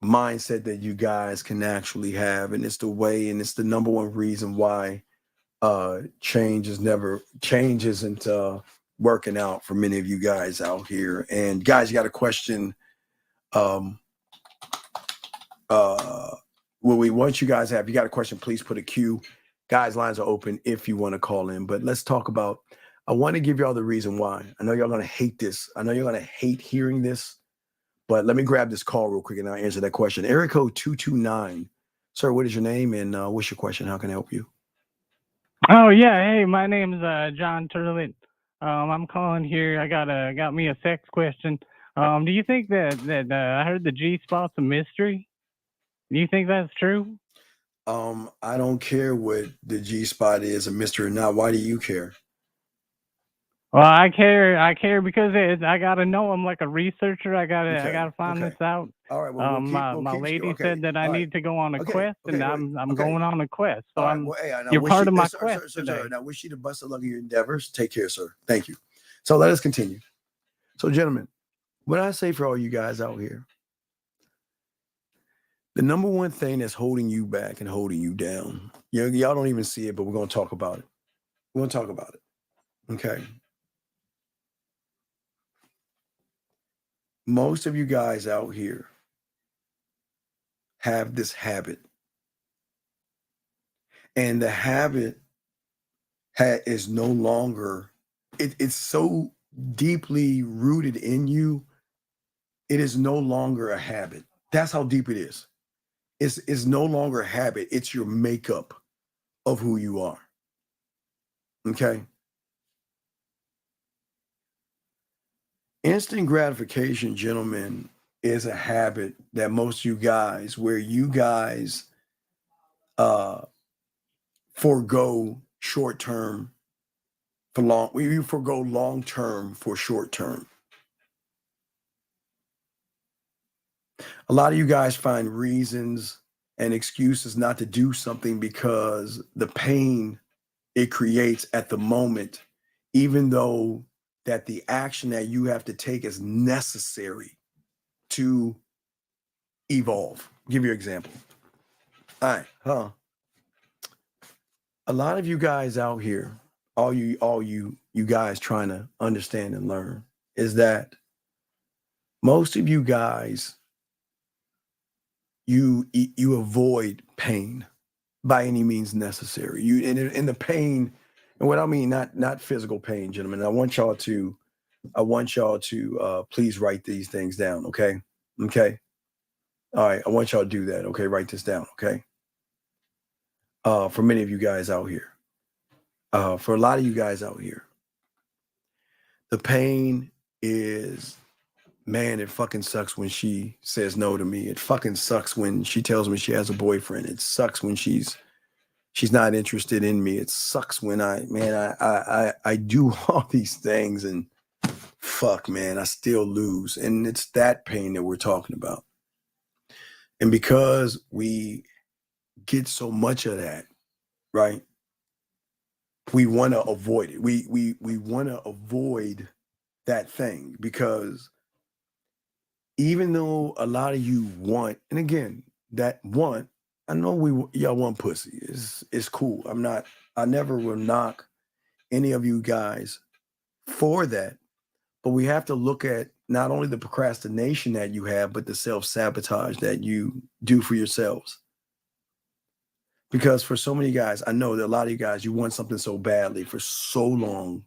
mindset that you guys can actually have, and it's the number one reason why change isn't working out for many of you guys out here. And guys, you got a question. Once you guys have, you got a question, please put a Q. Guys, lines are open if you want to call in. But let's talk about, I want to give y'all the reason why. I know y'all going to hate this. I know you're going to hate hearing this. But let me grab this call real quick and I'll answer that question. Area code 229. Sir, what is your name and what's your question? How can I help you? Oh yeah, hey, my name's John Turlett. I'm calling here. I got me a sex question. Do you think that I heard the G spot's a mystery? Do you think that's true? I don't care what the G spot is, a mystery or not. Why do you care? Well, I care because I gotta know. I'm like a researcher. I gotta find this out. All right. Well, my lady said that I need to go on a quest, and I'm going on a quest. So you're wish part of my sir, quest sir, today. and I wish you the best of luck in your endeavors. Take care, sir. Thank you. So let us continue. So, gentlemen, what I say for all you guys out here, the number one thing that's holding you back and holding you down, y'all don't even see it, but we're going to talk about it. We're going to talk about it. Okay. Most of you guys out here have this habit. And the habit is no longer, it's so deeply rooted in you, it is no longer a habit. That's how deep it is. It's no longer a habit. It's your makeup of who you are. Okay? Instant gratification, gentlemen, is a habit that most of you guys, where you guys forego short term for long, you forego long term for short term. A lot of you guys find reasons and excuses not to do something because the pain it creates at the moment, even though that the action that you have to take is necessary to evolve. I'll give you an example. All right, huh? A lot of you guys out here, all you guys trying to understand and learn is that most of you guys, you avoid pain by any means necessary. You in the pain, and what I mean, not physical pain, gentlemen. I want y'all to please write these things down, okay? Okay. All right, I want y'all to do that, okay? Write this down, okay? For many of you guys out here, for a lot of you guys out here, the pain is, man, it fucking sucks when she says no to me. It fucking sucks when she tells me she has a boyfriend. It sucks when she's not interested in me. It sucks when I do all these things and fuck, man, I still lose. And it's that pain that we're talking about. And because we get so much of that, right? We want to avoid it. We want to avoid that thing, because even though a lot of you want, and again, that want, I know y'all want pussy. It's cool. I never will knock any of you guys for that, but we have to look at not only the procrastination that you have, but the self-sabotage that you do for yourselves. Because for so many guys, I know that a lot of you guys, you want something so badly for so long,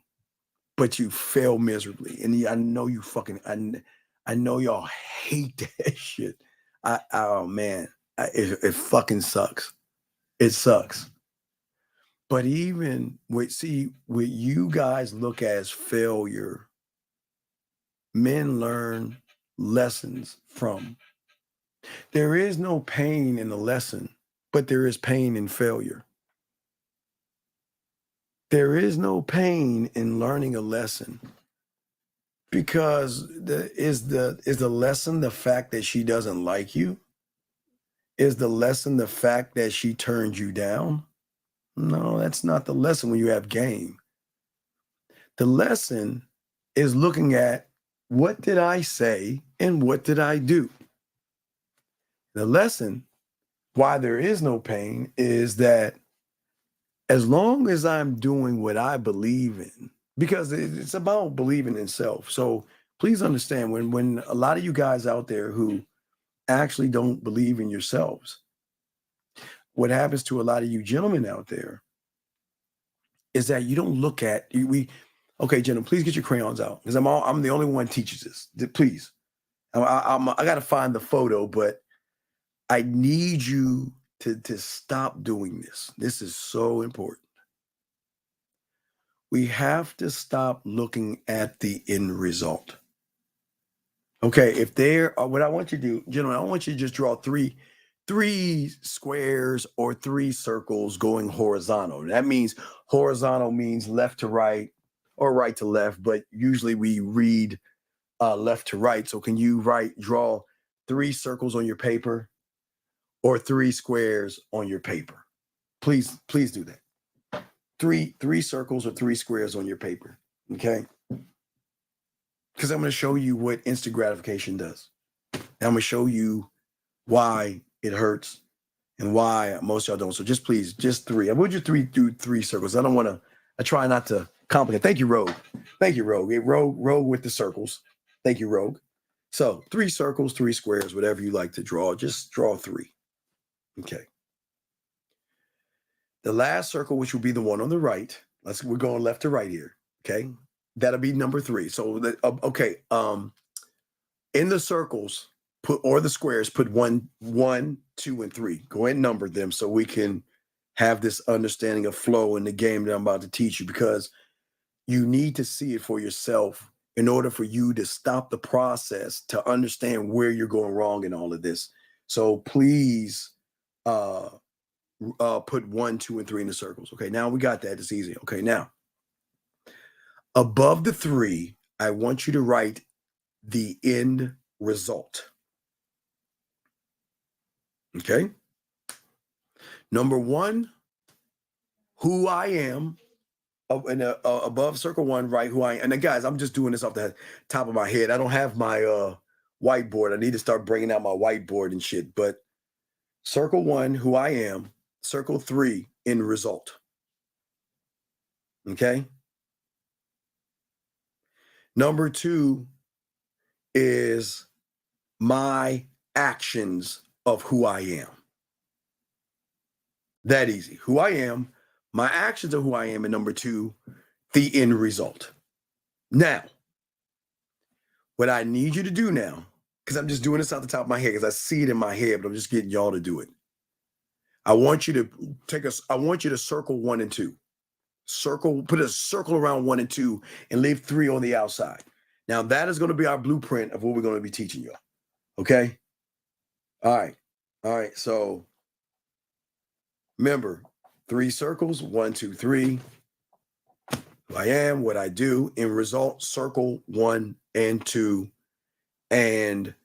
but you fail miserably. And I know you fucking, I know y'all hate that shit. Oh man, it fucking sucks. It sucks. But even what you guys look as failure, men learn lessons from. There is no pain in the lesson, but there is pain in failure. There is no pain in learning a lesson, because is the lesson the fact that she doesn't like you? Is the lesson the fact that she turned you down? No, that's not the lesson when you have game. The lesson is looking at, what did I say and what did I do? The lesson, why there is no pain, is that as long as I'm doing what I believe in, because it's about believing in self. So please understand, when a lot of you guys out there who actually don't believe in yourselves, what happens to a lot of you gentlemen out there is that you don't look at, okay, gentlemen, please get your crayons out, because I'm the only one teaches this. Please. I got to find the photo, but I need you to stop doing this. This is so important. We have to stop looking at the end result. Okay, what I want you to do, gentlemen, I want you to just draw three squares or three circles going horizontal. That means horizontal means left to right or right to left, but usually we read left to right. So can you draw three circles on your paper or three squares on your paper? Please do that. Three circles or three squares on your paper, okay? Because I'm going to show you what instant gratification does. And I'm going to show you why it hurts and why most of y'all don't. So just please, just three. I would you do three circles. I try not to complicate. Thank you, Rogue. Thank you, Rogue. Rogue with the circles. Thank you, Rogue. So 3 circles, 3 squares, whatever you like to draw, just draw 3. Okay. The last circle, which will be the one on the right, we're going left to right here. Okay. That'll be number 3. So in the circles, or the squares, put 1, 2, and 3. Go ahead and number them so we can have this understanding of flow in the game that I'm about to teach you, because you need to see it for yourself in order for you to stop the process to understand where you're going wrong in all of this. So please put 1, 2, and 3 in the circles. Okay, now we got that. It's easy. Okay, now above the 3, I want you to write the end result. Okay. Number 1, who I am. And above circle 1, write who I am. And then, guys, I'm just doing this off the top of my head. I don't have my whiteboard. I need to start bringing out my whiteboard and shit. But Circle 1, who I am. Circle 3, end result. Okay? Number 2 is my actions of who I am. That easy. Who I am, my actions of who I am, and number 2, the end result. Now, what I need you to do now, because I'm just doing this off the top of my head, because I see it in my head, but I'm just getting y'all to do it. I want you to circle 1 and 2. Put a circle around 1 and 2 and leave 3 on the outside. Now that is going to be our blueprint of what we're going to be teaching you. Okay? All right. So remember, 3 circles, 1, 2, 3. Who I am, what I do, end result, circle 1 and 2. And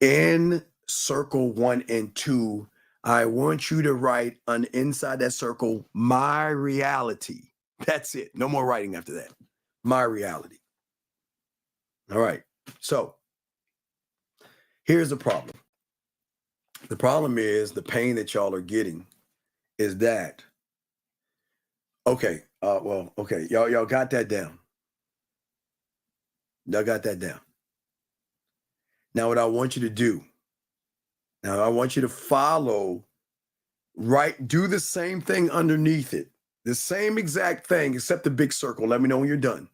in circle 1 and 2, I want you to write on inside that circle, my reality. That's it. No more writing after that. My reality. All right. So here's the problem. The problem is the pain that y'all are getting is that, okay. Okay. Y'all got that down. Y'all got that down. Now what I want you to do, I want you to follow, do the same thing underneath it. The same exact thing, except the big circle. Let me know when you're done.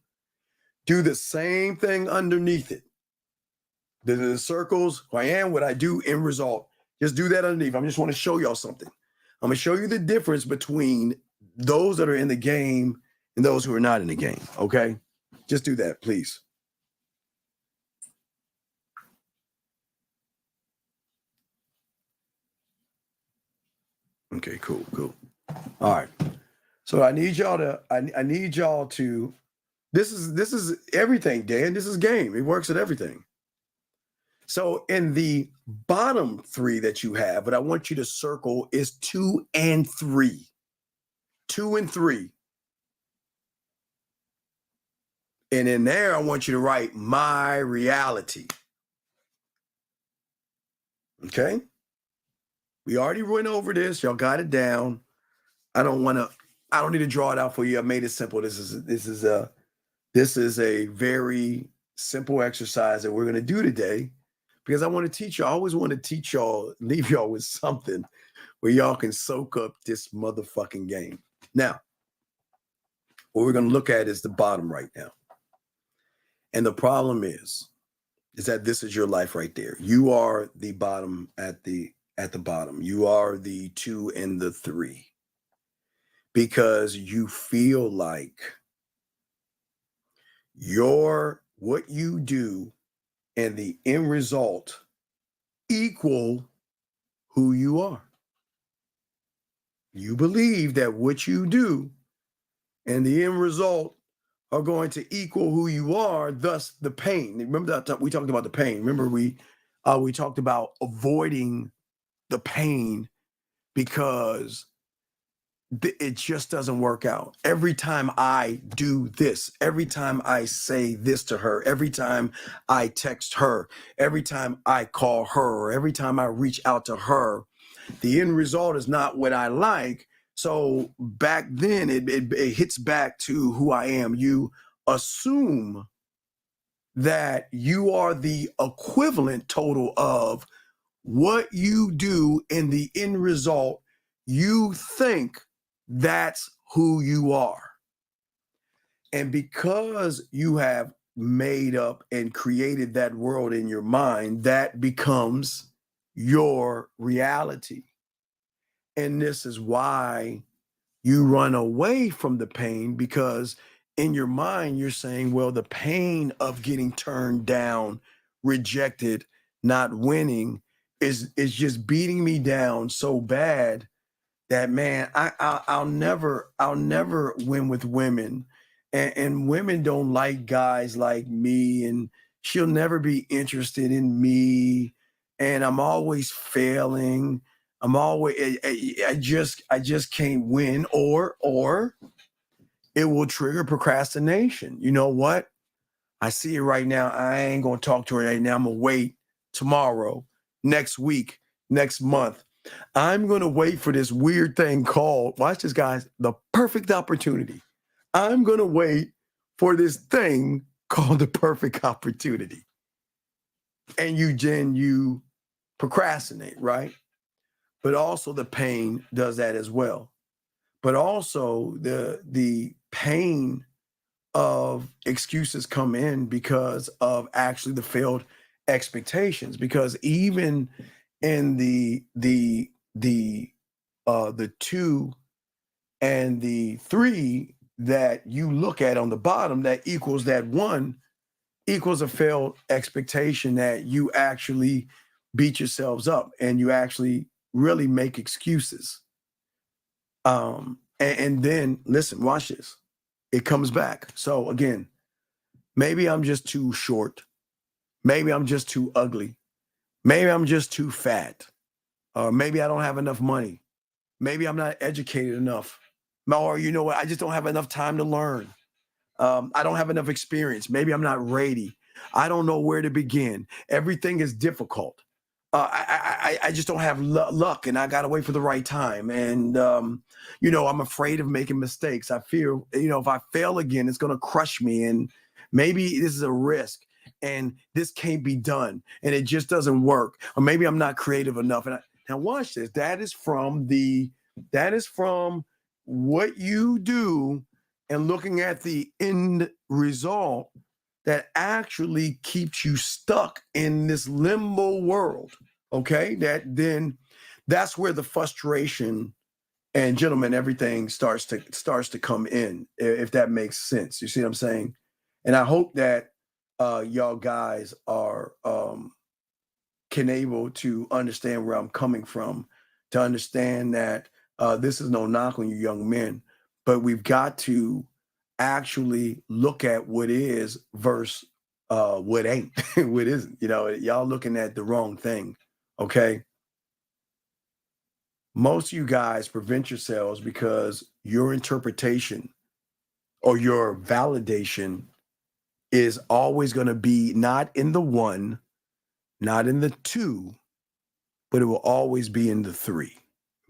Do the same thing underneath it. The circles, who I am, what I do, end result. Just do that underneath. I just want to show y'all something. I'm going to show you the difference between those that are in the game and those who are not in the game, okay? Just do that, please. Okay, cool. All right. So I need y'all to, this is everything, Dan. This is game. It works at everything. So in the bottom 3 that you have, what I want you to circle is 2 and 3. 2 and 3. And in there, I want you to write my reality. Okay? We already went over this. Y'all got it down. I don't need to draw it out for you. I made it simple. This is a very simple exercise that we're going to do today because I want to teach you. I always want to teach y'all, leave y'all with something where y'all can soak up this motherfucking game. Now, what we're going to look at is the bottom right now. And the problem is that this is your life right there. You are the bottom at the bottom. You are the 2 and the 3. Because you feel like what you do and the end result equal who you are. You believe that what you do and the end result are going to equal who you are, thus the pain. Remember that we talked about the pain. Remember we talked about avoiding the pain because it just doesn't work out. Every time I do this, every time I say this to her, every time I text her, every time I call her, or every time I reach out to her, the end result is not what I like. So back then it hits back to who I am. You assume that you are the equivalent total of what you do in the end result. You think that's who you are. And because you have made up and created that world in your mind, that becomes your reality. And this is why you run away from the pain, because in your mind, you're saying, well, the pain of getting turned down, rejected, not winning is just beating me down so bad that, man, I'll never win with women, and women don't like guys like me, and she'll never be interested in me, and I'm always failing. I just can't win, or it will trigger procrastination. You know what? I see it right now. I ain't gonna talk to her right now. I'm gonna wait tomorrow, next week, next month. I'm going to wait for this weird thing called, watch this, guys, the perfect opportunity. I'm going to wait for this thing called the perfect opportunity. And you procrastinate, right? But also the pain does that as well. But also the pain of excuses come in because of actually the failed expectations. Because even in the 2 and the 3 that you look at on the bottom, that equals that 1 equals a failed expectation that you actually beat yourselves up and you actually really make excuses. And then listen, watch this. It comes back. So again, maybe I'm just too short. Maybe I'm just too ugly. Maybe I'm just too fat. Or maybe I don't have enough money. Maybe I'm not educated enough. Or you know what? I just don't have enough time to learn. I don't have enough experience. Maybe I'm not ready. I don't know where to begin. Everything is difficult. I just don't have luck, and I got to wait for the right time. And, I'm afraid of making mistakes. I fear, if I fail again, it's going to crush me. And maybe this is a risk and this can't be done and it just doesn't work. Or maybe I'm not creative enough. And now watch this. That is from what you do and looking at the end result that actually keeps you stuck in this limbo world. Okay, that's where the frustration and, gentlemen, everything starts to come in, if that makes sense. You see what I'm saying? And I hope that y'all guys are can able to understand where I'm coming from, to understand that this is no knock on you young men, but we've got to actually look at what is versus what ain't, what isn't. Y'all looking at the wrong thing. Okay. Most of you guys prevent yourselves because your interpretation or your validation is always going to be not in the 1, not in the 2, but it will always be in the 3.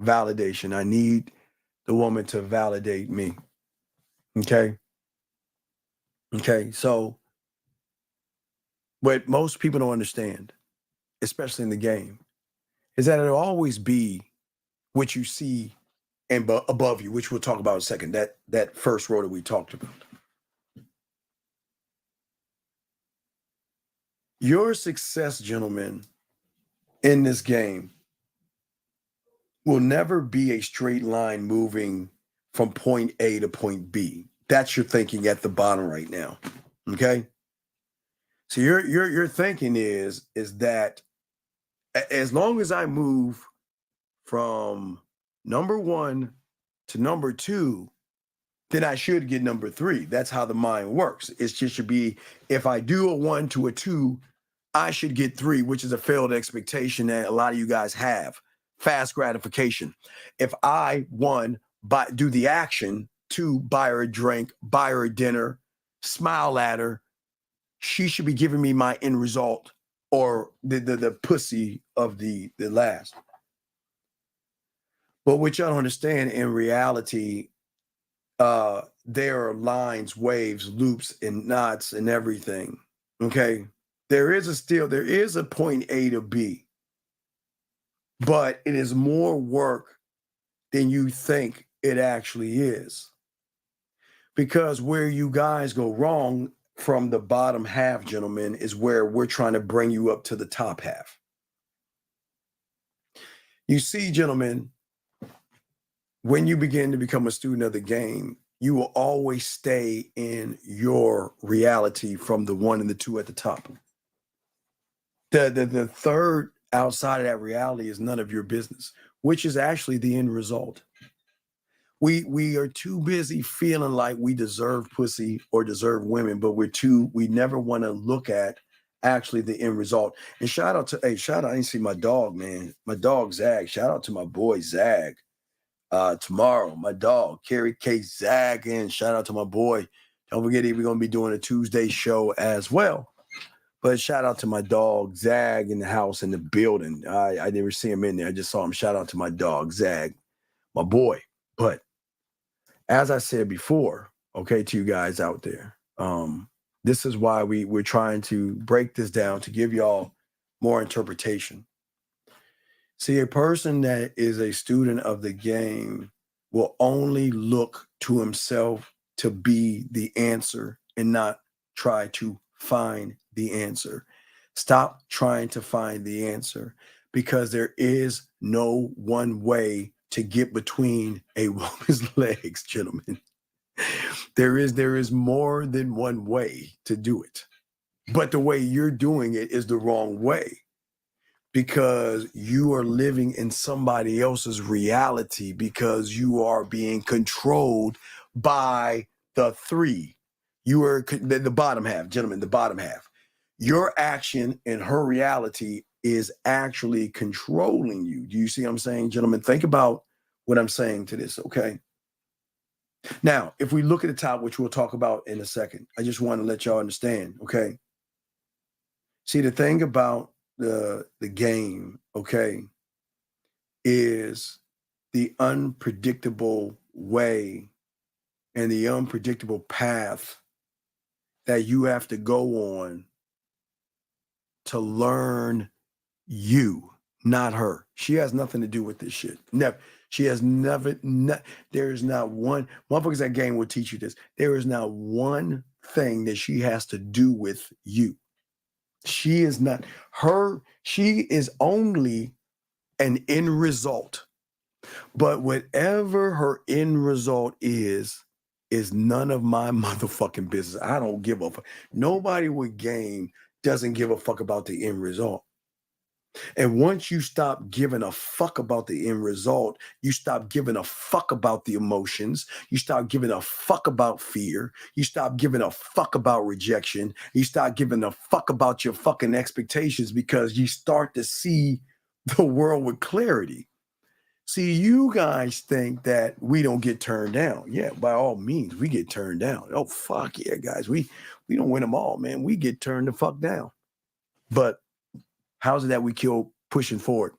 Validation. I need the woman to validate me. Okay. Okay. So what most people don't understand, especially in the game, is that it'll always be what you see and above you, which we'll talk about in a second, that first row that we talked about. Your success, gentlemen, in this game will never be a straight line moving from point A to point B. That's your thinking at the bottom right now. Okay. So your thinking is that as long as I move from number 1 to number 2, then I should get number 3. That's how the mind works. It just should be, if I do a 1 to a 2, I should get 3, which is a failed expectation that a lot of you guys have. Fast gratification. If I, 1, do the action, 2, buy her a drink, buy her a dinner, smile at her, she should be giving me my end result, or the pussy of the last. But what y'all don't understand, in reality, there are lines, waves, loops, and knots and everything. Okay. There is a point A to B, but it is more work than you think it actually is. Because where you guys go wrong from the bottom half, gentlemen, is where we're trying to bring you up to the top half. You see, gentlemen, when you begin to become a student of the game, you will always stay in your reality from the 1 and the 2 at the top. The third outside of that reality is none of your business, which is actually the end result. We are too busy feeling like we deserve pussy or deserve women, but we never want to look at actually the end result. And shout out, I didn't see my dog, man. My dog, Zag. Shout out to my boy, Zag. Tomorrow, my dog, Carrie K. Zag, and shout out to my boy. Don't forget, we're going to be doing a Tuesday show as well. But shout out to my dog, Zag, in the house, in the building. I never see him in there. I just saw him. Shout out to my dog, Zag, my boy. But as I said before, okay, to you guys out there, this is why we're trying to break this down to give y'all more interpretation. See, a person that is a student of the game will only look to himself to be the answer and not try to find the answer. Stop trying to find the answer, because there is no one way to get between a woman's legs, gentlemen. There is more than one way to do it. But the way you're doing it is the wrong way, because you are living in somebody else's reality, because you are being controlled by the three. You are the bottom half, gentlemen, the bottom half. Your action in her reality is actually controlling you. Do you see what I'm saying, gentlemen? Think about what I'm saying to this, okay? Now, if we look at the top, which we'll talk about in a second, I just want to let y'all understand, okay? See, the thing about the game, okay, is the unpredictable way and the unpredictable path that you have to go on to learn you, not her. She has nothing to do with this shit. Never. She has never, there is not one, motherfuckers that game will teach you this. There is not one thing that she has to do with you. She is not she is only an end result. But whatever her end result is none of my motherfucking business. I don't give a fuck. Nobody with game doesn't give a fuck about the end result. And once you stop giving a fuck about the end result, you stop giving a fuck about the emotions. You stop giving a fuck about fear. You stop giving a fuck about rejection. You start giving a fuck about your fucking expectations, because you start to see the world with clarity. See, you guys think that we don't get turned down. Yeah, by all means, we get turned down. Oh, fuck yeah, guys. We don't win them all, man. We get turned the fuck down. But how's it that we keep pushing forward?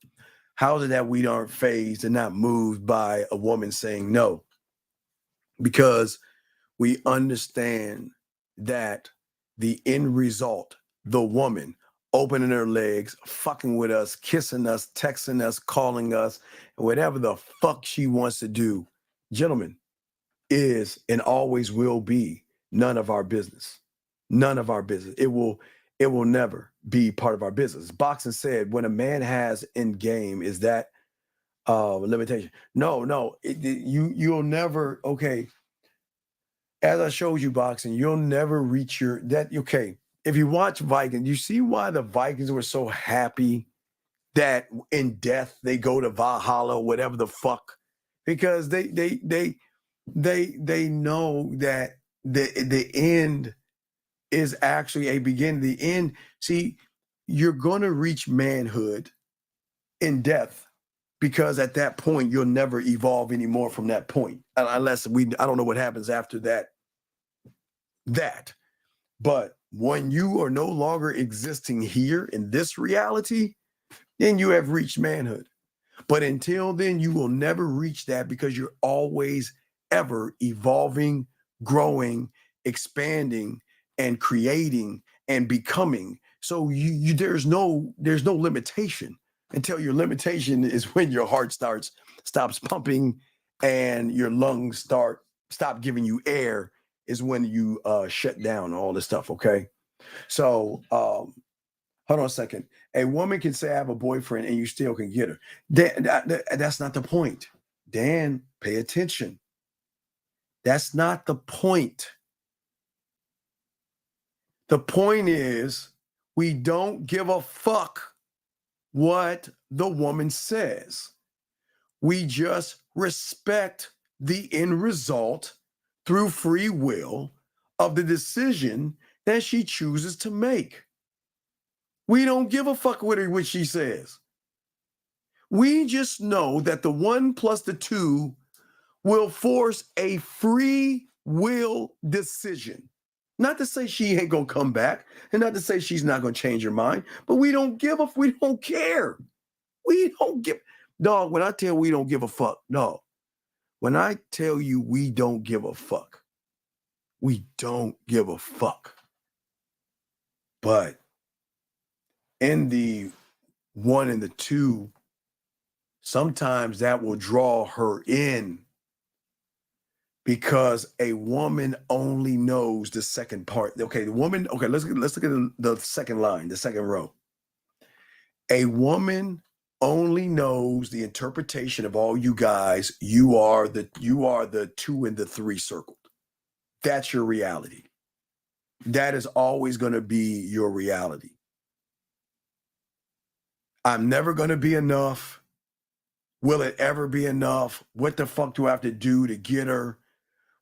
How's it that we aren't fazed and not moved by a woman saying no? Because we understand that the end result, the woman opening her legs, fucking with us, kissing us, texting us, calling us, whatever the fuck she wants to do, gentlemen, is and always will be none of our business. None of our business. It will never be part of our business. Boxing said, when a man has in game, is that limitation? No, you'll never, okay. As I showed you boxing, you'll never reach okay. If you watch Vikings, you see why the Vikings were so happy that in death they go to Valhalla, whatever the fuck, because they know that the end is actually a beginning. The end, see, you're going to reach manhood in death, because at that point you'll never evolve anymore from that point, unless I don't know what happens after that. But when you are no longer existing here in this reality, then you have reached manhood. But until then, you will never reach that, because you're always ever evolving, growing, expanding, and creating and becoming. So there's no limitation, until your limitation is when your heart stops pumping and your lungs stop giving you air, is when you shut down all this stuff, okay? So hold on a second. A woman can say, I have a boyfriend, and you still can get her. That's not the point. Dan, pay attention. That's not the point. The point is, we don't give a fuck what the woman says. We just respect the end result through free will of the decision that she chooses to make. We don't give a fuck what she says. We just know that the 1 + the 2 will force a free will decision. Not to say she ain't gonna come back, and not to say she's not gonna change her mind, but we don't care. We don't give, dog, when I tell we don't give a fuck, no. When I tell you we don't give a fuck, we don't give a fuck. But in the 1 and the 2, sometimes that will draw her in because a woman only knows the second part. Okay, the woman, okay, let's look at the second line, the second row. A woman only knows the interpretation of all you guys. You are the 2 and the 3 circled. That's your reality. That is always going to be your reality. I'm never going to be enough. Will it ever be enough? What the fuck do I have to do to get her?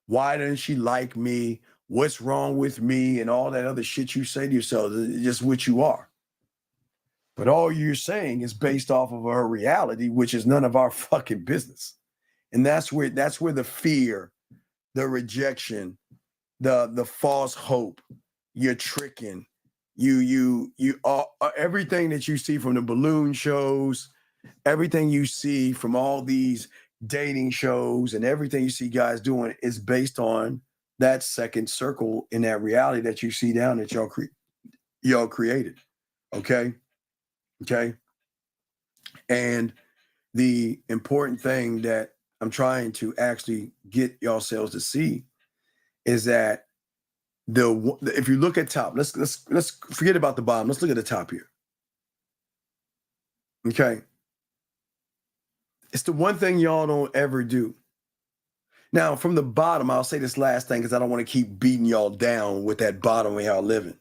Why doesn't she like me? What's wrong with me? And all that other shit you say to yourself, it's just what you are. But all you're saying is based off of her reality, which is none of our fucking business. And that's where the fear, the rejection, the false hope, you're tricking, you everything that you see from the balloon shows, everything you see from all these dating shows, and everything you see guys doing is based on that second circle in that reality that you see down that y'all created. Okay. And the important thing that I'm trying to actually get yourselves to see is that if you look at top, let's forget about the bottom. Let's look at the top here. Okay. It's the one thing y'all don't ever do. Now, from the bottom, I'll say this last thing because I don't want to keep beating y'all down with that bottom way y'all living.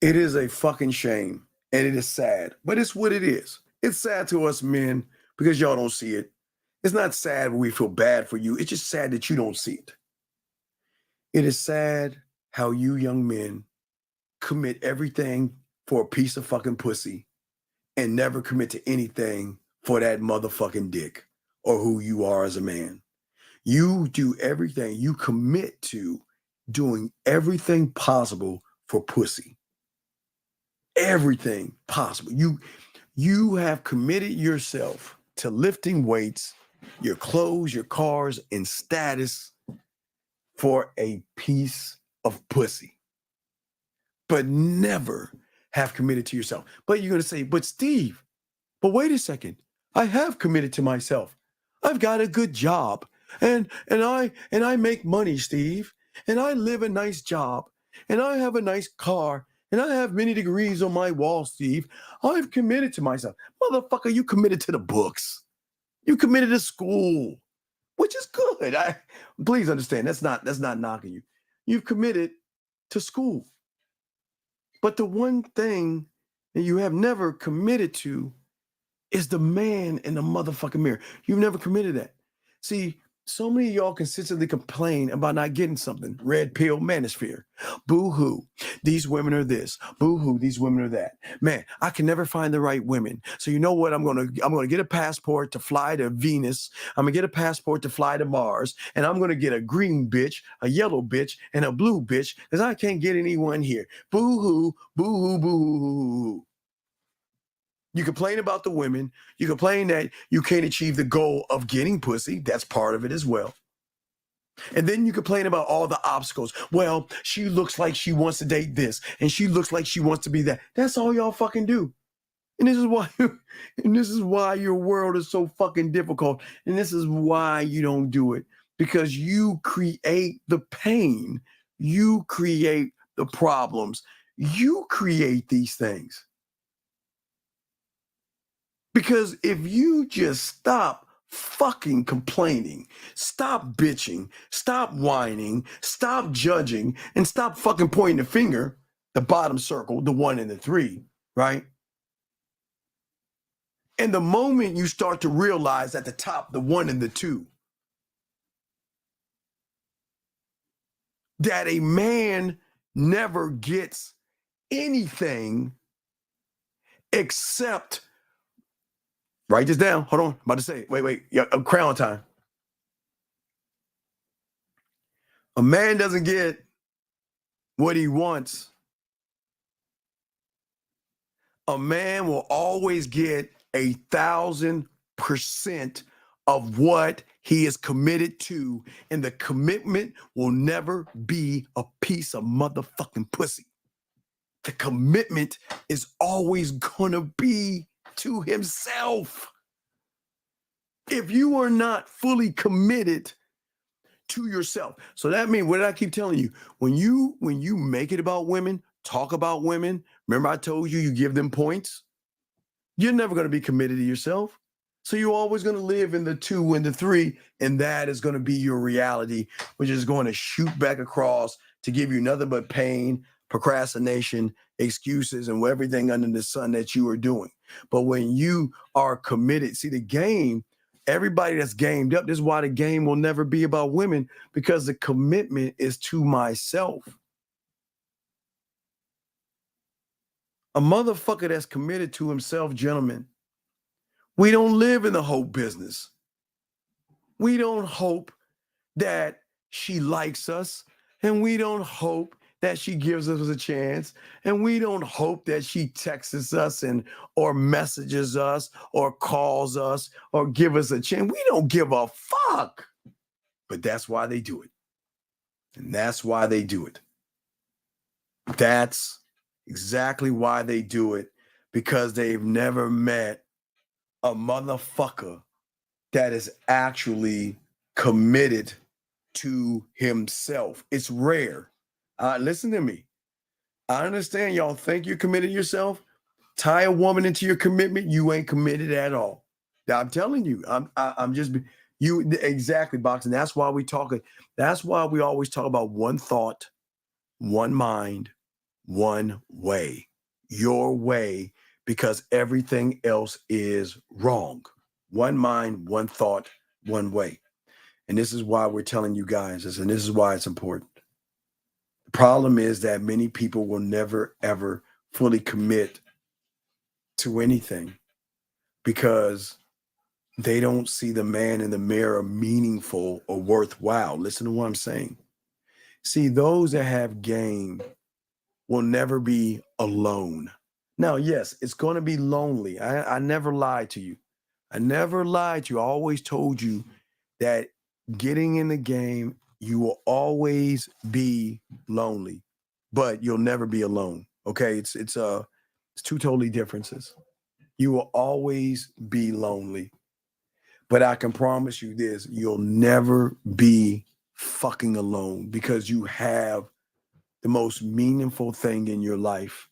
It is a fucking shame and it is sad, but it's what it is. It's sad to us men because y'all don't see it. It's not sad when we feel bad for you. It's just sad that you don't see it. It is sad how you young men commit everything for a piece of fucking pussy and never commit to anything for that motherfucking dick or who you are as a man. You do everything. You commit to doing everything possible for pussy. Everything possible. You have committed yourself to lifting weights, your clothes, your cars, and status for a piece of pussy, but never have committed to yourself. But you're going to say, but Steve, but wait a second. I have committed to myself. I've got a good job and I make money, Steve, and I live a nice job and I have a nice car and I have many degrees on my wall, Steve. I've committed to myself. Motherfucker, you committed to the books. You committed to school, which is good. Please understand, that's not knocking you. You've committed to school. But the one thing that you have never committed to is the man in the motherfucking mirror. You've never committed that. See, so many of y'all consistently complain about not getting something. Red pill manosphere. Boo-hoo. These women are this. Boo-hoo. These women are that. Man, I can never find the right women. So you know what? I'm gonna get a passport to fly to Venus. I'm gonna get a passport to fly to Mars. And I'm gonna get a green bitch, a yellow bitch, and a blue bitch, because I can't get anyone here. Boo-hoo. Boo-hoo. Boo-hoo. You complain about the women. You complain that you can't achieve the goal of getting pussy. That's part of it as well. And then you complain about all the obstacles. Well, she looks like she wants to date this, and she looks like she wants to be that. That's all y'all fucking do. And this is why your world is so fucking difficult. And this is why you don't do it. Because you create the pain. You create the problems. You create these things. Because if you just stop fucking complaining, stop bitching, stop whining, stop judging, and stop fucking pointing the finger, the bottom circle, the 1 and the 3, right? And the moment you start to realize at the top, the 1 and the 2, that a man never gets anything except, write this down. Hold on. I'm about to say it. Wait. Yeah, crown time. A man doesn't get what he wants, a man will always get 1,000% of what he is committed to, and the commitment will never be a piece of motherfucking pussy. The commitment is always gonna be to himself. If you are not fully committed to yourself, so that means, what did I keep telling you? When you make it about women, talk about women, remember I told you give them points? You're never going to be committed to yourself. So you're always going to live in the 2 and the 3, and that is going to be your reality, which is going to shoot back across to give you nothing but pain, procrastination, excuses, and everything under the sun that you are doing. But when you are committed, see the game, everybody that's gamed up, this is why the game will never be about women, because the commitment is to myself. A motherfucker that's committed to himself, gentlemen, we don't live in the hope business. We don't hope that she likes us, and we don't hope that she gives us a chance, and we don't hope that she texts us or messages us or calls us or give us a chance. We don't give a fuck. But that's why they do it. And that's why they do it. That's exactly why they do it, because they've never met a motherfucker that is actually committed to himself. It's rare. Listen to me. I understand y'all think you're committed to yourself. Tie a woman into your commitment, you ain't committed at all. I'm telling you, I'm just you exactly, boxing. That's why we talk. That's why we always talk about one thought, one mind, one way. Your way, because everything else is wrong. One mind, one thought, one way. And this is why we're telling you guys this, and this is why it's important. The problem is that many people will never, ever fully commit to anything because they don't see the man in the mirror meaningful or worthwhile. Listen to what I'm saying. See, those that have game will never be alone. Now, yes, it's going to be lonely. I never lied to you. I never lied to you. I always told you that getting in the game, you will always be lonely, but you'll never be alone. Okay, it's two totally differences. You will always be lonely, but I can promise you this: you'll never be fucking alone, because you have the most meaningful thing in your life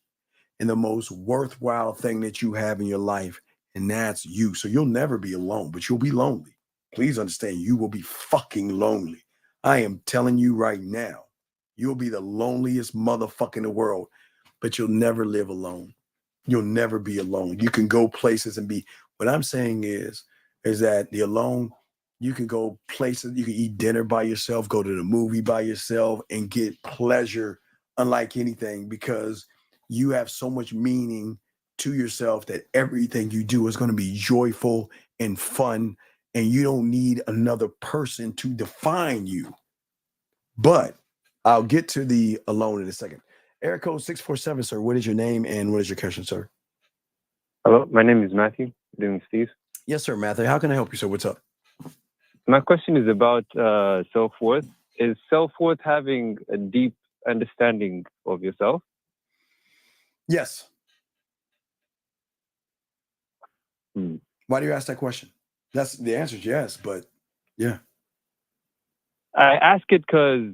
and the most worthwhile thing that you have in your life, and that's you. So you'll never be alone, but you'll be lonely. Please understand, you will be fucking lonely. I am telling you right now, you'll be the loneliest motherfucker in the world, but you'll never live alone. You'll never be alone. You can go places and be, what I'm saying is that the alone, you can go places, you can eat dinner by yourself, go to the movie by yourself, and get pleasure unlike anything, because you have so much meaning to yourself that everything you do is going to be joyful and fun, and you don't need another person to define you. But I'll get to the alone in a second. Area code 647, sir. What is your name and what is your question, sir? Hello, my name is Matthew. Doing Steve. Yes, sir, Matthew. How can I help you, sir? What's up? My question is about self-worth. Is self-worth having a deep understanding of yourself? Yes. Why do you ask that question? That's the answer is yes, but yeah. I ask it because,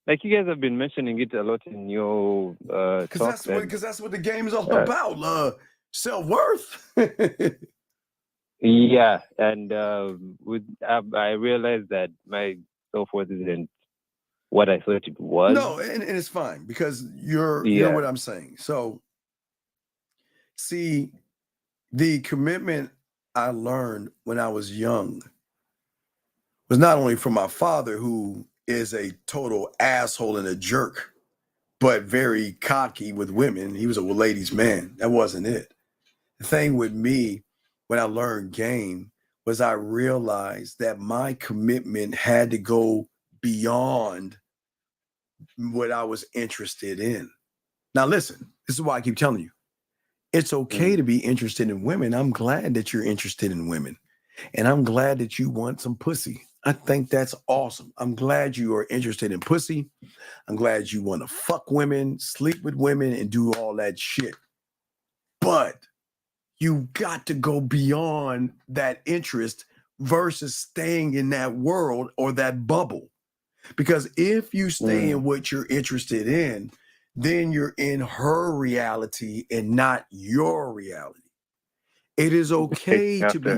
like you guys have been mentioning it a lot in your talk. Because that's what the game is all about. Self-worth. Yeah, and I realized that my self-worth isn't what I thought it was. No, and it's fine, because you're what I'm saying. So, see, the commitment I learned when I was young was not only from my father, who is a total asshole and a jerk, but very cocky with women. He was a ladies' man. That wasn't it. The thing with me, when I learned game, was I realized that my commitment had to go beyond what I was interested in. Now, listen, this is why I keep telling you, it's okay to be interested in women. I'm glad that you're interested in women. And I'm glad that you want some pussy. I think that's awesome. I'm glad you are interested in pussy. I'm glad you want to fuck women, sleep with women, and do all that shit. But you got to go beyond that interest versus staying in that world or that bubble. Because if you stay in what you're interested in, then you're in her reality and not your reality. It is okay to be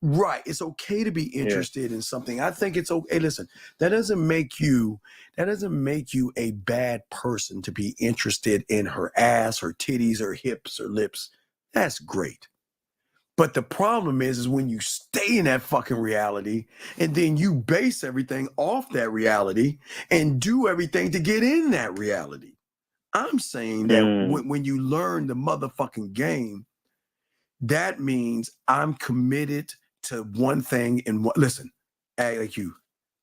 right. It's okay to be interested in something. I think it's okay. Hey, listen, that doesn't make you a bad person to be interested in her ass, her titties, her hips, her lips. That's great. But the problem is when you stay in that fucking reality and then you base everything off that reality and do everything to get in that reality. I'm saying that when you learn the motherfucking game, that means I'm committed to one thing and what, listen, like you,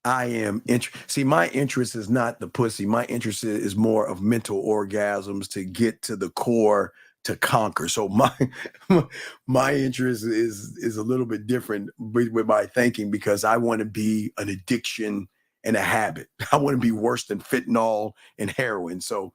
I am see, my interest is not the pussy. My interest is more of mental orgasms to get to the core to conquer. So my interest is a little bit different with my thinking because I want to be an addiction and a habit. I want to be worse than fentanyl and heroin. So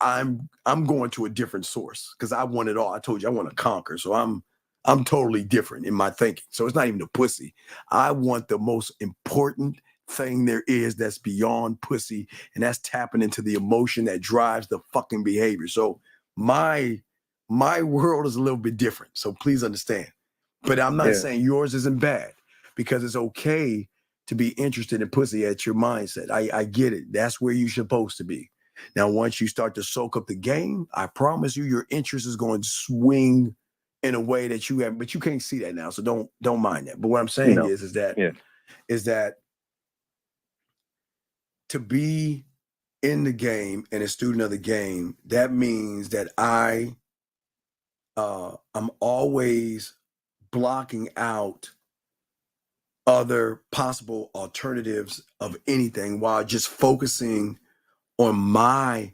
I'm going to a different source because I want it all. I told you I want to conquer. So I'm totally different in my thinking. So it's not even the pussy. I want the most important thing there is that's beyond pussy, and that's tapping into the emotion that drives the fucking behavior. So my world is a little bit different. So please understand. But I'm not saying yours isn't bad because it's okay to be interested in pussy at your mindset. I get it. That's where you're supposed to be. Now, once you start to soak up the game, I promise you your interest is going to swing in a way that you have, but you can't see that now. So don't mind that. But what I'm saying is that to be in the game and a student of the game, that means that I'm always blocking out other possible alternatives of anything while just focusing on my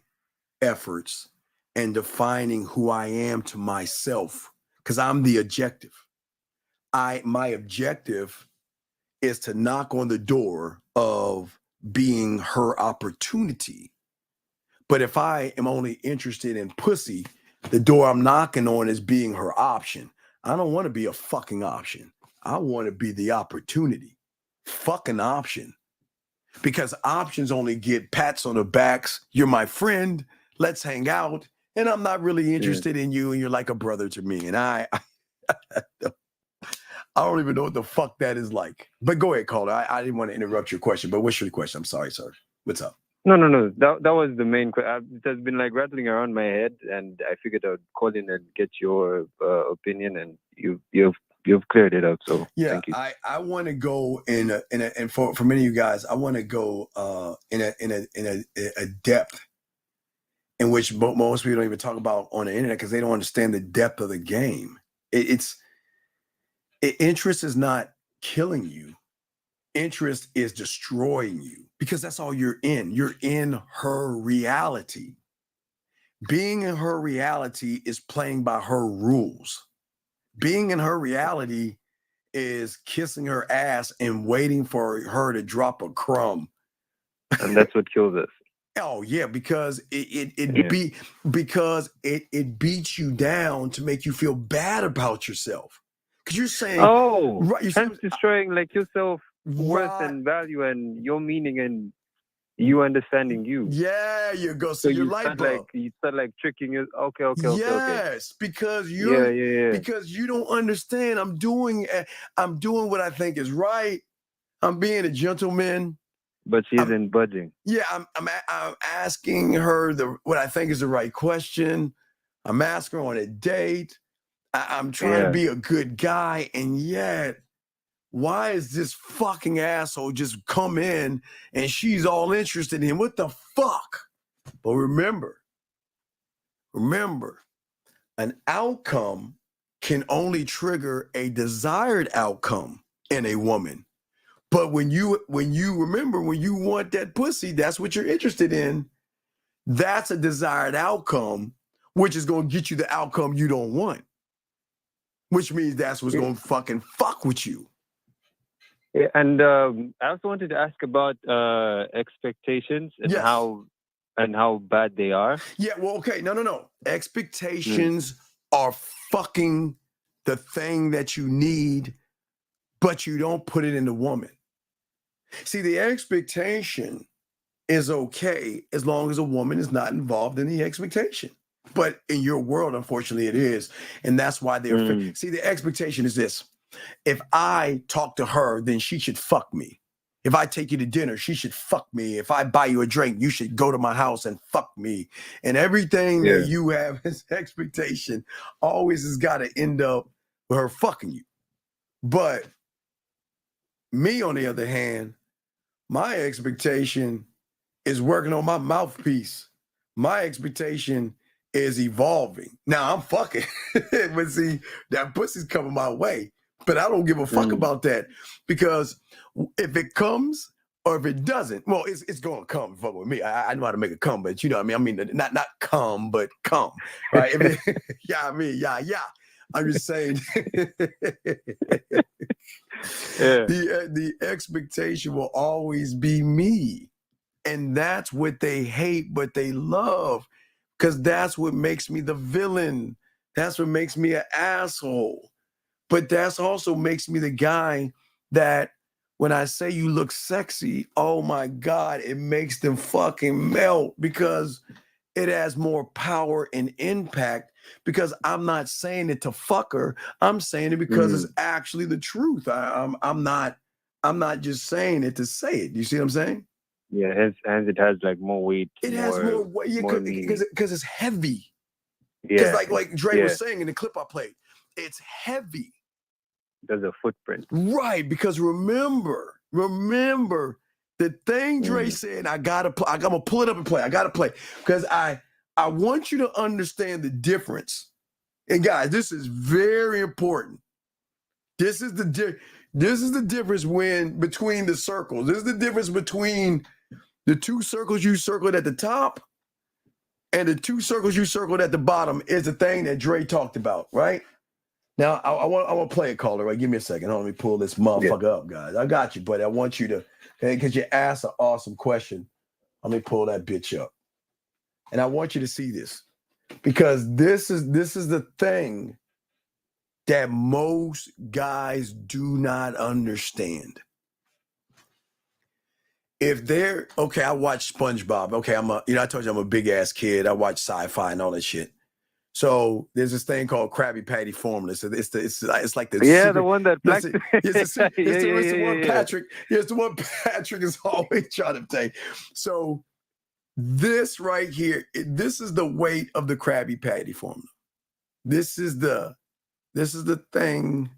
efforts and defining who I am to myself, because I'm the objective. My objective is to knock on the door of being her opportunity. But if I am only interested in pussy, the door I'm knocking on is being her option. I don't want to be a fucking option. I want to be the opportunity. Fucking option. Because options only get pats on the backs. You're my friend. Let's hang out. And I'm not really interested in you. And you're like a brother to me. And I don't even know what the fuck that is like. But go ahead, Calder. I didn't want to interrupt your question. But what's your question? I'm sorry, sir. What's up? No. That was the main question. It has been like rattling around my head, and I figured I'd call in and get your opinion, and you've cleared it up. So thank you. I want to go and for many of you guys, I want to go in a depth in which most people don't even talk about on the internet because they don't understand the depth of the game. Interest is not killing you. Interest is destroying you because that's all you're in. You're in her reality. Being in her reality is playing by her rules. Being in her reality is kissing her ass and waiting for her to drop a crumb. And that's what kills us. Oh yeah, because it beats you down to make you feel bad about yourself. Because you're saying, right, you're destroying like your self-worth and value and your meaning and you understanding you. Yeah, you go. So your light bulb. You start like tricking you. Okay. Yes, because because you don't understand. I'm doing what I think is right. I'm being a gentleman. But she isn't budging. Yeah, I'm asking her what I think is the right question. I'm asking her on a date. I'm trying to be a good guy, and yet, why is this fucking asshole just come in and she's all interested in him? What the fuck? But remember, an outcome can only trigger a desired outcome in a woman. But when you remember, when you want that pussy, that's what you're interested in. That's a desired outcome, which is going to get you the outcome you don't want, which means that's what's going to fucking fuck with you. Yeah, and I also wanted to ask about expectations and how bad they are. Yeah, well, okay, no. Expectations are fucking the thing that you need, but you don't put it in the woman. See, the expectation is okay as long as a woman is not involved in the expectation. But in your world, unfortunately, it is. And that's why they're... See, the expectation is this. If I talk to her, then she should fuck me. If I take you to dinner, she should fuck me. If I buy you a drink, you should go to my house and fuck me. And everything that you have as expectation always has got to end up with her fucking you. But me, on the other hand, my expectation is working on my mouthpiece. My expectation is evolving. Now I'm fucking, but see, that pussy's coming my way. But I don't give a fuck about that, because if it comes or if it doesn't, well, it's gonna come. Fuck with me. I know how to make it come, but you know what I mean. I mean, not come, but come. Right? If it, yeah. I'm just saying. The expectation will always be me. And that's what they hate, but they love, because that's what makes me the villain. That's what makes me an asshole. But that's also makes me the guy that when I say you look sexy, oh my God, it makes them fucking melt, because it has more power and impact, because I'm not saying it to fuck her. I'm saying it because it's actually the truth. I'm not just saying it to say it. You see what I'm saying? Yeah, and it has like more weight. It has more weight because it's heavy. Yeah, Because like Dre was saying in the clip I played, it's heavy. There's a footprint. Right, because remember the thing Dre said, I'm gonna pull it up and play. I gotta play. Because I want you to understand the difference. And guys, this is very important. This is the difference between the circles. This is the difference between the two circles you circled at the top and the two circles you circled at the bottom is the thing that Dre talked about, right? Now, I want to play a caller, right? Give me a second. Hold on, let me pull this motherfucker up, guys. I got you, but I want you to, because you asked an awesome question. Let me pull that bitch up. And I want you to see this, because this is the thing that most guys do not understand. If they're, okay, I watch SpongeBob. Okay, I told you I'm a big ass kid. I watch sci-fi and all that shit. So there's this thing called Krabby Patty formula. So it's like the secret, the one that it's the one Patrick. It's the one Patrick is always trying to take. So this right here, this is the weight of the Krabby Patty formula. This is the thing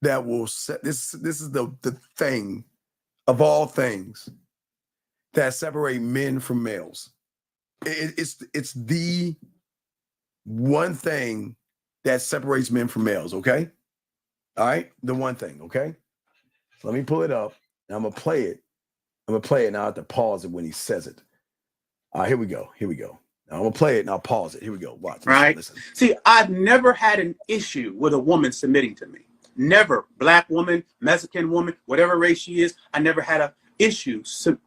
that will set this. This is the thing of all things that separate men from males. It's the one thing that separates men from males, okay? All right? The one thing, okay? So let me pull it up, and I'm going to play it. I'm going to play it, and I'll have to pause it when he says it. All right, here we go. Now I'm going to play it, and I'll pause it. Here we go. Watch. Listen. See, I've never had an issue with a woman submitting to me. Never. Black woman, Mexican woman, whatever race she is, I never had an issue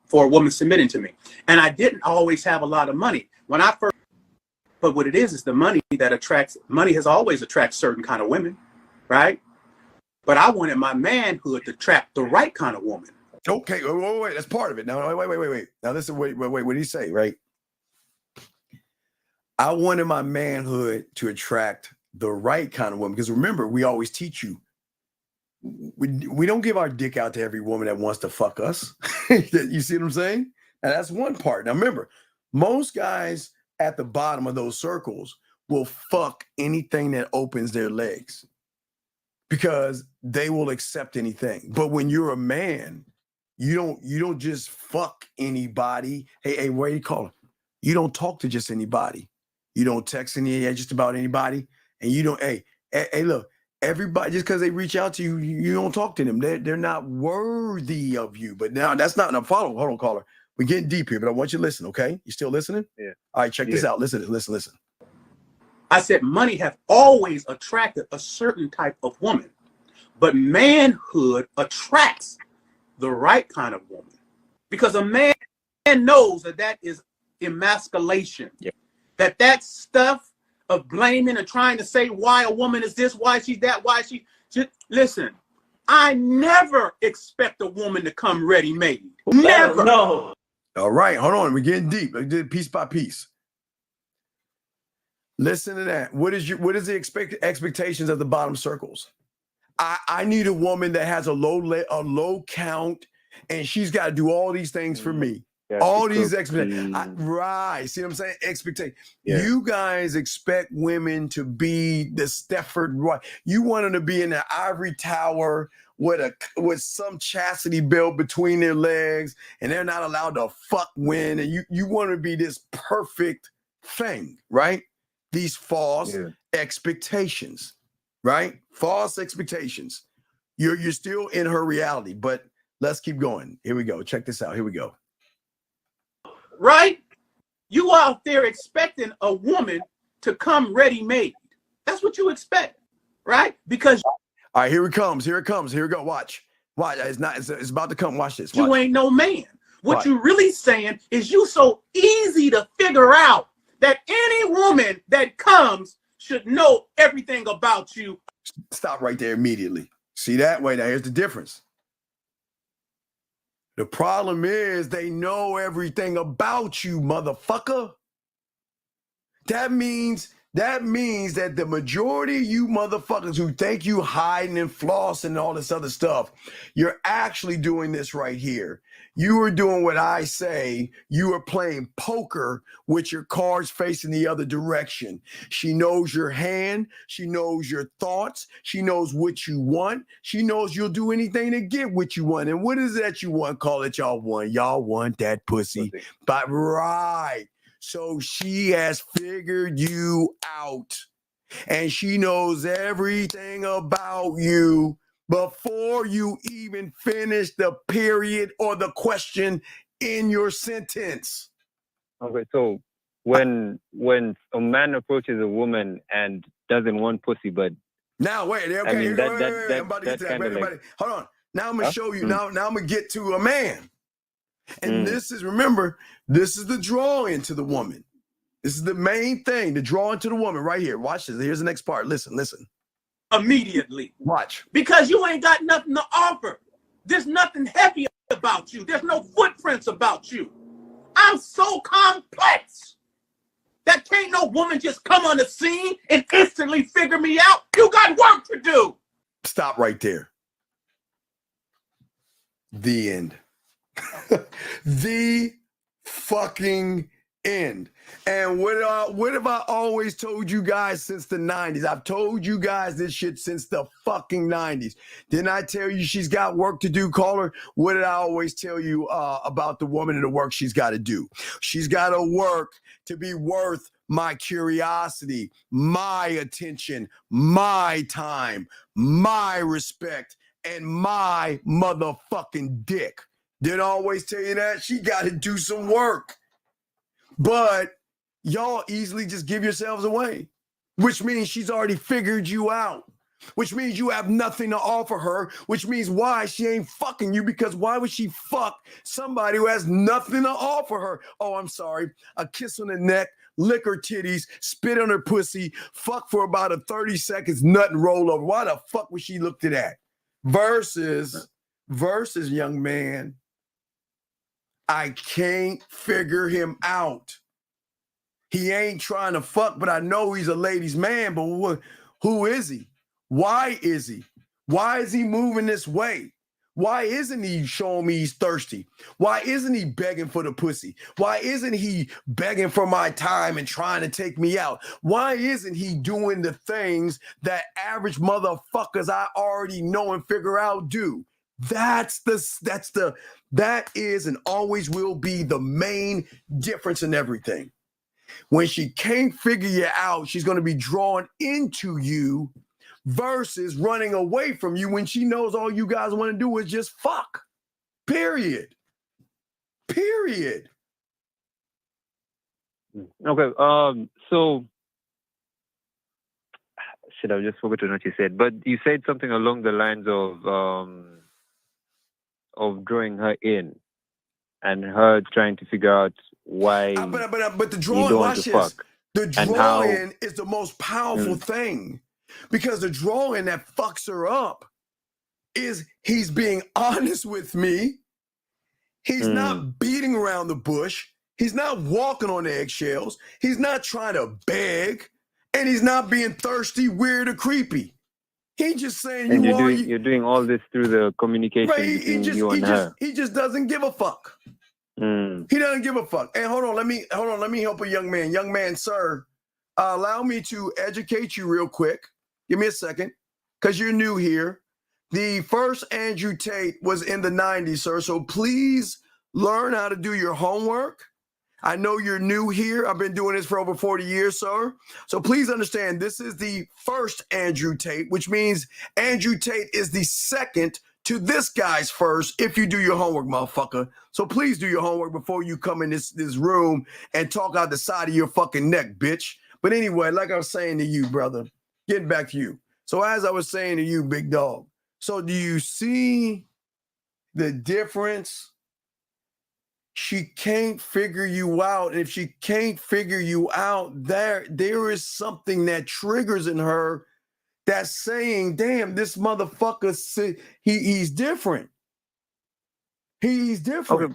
for a woman submitting to me. And I didn't always have a lot of money. When I first... But what it is the money that attracts, money has always attracted certain kind of women, right? But I wanted my manhood to attract the right kind of woman. Okay, wait, that's part of it. Now, wait. Now listen, wait, what did he say, right? I wanted my manhood to attract the right kind of woman. Because remember, we always teach you, we don't give our dick out to every woman that wants to fuck us. You see what I'm saying? And that's one part. Now remember, most guys at the bottom of those circles will fuck anything that opens their legs, because they will accept anything. But when you're a man, you don't just fuck anybody. Hey, what do you call it? You don't talk to just anybody. You don't text just about anybody. And you don't, hey, look, Everybody, just because they reach out to you, you don't talk to them. They're not worthy of you. But now that's not a follow. Hold on, caller. We're getting deep here, but I want you to listen, okay? You still listening? Yeah. All right, check this out. Listen. I said money has always attracted a certain type of woman, but manhood attracts the right kind of woman, because a man knows that is emasculation. Yeah. That stuff of blaming and trying to say why a woman is this, why she's that, why she listen. I never expect a woman to come ready-made. Never. No. All right, hold on. We're getting deep. I did piece by piece. Listen to that. What is the expectations of the bottom circles? I need a woman that has a low count, and she's got to do all these things for me. Yeah, all these expectations. Right. See what I'm saying? Expectation. Yeah. You guys expect women to be the Stefford Roy. You want them to be in the ivory tower with some chastity belt between their legs, and they're not allowed to fuck win. And you want to be this perfect thing, right? These false expectations, right? False expectations. You're still in her reality, but let's keep going. Here we go. Check this out. Here we go. Right? You out there expecting a woman to come ready-made. That's what you expect, right? Because all right, here it comes. Here it comes. Here we go. Watch. It's about to come. Watch this. You ain't no man. What you really saying is you so easy to figure out that any woman that comes should know everything about you. Stop right there immediately. See that? Wait, now here's the difference. The problem is they know everything about you, motherfucker. That means that the majority of you motherfuckers who think you hiding and flossing and all this other stuff, you're actually doing this right here. You are doing what I say. You are playing poker with your cards facing the other direction. She knows your hand. She knows your thoughts. She knows what you want. She knows you'll do anything to get what you want. And what is that you want? Call it y'all want. Y'all want that pussy. But right. So she has figured you out. And she knows everything about you before you even finish the period or the question in your sentence. Okay, so when a man approaches a woman and doesn't want pussy, but now wait, okay, I mean, I'm about to get to that. Hold on. Now I'm gonna show you. Now I'm gonna get to a man. And this is, remember, this is the draw into the woman. This is the main thing, the draw into the woman right here. Watch this. Here's the next part. Listen. Immediately. Watch. Because you ain't got nothing to offer. There's nothing heavy about you. There's no footprints about you. I'm so complex that can't no woman just come on the scene and instantly figure me out. You got work to do. Stop right there. The end. The fucking end. And what have I always told you guys since the 90s? I've told you guys this shit since the fucking 90s. Didn't I tell you she's got work to do, caller? What did I always tell you about the woman and the work she's got to do? She's got to work to be worth my curiosity, my attention, my time, my respect, and my motherfucking dick. Didn't I always tell you that? She got to do some work. But y'all easily just give yourselves away, which means she's already figured you out, which means you have nothing to offer her, which means why she ain't fucking you, because why would she fuck somebody who has nothing to offer her? Oh, I'm sorry. A kiss on the neck, lick her titties, spit on her pussy, fuck for about 30 seconds, nut and roll over. Why the fuck would she look to that? Versus, young man, I can't figure him out. He ain't trying to fuck, but I know he's a ladies' man. But who is he? Why is he? Why is he moving this way? Why isn't he showing me he's thirsty? Why isn't he begging for the pussy? Why isn't he begging for my time and trying to take me out? Why isn't he doing the things that average motherfuckers I already know and figure out do? That is and always will be the main difference in everything. When she can't figure you out, she's going to be drawn into you versus running away from you when she knows all you guys want to do is just fuck. Period. Period. Okay. So shit, I just forgotten what you said. But you said something along the lines of drawing her in and her trying to figure out why but the drawing, you don't want watch to this. fuck. The drawing is the most powerful thing, because the drawing that fucks her up is he's being honest with me. He's not beating around the bush. He's not walking on eggshells. He's not trying to beg, and he's not being thirsty, weird, or creepy. He's just saying and you're doing all this through the communication between you and her. He just doesn't give a fuck. He doesn't give a fuck. And hold on, let me help a young man. Young man, sir, allow me to educate you real quick. Give me a second, because you're new here. The first Andrew Tate was in the 90s, sir. So please learn how to do your homework. I know you're new here. I've been doing this for over 40 years, sir. So please understand, this is the first Andrew Tate, which means Andrew Tate is the second to this guy's first if you do your homework, motherfucker. So please do your homework before you come in this room and talk out the side of your fucking neck, bitch. But anyway, like I was saying to you, brother, getting back to you. So as I was saying to you, big dog, so do you see the difference? She can't figure you out. And if she can't figure you out, there is something that triggers in her that's saying, damn, this motherfucker, he's different. He's different. Okay.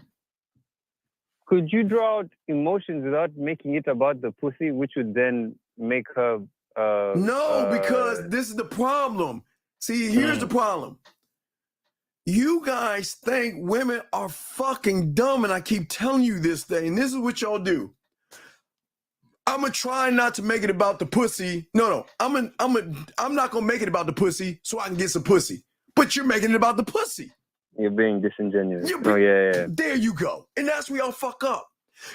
Could you draw out emotions without making it about the pussy, which would then make her... No, because this is the problem. See, here's the problem. You guys think women are fucking dumb, and I keep telling you this thing. And this is what y'all do. I'm gonna try not to make it about the pussy. No, I'm not gonna make it about the pussy so I can get some pussy. But you're making it about the pussy. You're being disingenuous. Yeah. There you go. And that's where y'all fuck up.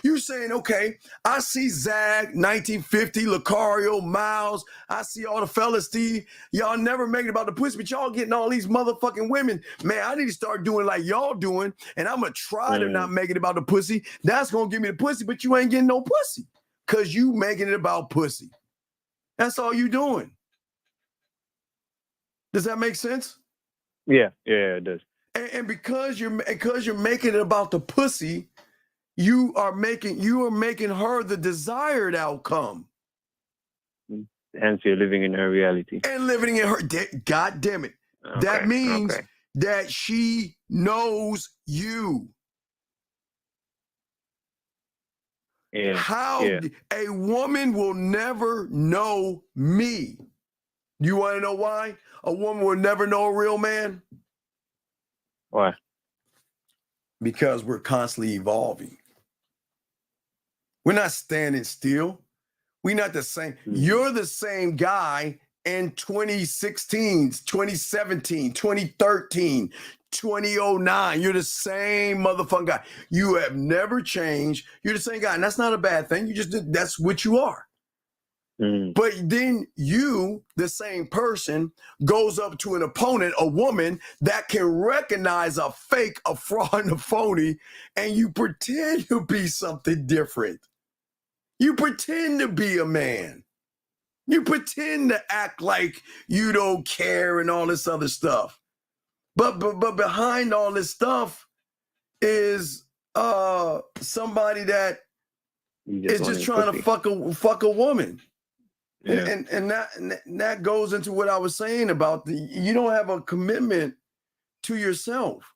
You're saying, okay, I see Zag, 1950, Lucario, Miles. I see all the fellas, Steve. Y'all never make it about the pussy, but y'all getting all these motherfucking women. Man, I need to start doing like y'all doing, and I'm going to try to not make it about the pussy. That's going to give me the pussy, but you ain't getting no pussy because you making it about pussy. That's all you doing. Does that make sense? Yeah, it does. And because you're making it about the pussy, you are making her the desired outcome. Hence, you're living in her reality. And living in her, God damn it. Okay, that means that she knows you. A woman will never know me. You want to know why? A woman will never know a real man. Why? Because we're constantly evolving. We're not standing still. We're not the same. You're the same guy in 2016, 2017, 2013, 2009. You're the same motherfucking guy. You have never changed. You're the same guy. And that's not a bad thing. That's what you are. But then you, the same person, goes up to an opponent, a woman that can recognize a fake, a fraud, and a phony, and you pretend to be something different. You pretend to be a man. You pretend to act like you don't care and all this other stuff. But behind all this stuff is somebody that is just trying to fuck a woman. Yeah. And that goes into what I was saying about you don't have a commitment to yourself.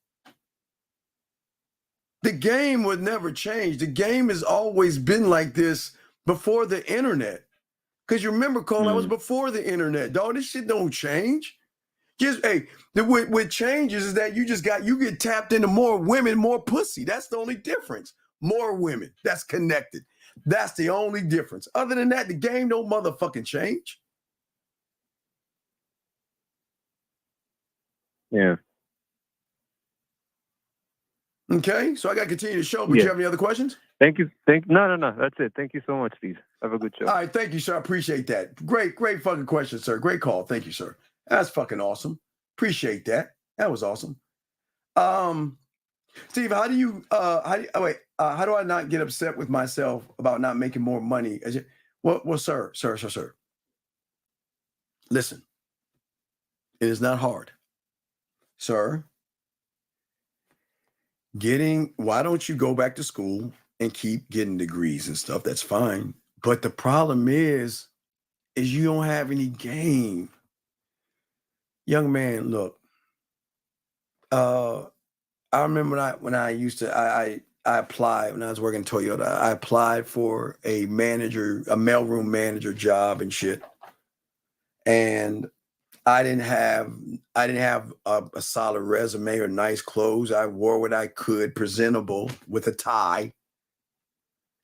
The game would never change. The game has always been like this before the internet. Because you remember, Cole, that was before the internet. Dog, this shit don't change. What changes is that you get tapped into more women, more pussy. That's the only difference. More women. That's connected. That's the only difference. Other than that, the game don't motherfucking change. Yeah. Okay, so I got to continue the show, but you have any other questions? Thank you. No. That's it. Thank you so much, Steve. Have a good show. All right, thank you, sir. I appreciate that. Great fucking question, sir. Great call. Thank you, sir. That's fucking awesome. Appreciate that. That was awesome. Steve, how do I not get upset with myself about not making more money? Well, sir. Listen, it is not hard, sir. Why don't you go back to school and keep getting degrees and stuff? That's fine. But the problem is you don't have any game. Young man, look, I remember when I used to, I applied when I was working Toyota. I applied for a mailroom manager job and shit. And I didn't have a solid resume or nice clothes. I wore what I could, presentable, with a tie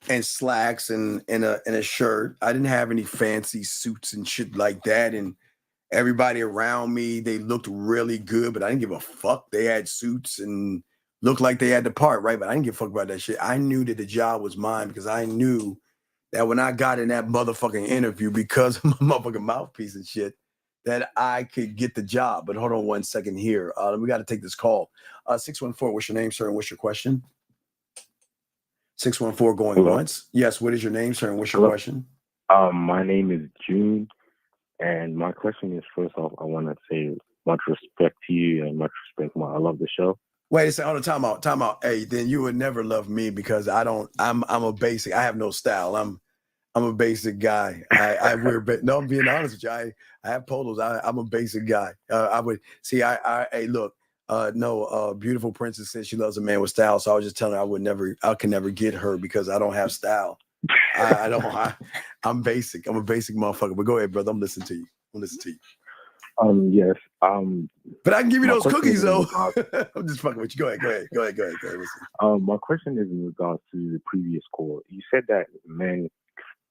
and slacks and a shirt. I didn't have any fancy suits and shit like that. And everybody around me, they looked really good, but I didn't give a fuck. They had suits and looked like they had the part, right? But I didn't give a fuck about that shit. I knew that the job was mine because I knew that when I got in that motherfucking interview, because of my motherfucking mouthpiece and shit, that I could get the job. But hold on one second here. We got to take this call. 614, what's your name, sir, and what's your question? 614 going Hello. once. Yes, what is your name, sir, and what's your question? My name is June, and my question is, first off, I want to say much respect to you and much respect. I love the show. Wait a second. Time out. Hey, then you would never love me because I'm a basic. I have no style. I'm a basic guy. I wear, no, I'm being honest with you. I have polos. I'm a basic guy. I would see. Hey, look. Beautiful princess said she loves a man with style. So I was just telling her I can never get her because I don't have style. I'm basic. I'm a basic motherfucker. But go ahead, brother. I'm listening to you. Yes. But I can give you those cookies though. I'm just fucking with you. Go ahead. Listen. My question is in regards to the previous call. You said that men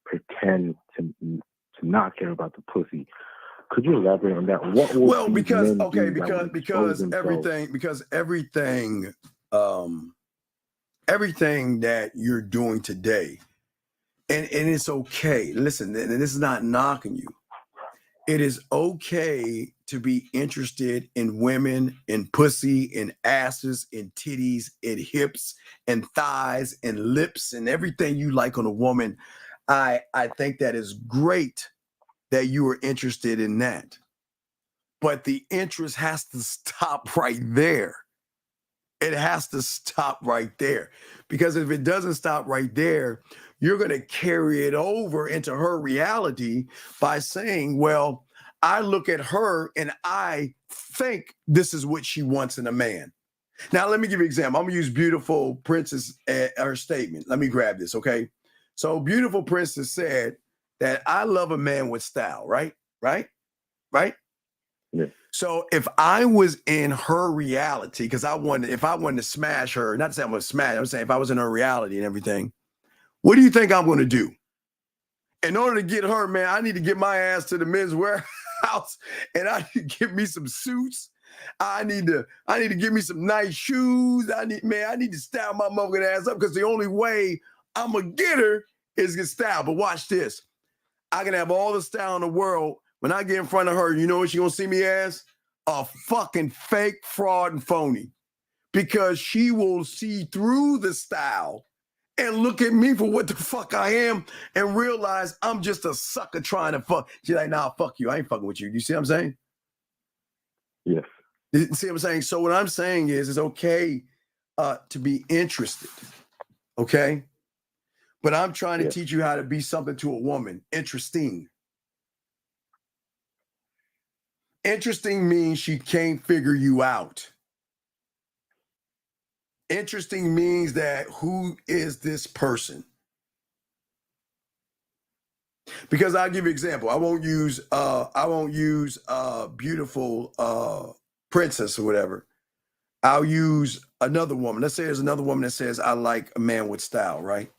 pretend to not care about the pussy. Could you elaborate on that? Everything that you're doing today, and it's okay. Listen, and this is not knocking you. It is okay to be interested in women, in pussy, in asses, in titties, in hips, and thighs, and lips, and everything you like on a woman. I think that is great that you are interested in that. But the interest has to stop right there. It has to stop right there. Because if it doesn't stop right there, you're going to carry it over into her reality by saying, well, I look at her and I think this is what she wants in a man. Now, let me give you an example. I'm going to use Beautiful Princess, her statement. Let me grab this, okay? So Beautiful Princess said that I love a man with style, right? Yeah. So if I was in her reality, because if I wanted to smash her, not to say I'm going to smash, I'm saying if I was in her reality and everything, what do you think I'm going to do? In order to get her, man, I need to get my ass to the men's warehouse and I need to get me some suits. I need to get me some nice shoes. I need to style my motherfucking ass up because the only way I'm going to get her is get style. But watch this. I can have all the style in the world. When I get in front of her, you know what she gonna see me as? A fucking fake, fraud, and phony. Because she will see through the style and look at me for what the fuck I am and realize I'm just a sucker trying to fuck. She's like, nah, fuck you. I ain't fucking with you. You see what I'm saying? Yes. You see what I'm saying? So what I'm saying is it's okay to be interested. Okay? But I'm trying to teach you how to be something to a woman. Interesting. Interesting means she can't figure you out. Interesting means that who is this person? Because I'll give you an example. I won't use Beautiful Princess or whatever. I'll use another woman. Let's say there's another woman that says, I like a man with style, right?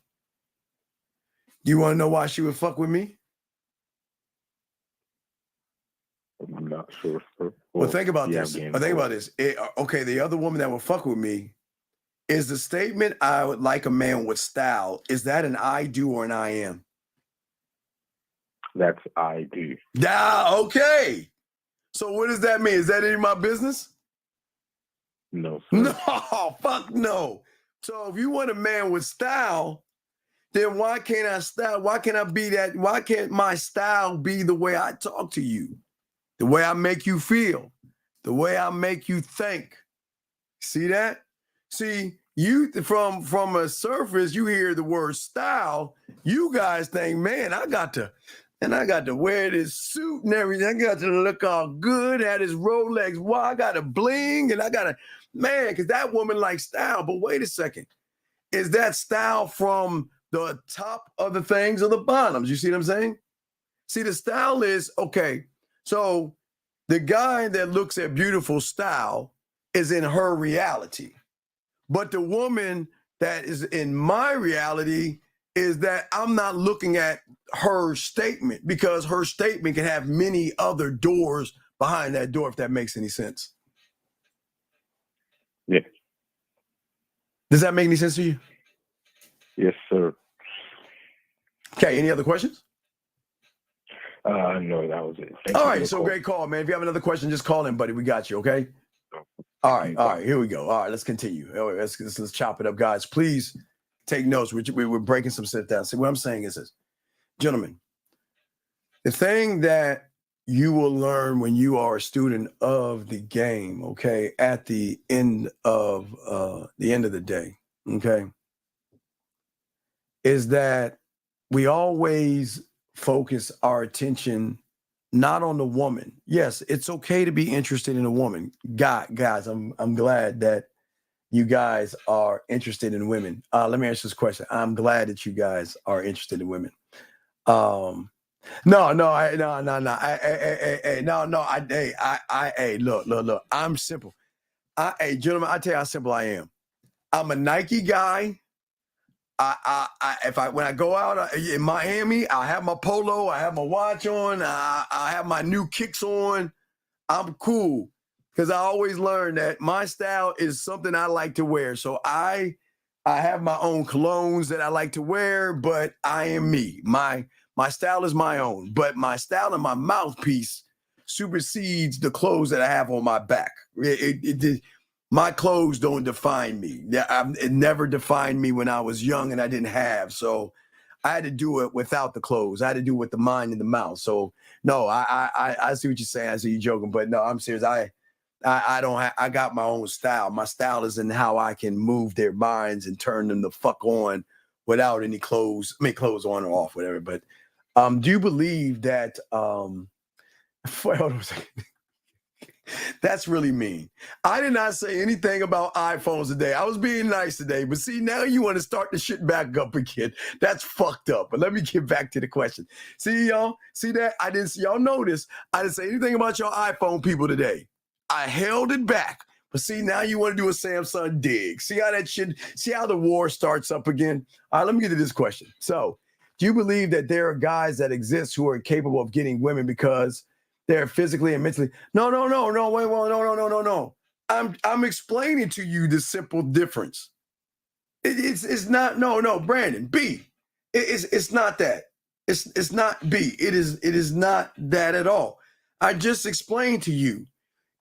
Do you want to know why she would fuck with me? I'm not sure. Well, think about this. Think about this. Okay, the other woman that would fuck with me is the statement, I would like a man with style. Is that an I do or an I am? That's I do. Okay. So what does that mean? Is that any of my business? No, sir. No, fuck no. So if you want a man with style, then why can't I style? Why can't I be that? Why can't my style be the way I talk to you? The way I make you feel? The way I make you think? See that? See, you from a surface, you hear the word style, you guys think, man, I got to wear this suit and everything. I got to look all good, have this Rolex. Well, I got to bling and I got to, man, because that woman likes style. But wait a second. Is that style from the top of the things or the bottoms? You see what I'm saying? See, the style is, okay, so the guy that looks at beautiful style is in her reality. But the woman that is in my reality is that I'm not looking at her statement, because her statement can have many other doors behind that door, if that makes any sense. Yeah. Does that make any sense to you? Yes, sir. Okay, any other questions? No, that was it. Thank All you right, for the so call. great call, man. If you have another question, just call in, buddy. We got you, okay? All right, here we go. All right, let's continue. All right, let's chop it up, guys. Please take notes. We're breaking some shit down. See, what I'm saying is this, gentlemen, the thing that you will learn when you are a student of the game, okay, at the end of the day, okay, is that we always focus our attention not on the woman. Yes, it's okay to be interested in a woman. Guys, I'm glad that you guys are interested in women. Let me answer this question. I'm glad that you guys are interested in women. No. Look. I'm simple. Gentlemen, I tell you how simple I am. I'm a Nike guy. When I go out in Miami, I have my polo, I have my watch on, I have my new kicks on. I'm cool, because I always learn that my style is something I like to wear. So I have my own colognes that I like to wear, but I am me. My style is my own, but my style and my mouthpiece supersedes the clothes that I have on my back. My clothes don't define me. It never defined me when I was young and I didn't have. So I had to do it without the clothes. I had to do it with the mind and the mouth. So no, I see what you're saying. I see you joking, but no, I'm serious. I got my own style. My style is in how I can move their minds and turn them the fuck on without any clothes. I mean, clothes on or off, whatever. But do you believe that? Hold on a second. That's really mean. I did not say anything about iPhones today. I was being nice today, but see, now you want to start the shit back up again. That's fucked up. But let me get back to the question. See, y'all? See that? Y'all notice I didn't say anything about your iPhone people today. I held it back. But see, now you want to do a Samsung dig. See how that shit, see how the war starts up again? All right, let me get to this question. So, do you believe that there are guys that exist who are capable of getting women because they're physically and mentally? No. Wait, no. I'm explaining to you the simple difference. It's not, no, Brandon, B. It's not that. It's not B. It is not that at all. I just explained to you.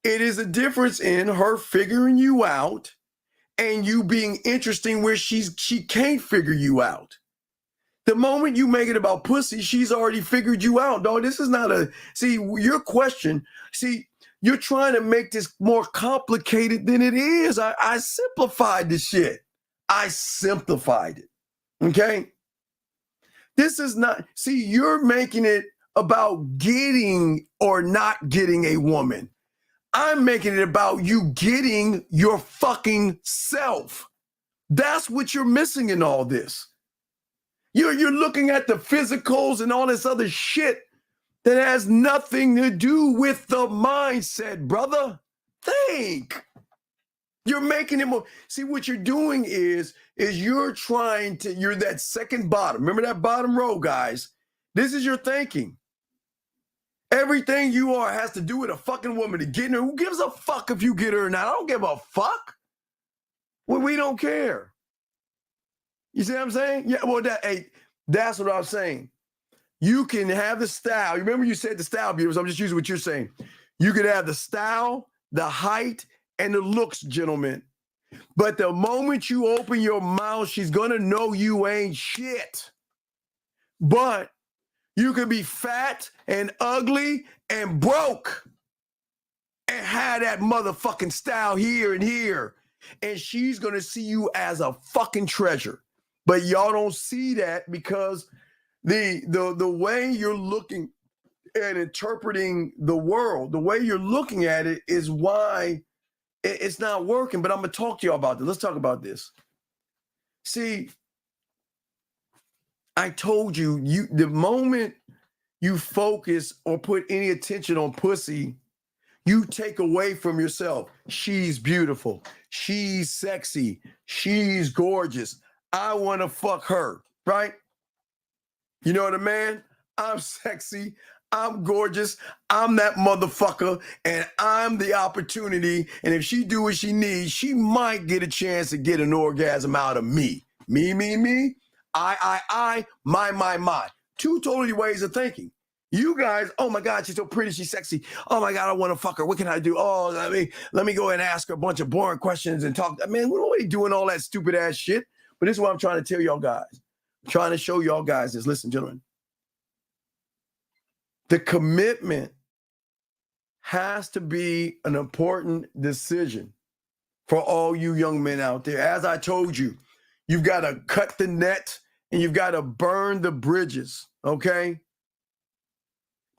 It is a difference in her figuring you out and you being interesting where she can't figure you out. The moment you make it about pussy, she's already figured you out, dog. This is not your question. See, you're trying to make this more complicated than it is. I simplified the shit. I simplified it. Okay? This is not, you're making it about getting or not getting a woman. I'm making it about you getting your fucking self. That's what you're missing in all this. You're looking at the physicals and all this other shit that has nothing to do with the mindset, brother. Think. You're making it more. See, what you're doing is you're that second bottom. Remember that bottom row, guys? This is your thinking. Everything you are has to do with a fucking woman to get her. Who gives a fuck if you get her or not? I don't give a fuck. Well, we don't care. You see what I'm saying? Yeah, well, that's what I'm saying. You can have the style. Remember you said the style beautiful. I'm just using what you're saying. You could have the style, the height, and the looks, gentlemen. But the moment you open your mouth, she's going to know you ain't shit. But you could be fat and ugly and broke and have that motherfucking style here and here. And she's going to see you as a fucking treasure. But y'all don't see that because the way you're looking and interpreting the world, the way you're looking at it is why it's not working. But I'm going to talk to y'all about this. Let's talk about this. See, I told you, the moment you focus or put any attention on pussy, you take away from yourself. She's beautiful. She's sexy. She's gorgeous. I want to fuck her, right? You know what I mean? I'm sexy. I'm gorgeous. I'm that motherfucker, and I'm the opportunity. And if she do what she needs, she might get a chance to get an orgasm out of me. Me. I, my. Two totally ways of thinking. You guys, oh my God, she's so pretty, she's sexy. Oh my God, I want to fuck her. What can I do? Oh, let me go and ask her a bunch of boring questions and talk. Man, we're already doing all that stupid ass shit. But this is what I'm trying to tell y'all guys. I'm trying to show y'all guys this. Listen, gentlemen. The commitment has to be an important decision for all you young men out there. As I told you, you've got to cut the net and you've got to burn the bridges, okay?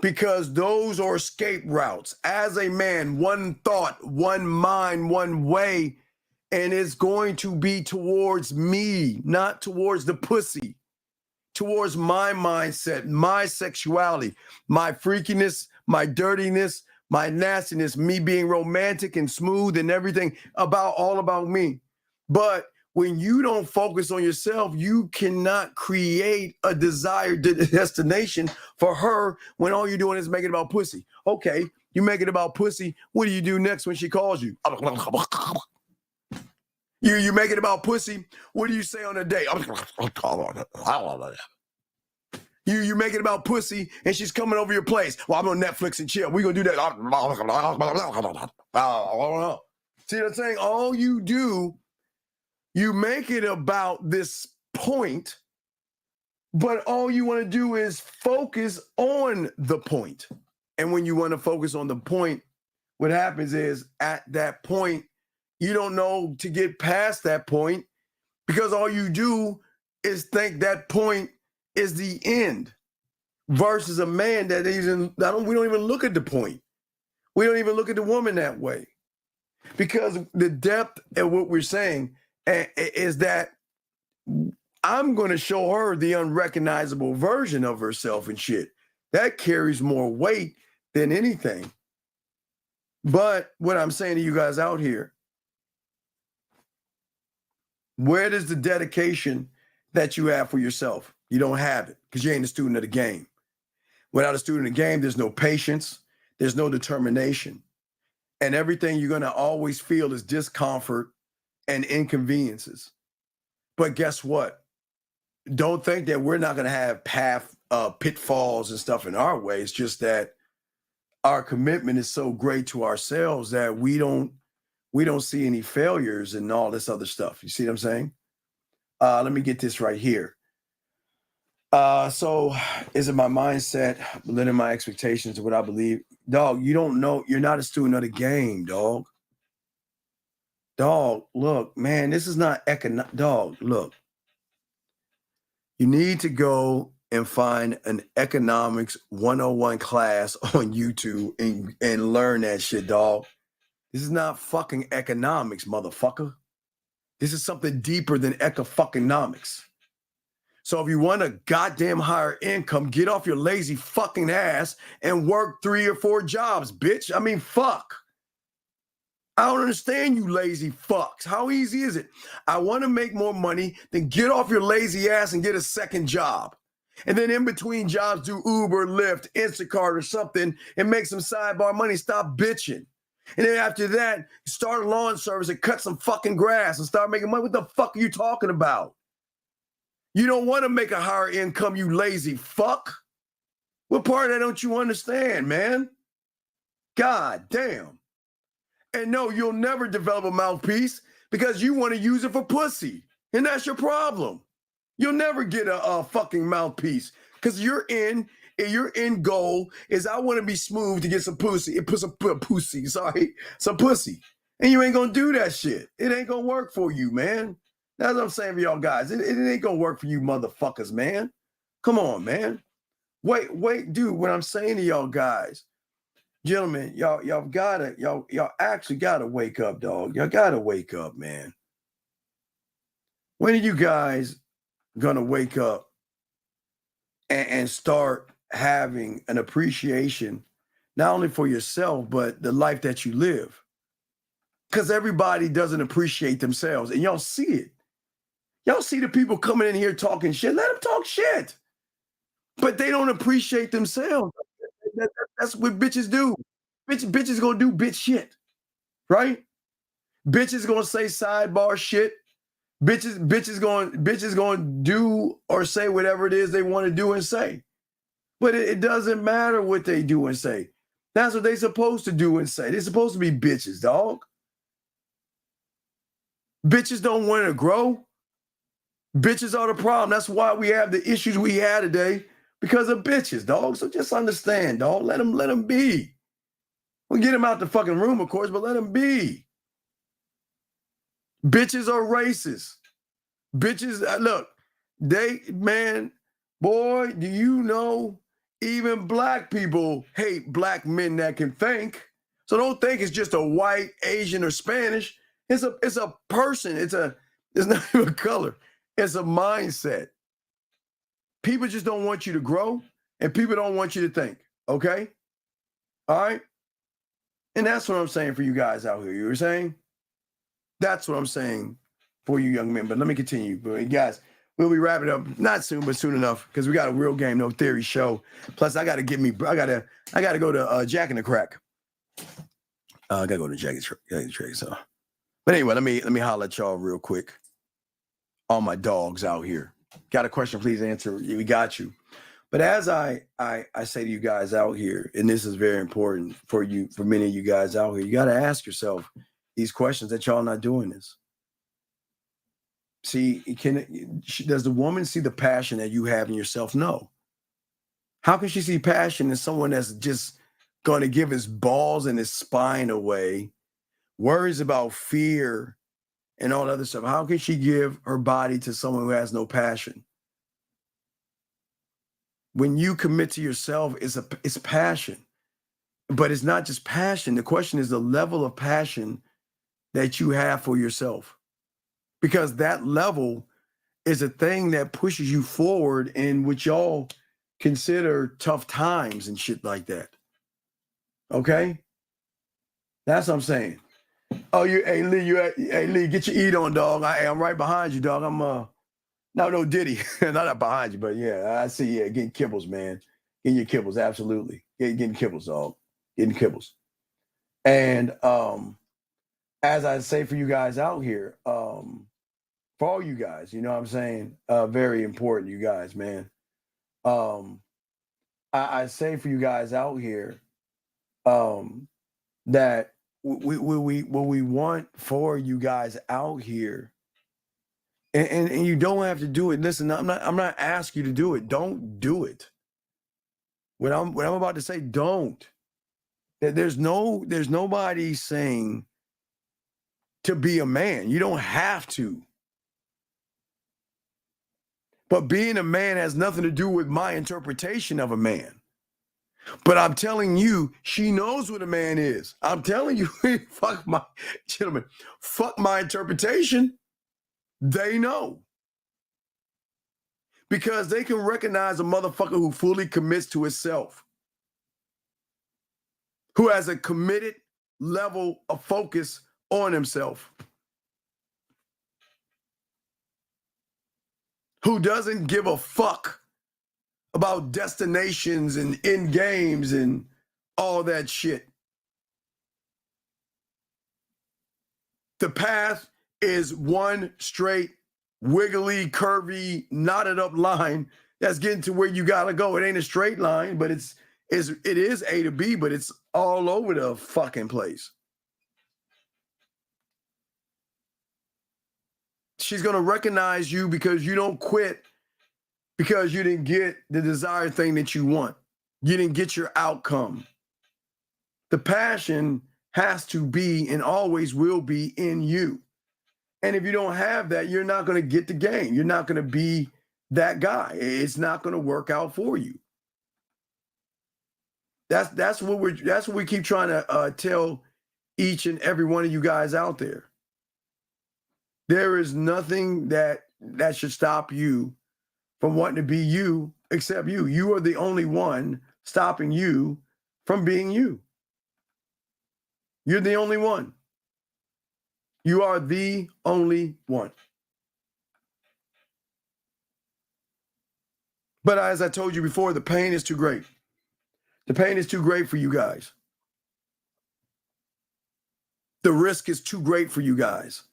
Because those are escape routes. As a man, one thought, one mind, one way, and it's going to be towards me, not towards the pussy, towards my mindset, my sexuality, my freakiness, my dirtiness, my nastiness, me being romantic and smooth and everything all about me. But when you don't focus on yourself, you cannot create a desired destination for her when all you're doing is making it about pussy. Okay, you make it about pussy. What do you do next when she calls you? You make it about pussy. What do you say on a date? You make it about pussy and she's coming over your place. Well, I'm on Netflix and chill. We're going to do that. I don't know. See what I'm saying? All you do, you make it about this point, but all you want to do is focus on the point. And when you want to focus on the point, what happens is at that point, you don't know to get past that point because all you do is think that point is the end versus a man that we don't even look at the point. We don't even look at the woman that way because the depth of what we're saying is that I'm going to show her the unrecognizable version of herself and shit. That carries more weight than anything. But what I'm saying to you guys out here, where does the dedication that you have for yourself? You don't have it because you ain't a student of the game. Without a student of the game, there's no patience, there's no determination. And everything you're going to always feel is discomfort and inconveniences. But guess what? Don't think that we're not going to have pitfalls and stuff in our way. It's just that our commitment is so great to ourselves that we don't see any failures and all this other stuff. You see what I'm saying? Let me get this right here. So is it my mindset, limiting my expectations to what I believe? Dog, you don't know. You're not a student of the game, dog. Dog, look, man, this is not economic. Dog, look. You need to go and find an economics 101 class on YouTube and learn that shit, dog. This is not fucking economics, motherfucker. This is something deeper than eco-fucking-nomics. So if you want a goddamn higher income, get off your lazy fucking ass and work 3 or 4 jobs, bitch. I mean, fuck. I don't understand you lazy fucks. How easy is it? I want to make more money, then get off your lazy ass and get a second job. And then in between jobs, do Uber, Lyft, Instacart or something and make some sidebar money. Stop bitching. And then after that, start a lawn service and cut some fucking grass and start making money. What the fuck are you talking about? You don't want to make a higher income, you lazy fuck. What part of that don't you understand, man? God damn. And no, you'll never develop a mouthpiece because you want to use it for pussy. And that's your problem. You'll never get a fucking mouthpiece because your end goal is I want to be smooth to get some pussy. Some pussy. And you ain't going to do that shit. It ain't going to work for you, man. That's what I'm saying for y'all guys. It ain't going to work for you motherfuckers, man. Come on, man. Wait, dude, what I'm saying to y'all guys, gentlemen, y'all actually gotta wake up, dog. Y'all gotta wake up, man. When are you guys gonna wake up and start having an appreciation, not only for yourself, but the life that you live? Because everybody doesn't appreciate themselves, and y'all see it. Y'all see the people coming in here talking shit. Let them talk shit. But they don't appreciate themselves. That's what bitches do. Bitches gonna do bitch shit, right? Bitches gonna say sidebar shit. Bitches gonna do or say whatever it is they want to do and say. But it doesn't matter what they do and say. That's what they supposed to do and say. They're supposed to be bitches, dog. Bitches don't want to grow. Bitches are the problem. That's why we have the issues we had today because of bitches, dog. So just understand, dog. Let them be. We'll get them out the fucking room, of course, but let them be. Bitches are racist. Bitches, look, boy, do you know even black people hate black men that can think. So don't think it's just a white, Asian, or Spanish. It's a person. It's not even a color. It's a mindset. People just don't want you to grow, and people don't want you to think, okay? All right? And that's what I'm saying for you guys out here. You were saying? That's what I'm saying for you young men. But let me continue. But guys, we'll be wrapping up not soon, but soon enough, because we got a Real Game No Theory show. Plus, I gotta go to Jack and the Crack. I gotta go to Jack and the Crack. So, but anyway, let me holler at y'all real quick. All my dogs out here. Got a question? Please answer. We got you. But as I say to you guys out here, and this is very important for you, for many of you guys out here, you got to ask yourself these questions that y'all not doing this. See, does the woman see the passion that you have in yourself? No. How can she see passion in someone that's just going to give his balls and his spine away, worries about fear and all that other stuff? How can she give her body to someone who has no passion? When you commit to yourself, it's passion. But it's not just passion. The question is the level of passion that you have for yourself. Because that level is a thing that pushes you forward in what y'all consider tough times and shit like that. Okay? That's what I'm saying. Oh, hey Lee, get your eat on, dog. I'm right behind you, dog. I'm No Diddy. Not behind you, but yeah, I see. Yeah, getting kibbles, man. Getting your kibbles, absolutely. Getting kibbles, dog. Getting kibbles. And as I say for you guys out here, for all you guys, you know what I'm saying? Very important, you guys, man. I say for you guys out here that what we want for you guys out here. And you don't have to do it. Listen, I'm not asking you to do it. Don't do it. What I'm about to say, don't. There's nobody saying to be a man. You don't have to. But being a man has nothing to do with my interpretation of a man. But I'm telling you, she knows what a man is. I'm telling you, fuck my interpretation. They know. Because they can recognize a motherfucker who fully commits to himself, who has a committed level of focus on himself, who doesn't give a fuck about destinations and end games and all that shit. The path is one straight, wiggly, curvy, knotted up line that's getting to where you gotta go. It ain't a straight line, but it's it is A to B, but it's all over the fucking place. She's going to recognize you because you don't quit because you didn't get the desired thing that you want. You didn't get your outcome. The passion has to be and always will be in you. And if you don't have that, you're not going to get the game. You're not going to be that guy. It's not going to work out for you. That's what we keep trying to tell each and every one of you guys out there. There is nothing that should stop you from wanting to be you except you. You are the only one stopping you from being you. You're the only one. You are the only one. But as I told you before, the pain is too great. The pain is too great for you guys. The risk is too great for you guys.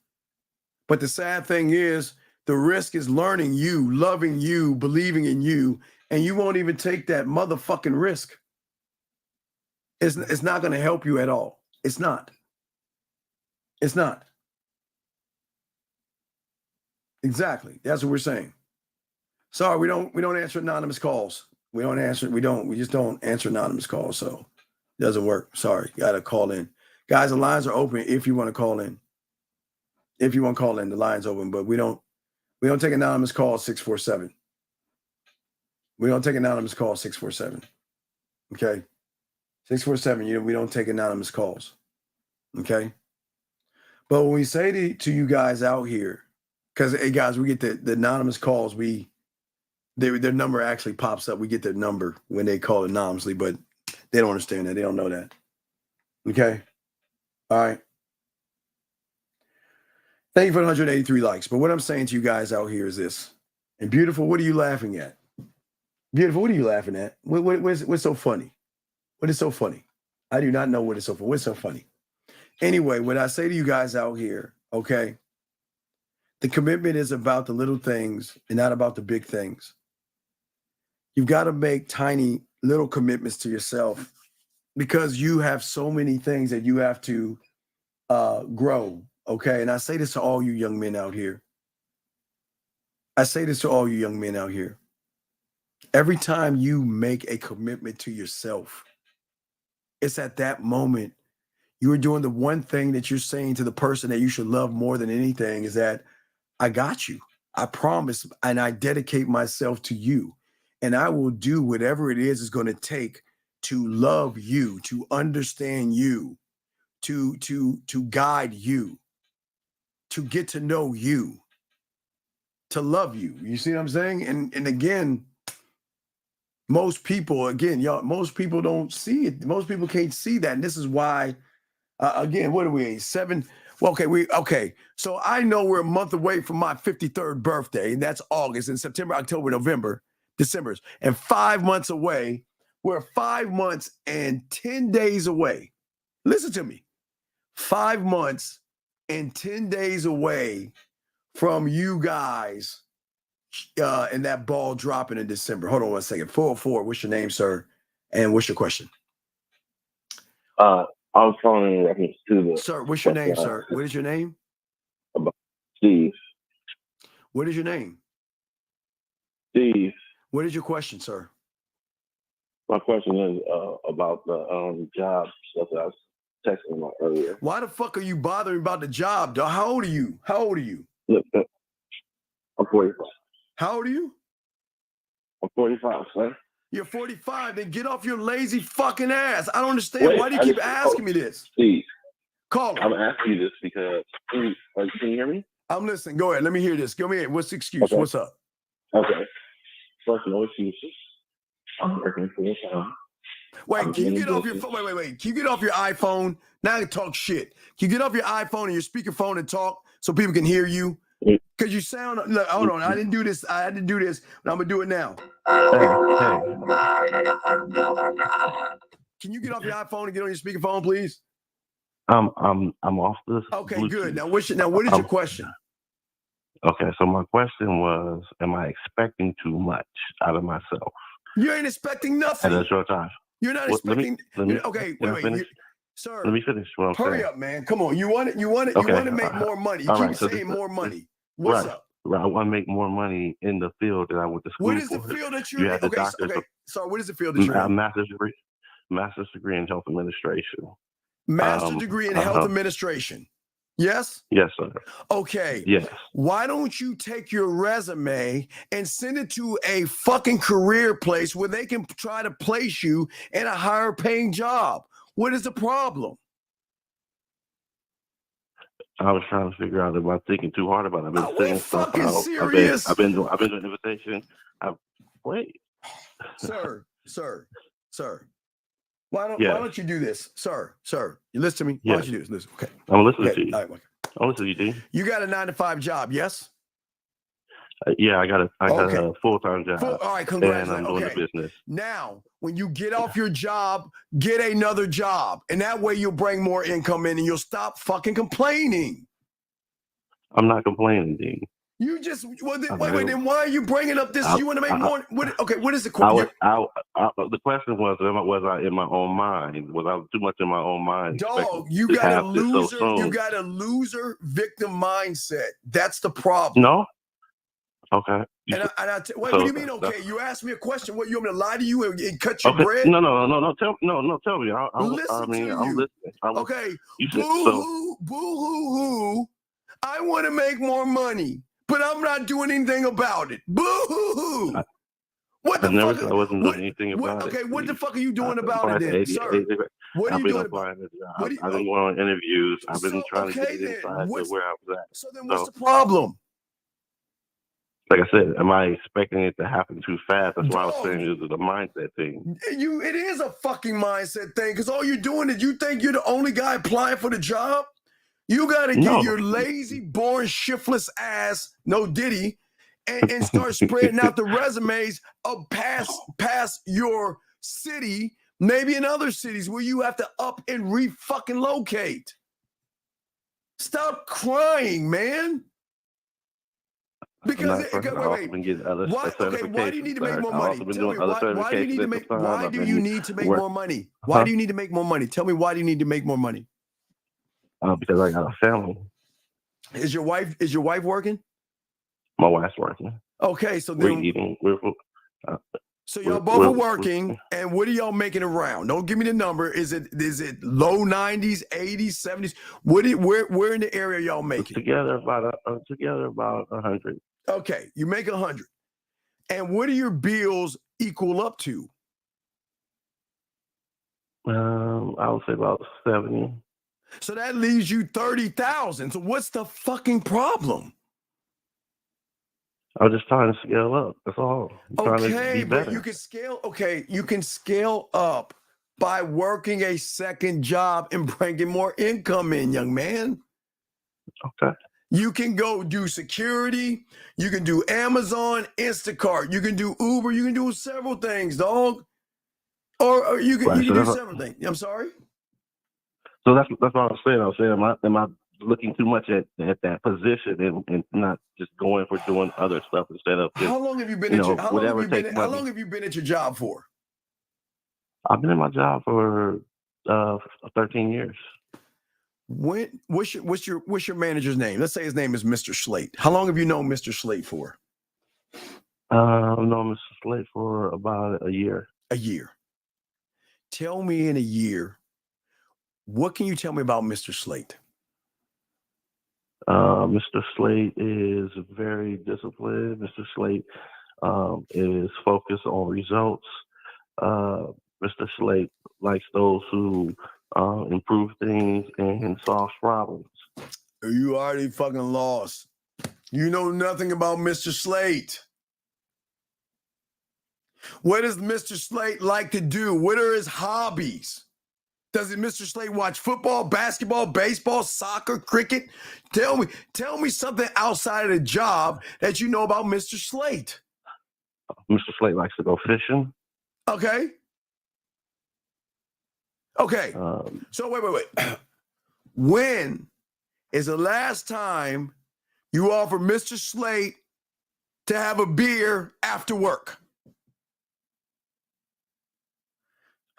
But the sad thing is, the risk is learning you, loving you, believing in you, and you won't even take that motherfucking risk. It's not going to help you at all. It's not. It's not. Exactly. That's what we're saying. Sorry, we don't answer anonymous calls. We just don't answer anonymous calls, so it doesn't work. Sorry, you gotta call in. Guys, the lines are open if you want to call in. If you want to call in, the line's open, but we don't take anonymous calls 647. We don't take anonymous calls 647. Okay? 647, we don't take anonymous calls. Okay? But when we say to you guys out here, because hey guys, we get the anonymous calls, their number actually pops up. We get their number when they call anonymously, but they don't understand that. They don't know that. Okay? All right. Thank you for 183 likes. But what I'm saying to you guys out here is this. And Beautiful, what are you laughing at? Beautiful, what are you laughing at? What's so funny? What is so funny? I do not know what is so funny. What's so funny? Anyway, what I say to you guys out here, okay, the commitment is about the little things and not about the big things. You've got to make tiny little commitments to yourself because you have so many things that you have to grow, okay? And I say this to all you young men out here. Every time you make a commitment to yourself, it's at that moment you are doing the one thing that you're saying to the person that you should love more than anything is that I got you. I promise, and I dedicate myself to you. And I will do whatever it is going to take to love you, to understand you, to guide you, to get to know you, to love you. You see what I'm saying? And again, most people don't see it. Most people can't see that. And this is why, again, what are we, 7? Well, okay. So I know we're a month away from my 53rd birthday, and that's August, and September, October, November, December, and 5 months away. We're 5 months and 10 days away. Listen to me. 5 months and 10 days away from you guys and that ball dropping in December. Hold on 1 second. 404, what's your name, sir? And what's your question? I was calling in reference to the... Sir, what's your name, sir? What is your name? Steve. What is your name? Steve. What is your question, sir? My question is about the job stuff that I was texting about earlier. Why the fuck are you bothering about the job, dog? How old are you? Look, I'm 45. How old are you? I'm 45, son. You're 45. Then get off your lazy fucking ass. I don't understand. Why do you keep asking me this? Steve. Call I'm asking you this because... Can you hear me? I'm listening. Go ahead. Let me hear this. Go ahead. What's the excuse? Okay. What's up? Okay. First, no excuses. I'm working for your time. Wait, can you get off your phone? Wait. Can you get off your iPhone? Now you talk shit. Can you get off your iPhone and your speakerphone and talk so people can hear you? Because you sound... Look, hold on. I didn't do this, but I'm going to do it now. Can you get off your iPhone and get on your speakerphone, please? I'm off this. Okay, Bluetooth. good. Now, what is your question? Okay, so my question was, am I expecting too much out of myself? You ain't expecting nothing. At a short time. You're not expecting. Okay, wait. Sir, let me finish what I'm saying. Hurry up, man. Come on. You want to make more money. You keep saying more money. What's up? Right. I want to make more money in the field that I went to school What is for. the field that you're in? Okay, sorry, what is the field that you're in? Master's degree in health administration. Master's degree in health administration. Yes? Yes, sir. Okay. Yes. Why don't you take your resume and send it to a fucking career place where they can try to place you in a higher paying job? What is the problem? I was trying to figure out if I'm thinking too hard about it. I've been sending stuff out. Serious? I've been doing invitation. Wait. Sir. Why don't you do this? Sir, you listen to me? Why don't you do this? Listen, okay. I'm listening to you. All right, I'm listening to you, D. You got a 9-to-5 job, yes? Yeah, I got a full-time job. All right, congratulations. And I'm doing the business. Now, when you get off your job, get another job. And that way you'll bring more income in and you'll stop fucking complaining. I'm not complaining, D. You just, wait, then why are you bringing up this? You want to make more? What is the question? The question was I in my own mind? Was I too much in my own mind? Dog, you got a loser. You got a loser victim mindset. That's the problem. No. Okay. What do you mean? Okay, you asked me a question. What, you want me to lie to you and cut your bread? No. Tell me. I'm listening. Okay. Boo-hoo-hoo. I want to make more money, but I'm not doing anything about it. Boo-hoo-hoo. What the fuck? I wasn't doing anything about it. Okay, what the fuck are you doing about it then, sir? What are you doing about it? I've been going on interviews. I've been trying to get inside to where I was at. So then what's the problem? Like I said, am I expecting it to happen too fast? That's why I was saying it was a mindset thing. It is a fucking mindset thing because all you're doing is you think you're the only guy applying for the job. You got to get your lazy, boring, shiftless ass, no diddy, and start spreading out the resumes of past your city, maybe in other cities where you have to up and re-fucking locate. Stop crying, man. Because wait. Why do you need to make more money? Tell me why do you need to make more money? Why do you need to make more money? Tell me why do you need to make more money? Because I got a family. Is your wife working? My wife's working. Okay, so then so y'all both are working, and what are y'all making around? Don't give me the number. Is it low 90s, 80s, 70s? Where in the area y'all making? Together about 100. Okay, you make 100. And what do your bills equal up to? I would say about 70. So that leaves you 30,000. So what's the fucking problem? I'm just trying to scale up. That's all. Okay, but you can scale. Okay, you can scale up by working a second job and bringing more income in, young man. Okay. You can go do security. You can do Amazon, Instacart. You can do Uber. You can do several things, dog. Or you can do several things. I'm sorry. So that's what I was saying. Am I looking too much at that position and not just going for doing other stuff instead of just, how long have you been at your job for? I've been in my job for 13 years. What's your manager's name? Let's say his name is Mr. Slate. How long have you known Mr. Slate for? I've known Mr. Slate for about a year. A year. Tell me in a year, what can you tell me about Mr. Slate? Mr. Slate is very disciplined. Mr. Slate is focused on results. Mr. Slate likes those who improve things and solve problems. You already fucking lost. You know nothing about Mr. Slate. What does Mr. Slate like to do? What are his hobbies? Does Mr. Slate watch football, basketball, baseball, soccer, cricket? Tell me something outside of the job that you know about Mr. Slate. Mr. Slate likes to go fishing. Okay. So wait. When is the last time you offered Mr. Slate to have a beer after work?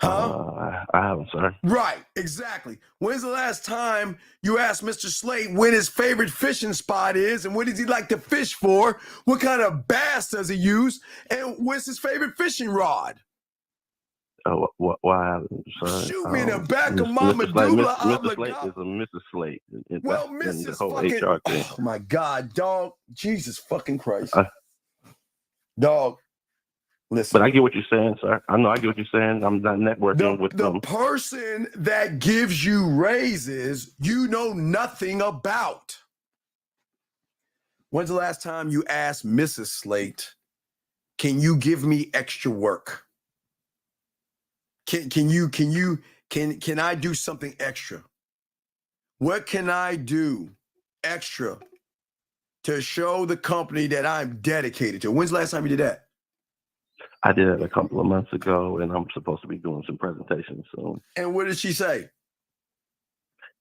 I haven't, sir. Right, exactly. When's the last time you asked Mr. Slate when his favorite fishing spot is and what does he like to fish for? What kind of bass does he use? And what's his favorite fishing rod? Why haven't, sir? Shoot me in the back of my Mr. medulla Mr. Slate oblongata. is a Mrs. Slate. Well, That's in the Mrs. whole fucking, HR thing. oh my God, dog. Jesus fucking Christ. Dog, listen. But I get what you're saying, sir. I know I get what you're saying. I'm not networking with them. The person that gives you raises, you know nothing about. When's the last time you asked Mrs. Slate, can you give me extra work? Can I do something extra? What can I do extra to show the company that I'm dedicated to? When's the last time you did that? I did it a couple of months ago, and I'm supposed to be doing some presentations soon. And what did she say?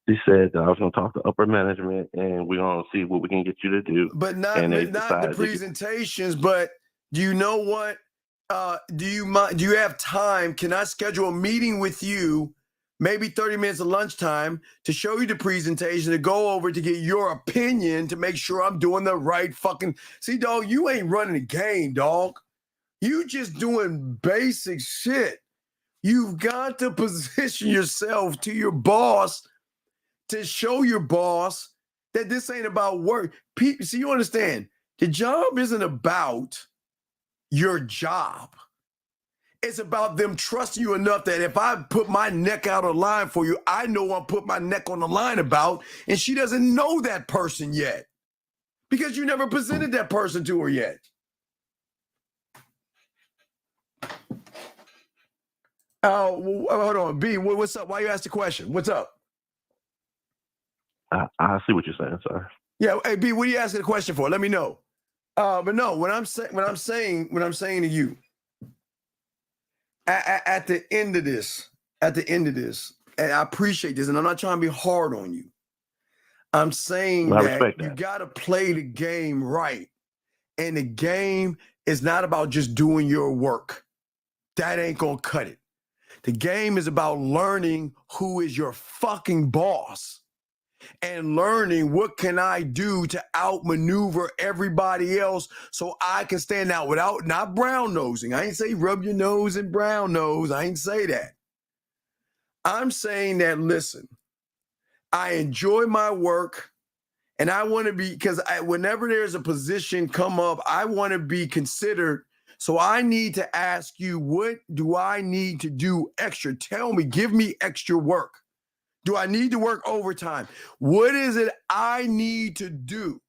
She said that I was going to talk to upper management, and we're going to see what we can get you to do. But not the presentations, but do you know what? Do you have time? Can I schedule a meeting with you, maybe 30 minutes of lunchtime, to show you the presentation, to go over to get your opinion, to make sure I'm doing the right fucking... See, dog, you ain't running a game, dog. You just doing basic shit. You've got to position yourself to your boss to show your boss that this ain't about work. See, you understand, the job isn't about your job. It's about them trusting you enough that if I put my neck out on line for you, I know I'll put my neck on the line about, and she doesn't know that person yet because you never presented that person to her yet. Oh, hold on. B, what's up? Why you ask the question? What's up? I see what you're saying, sir. Yeah, hey B, what are you asking the question for? Let me know. But no, what I'm saying to you, at the end of this, and I appreciate this, and I'm not trying to be hard on you. I'm saying that you got to play the game right, and the game is not about just doing your work. That ain't gonna cut it. The game is about learning who is your fucking boss and learning what can I do to outmaneuver everybody else so I can stand out without not brown nosing. I ain't say rub your nose and brown nose. I ain't say that. I'm saying that, listen, I enjoy my work and I want to be, because whenever there's a position come up, I want to be considered. So I need to ask you, what do I need to do extra? Tell me, give me extra work. Do I need to work overtime? What is it I need to do?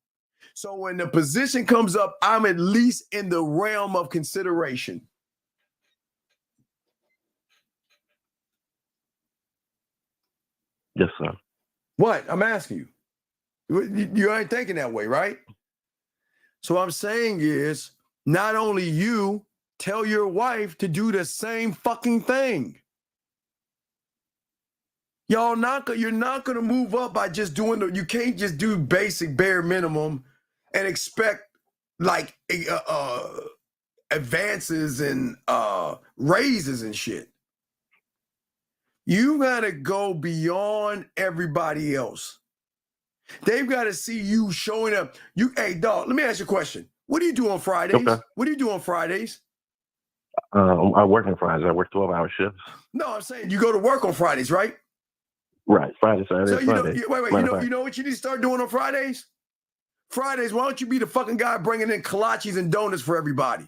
So when the position comes up, I'm at least in the realm of consideration. Yes, sir. What? I'm asking you. You ain't thinking that way, right? So what I'm saying is, not only you, tell your wife to do the same fucking thing. You're not going to move up by just doing you can't just do basic bare minimum and expect like advances and raises and shit. You got to go beyond everybody else. They've got to see you showing up. Hey, dog, let me ask you a question. What do you do on Fridays? Okay. What do you do on Fridays? I work on Fridays. I work 12-hour shifts. No, I'm saying you go to work on Fridays, right? Right. Friday, Saturday, So Sunday. you know what you need to start doing on Fridays? Fridays, why don't you be the fucking guy bringing in kolaches and donuts for everybody?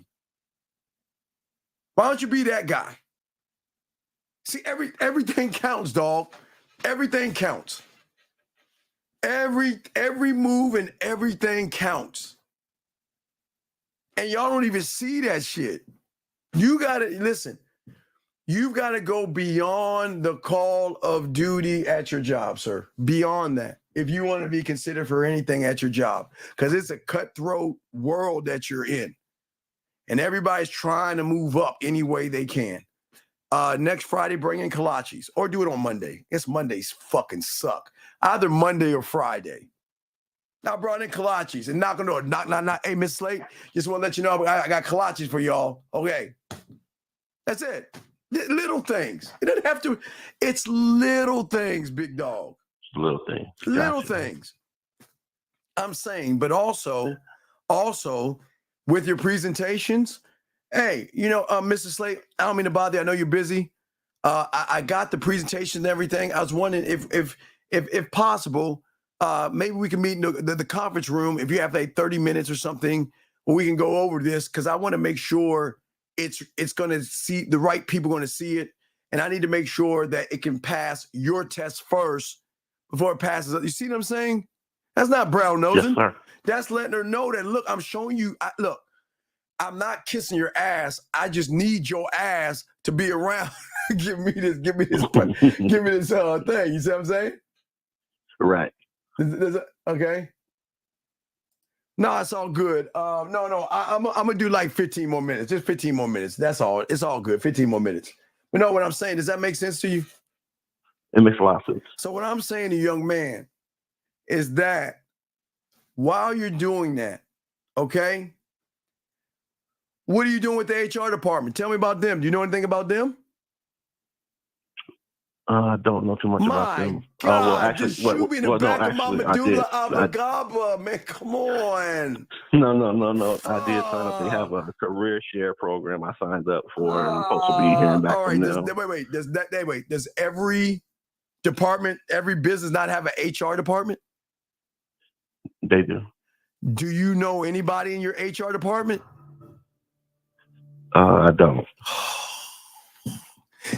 Why don't you be that guy? See, everything counts, dog. Everything counts. Every move and everything counts. And y'all don't even see that shit. You gotta listen. You've got to go beyond the call of duty at your job, sir. Beyond that, if you want to be considered for anything at your job, because it's a cutthroat world that you're in, and everybody's trying to move up any way they can. Next Friday, bring in kolaches, or do it on Monday. It's Mondays fucking suck. Either Monday or Friday. I brought in kolaches and knock on the door. Knock. Hey, Miss Slate, just want to let you know I got kolaches for y'all. Okay. That's it. Little things. It doesn't have to. It's little things, big dog. Little things. Little Gotcha. things. I'm saying, but also with your presentations, hey, Mrs. Slate, I don't mean to bother you. I know you're busy. I got the presentation and everything. I was wondering if possible, maybe we can meet in the conference room if you have like 30 minutes or something, where we can go over this, because I want to make sure it's going to see the right people going to see it, and I need to make sure that it can pass your test first before it passes. You see what I'm saying? That's not brown nosing. Yes, sir. That's letting her know that, look, I'm showing you. Look, I'm not kissing your ass. I just need your ass to be around. give me this thing. You see what I'm saying? Right. Okay. No, it's all good. No, I'm gonna do like 15 more minutes. Just 15 more minutes. That's all. It's all good. 15 more minutes. You know what I'm saying? Does that make sense to you? It makes a lot of sense. So what I'm saying to you, young man, is that while you're doing that, okay, what are you doing with the HR department? Tell me about them. Do you know anything about them? I don't know too much about them. God, Well, actually, just shoot me in the back of my medulla oblongata, man. Come on. No. I did sign up. They have a career share program I signed up for, and I'm supposed to be hearing back from them. Does every department, every business not have an HR department? They do. Do you know anybody in your HR department? I don't.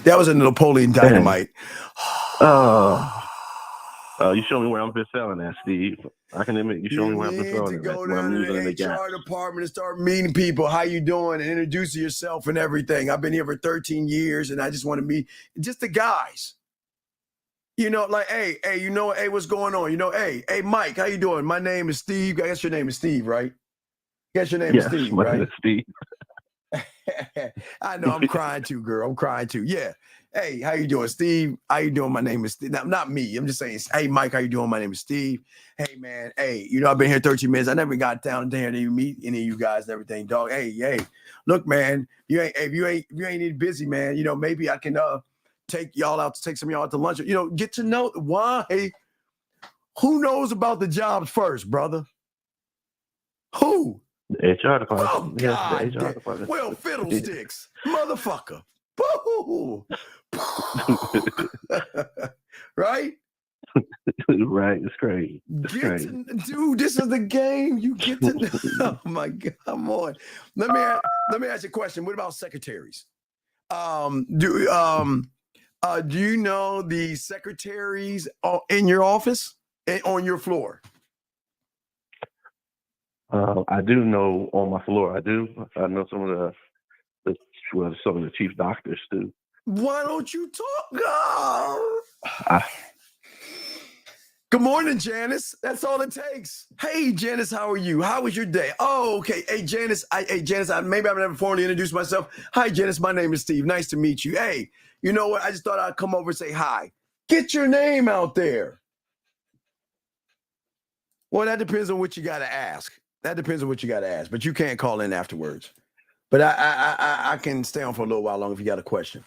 That was a Napoleon Dynamite. You show me where I'm been selling at, Steve. I can admit you show me where I've been selling to it. go When I'm down to using the the gap. HR department and start meeting people. How you doing? And introducing yourself and everything. I've been here for 13 years, and I just want to meet just the guys. Like, hey, hey, what's going on? Hey, Mike, how you doing? My name is Steve. I guess your name is Steve, right? Yes, your name is Steve, my right? name is Steve. I know, I'm crying too, girl. I'm crying too. Yeah. Hey, how you doing, Steve? How you doing? My name is Steve. Not me. I'm just saying, hey, Mike, how you doing? My name is Steve. Hey, man. Hey, I've been here 13 minutes. I never got down there to meet any of you guys and everything, dog. Hey, look, man, if you ain't busy, man, maybe I can take some of y'all out to lunch. Get to know why. Who knows about the jobs first, brother? Who? The HR department. Oh, God. The HR department. Well, fiddlesticks. Motherfucker. Boo. Right? Right. It's crazy. Dude, this is the game. You get to oh my God. Come on. Let me ask you a question. What about secretaries? Do you know the secretaries in your office and on your floor? I do know on my floor. I know some of some of the chief doctors too. Why don't you talk? Good morning, Janice. That's all it takes. Hey, Janice, how are you? How was your day? Oh, okay. Hey, Janice. Maybe I've never formally introduced myself. Hi, Janice. My name is Steve. Nice to meet you. Hey, you know what? I just thought I'd come over and say hi. Get your name out there. Well, that depends on what you got to ask. But you can't call in afterwards. But I can stay on for a little while longer if you got a question.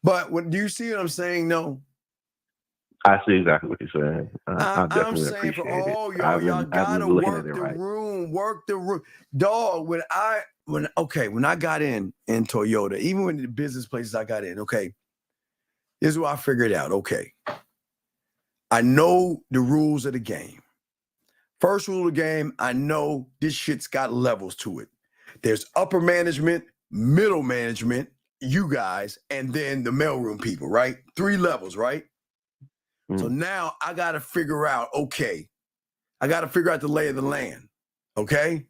But do you see what I'm saying? No. I see exactly what you're saying. I definitely I'm saying appreciate for it. y'all gotta work the room, dog. When I got in Toyota, even when the business places I got in, okay, this is what I figured out. Okay, I know the rules of the game. First rule of the game, I know this shit's got levels to it. There's upper management, middle management, you guys, and then the mailroom people, right? 3 levels, right? So now I got to figure out, the lay of the land, okay?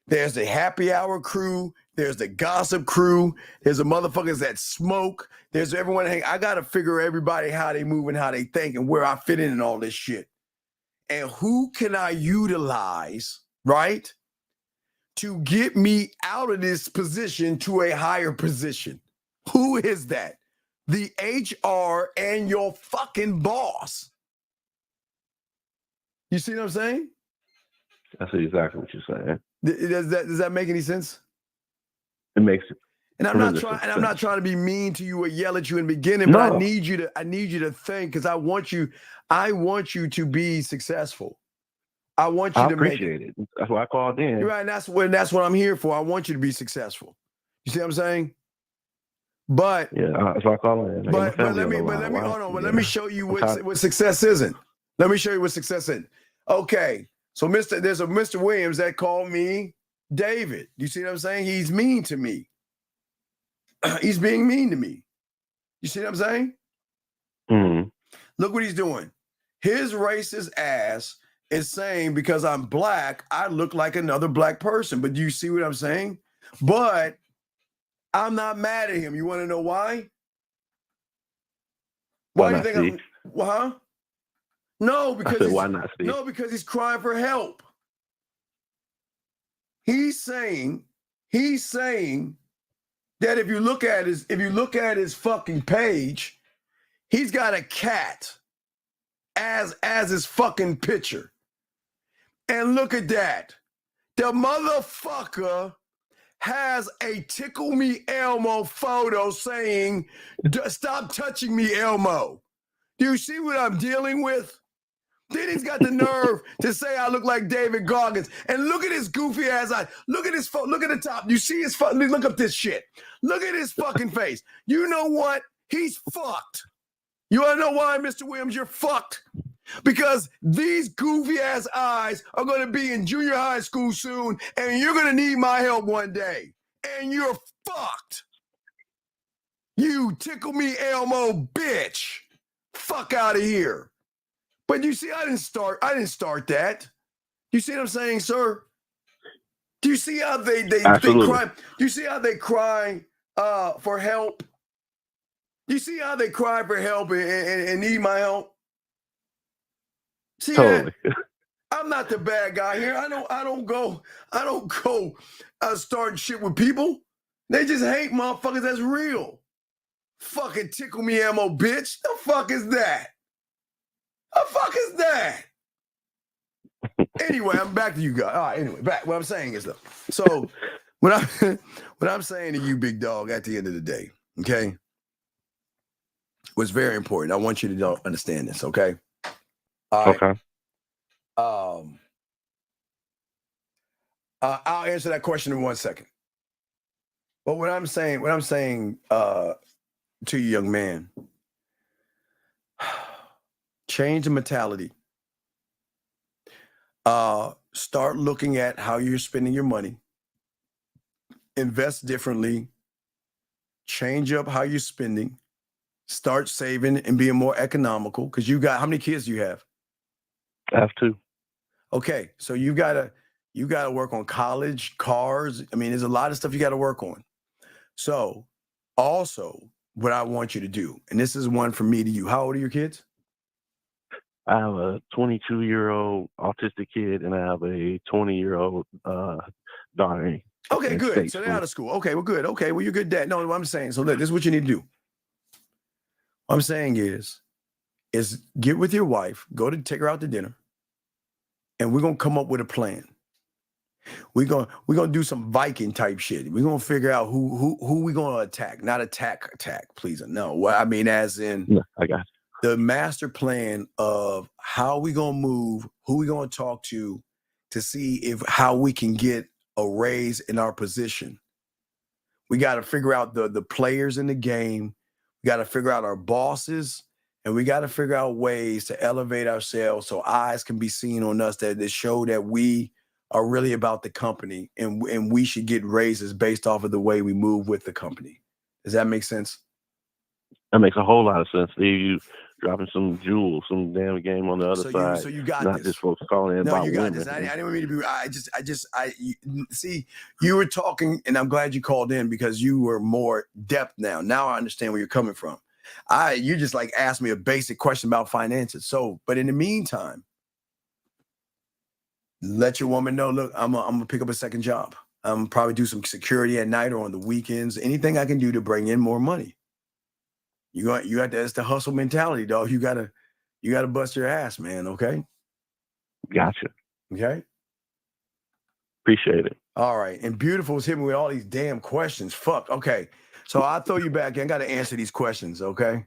There's the happy hour crew. There's the gossip crew. There's the motherfuckers that smoke. There's everyone. I got to figure everybody how they move and how they think and where I fit in all this shit. And who can I utilize, right, to get me out of this position to a higher position? Who is that? The HR and your fucking boss. You see what I'm saying? I see exactly what you're saying. Does that make any sense? It makes it. And I'm not trying to be mean to you or yell at you in the beginning, but I need you to think, because I want you to be successful. I want you to appreciate it. That's why I called in. You're right, and that's what I'm here for. I want you to be successful. You see what I'm saying? But yeah, that's why I call in. But let me show you what success isn't. Let me show you what success isn't. Okay, so there's a Mr. Williams that called me David. You see what I'm saying? He's mean to me. He's being mean to me. You see what I'm saying? Mm-hmm. Look what he's doing. His racist ass is saying because I'm black, I look like another black person. But do you see what I'm saying? But I'm not mad at him. You want to know why? Why do you think huh? No, because why not, Steve? No, because he's crying for help. He's saying that if you look at his fucking page, he's got a cat as his fucking picture. And look at that. The motherfucker has a Tickle Me Elmo photo saying, "Stop touching me, Elmo." Do you see what I'm dealing with? Then he's got the nerve to say I look like David Goggins. And look at his goofy ass eye. Look at his look at the top. You see his look up this shit. Look at his fucking face. You know what? He's fucked. You want to know why, Mr. Williams? You're fucked. Because these goofy ass eyes are going to be in junior high school soon, and you're going to need my help one day. And you're fucked. You Tickle Me Elmo bitch. Fuck out of here. But you see, I didn't start that. You see what I'm saying, sir? Do you see how they cry? Do you see how they cry for help? Do you see how they cry for help and need my help? See totally. That? I'm not the bad guy here. I don't go starting shit with people. They just hate motherfuckers that's real. Fucking Tickle Me Elmo bitch. The fuck is that? The fuck is that? Anyway, I'm back to you guys. All right, anyway, back. What I'm saying is though. So what I'm saying to you, big dog, at the end of the day, okay, was very important. I want you to understand this, okay? All right. Okay. I'll answer that question in 1 second. But what I'm saying to you, young man, change the mentality. Start looking at how you're spending your money. Invest differently. Change up how you're spending. Start saving and being more economical. Because how many kids do you have? I have 2. Okay, so you gotta work on college, cars. I mean, there's a lot of stuff you gotta work on. So also what I want you to do, and this is one from me to you. How old are your kids? I have a 22-year-old autistic kid, and I have a 20-year-old daughter. Okay, good. So they're out of school. Okay, well, good. Okay, well, you're good dad. No, what I'm saying, so look, this is what you need to do. What I'm saying is get with your wife, take her out to dinner, and we're gonna come up with a plan. We're gonna do some Viking type shit. We're gonna figure out who we're gonna attack. Not attack, please. No. Well, I mean, as in I got you. The master plan of how we gonna move, who we gonna talk to see how we can get a raise in our position. We got to figure out the players in the game. We got to figure out our bosses, and we got to figure out ways to elevate ourselves so eyes can be seen on us that show that we are really about the company, and we should get raises based off of the way we move with the company. Does that make sense? That makes a whole lot of sense, Steve. You dropping some jewels, some damn game on the other side. So you got not this. just folks calling in No, about you got women. this. I didn't mean to be. See, you were talking, and I'm glad you called in because you were more depth now. Now I understand where you're coming from. You just like asked me a basic question about finances. So, but in the meantime, let your woman know, look, I'm gonna pick up a second job. I'm probably do some security at night or on the weekends. Anything I can do to bring in more money. You got that's the hustle mentality, dog. You gotta bust your ass, man. Okay. Gotcha. Okay. Appreciate it. All right. And Beautiful was hitting me with all these damn questions. Fuck. Okay. So I'll throw you back in. I got to answer these questions. Okay.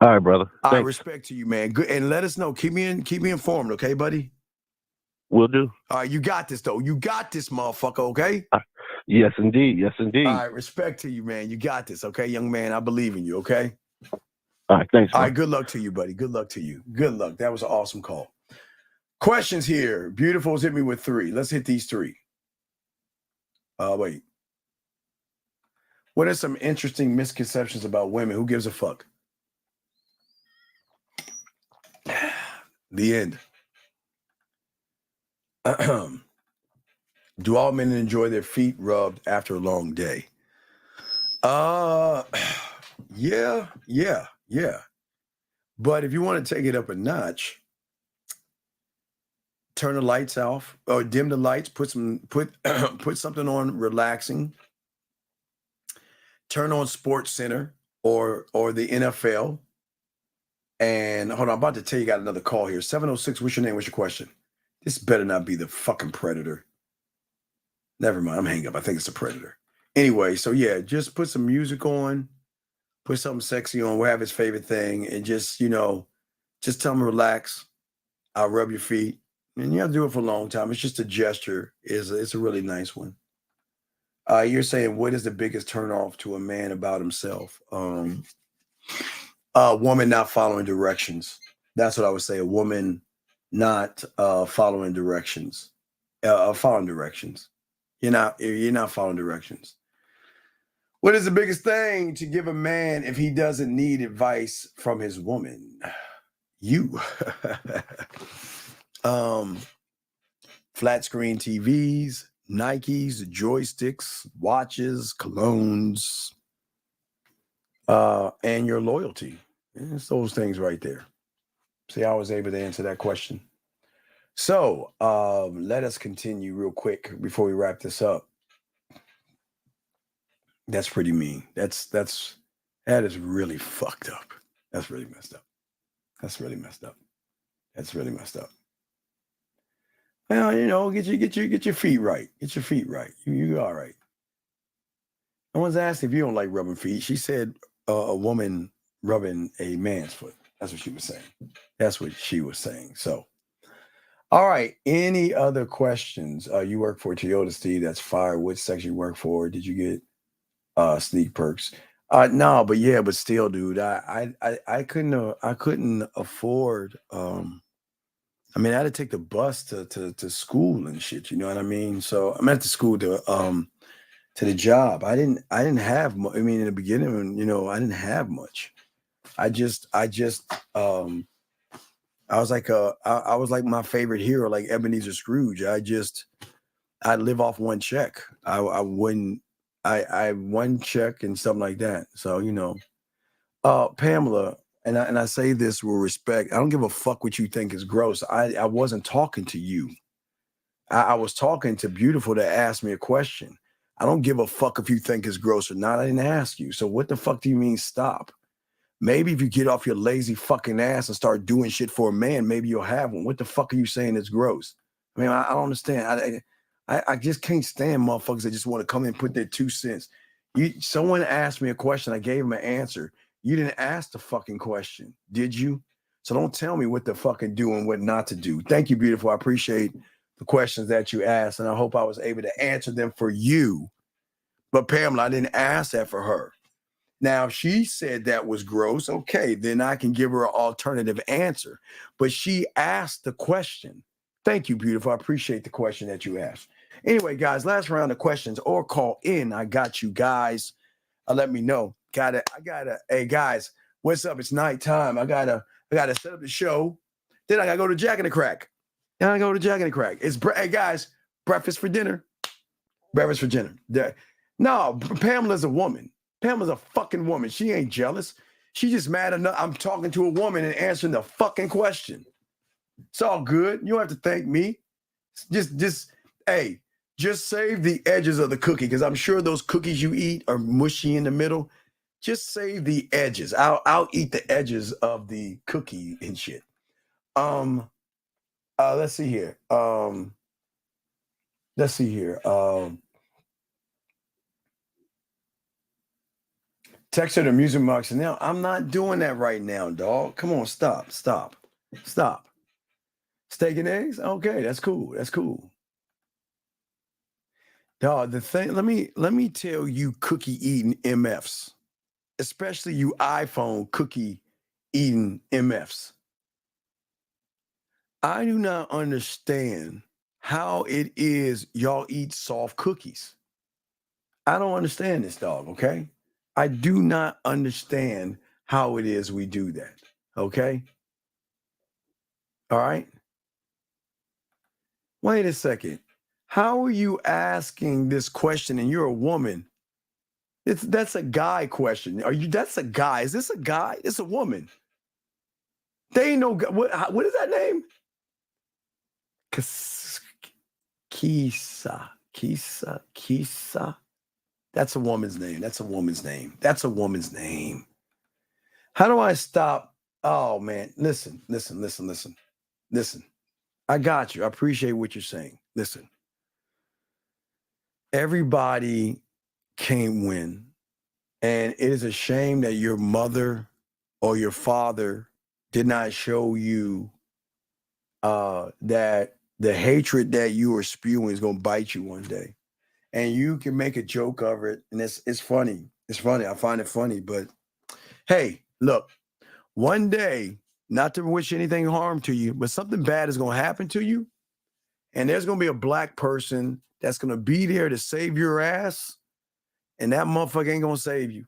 All right, brother. I Thanks. respect to you, man. Good. And let us know. Keep me informed. Okay, buddy? Will do. All right. You got this, though. You got this, motherfucker. Okay. Yes, indeed. Yes, indeed. All right. Respect to you, man. You got this. Okay, young man. I believe in you. Okay. All right. Thanks, All man. right. Good luck to you, buddy. Good luck to you. Good luck. That was an awesome call. Questions here. Beautiful's hit me with 3. Let's hit these 3. Wait. What are some interesting misconceptions about women? Who gives a fuck? The end. Do all men enjoy their feet rubbed after a long day? Yeah. But if you want to take it up a notch, turn the lights off or dim the lights, put something on relaxing. Turn on Sports Center or the NFL. And hold on, I'm about to tell you, got another call here. 706, what's your name? What's your question? This better not be the fucking Predator. Never mind, I'm hanging up. I think it's a Predator. Anyway, so yeah, just put some music on, put something sexy on, we'll have his favorite thing, and just tell him relax. I'll rub your feet. And you have to do it for a long time. It's just a gesture. It's a really nice one. You're saying, what is the biggest turnoff to a man about himself? A woman not following directions. That's what I would say. A woman not following directions. Following directions. You're not following directions. What is the biggest thing to give a man if he doesn't need advice from his woman? You. Flat screen TVs, Nikes, joysticks, watches, colognes, and your loyalty. It's those things right there. See, I was able to answer that question. So let us continue real quick before we wrap this up. That's pretty mean. That is really fucked up. That's really messed up. That's really messed up. Well, get your feet right. Get your feet right. You all right. No one's asked if you don't like rubbing feet. She said a woman rubbing a man's foot. That's what she was saying. So, all right. Any other questions? You work for Toyota, Steve. That's fire. Which section you work for? Did you get sneak perks? No, but still, dude, I couldn't afford. I had to take the bus to school and shit. You know what I mean? So I'm at the school to the job. I didn't have. In the beginning, I didn't have much. I was like my favorite hero, like Ebenezer Scrooge. I live off one check. I one check and something like that. So Pamela, and I say this with respect. I don't give a fuck what you think is gross. I wasn't talking to you. I was talking to Beautiful to ask me a question. I don't give a fuck if you think it's gross or not. I didn't ask you. So what the fuck do you mean stop? Maybe if you get off your lazy fucking ass and start doing shit for a man, maybe you'll have one. What the fuck are you saying is gross? I don't understand. I just can't stand motherfuckers that just want to come in and put their 2 cents. Someone asked me a question. I gave him an answer. You didn't ask the fucking question, did you? So don't tell me what to fucking do and what not to do. Thank you, Beautiful. I appreciate the questions that you asked, and I hope I was able to answer them for you. But Pamela, I didn't ask that for her. Now, if she said that was gross, okay, then I can give her an alternative answer. But she asked the question. Thank you, Beautiful. I appreciate the question that you asked. Anyway, guys, last round of questions or call in. I got you guys. Let me know. Hey, guys, what's up? It's nighttime. I gotta set up the show. Then I gotta go to Jack and the Crack. Hey, guys, breakfast for dinner. Breakfast for dinner. No, Pamela's a woman. Pamela's a fucking woman. She ain't jealous. She just mad enough. I'm talking to a woman and answering the fucking question. It's all good. You don't have to thank me. Just save the edges of the cookie, because I'm sure those cookies you eat are mushy in the middle. Just save the edges. I'll eat the edges of the cookie and shit. Let's see here. let's see here. Text her the music marks. And now I'm not doing that right now, dog. Come on, stop. Steak and eggs? Okay, that's cool. Dog, the thing, let me tell you cookie eating MFs, especially you iPhone cookie eating MFs. I do not understand how it is y'all eat soft cookies. I don't understand this, dog, okay? I do not understand how it is we do that, okay? All right? Wait a second. How are you asking this question and you're a woman? That's a guy question. That's a guy. Is this a guy? It's a woman. They ain't no what is that name? Kisa. That's a woman's name. How do I stop? Oh man, listen. I got you. I appreciate what you're saying. Listen. Everybody can't win. And it is a shame that your mother or your father did not show you that the hatred that you are spewing is going to bite you one day. And you can make a joke of it. And it's funny. It's funny. I find it funny. But hey, look, one day, not to wish anything harm to you, but something bad is going to happen to you. And there's going to be a black person that's going to be there to save your ass. And that motherfucker ain't going to save you.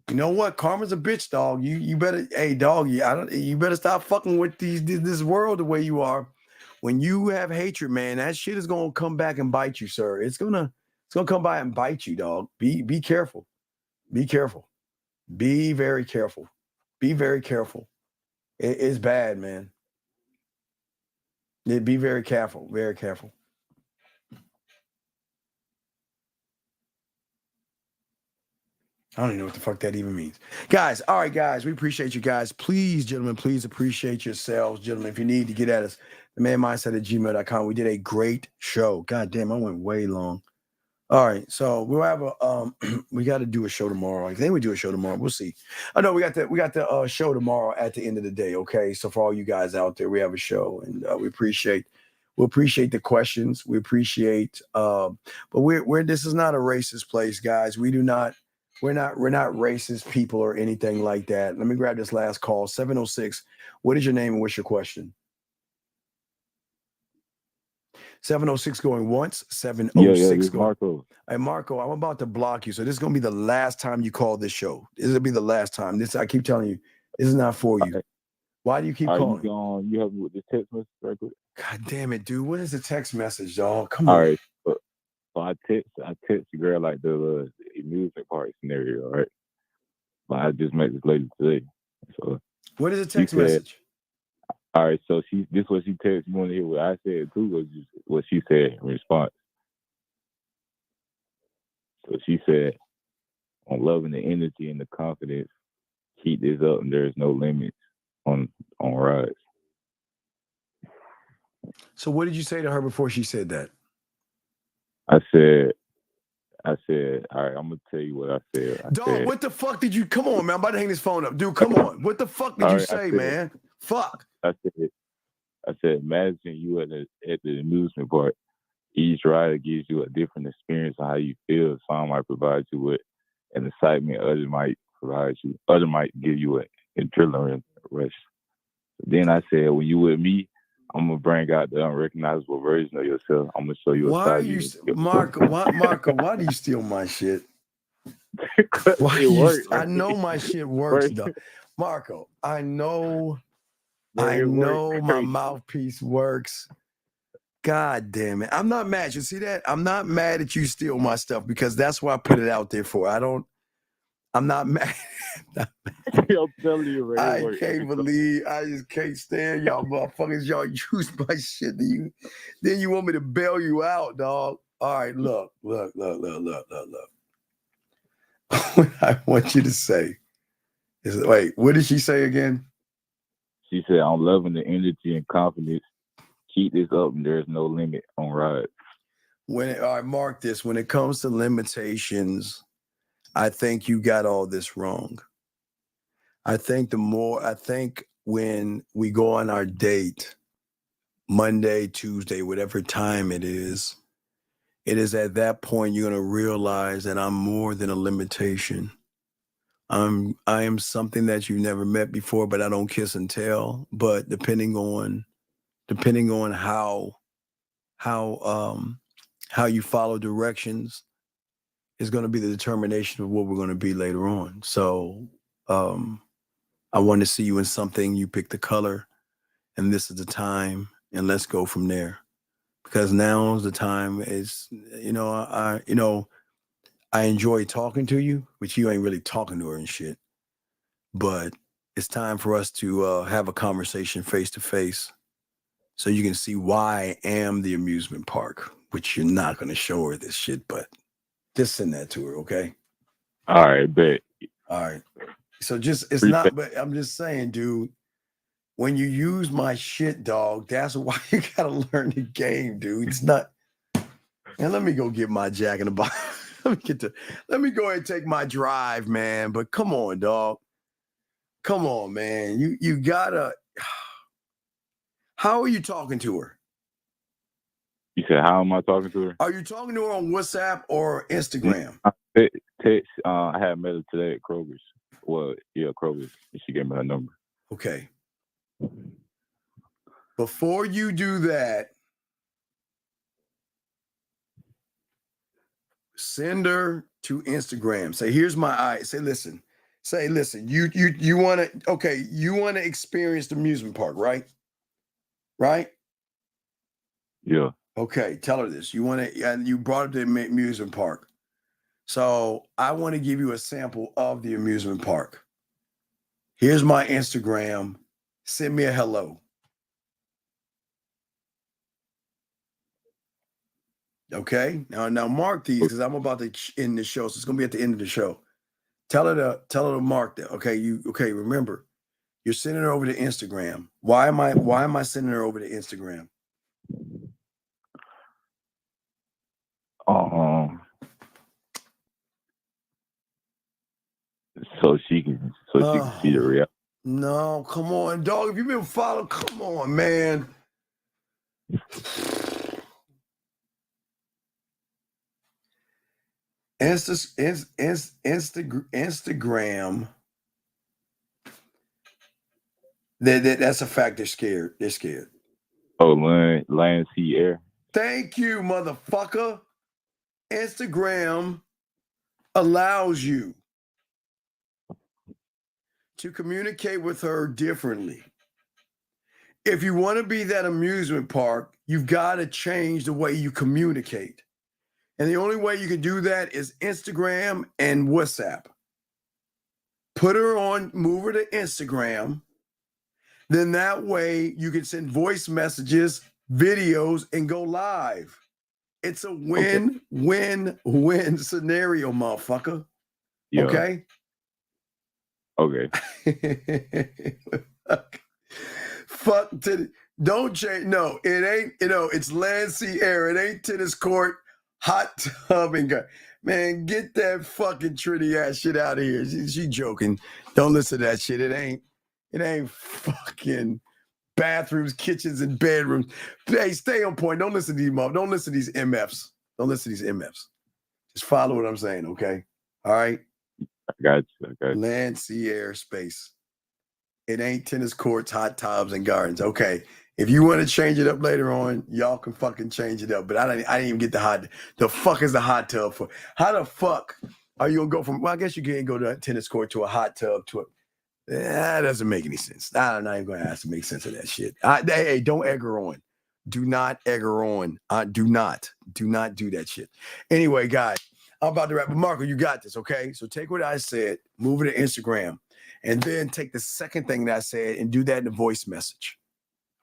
You know what? Karma's a bitch, dog. You better, hey, dog. You better stop fucking with this world the way you are. When you have hatred, man, that shit is gonna come back and bite you, sir. It's gonna come by and bite you, dog. Be careful. Be careful. Be very careful. Be very careful. It's bad, man. Be very careful. Very careful. I don't even know what the fuck that even means. Guys, all right, guys, we appreciate you guys. Please, gentlemen, please appreciate yourselves. Gentlemen, if you need to get at us, themanmindset@gmail.com. We did a great show. God damn, I went way long. All right, so we'll have we got to do a show tomorrow. I think we do a show tomorrow. We'll see. I know we got the show tomorrow at the end of the day. Okay, so for all you guys out there, we have a show, and we appreciate the questions. We appreciate, but we're this is not a racist place, guys. We're not racist people or anything like that. Let me grab this last call. 706. What is your name and what's your question? 706 going once. 706 going. Marco. Hey, Marco, I'm about to block you. So this is going to be the last time you call this show. This will be the last time. I keep telling you, this is not for you. Why do you keep calling? You help me with this text message right quick? God damn it, dude. What is the text message, dog? Come on. All right. So I text the girl like the amusement park scenario, right? But I just met this lady today. So what is the text message? All right, so this what she texted. You want to hear what I said too, or just what she said in response? So she said, "On loving the energy and the confidence, keep this up, and there is no limits on rides." So what did you say to her before she said that? I said, all right, I'm gonna tell you what I said. Dog, what the fuck did you? Come on, man. I'm about to hang this phone up, dude. Come on. What the fuck did you say, man? Fuck. I said, imagine you at the amusement park. Each rider gives you a different experience of how you feel. Some might provide you with an excitement, others might give you an adrenaline rush. Then I said, when you with me, I'm gonna bring out the unrecognizable version of yourself. I'm gonna show you. Why are you, Marco? Why do you steal my shit? I know my shit works, though. Marco, I know my mouthpiece works. God damn it. I'm not mad. You see that? I'm not mad that you steal my stuff because that's what I put it out there for. I'm not mad. I'm telling you, I just can't stand y'all motherfuckers. Y'all use my shit. Then you want me to bail you out, dog. All right, look. What I want you to say is, wait, what did she say again? She said, I'm loving the energy and confidence. Keep this up and there's no limit on rides. Mark this. When it comes to limitations, I think you got all this wrong. I think when we go on our date, Monday, Tuesday, whatever time it is at that point you're going to realize that I'm more than a limitation. I am something that you've never met before, but I don't kiss and tell. But depending on how you follow directions is going to be the determination of what we're going to be later on. So I want to see you in something. You pick the color, and this is the time, and let's go from there. Because now's the time. I enjoy talking to you, which you ain't really talking to her and shit. But it's time for us to have a conversation face to face, so you can see why I am the amusement park. Which you're not going to show her this shit, but just send that to her, okay? All right, bet. All right. So it's not, but I'm just saying, dude, when you use my shit, dog, that's why you got to learn the game, dude. It's not. And let me go get my jack in the box. Let me go ahead and take my drive, man. But come on, dog. Come on, man. You gotta. How are you talking to her? You said, how am I talking to her? Are you talking to her on WhatsApp or Instagram? Text. I had met her today at Kroger's. Well, yeah, Kroger's. And she gave me her number. Okay. Before you do that, send her to Instagram. Say, here's my eye. Say, listen. You want to experience the amusement park, right? Right? Yeah. Okay, tell her this. You brought up the amusement park. So I want to give you a sample of the amusement park. Here's my Instagram. Send me a hello. Okay. Now mark these because I'm about to end the show. So it's gonna be at the end of the show. Tell her to mark that. Okay. Remember, you're sending her over to Instagram. Why am I sending her over to Instagram? So she can see the reality. No, come on, dog. If you've been following, come on, man. Instagram. That's a fact. They're scared. They're scared. Oh, land, sea, air. Thank you, motherfucker. Instagram allows you to communicate with her differently. If you want to be that amusement park, you've got to change the way you communicate. And the only way you can do that is Instagram and WhatsApp. Put her on, move her to Instagram. Then that way you can send voice messages, videos, and go live. It's a win-win-win scenario, motherfucker. Yeah. Okay? Okay. Fuck don't change. No, it ain't, it's land, sea, air. It ain't tennis court, hot tub, and man, get that fucking Trinity ass shit out of here. She joking. Don't listen to that shit. It ain't fucking bathrooms, kitchens, and bedrooms. Hey, stay on point. Don't listen to these motherfuckers. Don't listen to these MFs. Don't listen to these MFs. Just follow what I'm saying, okay? All right? I got you. Land, sea, air, space. It ain't tennis courts, hot tubs, and gardens. Okay. If you want to change it up later on, y'all can fucking change it up. But I didn't even get the fuck is the hot tub for? How the fuck are you gonna go from? Well, I guess you can't go to a tennis court to a hot tub to a. That doesn't make any sense. I'm not even gonna ask to make sense of that shit. Hey, don't egg her on. Do not egg her on. Do not do that shit. Anyway, guys, I'm about to wrap. But Marco, you got this, okay? So take what I said, move it to Instagram, and then take the second thing that I said and do that in a voice message.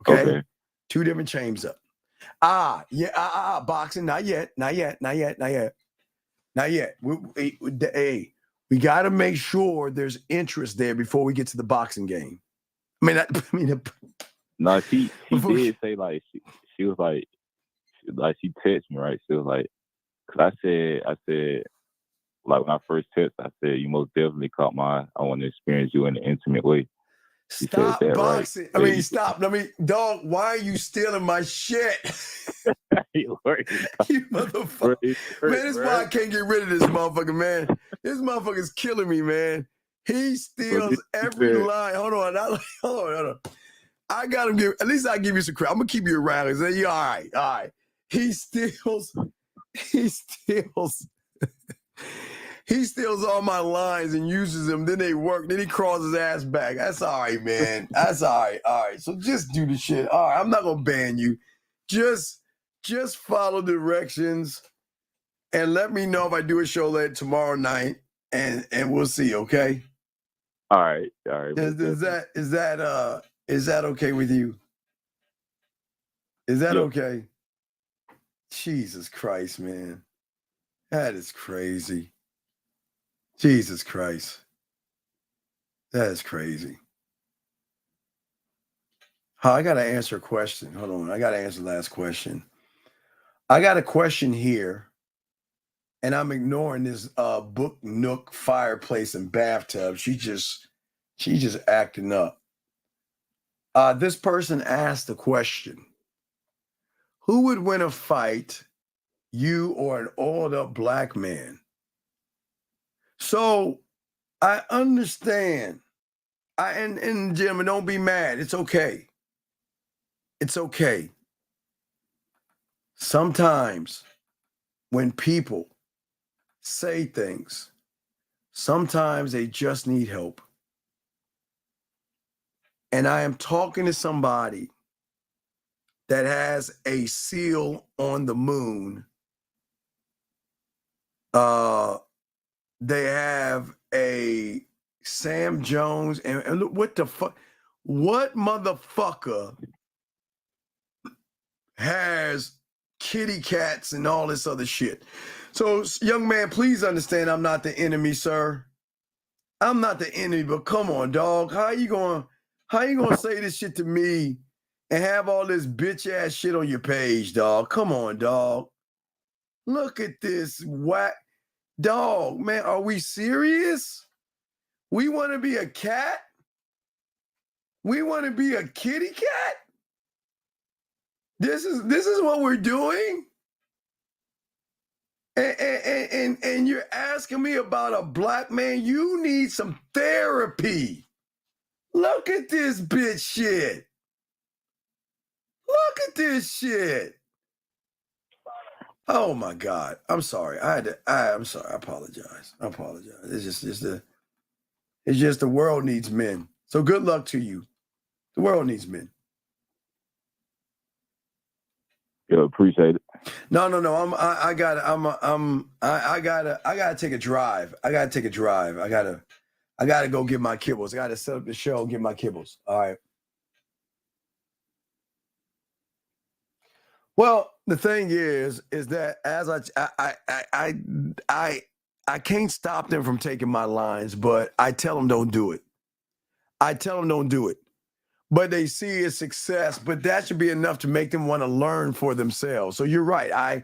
Okay? 2 different chains up. Boxing, not yet. We got to make sure there's interest there before we get to the boxing game. No, she did say like she was like she texted me, right? She was like, cause I said, like when I first texted, I said, you most definitely caught my eye. I want to experience you in an intimate way. She Stop said that, boxing. right? I mean, stop. I mean, dog, why are you stealing my shit? You motherfucker. Man, this is why I can't get rid of this motherfucker, man. This motherfucker's killing me, man. He steals every line. Hold on. Hold on. I got him. At least I give you some credit. I'm gonna keep you around and say, yeah, all right, all right. He steals all my lines and uses them. Then they work. Then he crawls his ass back. That's all right, man. That's all right. All right. So just do the shit. All right. I'm not gonna ban you. Just follow directions and let me know if I do a show later tomorrow night, and we'll see. Okay. All right. All right. Is that okay with you? Is that okay? Jesus Christ, man. That is crazy. Jesus Christ. That is crazy. I got to answer a question. Hold on. I got to answer the last question. I got a question here, and I'm ignoring this book nook fireplace and bathtub. She just acting up. This person asked the question, who would win a fight, you or an oiled up black man? So I understand. And gentlemen, don't be mad. It's okay. It's okay. Sometimes when people say things, sometimes they just need help. And I am talking to somebody that has a seal on the moon. They have a Sam Jones and look, what the fuck? What motherfucker has kitty cats and all this other shit? So, young man, please understand I'm not the enemy, sir. I'm not the enemy, but come on, dog. How you gonna say this shit to me and have all this bitch ass shit on your page, dog? Come on, dog. Look at this whack dog, man. Are we serious? We want to be a cat? We want to be a kitty cat? This is what we're doing? And you're asking me about a black man? You need some therapy. Look at this bitch shit. Look at this shit. Oh my God. I'm sorry. I'm sorry. I apologize. It's just the world needs men. So good luck to you. The world needs men. Yeah, appreciate it. No. I gotta take a drive. I gotta go get my kibbles. I gotta set up the show and get my kibbles. All right. Well, the thing is that as I can't stop them from taking my lines, but I tell them don't do it. But they see a success, but that should be enough to make them want to learn for themselves. So you're right. I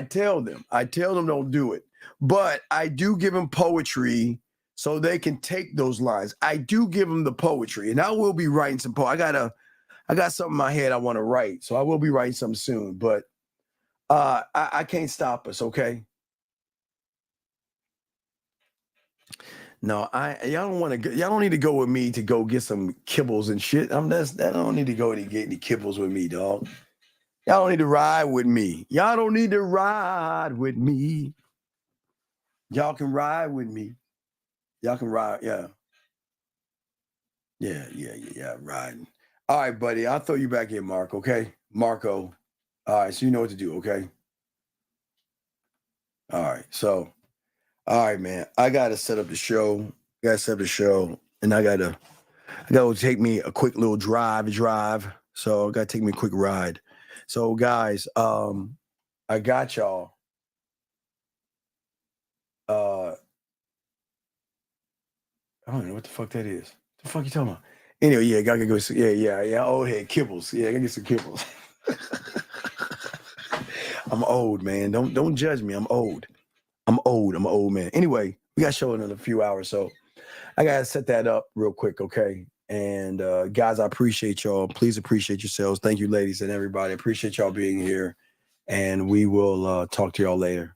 tell them don't do it, but I do give them poetry so they can take those lines. I do give them the poetry, and I will be writing some poetry. I got something in my head I want to write, so I will be writing something soon, but I can't stop us, okay? No, y'all don't need to go with me to go get some kibbles and shit. I don't need to go to get any kibbles with me, dog. Y'all don't need to ride with me. Y'all don't need to ride with me. Y'all can ride with me. Y'all can ride, yeah. Yeah, riding. All right, buddy. I'll throw you back in, Mark, okay? Marco. All right, so you know what to do, okay? All right, so, all right, man. I gotta set up the show. And I gotta take me a quick little drive. So I gotta take me a quick ride. So, guys, I got y'all. I don't know what the fuck that is. The fuck you talking about? Anyway, yeah, gotta go. Yeah. Oh, hey, kibbles. Yeah, I gotta get some kibbles. I'm old, man. Don't judge me. I'm old. I'm an old man. Anyway, we got a show in a few hours, so I gotta set that up real quick, okay? And guys, I appreciate y'all. Please appreciate yourselves. Thank you, ladies and everybody. Appreciate y'all being here. And we will talk to y'all later.